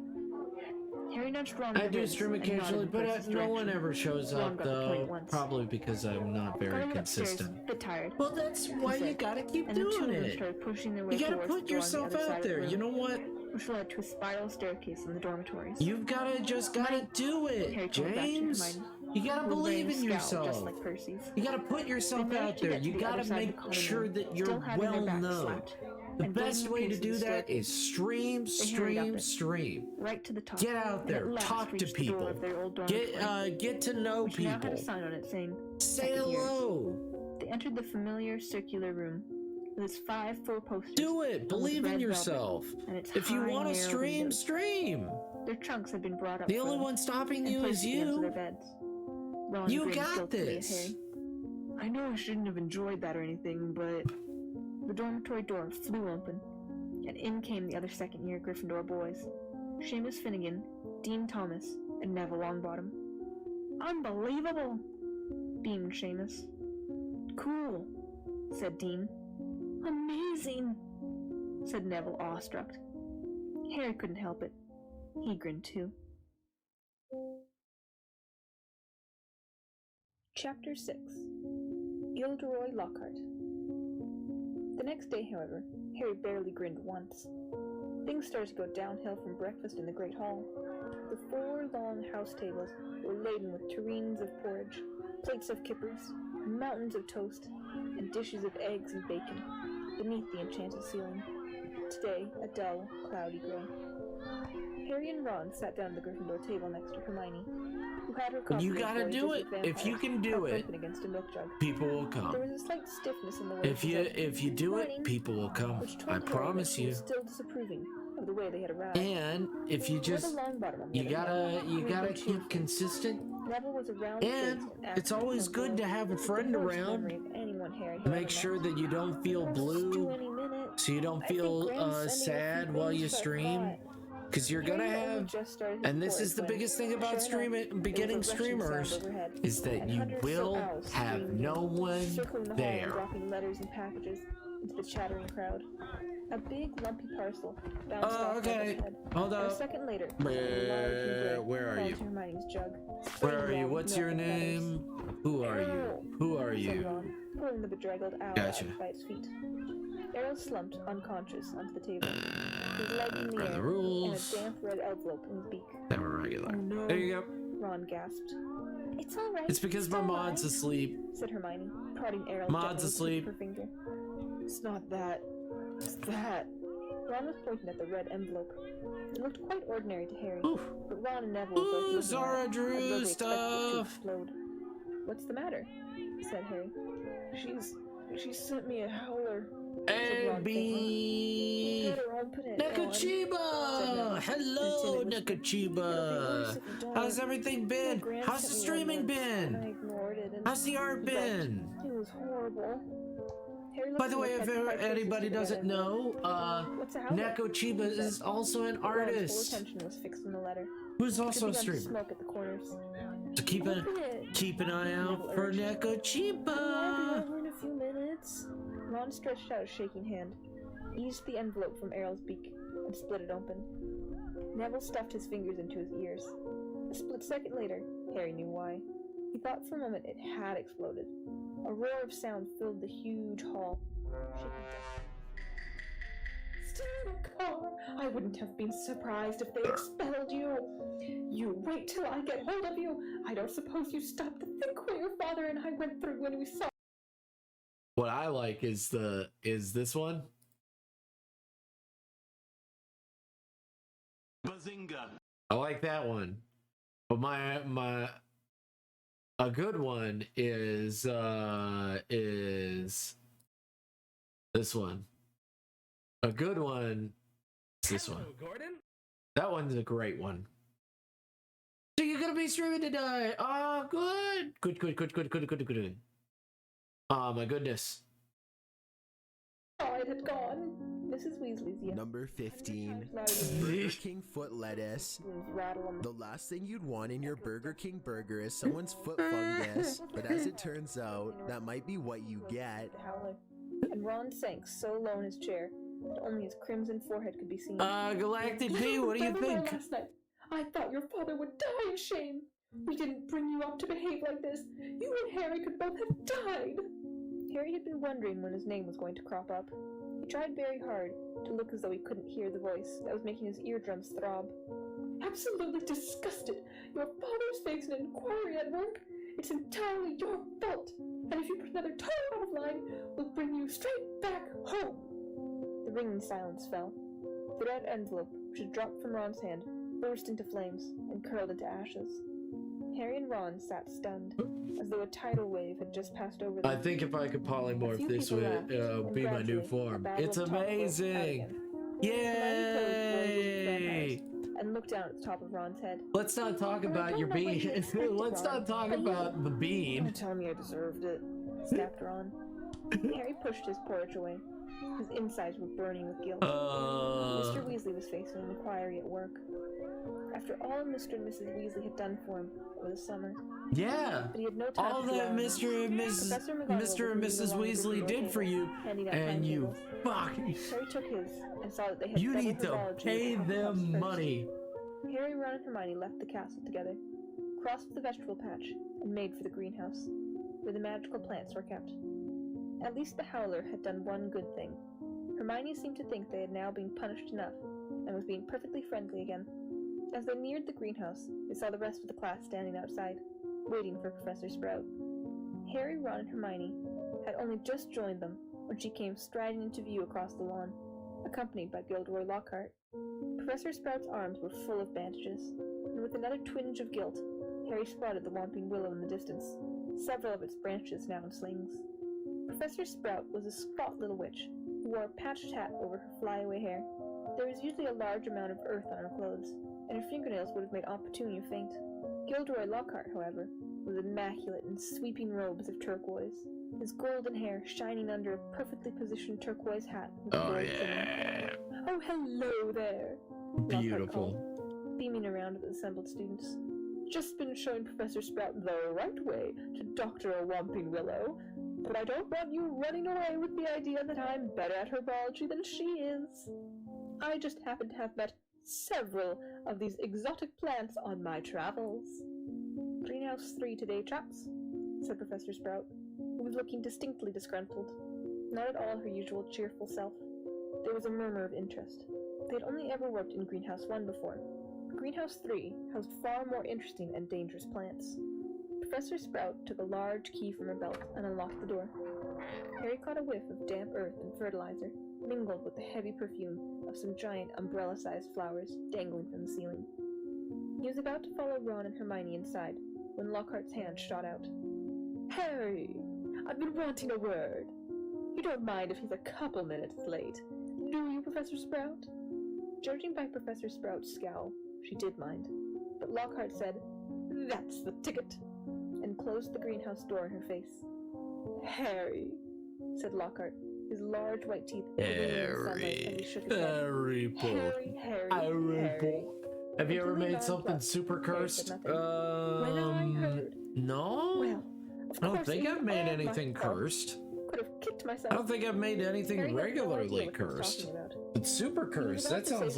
Harry nudged Ron. I do stream occasionally, but no one ever shows up, though. Probably because I'm not very consistent. Upstairs, bit tired. Well, that's why you gotta keep doing it. Pushing their way you gotta put yourself out there. You know what? Which led to a spiral staircase in the dormitories. You've gotta do it, James. You gotta believe in yourself. Just like Percy's. You gotta put yourself out there. You gotta make sure that you're well known. The best way to do that is stream. Right to the top. Get out there, talk to people. Get to know people. Now had a sign on it saying, "Say hello." They entered the familiar circular room with its 5 full posters. Do it. Believe in yourself. If you want to stream, stream. Their trunks had been brought up. The only one stopping you is you. Their beds. You got this. I know I shouldn't have enjoyed that or anything, but the dormitory door flew open, and in came the other second-year Gryffindor boys: Seamus Finnegan, Dean Thomas, and Neville Longbottom. Unbelievable! Beamed Seamus. Cool, said Dean. Amazing, said Neville, awestruck. Harry couldn't help it. He grinned too. Chapter 6. Gilderoy Lockhart. The next day, however, Harry barely grinned once. Things started to go downhill from breakfast in the Great Hall. The 4 long house tables were laden with tureens of porridge, plates of kippers, mountains of toast, and dishes of eggs and bacon beneath the enchanted ceiling. Today, a dull, cloudy gray. Harry and Ron sat down at the Gryffindor table next to Hermione, who had her coffee. You gotta do it. If you can do it, against a milk jug. People will come. There was a slight stiffness in the way if you do it, people will come. I promise you. Still disapproving of the way they had arrived. And if you just you gotta keep consistent. Neville was around and it's always good to have a friend around. Make sure that you don't feel blue, so you don't feel sad while you stream. Because you're gonna have, and this is the biggest thing about beginning streamers, is that you will have no one there. Dropping letters and packages into the chattering crowd. A big lumpy parcel bounced off Neville's head. Hold up. A second later, where are you? Where are you? What's your name? Who are you? Who are you? Pulling the bedraggled owl Gotcha. by its feet. Errol slumped unconscious onto the table, his leg in the air, and a damp red envelope in his beak. They were regular. Oh, no. There you go. Ron gasped. It's all right. It's because my mod's asleep. Said Hermione, prodding Errol Mod's gently asleep. with her finger. It's not that. It's that. Ron was pointing at the red envelope. It looked quite ordinary to Harry, but Ron and Neville were both looking Zara at it, drew as though they expected it to stuff. explode. What's the matter? Said Harry. She sent me a howler. A-B! Nakachiba! Hello, Nakachiba! How's everything been? How's the streaming been? How's the art been? It was horrible. By the way, if anybody doesn't know, Nakachiba is also an artist Attention was fixed on the letter. who's also a streamer. Smoke at the corners. So keep an eye out for Nakachiba. In a few minutes. Ron stretched out a shaking hand, eased the envelope from Errol's beak, and split it open. Neville stuffed his fingers into his ears. A split second later, Harry knew why. He thought for a moment it had exploded. A roar of sound filled the huge hall. Still in a car? I wouldn't have been surprised if they expelled you. You wait till I get hold of you. I don't suppose you stopped to think what your father and I went through when we saw. What I like is this one. Bazinga. I like that one. But a good one is this one. A good one is this one. Gordon? That one's a great one. So you're gonna be streaming tonight. Oh, good. Good. Oh my goodness. Oh, it had gone. Mrs. Weasley's yes. Number 15, Burger King foot lettuce. The last thing you'd want in your Burger King burger is someone's foot fungus, but as it turns out, that might be what you get. And Ron sank so low in his chair that only his crimson forehead could be seen. Galactic B, what do you think? Last night, I thought your father would die of shame. We didn't bring you up to behave like this. You and Harry could both have died. Harry had been wondering when his name was going to crop up. He tried very hard to look as though he couldn't hear the voice that was making his eardrums throb. Absolutely disgusted. Your father's facing an inquiry at work. It's entirely your fault. And if you put another toe out of line, we'll bring you straight back home. The ringing silence fell. The red envelope, which had dropped from Ron's hand, burst into flames and curled into ashes. Harry and Ron sat stunned, as though a tidal wave had just passed over them. I think if I could polymorph this would be my new form. It's amazing! Yay! And looked down at the top of Ron's head. Let's not talk about your bean. Let's not talk about the bean. Don't tell me I deserved it, snapped Ron. Harry pushed his porridge away. His insides were burning with guilt. Mr. Weasley was facing an inquiry at work. After all Mr. and Mrs. Weasley had done for him over the summer. Yeah, but he had no time all that Mr. and Mrs. Weasley did for you, and you fuck. Harry took his and saw that they had. You need to pay them money. Harry, Ron, and Hermione left the castle together, crossed the vegetable patch, and made for the greenhouse, where the magical plants were kept. At least the Howler had done one good thing. Hermione seemed to think they had now been punished enough, and was being perfectly friendly again. As they neared the greenhouse, they saw the rest of the class standing outside, waiting for Professor Sprout. Harry, Ron, and Hermione had only just joined them when she came striding into view across the lawn, accompanied by Gilderoy Lockhart. Professor Sprout's arms were full of bandages, and with another twinge of guilt, Harry spotted the Whomping Willow in the distance, several of its branches now in slings. Professor Sprout was a squat little witch who wore a patched hat over her flyaway hair. There was usually a large amount of earth on her clothes, and her fingernails would have made Aunt Petunia faint. Gilderoy Lockhart, however, was immaculate in sweeping robes of turquoise, his golden hair shining under a perfectly positioned turquoise hat with gold trimming. Oh, hello there! Beautiful. Lockhart called, beaming around at the assembled students. Just been showing Professor Sprout the right way to doctor a Whomping Willow, but I don't want you running away with the idea that I'm better at herbology than she is. I just happen to have met several of these exotic plants on my travels. Greenhouse 3 today, chaps, said Professor Sprout, who was looking distinctly disgruntled, not at all her usual cheerful self. There was a murmur of interest. They had only ever worked in Greenhouse 1 before. Greenhouse 3 housed far more interesting and dangerous plants. Professor Sprout took a large key from her belt and unlocked the door. Harry caught a whiff of damp earth and fertilizer, mingled with the heavy perfume of some giant umbrella-sized flowers dangling from the ceiling. He was about to follow Ron and Hermione inside when Lockhart's hand shot out. "Harry, I've been wanting a word. You don't mind if he's a couple minutes late, do you, Professor Sprout?" Judging by Professor Sprout's scowl, she did mind, but Lockhart said, "That's the ticket," and closed the greenhouse door in her face. "Harry," said Lockhart, his large white teeth glittering in the sunlight as he shook his head. Harry. Have you ever made something super cursed? No. Well, I don't think I've made anything cursed. Could have kicked myself. I don't think I've made anything regularly cursed. But super cursed, that sounds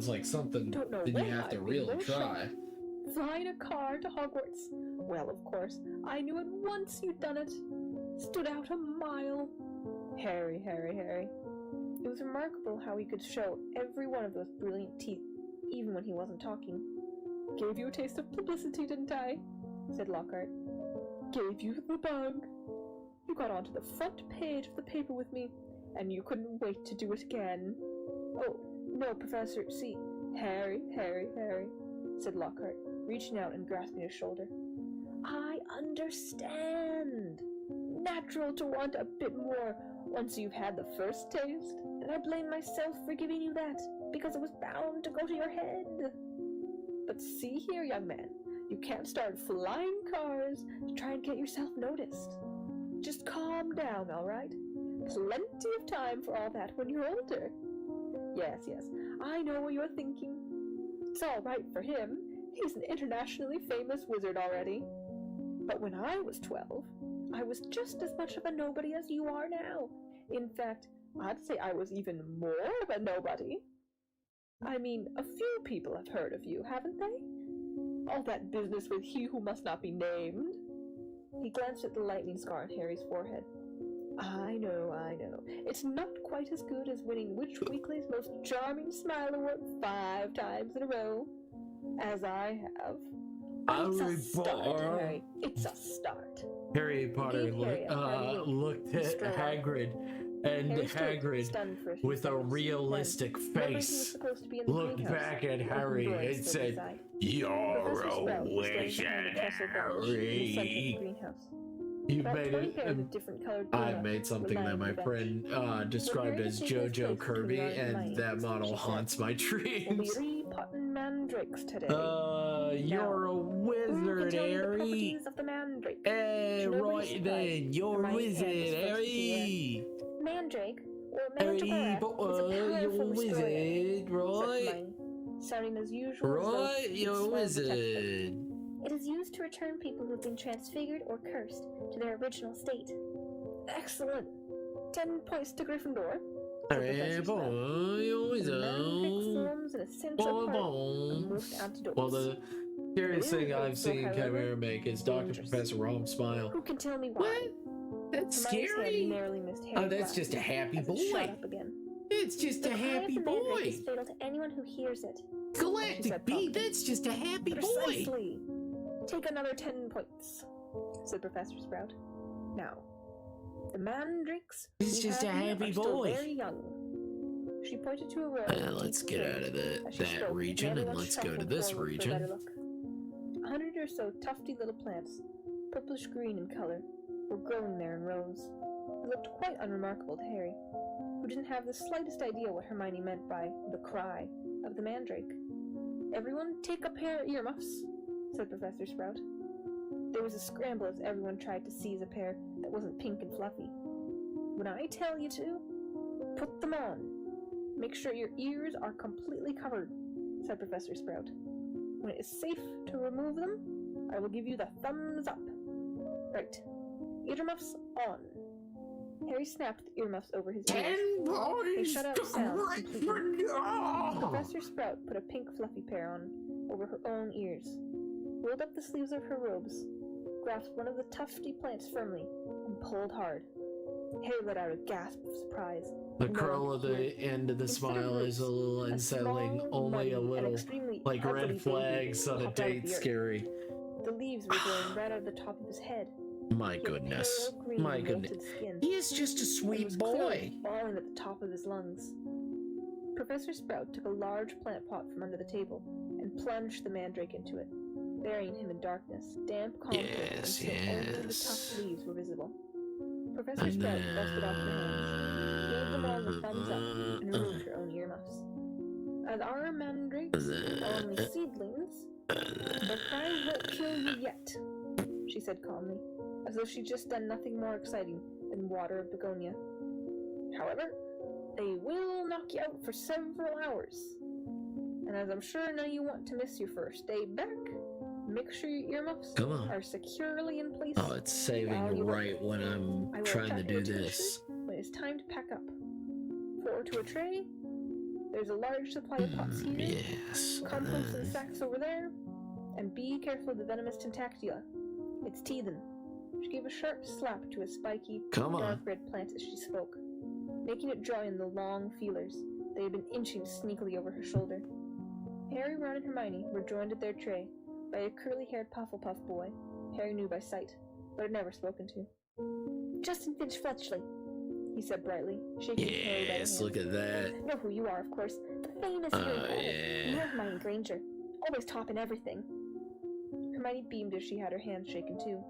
like something that you have to really try. Flying a car to Hogwarts. Well, of course, I knew at once you'd done it. Stood out a mile. Harry. It was remarkable how he could show every one of those brilliant teeth, even when he wasn't talking. "Gave you a taste of publicity, didn't I?" said Lockhart. "Gave you the bug. You got onto the front page of the paper with me, and you couldn't wait to do it again." "Oh, no, Professor, see, Harry, said Lockhart, reaching out and grasping his shoulder. "I understand. Natural to want a bit more once you've had the first taste, and I blame myself for giving you that, because it was bound to go to your head. But see here, young man, you can't start flying cars to try and get yourself noticed. Just calm down, all right? Plenty of time for all that when you're older. Yes, I know what you're thinking. It's all right for him. He's an internationally famous wizard already. But when I was 12, I was just as much of a nobody as you are now. In fact, I'd say I was even more of a nobody. I mean, a few people have heard of you, haven't they? All that business with he who must not be named." He glanced at the lightning scar on Harry's forehead. I know. It's not quite as good as winning Witch Weekly's Most Charming Smile Award 5 times in a row, as I have. But it's a start, Harry. It's a start. Harry Potter looked at Hagrid, and Hagrid, with a realistic face, looked back at Harry and said, "You're a wizard, Harry." You made it. I made something that my friend described as JoJo Kirby, and that model haunts my dreams. You're a wizard, Harry. Hey, right then, you're a wizard, Harry. Mandrake, or Harry, you're a wizard, right? Sounding as usual. Right, you're a wizard. It is used to return people who have been transfigured or cursed to their original state. Excellent. 10 points to Gryffindor. Hey, boy, you're a wizard. Well, the scariest thing I've seen Chimera make is Dr. Professor Rom smile. Who can tell me why? What? That's scary. Oh, that's just a happy boy. It's just a happy boy. It's fatal to anyone who hears it. Galactic Bee, that's just a happy boy. Take another 10 points, said Professor Sprout. Now, the mandrakes. He's just a happy boy. Very young. She pointed to a row. Let's get out of that region and let's go to this region. 100 or so tufty little plants, purplish green in color, were growing there in rows. It looked quite unremarkable to Harry, who didn't have the slightest idea what Hermione meant by the cry of the mandrake. "Everyone take a pair of earmuffs," said Professor Sprout. There was a scramble as everyone tried to seize a pair that wasn't pink and fluffy. "When I tell you to, put them on. Make sure your ears are completely covered," said Professor Sprout. "When it is safe to remove them, I will give you the thumbs up. Right. Earmuffs on." Harry snapped the earmuffs over his ears. They shut out sound completely. Professor Sprout put a pink fluffy pair on over her own ears, rolled up the sleeves of her robes, grasped one of the tufty plants firmly, and pulled hard. Harry let out a gasp of surprise. The curl of the end of the smile is a little unsettling, only a little, like red flags on a date scary. The leaves were growing right out of the top of his head. My goodness. Pale green My wilted goodness. skin. He is just a and sweet was boy. clearly falling at the top of his lungs. Professor Sprout took a large plant pot from under the table and plunged the mandrake into it, burying him in darkness. Damp compost until only the tough leaves were visible. Professor Sprout dusted off her hands, gave them all the thumbs up, and removed her own earmuffs. As our mandrakes are only seedlings, the prize won't kill you yet, she said calmly, as though she'd just done nothing more exciting than water a begonia. However, they will knock you out for several hours. And as I'm sure none of you want to miss your first day back, make sure your earmuffs are securely in place. Oh, it's saving right when I'm trying to do this. When it's time to pack up. 4 to a tray. There's a large supply of pots here. Yes. Compost in sacks over there. And be careful of the venomous tentacula. It's teething. She gave a sharp slap to a spiky, dark red plant as she spoke, making it join the long feelers that had been inching sneakily over her shoulder. Harry, Ron, and Hermione were joined at their tray by a curly-haired Pufflepuff boy Harry knew by sight, but had never spoken to. Justin Finch Fletchley, he said brightly, shaking Harry by the hand. Yes, look at that. You know who you are, of course. The famous Harry Potter. You're Hermione Granger, always topping everything. Hermione beamed as she had her hand shaken too.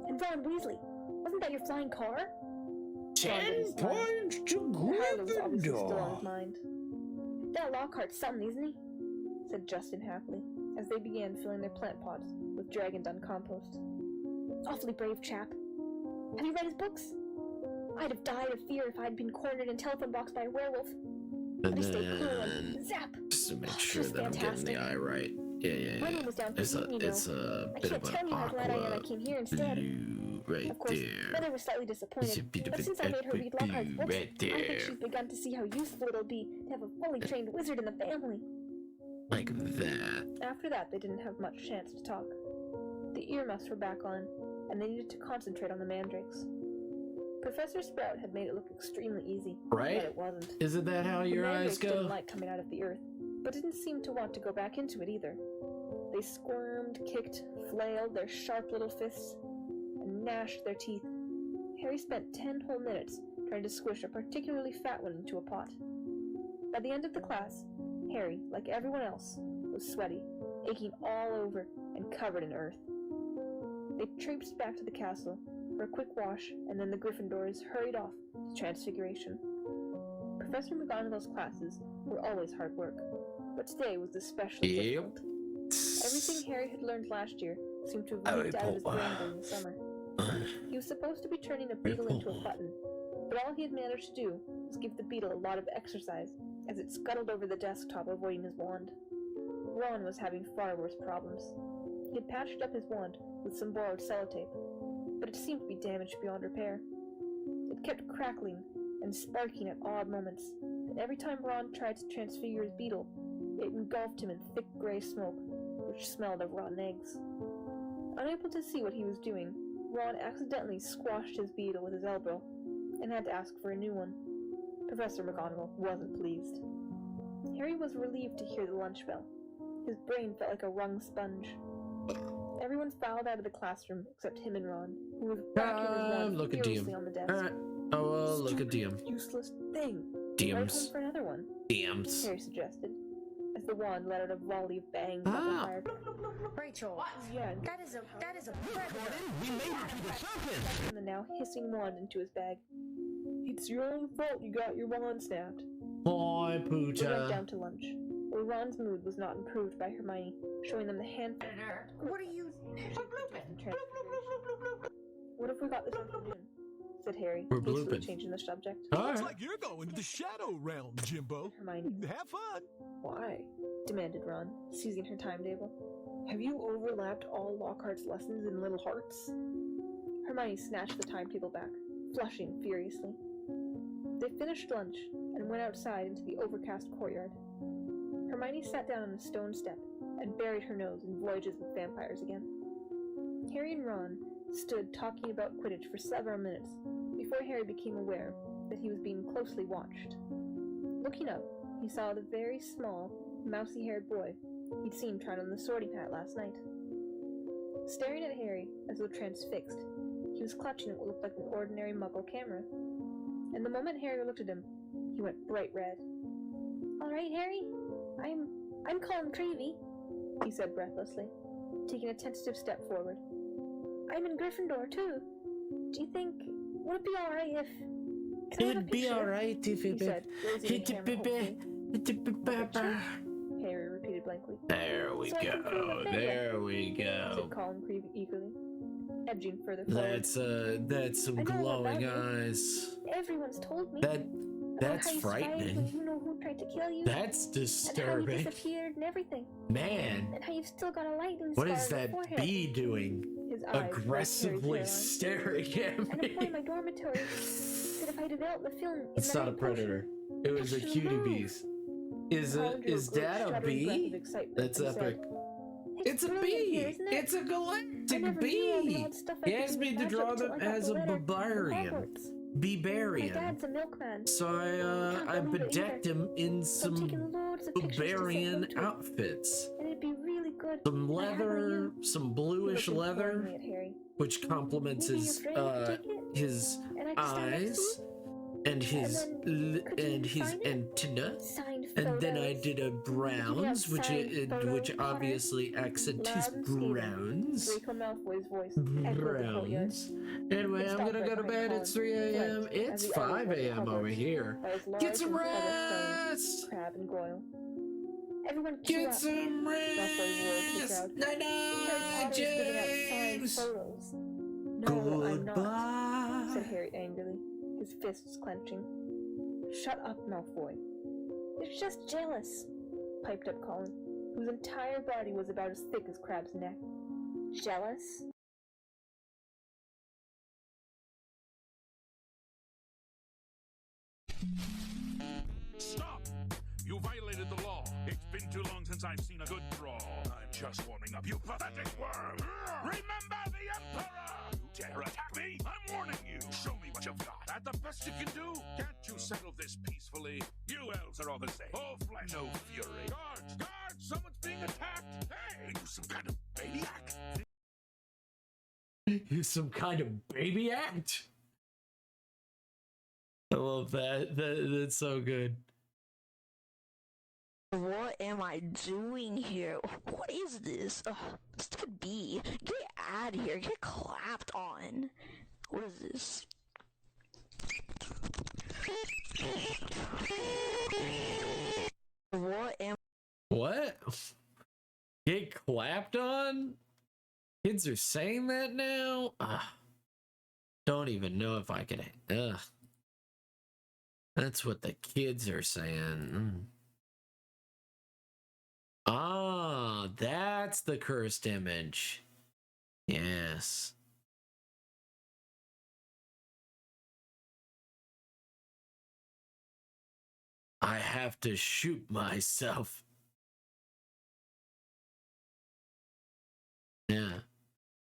And Ron Weasley, wasn't that your flying car? 10 points to Harry was obviously still on Gryffindor. his mind. That Lockhart's something, isn't he? Said Justin happily, as they began filling their plant pots with dragon-done compost. Awfully brave chap. Have you read his books? I'd have died of fear if I'd been cornered and telephone boxed by a werewolf. But he stayed cool and zap. Just to make sure that I'm getting the eye right. Yeah. My name was down for It's a shooting, you it's know. a I bit can't of tell an you how glad I am I aqua came here instead. blue right Of course, there. Mother was slightly disappointed, but since I made her read Lockhart's books, right I think there. she's begun to see how useful it'll be to have a fully trained wizard in the family. Like that. After that, they didn't have much chance to talk. The earmuffs were back on, and they needed to concentrate on the mandrakes. Professor Sprout had made it look extremely easy, Right? but it wasn't. Isn't that how your the eyes mandrakes go? didn't like coming out of the earth, but didn't seem to want to go back into it either. They squirmed, kicked, flailed their sharp little fists, and gnashed their teeth. Harry spent 10 whole minutes trying to squish a particularly fat one into a pot. By the end of the class, Harry, like everyone else, was sweaty, aching all over, and covered in earth. They traipsed back to the castle for a quick wash, and then the Gryffindors hurried off to Transfiguration. Professor McGonagall's classes were always hard work, but today was especially difficult. Everything Harry had learned last year seemed to have leaked out of his brain during the summer. He was supposed to be turning a beetle into a button, but all he had managed to do was give the beetle a lot of exercise as it scuttled over the desktop avoiding his wand. Ron was having far worse problems. He had patched up his wand with some borrowed sellotape, but it seemed to be damaged beyond repair. It kept crackling and sparking at odd moments, and every time Ron tried to transfigure his beetle, it engulfed him in thick gray smoke, which smelled of rotten eggs. Unable to see what he was doing, Ron accidentally squashed his beetle with his elbow, and had to ask for a new one. Professor McGonagall wasn't pleased. Harry was relieved to hear the lunch bell. His brain felt like a wrung sponge. Everyone filed out of the classroom except him and Ron, who was backing his wand Look at furiously DM. on the desk. Oh, well, look at DM. Useless thing. DMs. Write one for another one. DMs. Harry suggested, as the wand let out a volley of bangs that were fired. Rachel, Yeah, that is a predator. We made it to the surface. and the now hissing wand into his bag. It's your own fault you got your wand snapped. Boy, They went Pooja. down to lunch, where Ron's mood was not improved by Hermione showing them the hand. What are you? What have we got this afternoon? Said Harry, We're hastily blooping. changing the subject. Looks like you're going to the shadow realm, Jimbo. Hermione. Have fun. Why? Demanded Ron, seizing her timetable. Have you overlapped all Lockhart's lessons in Little Hearts? Hermione snatched the timetable back, flushing furiously. They finished lunch and went outside into the overcast courtyard. Hermione sat down on a stone step and buried her nose in Voyages with Vampires again. Harry and Ron stood talking about Quidditch for several minutes before Harry became aware that he was being closely watched. Looking up, he saw the very small, mousy-haired boy he'd seen trying on the sorting hat last night. staring at Harry as though transfixed. He was clutching what looked like an ordinary Muggle camera. And the moment Harry looked at him, he went bright red. All right, Harry. I'm Colin Creevy, he said breathlessly, taking a tentative step forward. I'm in Gryffindor too. Do you think would it be all right if? It'd be all right if he said, raising the camera hopefully. Harry repeated blankly. There we go. There we go. Said Colin Creevy eagerly, edging further forward. That's some glowing eyes. Everyone's told me. That's frightening. You know who tried to kill you. That's disturbing. And how you disappeared and everything. Man. And how you've still got a lightning What scar is that bee doing? His eyes aggressively staring at me. And a boy in my dormitory said if I developed the film. It's not a predator. It was a cutie bees. Is that a bee? That's epic. It's a bee. It's a galactic bee. He asked me to draw them as a barbarian. Barbarian. My dad's a milkman. So I bedecked him in some barbarian outfits. And it'd be really good. Some leather, some bluish leather, which complements his eyes and his antenna. And then I did a browns, which obviously accent his browns. Browns. Anyway, I'm gonna go to bed. It's 3 a.m. It's 5 a.m. over here. Get some rest. Crab and Goyle. Get some rest. Night, James. No, I'm not, said Harry angrily, his fists clenching. Shut up, Malfoy. You're just jealous, piped up Colin, whose entire body was about as thick as Crab's neck. Jealous? Stop! You violated the law. It's been too long since I've seen a good draw. I'm just warming up, you pathetic worm. Remember the Emperor! You dare attack me? I'm warning you. Show me what you've got. That the best you can do? Can't you settle this peacefully? You elves are all the same. All flesh, no fury. Guards! Guards! Someone's being attacked! Hey! Are you some kind of maniac? You some kind of baby act? I love that. That's so good. What am I doing here? What is this? Stupid bee. Get out of here. Get clapped on. What is this? What? Get clapped on? Kids are saying that now? Don't even know if I can. That's what the kids are saying. Ah, that's the cursed image. Yes. I have to shoot myself. Yeah.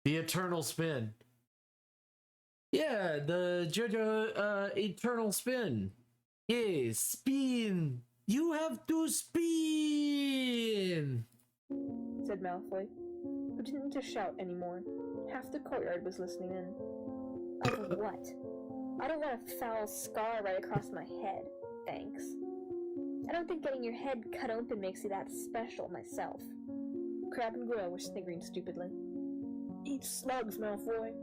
The eternal spin. Yeah, the JoJo eternal spin. Yeah, spin. You have to spin, said Malfoy, who didn't need to shout anymore. Half the courtyard was listening in. Of what? I don't want a foul scar right across my head, thanks. I don't think getting your head cut open makes you that special myself. Crab and Goyle were sniggering stupidly. Eat slugs, Malfoy,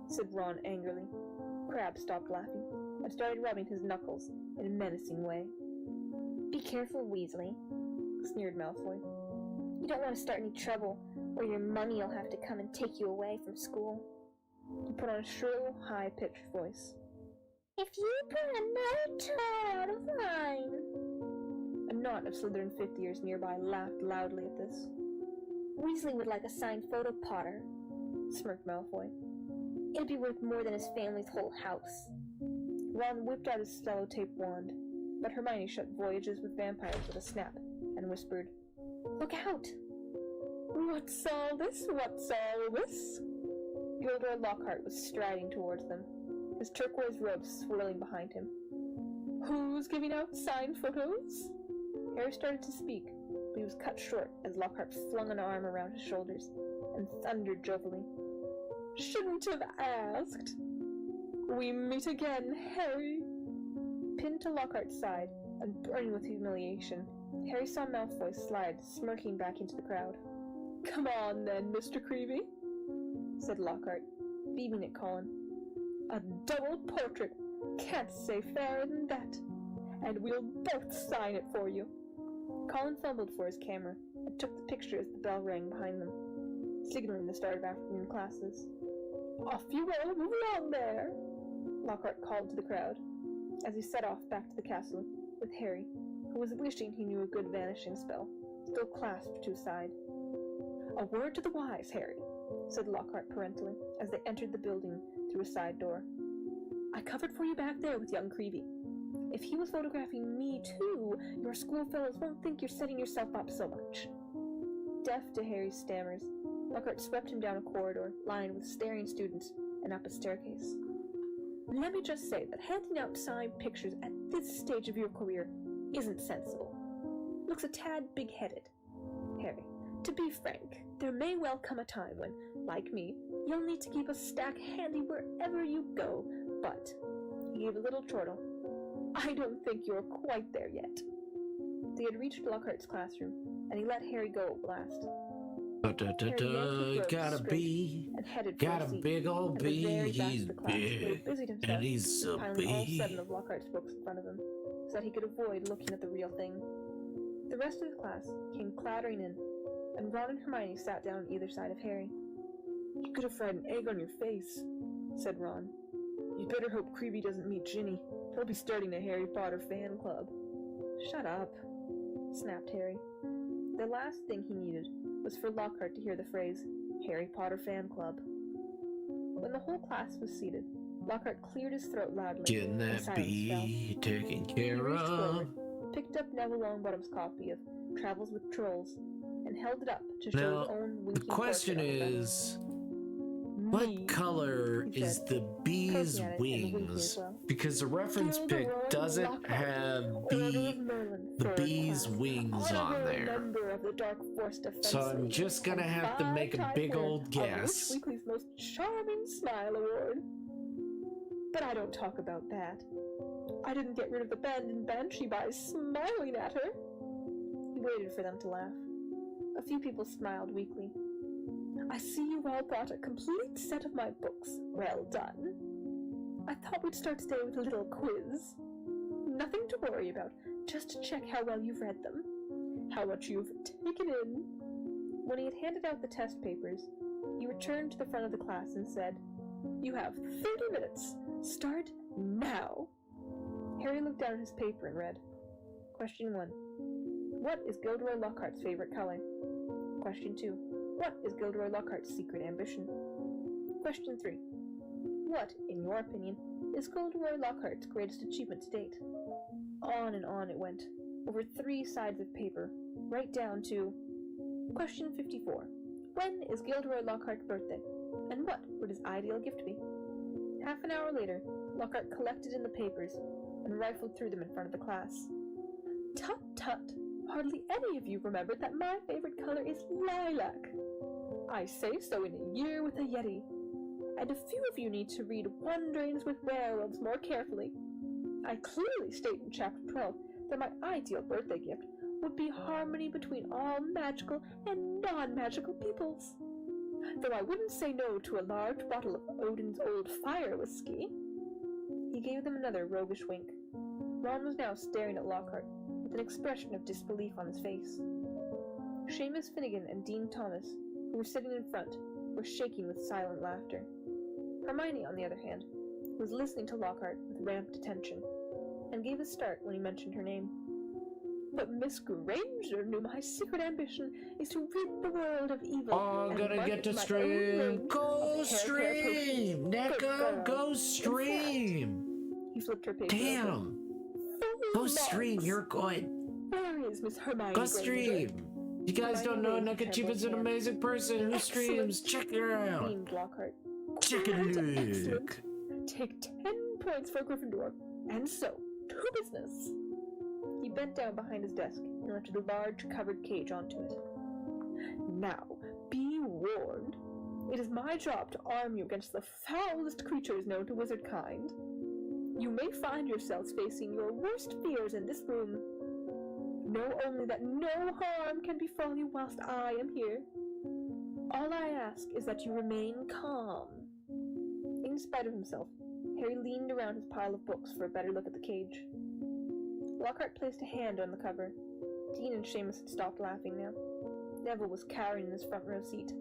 said Ron angrily. Crab stopped laughing and started rubbing his knuckles in a menacing way. Be careful, Weasley, sneered Malfoy. You don't want to start any trouble, or your mummy will have to come and take you away from school. He put on a shrill, high-pitched voice. If you bring another toad out of line... A knot of Slytherin 50ers nearby laughed loudly at this. Weasley would like a signed photo, Potter, smirked Malfoy. It'd be worth more than his family's whole house. Ron whipped out his sellotape wand, but Hermione shut Voyages with Vampires with a snap and whispered, Look out! What's all this? What's all this? Gilderoy Lockhart was striding towards them, his turquoise robes swirling behind him. Who's giving out signed photos? Harry started to speak, but he was cut short as Lockhart flung an arm around his shoulders and thundered jovially. Shouldn't have asked. We meet again, Harry. Pinned to Lockhart's side and burning with humiliation, Harry saw Malfoy slide, smirking back into the crowd. Come on then, Mr. Creevy, said Lockhart, beaming at Colin. A double portrait. Can't say fairer than that. And we'll both sign it for you. Colin fumbled for his camera and took the picture as the bell rang behind them, signaling the start of afternoon classes. Off you all, move along there, Lockhart called to the crowd, as he set off back to the castle with Harry, who was wishing he knew a good vanishing spell, still clasped to his side. A word to the wise, Harry, said Lockhart parentally, as they entered the building through a side door. I covered for you back there with young Creevy. If he was photographing me too, your schoolfellows won't think you're setting yourself up so much. Deaf to Harry's stammers, Lockhart swept him down a corridor lined with staring students and up a staircase. Let me just say that handing out signed pictures at this stage of your career isn't sensible. Looks a tad big-headed. Harry, to be frank, there may well come a time when, like me, you'll need to keep a stack handy wherever you go, but, he gave a little chortle, I don't think you're quite there yet. They had reached Lockhart's classroom, and he let Harry go at last. Got a big old bee, he's big, and he's a piling all bee. 7 of Lockhart's books in front of him, so that he could avoid looking at the real thing. The rest of the class came clattering in, and Ron and Hermione sat down on either side of Harry. You could have fried an egg on your face, said Ron. You'd better hope Creevy doesn't meet Ginny. He'll be starting a Harry Potter fan club. Shut up, snapped Harry. The last thing he needed was for Lockhart to hear the phrase, Harry Potter fan club. When the whole class was seated, Lockhart cleared his throat loudly. Getting that bee taken care of. Picked up Neville Longbottom's copy of Travels with Trolls, and held it up to show Now, his own winking the question portrait on the is, what color is the bee's wings? Because the reference pic doesn't have the bee's wings on there. So I'm just gonna have to make a big old guess. Weekly's most charming smile award. But I don't talk about that. I didn't get rid of the abandoned banshee by smiling at her. He waited for them to laugh. A few people smiled weakly. I see you all brought a complete set of my books. Well done. I thought we'd start today with a little quiz. Nothing to worry about, just to check how well you've read them, how much you've taken in. When he had handed out the test papers, he returned to the front of the class and said, You have 30 minutes. Start now. Harry looked down at his paper and read. Question 1. What is Gilderoy Lockhart's favorite color? Question 2. What is Gilderoy Lockhart's secret ambition? Question 3. What, in your opinion, is Gilderoy Lockhart's greatest achievement to date? On and on it went, over 3 sides of paper, right down to Question 54. When is Gilderoy Lockhart's birthday? And what would his ideal gift be? Half an hour later, Lockhart collected in the papers and rifled through them in front of the class. Tut tut! Hardly any of you remembered that my favorite color is lilac. I say so in A Year with a Yeti. And a few of you need to read Wanderings with Werewolves more carefully. I clearly state in Chapter 12 that my ideal birthday gift would be harmony between all magical and non-magical peoples. Though I wouldn't say no to a large bottle of Odin's Old Fire whiskey. He gave them another roguish wink. Ron was now staring at Lockhart with an expression of disbelief on his face. Seamus Finnegan and Dean Thomas, who were sitting in front, were shaking with silent laughter. Hermione, on the other hand, was listening to Lockhart with ramped attention, and gave a start when he mentioned her name. But Miss Granger knew my secret ambition is to rid the world of evil. Oh, I'm gonna get to stream. Go stream! Neko, go stream! He flipped her paper Damn! open. Go stream, you're good. Where is Miss Hermione Go Granger? stream! You guys don't know Nakachiba's an amazing person who streams. Check her out. Beamed Lockhart. Check it Excellent. out. Take 10 points for Gryffindor. And so, to business. He bent down behind his desk and lifted a large covered cage onto it. Now, be warned. It is my job to arm you against the foulest creatures known to wizard kind. You may find yourselves facing your worst fears in this room. Know only that no harm can befall you whilst I am here. All I ask is that you remain calm. In spite of himself, Harry leaned around his pile of books for a better look at the cage. Lockhart placed a hand on the cover. Dean and Seamus had stopped laughing now. Neville was cowering in his front row seat.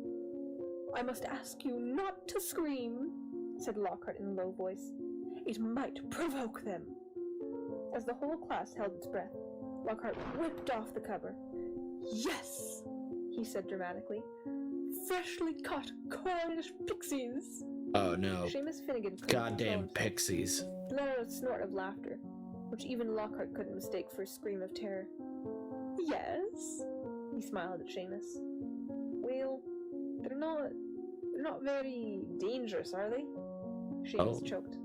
I must ask you not to scream, said Lockhart in a low voice. It might provoke them. As the whole class held its breath, Lockhart whipped off the cover. Yes, he said dramatically. Freshly caught Cornish pixies. Oh no. Seamus Finnegan Goddamn pixies. let out a snort of laughter, which even Lockhart couldn't mistake for a scream of terror. Yes, he smiled at Seamus. Well, they're not very dangerous, are they? Seamus choked.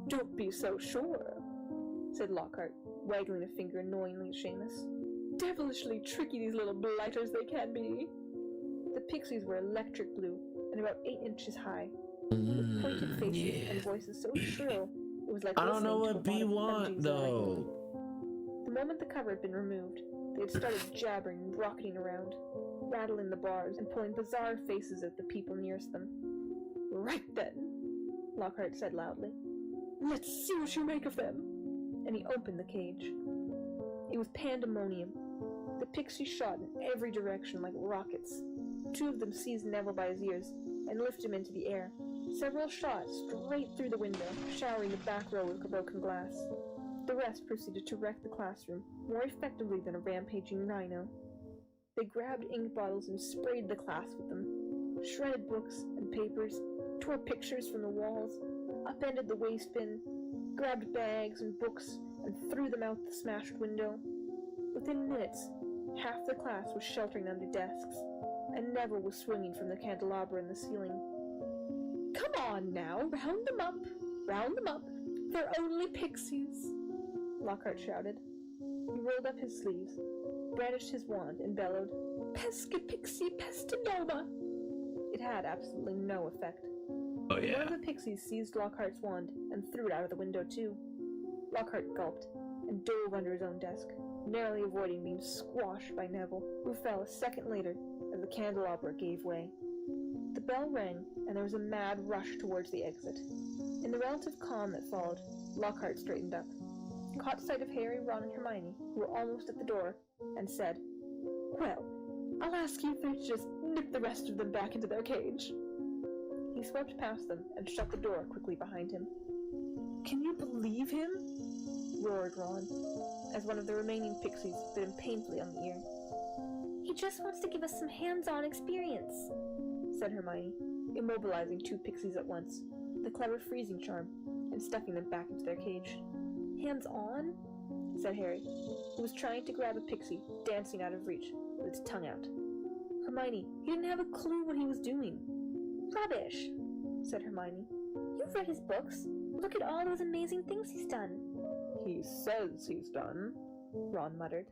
Don't be so sure, said Lockhart, waggling a finger annoyingly at Seamus. Devilishly tricky these little blighters they can be. The pixies were electric blue and about 8 inches high, with pointed faces and voices so shrill it was like I don't know listening what to a B lot of want Bungee's though. The moment the cover had been removed, they had started jabbering and rocketing around, rattling the bars and pulling bizarre faces at the people nearest them. Right then, Lockhart said loudly. Let's see what you make of them. And he opened the cage. It was pandemonium. The pixies shot in every direction like rockets. 2 of them seized Neville by his ears and lifted him into the air. Several shot straight through the window, showering the back row with broken glass. The rest proceeded to wreck the classroom more effectively than a rampaging rhino. They grabbed ink bottles and sprayed the class with them, shredded books and papers, tore pictures from the walls, upended the waste bin, grabbed bags and books and threw them out the smashed window. Within minutes, half the class was sheltering under desks, and Neville was swinging from the candelabra in the ceiling. Come on now, round them up! Round them up! They're only pixies! Lockhart shouted. He rolled up his sleeves, brandished his wand, and bellowed, Pesca pixie pestinoma! It had absolutely no effect. Oh yeah. One of the pixies seized Lockhart's wand and threw it out of the window too. Lockhart gulped and dove under his own desk, narrowly avoiding being squashed by Neville, who fell a second later as the candelabra gave way. The bell rang, and there was a mad rush towards the exit. In the relative calm that followed, Lockhart straightened up, caught sight of Harry, Ron, and Hermione, who were almost at the door, and said, Well, I'll ask you if they just nip the rest of them back into their cage. He swept past them and shut the door quickly behind him. Can you believe him? Roared Ron, as one of the remaining pixies bit him painfully on the ear. He just wants to give us some hands-on experience, said Hermione, immobilizing 2 pixies at once, the clever freezing charm, and stuffing them back into their cage. Hands-on? Said Harry, who was trying to grab a pixie, dancing out of reach, with its tongue out. Hermione, he didn't have a clue what he was doing. Rubbish, said Hermione. You've read his books. Look at all those amazing things he's done. He says he's done, Ron muttered.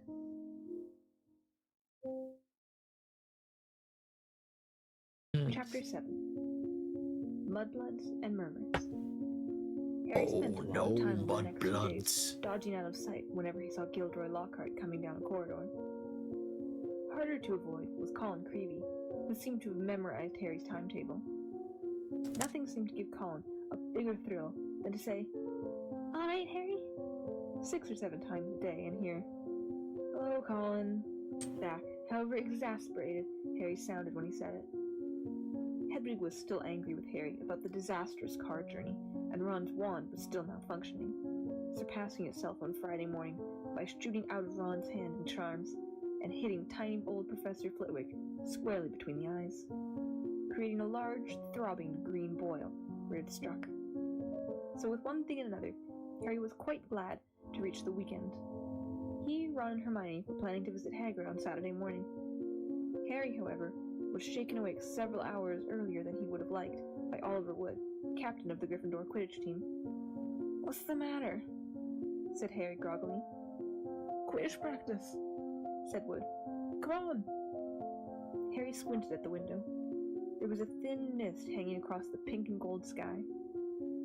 Chapter 7 Mudbloods and Murmurs. Harry spent a long time over the next 2 days, dodging out of sight whenever he saw Gilderoy Lockhart coming down the corridor. Harder to avoid was Colin Creevey, who seemed to have memorized Harry's timetable. Nothing seemed to give Colin a bigger thrill than to say, All right, Harry? 6 or 7 times a day and hear, Hello, Colin, back, however exasperated Harry sounded when he said it. Hedwig was still angry with Harry about the disastrous car journey, and Ron's wand was still malfunctioning, surpassing itself on Friday morning by shooting out of Ron's hand in charms and hitting tiny old Professor Flitwick squarely between the eyes, creating a large, throbbing green boil where it struck. So with one thing and another, Harry was quite glad to reach the weekend. He, Ron, and Hermione were planning to visit Hagrid on Saturday morning. Harry, however, was shaken awake several hours earlier than he would have liked by Oliver Wood, captain of the Gryffindor Quidditch team. What's the matter? Said Harry groggily. Quidditch practice, said Wood. Come on! Harry squinted at the window. There was a thin mist hanging across the pink and gold sky.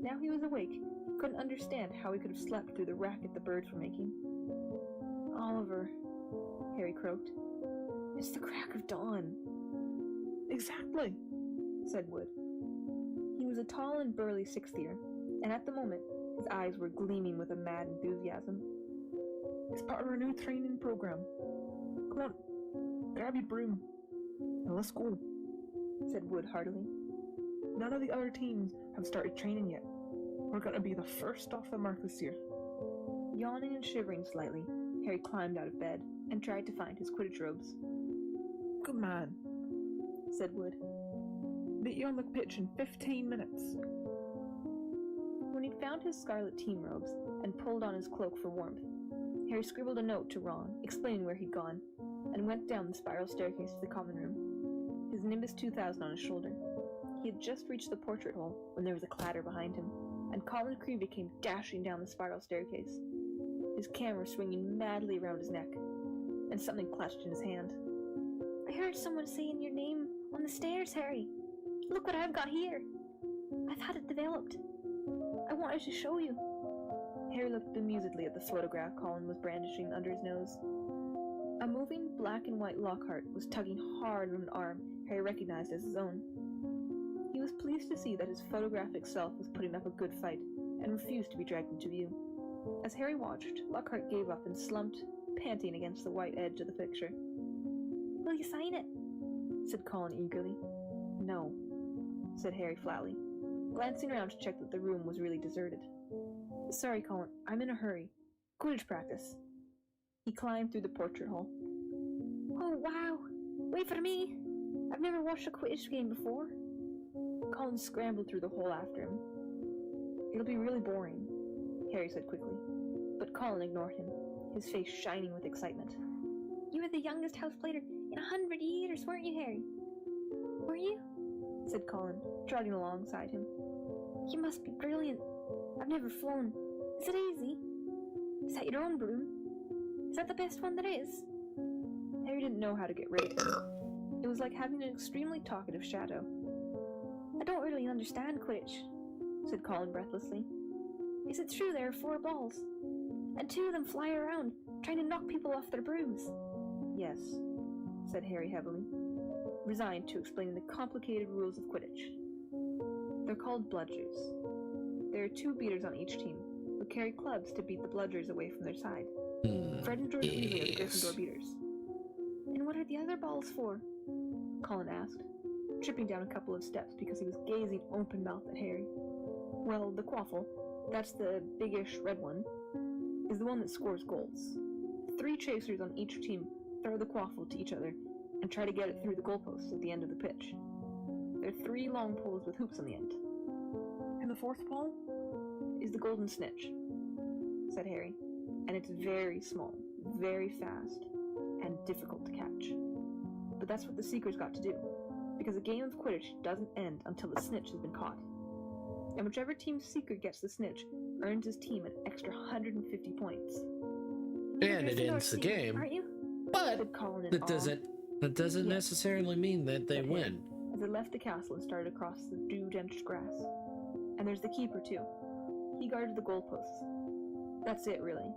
Now he was awake. He couldn't understand how he could have slept through the racket the birds were making. Oliver, Harry croaked. It's the crack of dawn. Exactly, said Wood. He was a tall and burly sixth year, and at the moment his eyes were gleaming with a mad enthusiasm. It's part of our new training program. Come on, grab your broom, and let's go, said Wood heartily. None of the other teams have started training yet. We're going to be the first off the mark this year. Yawning and shivering slightly, Harry climbed out of bed and tried to find his Quidditch robes. Good man, said Wood. Meet you on the pitch in 15 minutes. When he'd found his scarlet team robes and pulled on his cloak for warmth, Harry scribbled a note to Ron explaining where he'd gone and went down the spiral staircase to the common room, his Nimbus 2000 on his shoulder. He had just reached the portrait hole when there was a clatter behind him, and Colin Creevy came dashing down the spiral staircase, his camera swinging madly around his neck, and something clutched in his hand. I heard someone saying your name on the stairs, Harry. Look what I've got here. I've had it developed. I wanted to show you. Harry looked bemusedly at the photograph Colin was brandishing under his nose. A moving black and white Lockhart was tugging hard on an arm Harry recognized as his own. He was pleased to see that his photographic self was putting up a good fight and refused to be dragged into view. As Harry watched, Lockhart gave up and slumped, panting against the white edge of the picture. Will you sign it? Said Colin eagerly. No, said Harry flatly, glancing around to check that the room was really deserted. Sorry, Colin, I'm in a hurry. Quidditch practice. He climbed through the portrait hole. Oh, wow! Wait for me! I've never watched a Quidditch game before. Colin scrambled through the hole after him. It'll be really boring, Harry said quickly, but Colin ignored him, his face shining with excitement. You were the youngest house player in 100 years, weren't you, Harry? Were you? Said Colin, trotting alongside him. You must be brilliant. I've never flown. Is it easy? Is that your own broom? Is that the best one there is? Harry didn't know how to get rid of him. It was like having an extremely talkative shadow. I don't really understand Quidditch, said Colin breathlessly. Is it true there are 4 balls? And 2 of them fly around, trying to knock people off their brooms? Yes, said Harry heavily, resigned to explaining the complicated rules of Quidditch. They're called bludgers. There are 2 beaters on each team, who carry clubs to beat the bludgers away from their side. Fred and George Weasley are the Gryffindor beaters. And what are the other balls for? Colin asked, tripping down a couple of steps because he was gazing open-mouthed at Harry. Well, the quaffle, that's the biggish red one, is the one that scores goals. 3 chasers on each team throw the quaffle to each other and try to get it through the goalposts at the end of the pitch. There are 3 long poles with hoops on the end. And the 4th pole is the golden snitch, said Harry, and it's very small, very fast, and difficult to catch. But that's what the Seekers got to do, because a game of Quidditch doesn't end until the snitch has been caught. And whichever team's Seeker gets the snitch earns his team an extra 150 points. And it ends the game. Aren't you? But that doesn't necessarily mean that they win. As they left the castle and started across the dew-drenched grass. And there's the keeper too. He guarded the goalposts. That's it, really.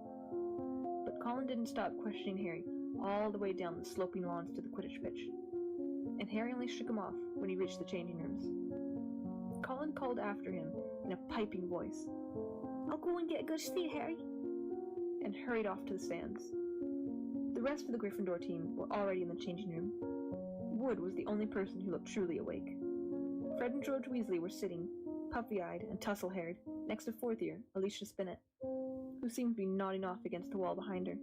But Colin didn't stop questioning Harry all the way down the sloping lawns to the Quidditch pitch. And Harry only shook him off when he reached the changing rooms. Colin called after him in a piping voice, I'll go and get a good seat, Harry, and hurried off to the stands. The rest of the Gryffindor team were already in the changing room. Wood was the only person who looked truly awake. Fred and George Weasley were sitting, puffy-eyed and tussle-haired, next to 4th year Alicia Spinnet, who seemed to be nodding off against the wall behind her.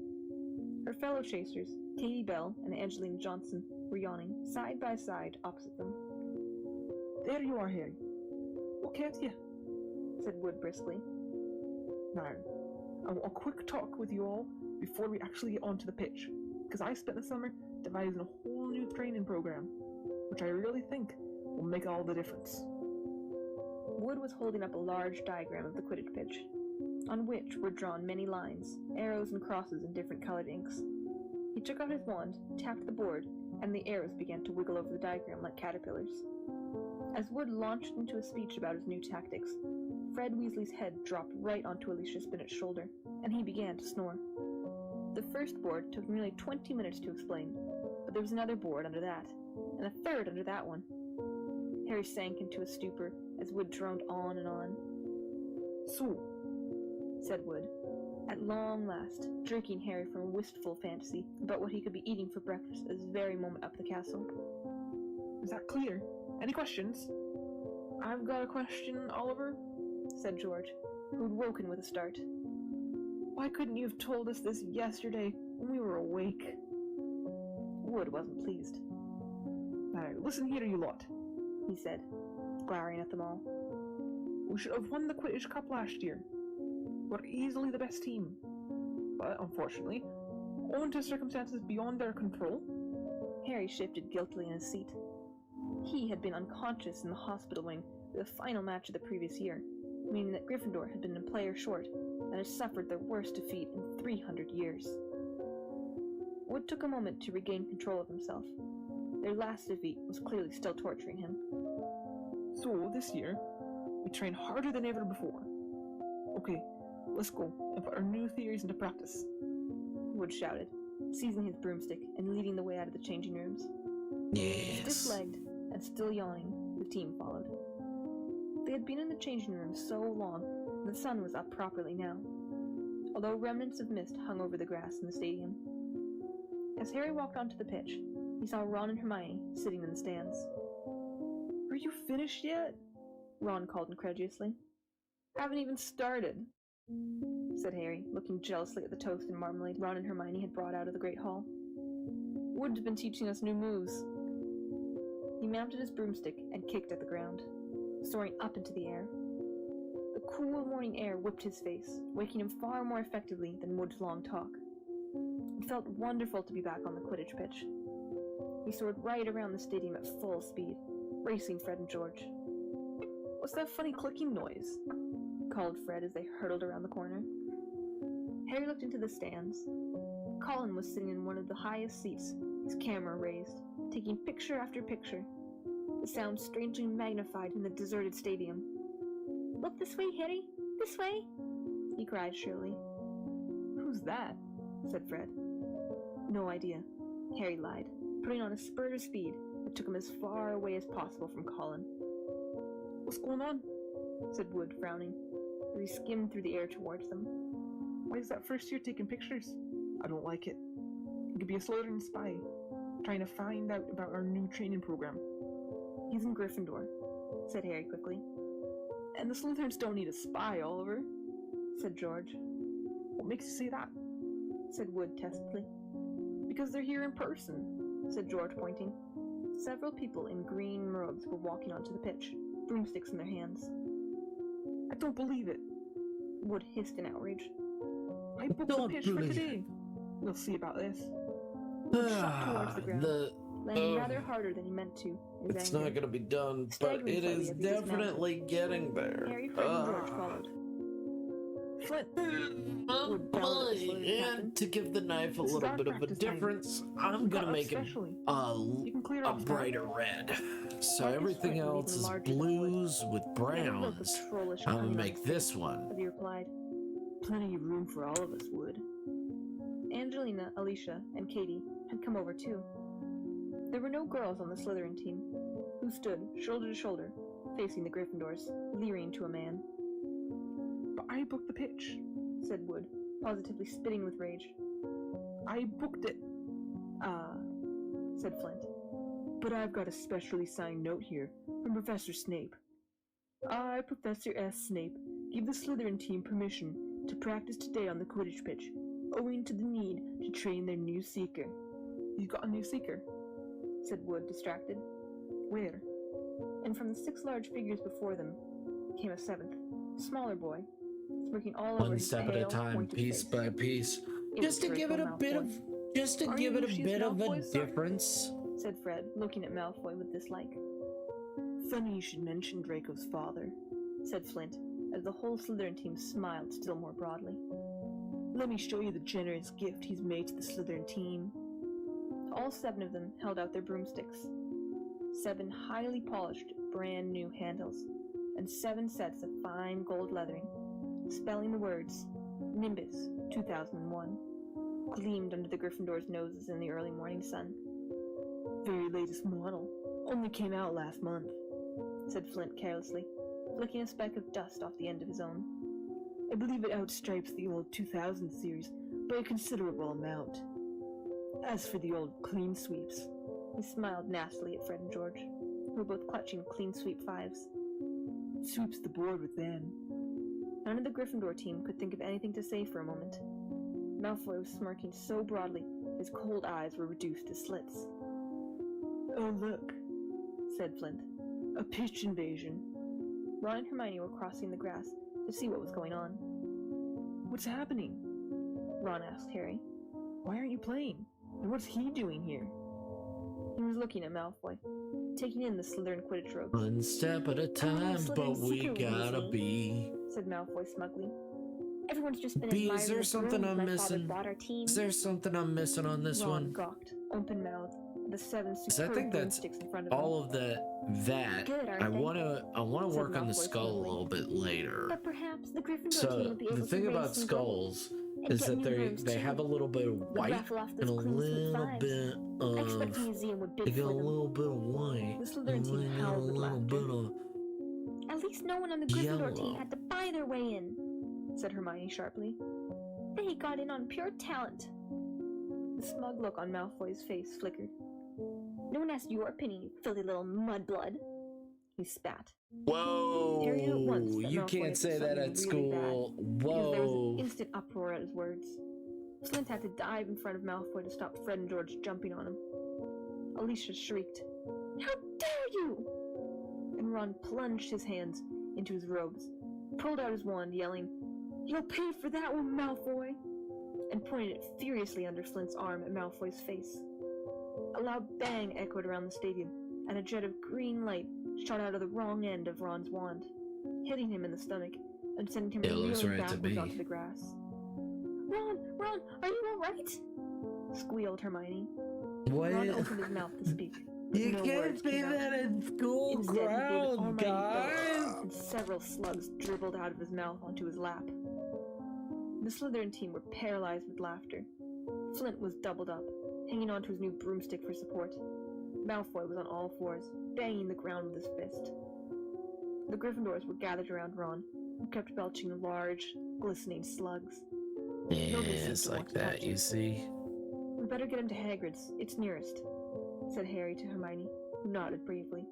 Her fellow chasers, Katie Bell and Angeline Johnson, were yawning, side by side, opposite them. There you are, Harry. What kept you? Said Wood briskly. Now, I want a quick talk with you all before we actually get onto the pitch, because I spent the summer devising a whole new training program, which I really think will make all the difference. Wood was holding up a large diagram of the Quidditch pitch, on which were drawn many lines, arrows, and crosses in different colored inks. He took out his wand, tapped the board, and the arrows began to wiggle over the diagram like caterpillars. As Wood launched into a speech about his new tactics, Fred Weasley's head dropped right onto Alicia Spinnet's shoulder, and he began to snore. The first board took nearly 20 minutes to explain, but there was another board under that, and a third under that one. Harry sank into a stupor as Wood droned on and on. "So," said Wood, at long last, jerking Harry from a wistful fantasy about what he could be eating for breakfast at this very moment up the castle. "Is that clear? Any questions?" "I've got a question, Oliver," said George, who'd woken with a start. "Why couldn't you have told us this yesterday when we were awake?" Wood wasn't pleased. "Now, listen here, you lot," he said, glowering at them all. "We should have won the Quidditch Cup last year. We're easily the best team. But, unfortunately, owing to circumstances beyond our control..." Harry shifted guiltily in his seat. He had been unconscious in the hospital wing for the final match of the previous year, meaning that Gryffindor had been a player short and had suffered their worst defeat in 300 years. Wood took a moment to regain control of himself. Their last defeat was clearly still torturing him. "So, this year, we train harder than ever before. Okay, let's go and put our new theories into practice," Wood shouted, seizing his broomstick and leading the way out of the changing rooms. Yes. Stiff-legged and still yawning, the team followed. They had been in the changing rooms so long that the sun was up properly now, although remnants of mist hung over the grass in the stadium. As Harry walked onto the pitch, he saw Ron and Hermione sitting in the stands. "Are you finished yet?" Ron called incredulously. "Haven't even started," said Harry, looking jealously at the toast and marmalade Ron and Hermione had brought out of the Great Hall. "Wood's been teaching us new moves." He mounted his broomstick and kicked at the ground, soaring up into the air. The cool morning air whipped his face, waking him far more effectively than Wood's long talk. It felt wonderful to be back on the Quidditch pitch. He soared right around the stadium at full speed, racing Fred and George. "What's that funny clicking noise?" called Fred as they hurtled around the corner. Harry looked into the stands. Colin was sitting in one of the highest seats, his camera raised, taking picture after picture, the sound strangely magnified in the deserted stadium. "Look this way, Harry! This way!" he cried shrilly. "Who's that?" said Fred. "No idea," Harry lied, putting on a spurt of speed that took him as far away as possible from Colin. "What's going on?" said Wood, frowning, as he skimmed through the air towards them. "Why is that first year taking pictures? I don't like it. He could be a Slytherin spy, trying to find out about our new training program." "He's in Gryffindor," said Harry quickly. "And the Slytherins don't need a spy, Oliver," said George. "What makes you say that?" said Wood testedly. "Because they're here in person," said George, pointing. Several people in green robes were walking onto the pitch, broomsticks in their hands. "I don't believe it," Wood hissed in outrage. "I booked the pitch for today. We'll see about this." Wood shot towards the ground, landing rather harder than he meant to. It's not going to be done, but it is definitely getting there. Harry, Fred, and George followed. "Flint!" Wood bellowed at the Slytherin captain. And to give the knife a little bit of a difference, I'm going to make it a brighter red. So everything else is blues with browns. I'm going to make this one. He replied, "Plenty of room for all of us, Wood." Angelina, Alicia, and Katie had come over too. There were no girls on the Slytherin team, who stood shoulder to shoulder, facing the Gryffindors, leering to a man. "But I booked the pitch," said Wood, positively spitting with rage. "I booked it." Said Flint. "But I've got a specially signed note here from Professor Snape. I, Professor S. Snape, give the Slytherin team permission to practice today on the Quidditch pitch, owing to the need to train their new seeker." "You've got a new seeker?" said Wood, distracted. "Where?" And from the 6 large figures before them came a 7th, smaller boy, smirking all over One his step at a pale, time, pointed piece face. by piece, It just was to give it Draco a bit of, Malfoy. just to "Are give you it a Lucius bit of a Malfoy's son?" difference. said Fred, looking at Malfoy with dislike. "Funny you should mention Draco's father," said Flint, as the whole Slytherin team smiled still more broadly. "Let me show you the generous gift he's made to the Slytherin team." All 7 of them held out their broomsticks. 7 highly polished, brand new handles, and 7 sets of fine gold leathering, spelling the words Nimbus 2001, gleamed under the Gryffindors' noses in the early morning sun. "Very latest model. Only came out last month," said Flint carelessly, flicking a speck of dust off the end of his own. "I believe it outstripes the old 2000 series by a considerable amount. As for the old clean sweeps," he smiled nastily at Fred and George, who were both clutching clean sweep 5s. "Sweeps the board with them." None of the Gryffindor team could think of anything to say for a moment. Malfoy was smirking so broadly his cold eyes were reduced to slits. "Oh, look," said Flint. "A pitch invasion." Ron and Hermione were crossing the grass to see what was going on. "What's happening?" Ron asked Harry. "Why aren't you playing? And what's he doing here?" He was looking at Malfoy, taking in the Slytherin Quidditch robes. One step at a time, but we gotta be. Said Malfoy smugly. Everyone's just been B, admiring is there the something brooms I'm my father missing? bought our team. Is there something I'm missing on this Ron one? gawked, open-mouthed, at the 7 'Cause I superb think that's broomsticks in front of him. all of that. Good, aren't I they? wanna Said work on the Malfoy skull a smugly. little bit later. But perhaps the Gryffindor team So will be able the to thing raise about some gold skulls and is get that new they brooms they too. have a little bit of white Raffle off and those a clean sweep little 5s. bit I expect the of museum would they bid got a for them. little bit of white The Slytherin team and howled a with little laughter. bit of At least no one on the Gryffindor team yellow. had to buy their way in. Said Hermione sharply. They got in on pure talent. The smug look on Malfoy's face flickered. No one asked your opinion, you filthy little mudblood. He spat. Whoa! Harry knew at once that You Malfoy can't had say done that something at really school. bad, because there was an Whoa! instant uproar at his words. Flint had to dive in front of Malfoy to stop Fred and George jumping on him. Alicia shrieked, "How dare you!" And Ron plunged his hands into his robes, pulled out his wand, yelling, "You'll pay for that one, Malfoy!" and pointed it furiously under Flint's arm at Malfoy's face. A loud bang echoed around the stadium, and a jet of green light shot out of the wrong end of Ron's wand, hitting him in the stomach and sending him It looks reeling right to backwards me. onto the grass. Ron, are you alright? Squealed Hermione. What? Ron opened his mouth to speak. but You no can't words say came out. that in school Instead, he gave an ground, almighty guys. belch, and several slugs dribbled out of his mouth onto his lap. The Slytherin team were paralyzed with laughter. Flint was doubled up, hanging onto his new broomstick for support. Malfoy was on all fours, banging the ground with his fist. The Gryffindors were gathered around Ron, who kept belching large, glistening slugs. Yeah, Nobody seemed it's to want like to that, touch you it. see. "We better get him to Hagrid's. It's nearest," said Harry to Hermione, who nodded bravely.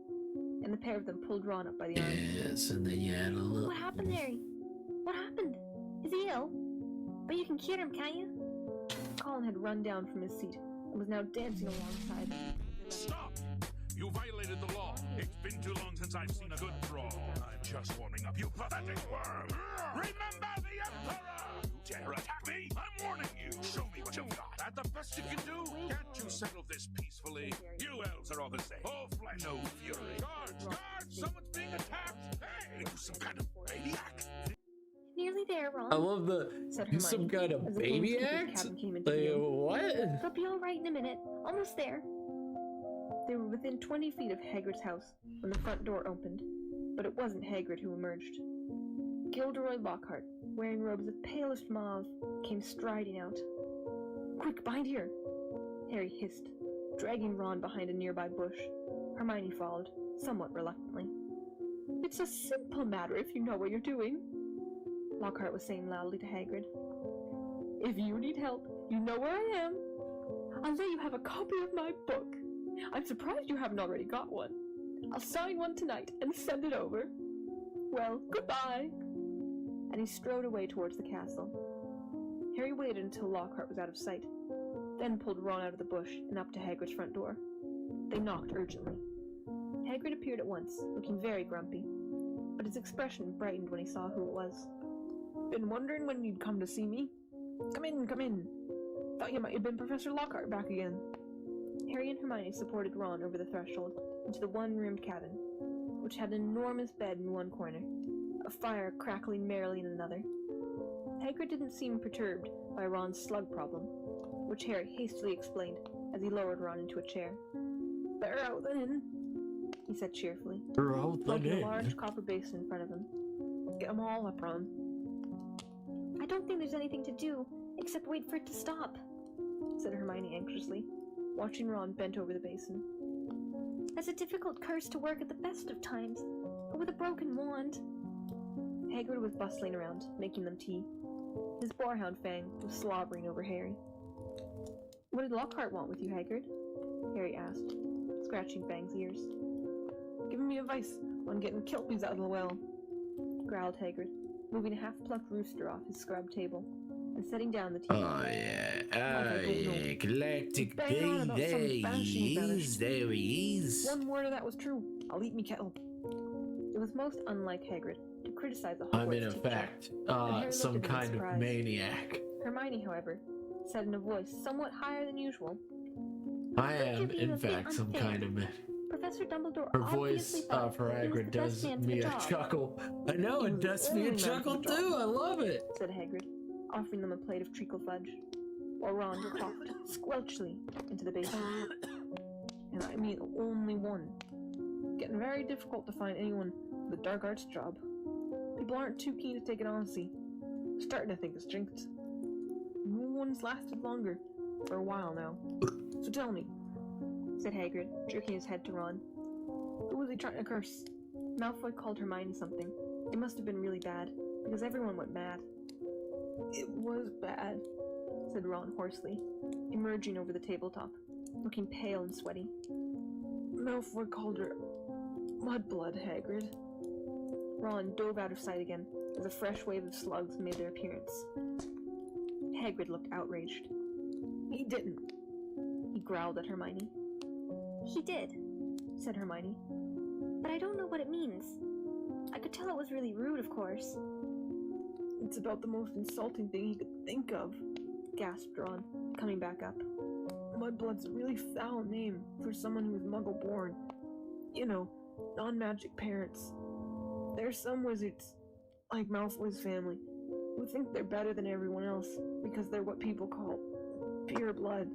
And the pair of them pulled Ron up by the arm. Yes, and then you had a little. What happened, Harry? What happened? Is he ill? But you can cure him, can't you? Colin had run down from his seat and was now dancing alongside them. Stop! You violated the law. It's been too long since I've seen a good brawl. I'm just warming up, you pathetic worm. Remember the Emperor! You dare attack me? I'm warning you. Show me what you've got. At the best you can do. Can't you settle this peacefully? You elves are all the same. All flesh, no fury. Guards! Guards! Someone's being attacked! Hey, you some kind of maniac! Nearly there, Ron. I love the Said you some Hermione, kind of as the baby gamekeeper's act. cabin came into Like, view. what? They'll be alright in a minute. Almost there. They were within 20 feet of Hagrid's house when the front door opened, but it wasn't Hagrid who emerged. Gilderoy Lockhart, wearing robes of palest mauve, came striding out. "Quick, behind here!" Harry hissed, dragging Ron behind a nearby bush. Hermione followed, somewhat reluctantly. "It's a simple matter if you know what you're doing," Lockhart was saying loudly to Hagrid. "If you need help, you know where I am. I'll let you have a copy of my book. I'm surprised you haven't already got one. I'll sign one tonight and send it over. Well, goodbye." And he strode away towards the castle. Harry waited until Lockhart was out of sight, then pulled Ron out of the bush and up to Hagrid's front door. They knocked urgently. Hagrid appeared at once, looking very grumpy, but his expression brightened when he saw who it was. "Been wondering when you'd come to see me? Come in, come in. Thought you might have been Professor Lockhart back again." Harry and Hermione supported Ron over the threshold into the one-roomed cabin, which had an enormous bed in one corner, a fire crackling merrily in another. Hagrid didn't seem perturbed by Ron's slug problem, which Harry hastily explained as he lowered Ron into a chair. "They're out then," he said cheerfully, pointing a large copper basin in front of him. "Get 'em all up, Ron." I don't think there's anything to do except wait for it to stop, said Hermione anxiously, watching Ron bent over the basin. That's a difficult curse to work at the best of times, but with a broken wand. Hagrid was bustling around, making them tea. His boarhound Fang was slobbering over Harry. "What did Lockhart want with you, Hagrid?" Harry asked, scratching Fang's ears. "Giving me advice on getting kelpies out of the well," growled Hagrid, moving a half-plucked rooster off his scrub table and setting down the tea. Oh yeah, galactic babies. There he is. One word of that was true. I'll eat me kettle. It was most unlike Hagrid to criticize a Hogwarts I'm in teacher, fact and Harry some looked at him in kind of surprise. maniac. Hermione, however, said in a voice somewhat higher than usual, I am, in fact, some kind of man. Professor Dumbledore Her obviously voice thought for he was Hagrid the best does man for me the a job. chuckle. I know, "He it was the does me only a man for the chuckle job," too. I love it. said Hagrid, offering them a plate of treacle fudge, while Ron coughed squelchily into the basin. "And I mean only one. Getting very difficult to find anyone with a dark arts job. People aren't too keen to take it honestly. Starting to think it's jinxed. No one's lasted longer for a while now. So tell me," said Hagrid, jerking his head to Ron. "Who was he trying to curse?" Malfoy called Hermione something. It must have been really bad, because everyone went mad. "It was bad," said Ron hoarsely, emerging over the tabletop, looking pale and sweaty. "Malfoy called her Mudblood, Hagrid." Ron dove out of sight again as a fresh wave of slugs made their appearance. Hagrid looked outraged. "He didn't," he growled at Hermione. He did, said Hermione. but I don't know what it means. I could tell it was really rude, of course. "It's about the most insulting thing he could think of," gasped Ron, coming back up. "Mudblood's a really foul name for someone who was Muggle-born. You know, non-magic parents. There's some wizards, like Malfoy's family, who think they're better than everyone else because they're what people call pure blood."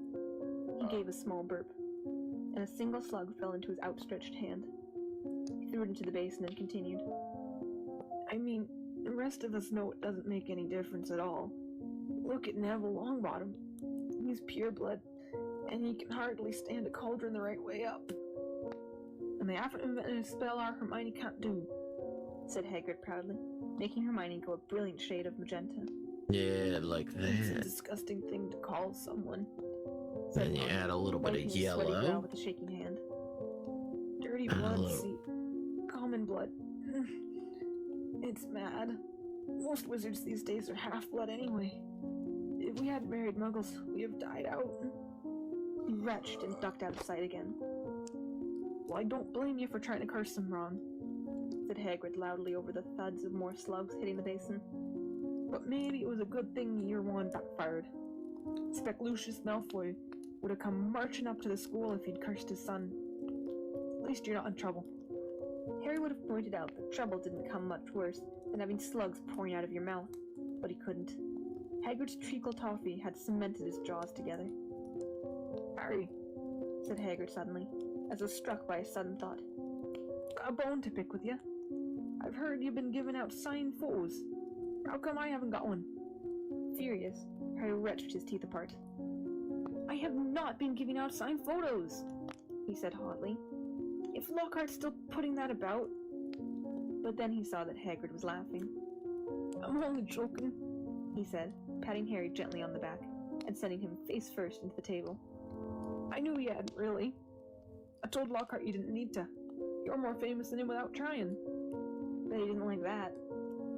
He gave a small burp, and a single slug fell into his outstretched hand. He threw it into the basin and continued. "I mean, the rest of us know it doesn't make any difference at all. Look at Neville Longbottom. He's pure blood, and he can hardly stand a cauldron the right way up. And they haven't invented a spell our Hermione can't do," said Hagrid proudly, making Hermione go a brilliant shade of magenta. Yeah, like "It's a that. disgusting thing to call someone," Then you add a little bit of wiping his sweaty brow yellow. with a shaking hand. "Dirty And a blood, little- see. Common blood. It's mad. Most wizards these days are half-blood anyway. If we hadn't married Muggles, we'd have died out." He retched and ducked out of sight again. "Well, I don't blame you for trying to curse him, Ron," said Hagrid loudly over the thuds of more slugs hitting the basin. "But maybe it was a good thing your wand backfired. Expect Lucius Malfoy would have come marching up to the school if he'd cursed his son. At least you're not in trouble." Harry would have pointed out that trouble didn't come much worse than having slugs pouring out of your mouth, but he couldn't. Hagrid's treacle toffee had cemented his jaws together. "Harry," said Hagrid suddenly, as was struck by a sudden thought. "Got a bone to pick with you. I've heard you've been giving out signed photos. How come I haven't got one?" Furious, Harry wrenched his teeth apart. "I have not been giving out signed photos," he said hotly. "If Lockhart's still putting that about..." But then he saw that Hagrid was laughing. "I'm only joking," he said, patting Harry gently on the back and sending him face first into the table. "I knew you hadn't really. I told Lockhart you didn't need to. You're more famous than him without trying." "But he didn't like that,"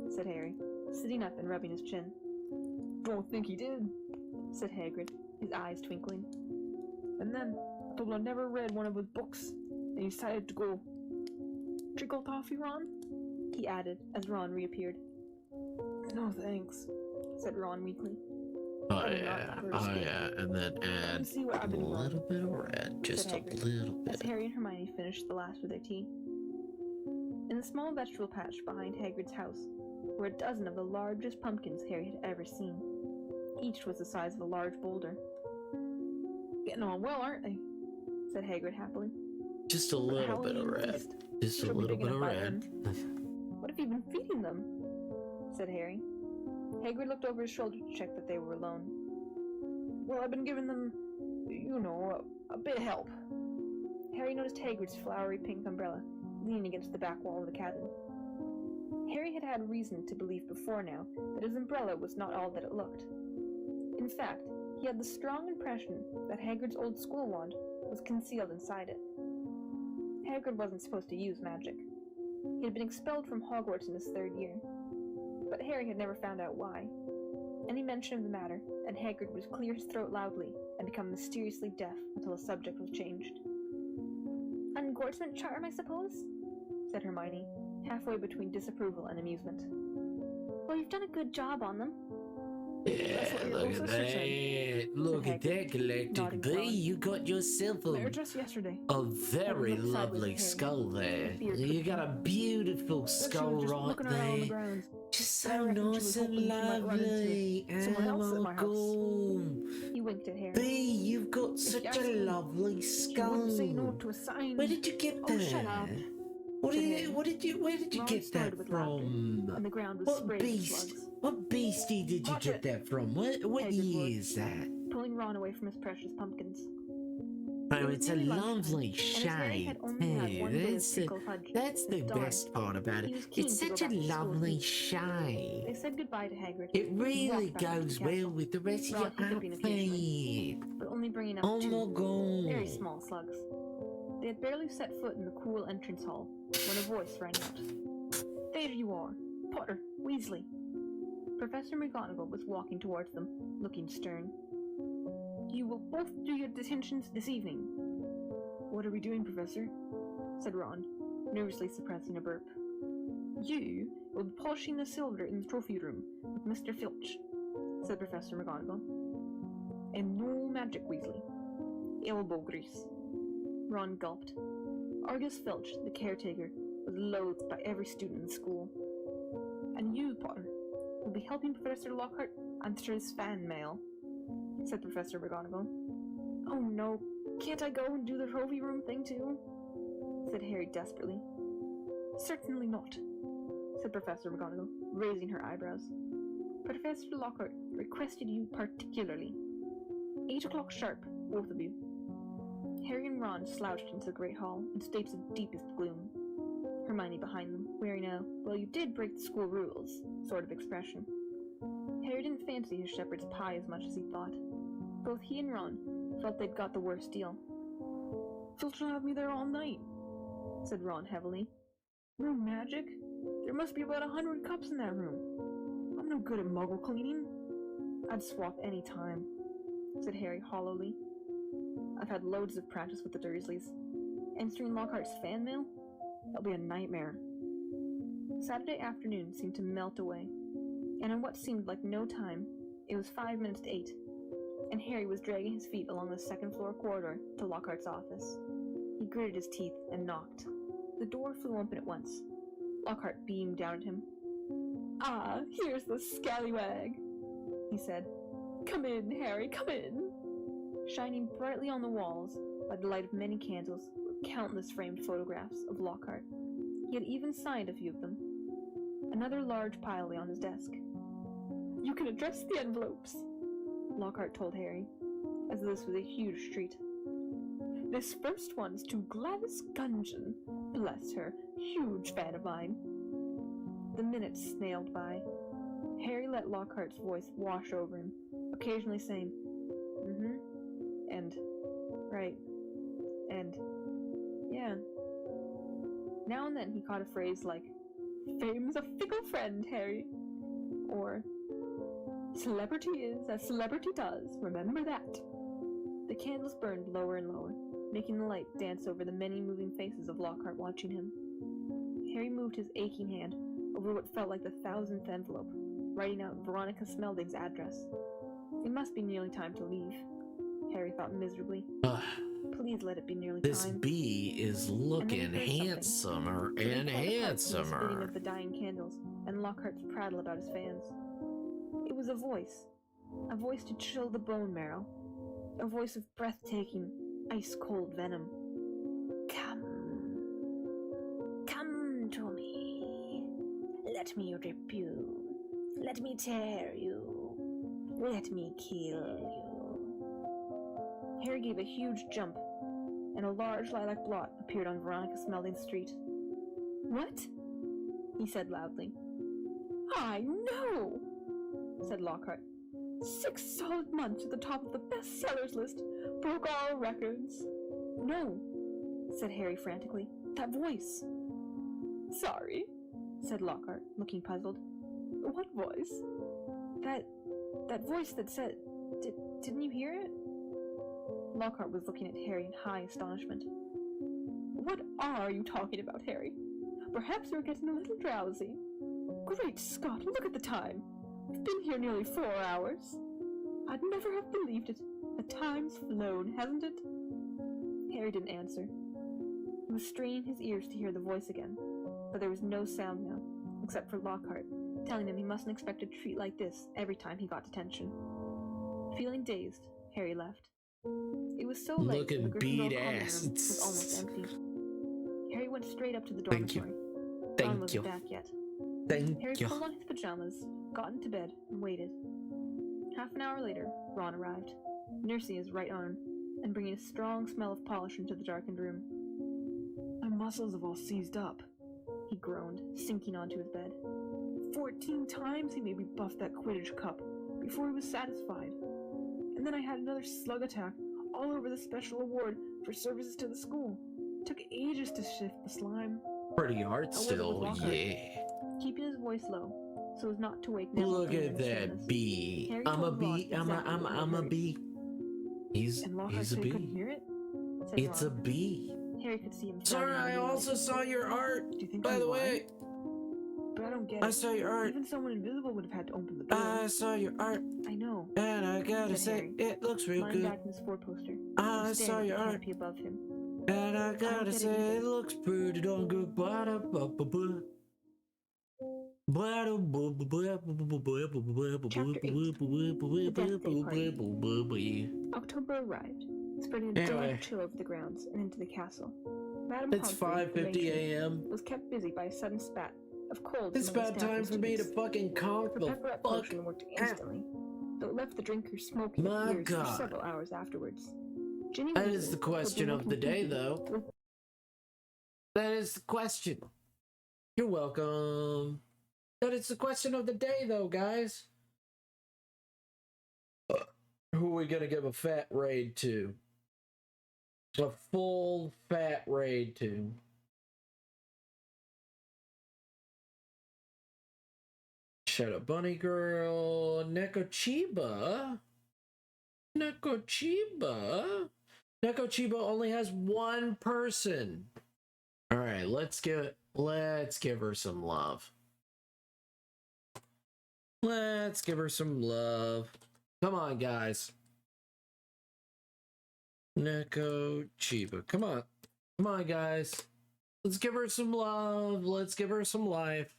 said Harry, sitting up and rubbing his chin. "Don't think he did," said Hagrid, his eyes twinkling. "And then I told him I never read one of his books, and he decided to go. Treacle toffee, Ron?" he added as Ron reappeared. "No thanks," said Ron weakly. Oh "Better yeah, not for oh escape. yeah, and then add see what a I've been little bit of red, just a said Hagrid, little as bit. Harry and Hermione finished the last of their tea. In the small vegetable patch behind Hagrid's house were a dozen of the largest pumpkins Harry had ever seen. Each was the size of a large boulder. Getting on well, aren't they? Said Hagrid happily. Just a But little how bit will of you red. feast? Just a She'll be little big bit of enough by red. What have you been feeding them? Said Harry. Hagrid looked over his shoulder to check that they were alone. Well, I've been giving them, you know, a bit of help. Harry noticed Hagrid's flowery pink umbrella leaning against the back wall of the cabin. Harry had had reason to believe before now that his umbrella was not all that it looked. In fact, he had the strong impression that Hagrid's old school wand was concealed inside it. Hagrid wasn't supposed to use magic. He had been expelled from Hogwarts in his 3rd year, but Harry had never found out why. Any mention of the matter, and Hagrid would clear his throat loudly and become mysteriously deaf until the subject was changed. Ungorgement charm, I suppose? Said Hermione, halfway between disapproval and amusement. Well, you've done a good job on them. Yeah, look at that. Look at that, Galactic Bee. You got yourself Just yesterday. a very lovely skull there. You got a beautiful skull right there. Just so nice and lovely. Oh my God. He winked at Harry. Bee, you've got such a lovely skull. Where did you get that? Shut up. Where did you get that from? And the ground was What beast? What beastie did you get that from? What year is that? Pulling Ron away from his precious pumpkins. Oh, it's a lovely shade too. That's the best part about it. It's such a lovely shade. They said goodbye to Hagrid. It really goes well with the rest of your outfit. But only bringing up two very small slugs. They had barely set foot in the cool entrance hall when a voice rang out. There you are, Potter, Weasley. Professor McGonagall was walking towards them, looking stern. You will both do your detentions this evening. What are we doing, Professor? Said Ron, nervously suppressing a burp. You will be polishing the silver in the trophy room with Mr. Filch, said Professor McGonagall. And no magic, Weasley. Elbow grease. Ron gulped. Argus Filch, the caretaker, was loathed by every student in the school. And you, Potter, will be helping Professor Lockhart answer his fan mail, said Professor McGonagall. Oh no, can't I go and do the trophy room thing too? Said Harry desperately. Certainly not, said Professor McGonagall, raising her eyebrows. Professor Lockhart requested you particularly. 8 o'clock sharp, both of you. Harry and Ron slouched into the great hall in states of deepest gloom. Hermione behind them, wearing a, well, you did break the school rules, sort of expression. Harry didn't fancy his shepherd's pie as much as he thought. Both he and Ron felt they'd got the worst deal. Filch will have me there all night, said Ron heavily. No magic? There must be about 100 cups in that room. I'm no good at muggle cleaning. I'd swap any time, said Harry hollowly. I've had loads of practice with the Dursleys. Answering Lockhart's fan mail? That'll be a nightmare. Saturday afternoon seemed to melt away, and in what seemed like no time, it was 5 minutes to 8, and Harry was dragging his feet along the second-floor corridor to Lockhart's office. He gritted his teeth and knocked. The door flew open at once. Lockhart beamed down at him. Ah, here's the scallywag, he said. Come in, Harry, come in. Shining brightly on the walls by the light of many candles were countless framed photographs of Lockhart. He had even signed a few of them. Another large pile lay on his desk. You can address the envelopes, Lockhart told Harry, as this was a huge treat. This first one's to Gladys Gungeon. Bless her, huge fan of mine. The minutes snailed by. Harry let Lockhart's voice wash over him, occasionally saying, mm-hmm, and, right, and, yeah. Now and then he caught a phrase like, fame's a fickle friend, Harry, or, celebrity is as celebrity does, remember that. The candles burned lower and lower, making the light dance over the many moving faces of Lockhart watching him. Harry moved his aching hand over what felt like the 1,000th envelope, writing out Veronica Smelding's address. It must be nearly time to leave, Harry thought miserably. Please let it be nearly This time. bee is looking handsomer and handsomer. The spitting of the dying candles and Lockhart's prattle about his fans. It was a voice to chill the bone marrow. A voice of breathtaking, ice-cold venom. Come. Come to me. Let me rip you. Let me tear you. Let me kill you. Harry gave a huge jump, and a large lilac blot appeared on Veronica Smelding's street. What? He said loudly. I know, said Lockhart. 6 solid months at the top of the bestsellers list. Broke all records. No, said Harry frantically. That voice. Sorry, said Lockhart, looking puzzled. What voice? That voice that said... Didn't you hear it? Lockhart was looking at Harry in high astonishment. What are you talking about, Harry? Perhaps you're getting a little drowsy. Great Scott, look at the time. We've been here nearly 4 hours. I'd never have believed it. The time's flown, hasn't it? Harry didn't answer. He was straining his ears to hear the voice again, but there was no sound now, except for Lockhart, telling him he mustn't expect a treat like this every time he got detention. Feeling dazed, Harry left. It was so late that the Gryffindor common room was almost empty. Harry went straight up to the dormitory. Ron wasn't back yet. Harry pulled on his pajamas, got into bed, and waited. Half an hour later, Ron arrived, nursing his right arm, and bringing a strong smell of polish into the darkened room. My muscles have all seized up, he groaned, sinking onto his bed. 14 times he made me buff that Quidditch cup before he was satisfied. And then I had another slug attack all over the special award for services to the school. Took ages to shift the slime. Pretty hard still, yeah. Keeping his voice low, so as not to wake Neville. Look at that bee. Harry I'm a told Ron bee. I'm exactly a bee. He's and Lockhart a said he bee. couldn't hear it? Said It's Ron. a bee. Harry could see him. Sorry, I also saw your art. Do you think by he the lied? way, But I don't get it. I saw your art. Even someone invisible would have had to open the door. I saw your art. I know. And I gotta said say, Harry, it looks real lying good. back in his four-poster. I saw your art. Canopy above him. And I gotta get it say, either. it looks pretty darn good. October arrived, spreading a Anyway. damp chill over the grounds and into the castle. Madam It's Pomfrey, the 5:50 matron, a.m. was kept busy by a sudden spat of cold. It's from one about of the staff time and for me to students. fucking conk Her the pepperette fuck potion worked instantly, though it left the drinker smoking My his ears God. for several hours afterwards. Ginny That Weasley, is the who had question been of the looking day, creepy, though. was That is the question. You're welcome. That is the question of the day, though, guys. Who are we gonna give a fat raid to? A full fat raid to? Shut up, Bunny Girl. Nekochiba? Nekochiba? Nekochiba only has one person. All right, let's give her some love. Let's give her some love. Come on, guys. Nekochiba. Come on. Come on, guys. Let's give her some love. Let's give her some life.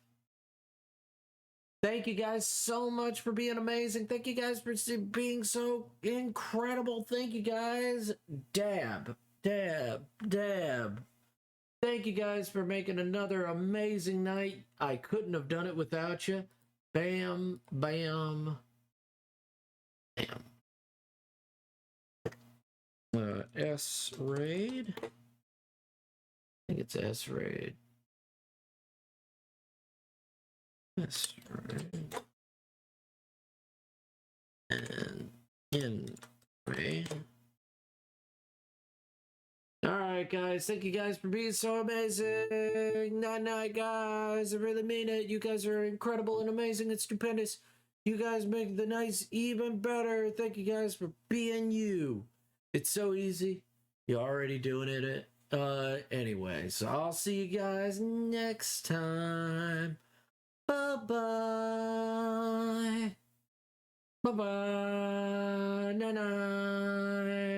Thank you guys so much for being amazing. Thank you guys for being so incredible. Thank you guys. Dab. Dab. Dab. Thank you guys for making another amazing night. I couldn't have done it without you. Bam. Bam. Bam. S raid. I think it's S raid. S raid. And in raid. Alright, guys. Thank you guys for being so amazing. Night, guys. I really mean it. You guys are incredible and amazing and stupendous. You guys make the nights even better. Thank you guys for being you. It's so easy. You're already doing it. Anyway, so I'll see you guys next time. Bye-bye. Bye-bye. Night-night.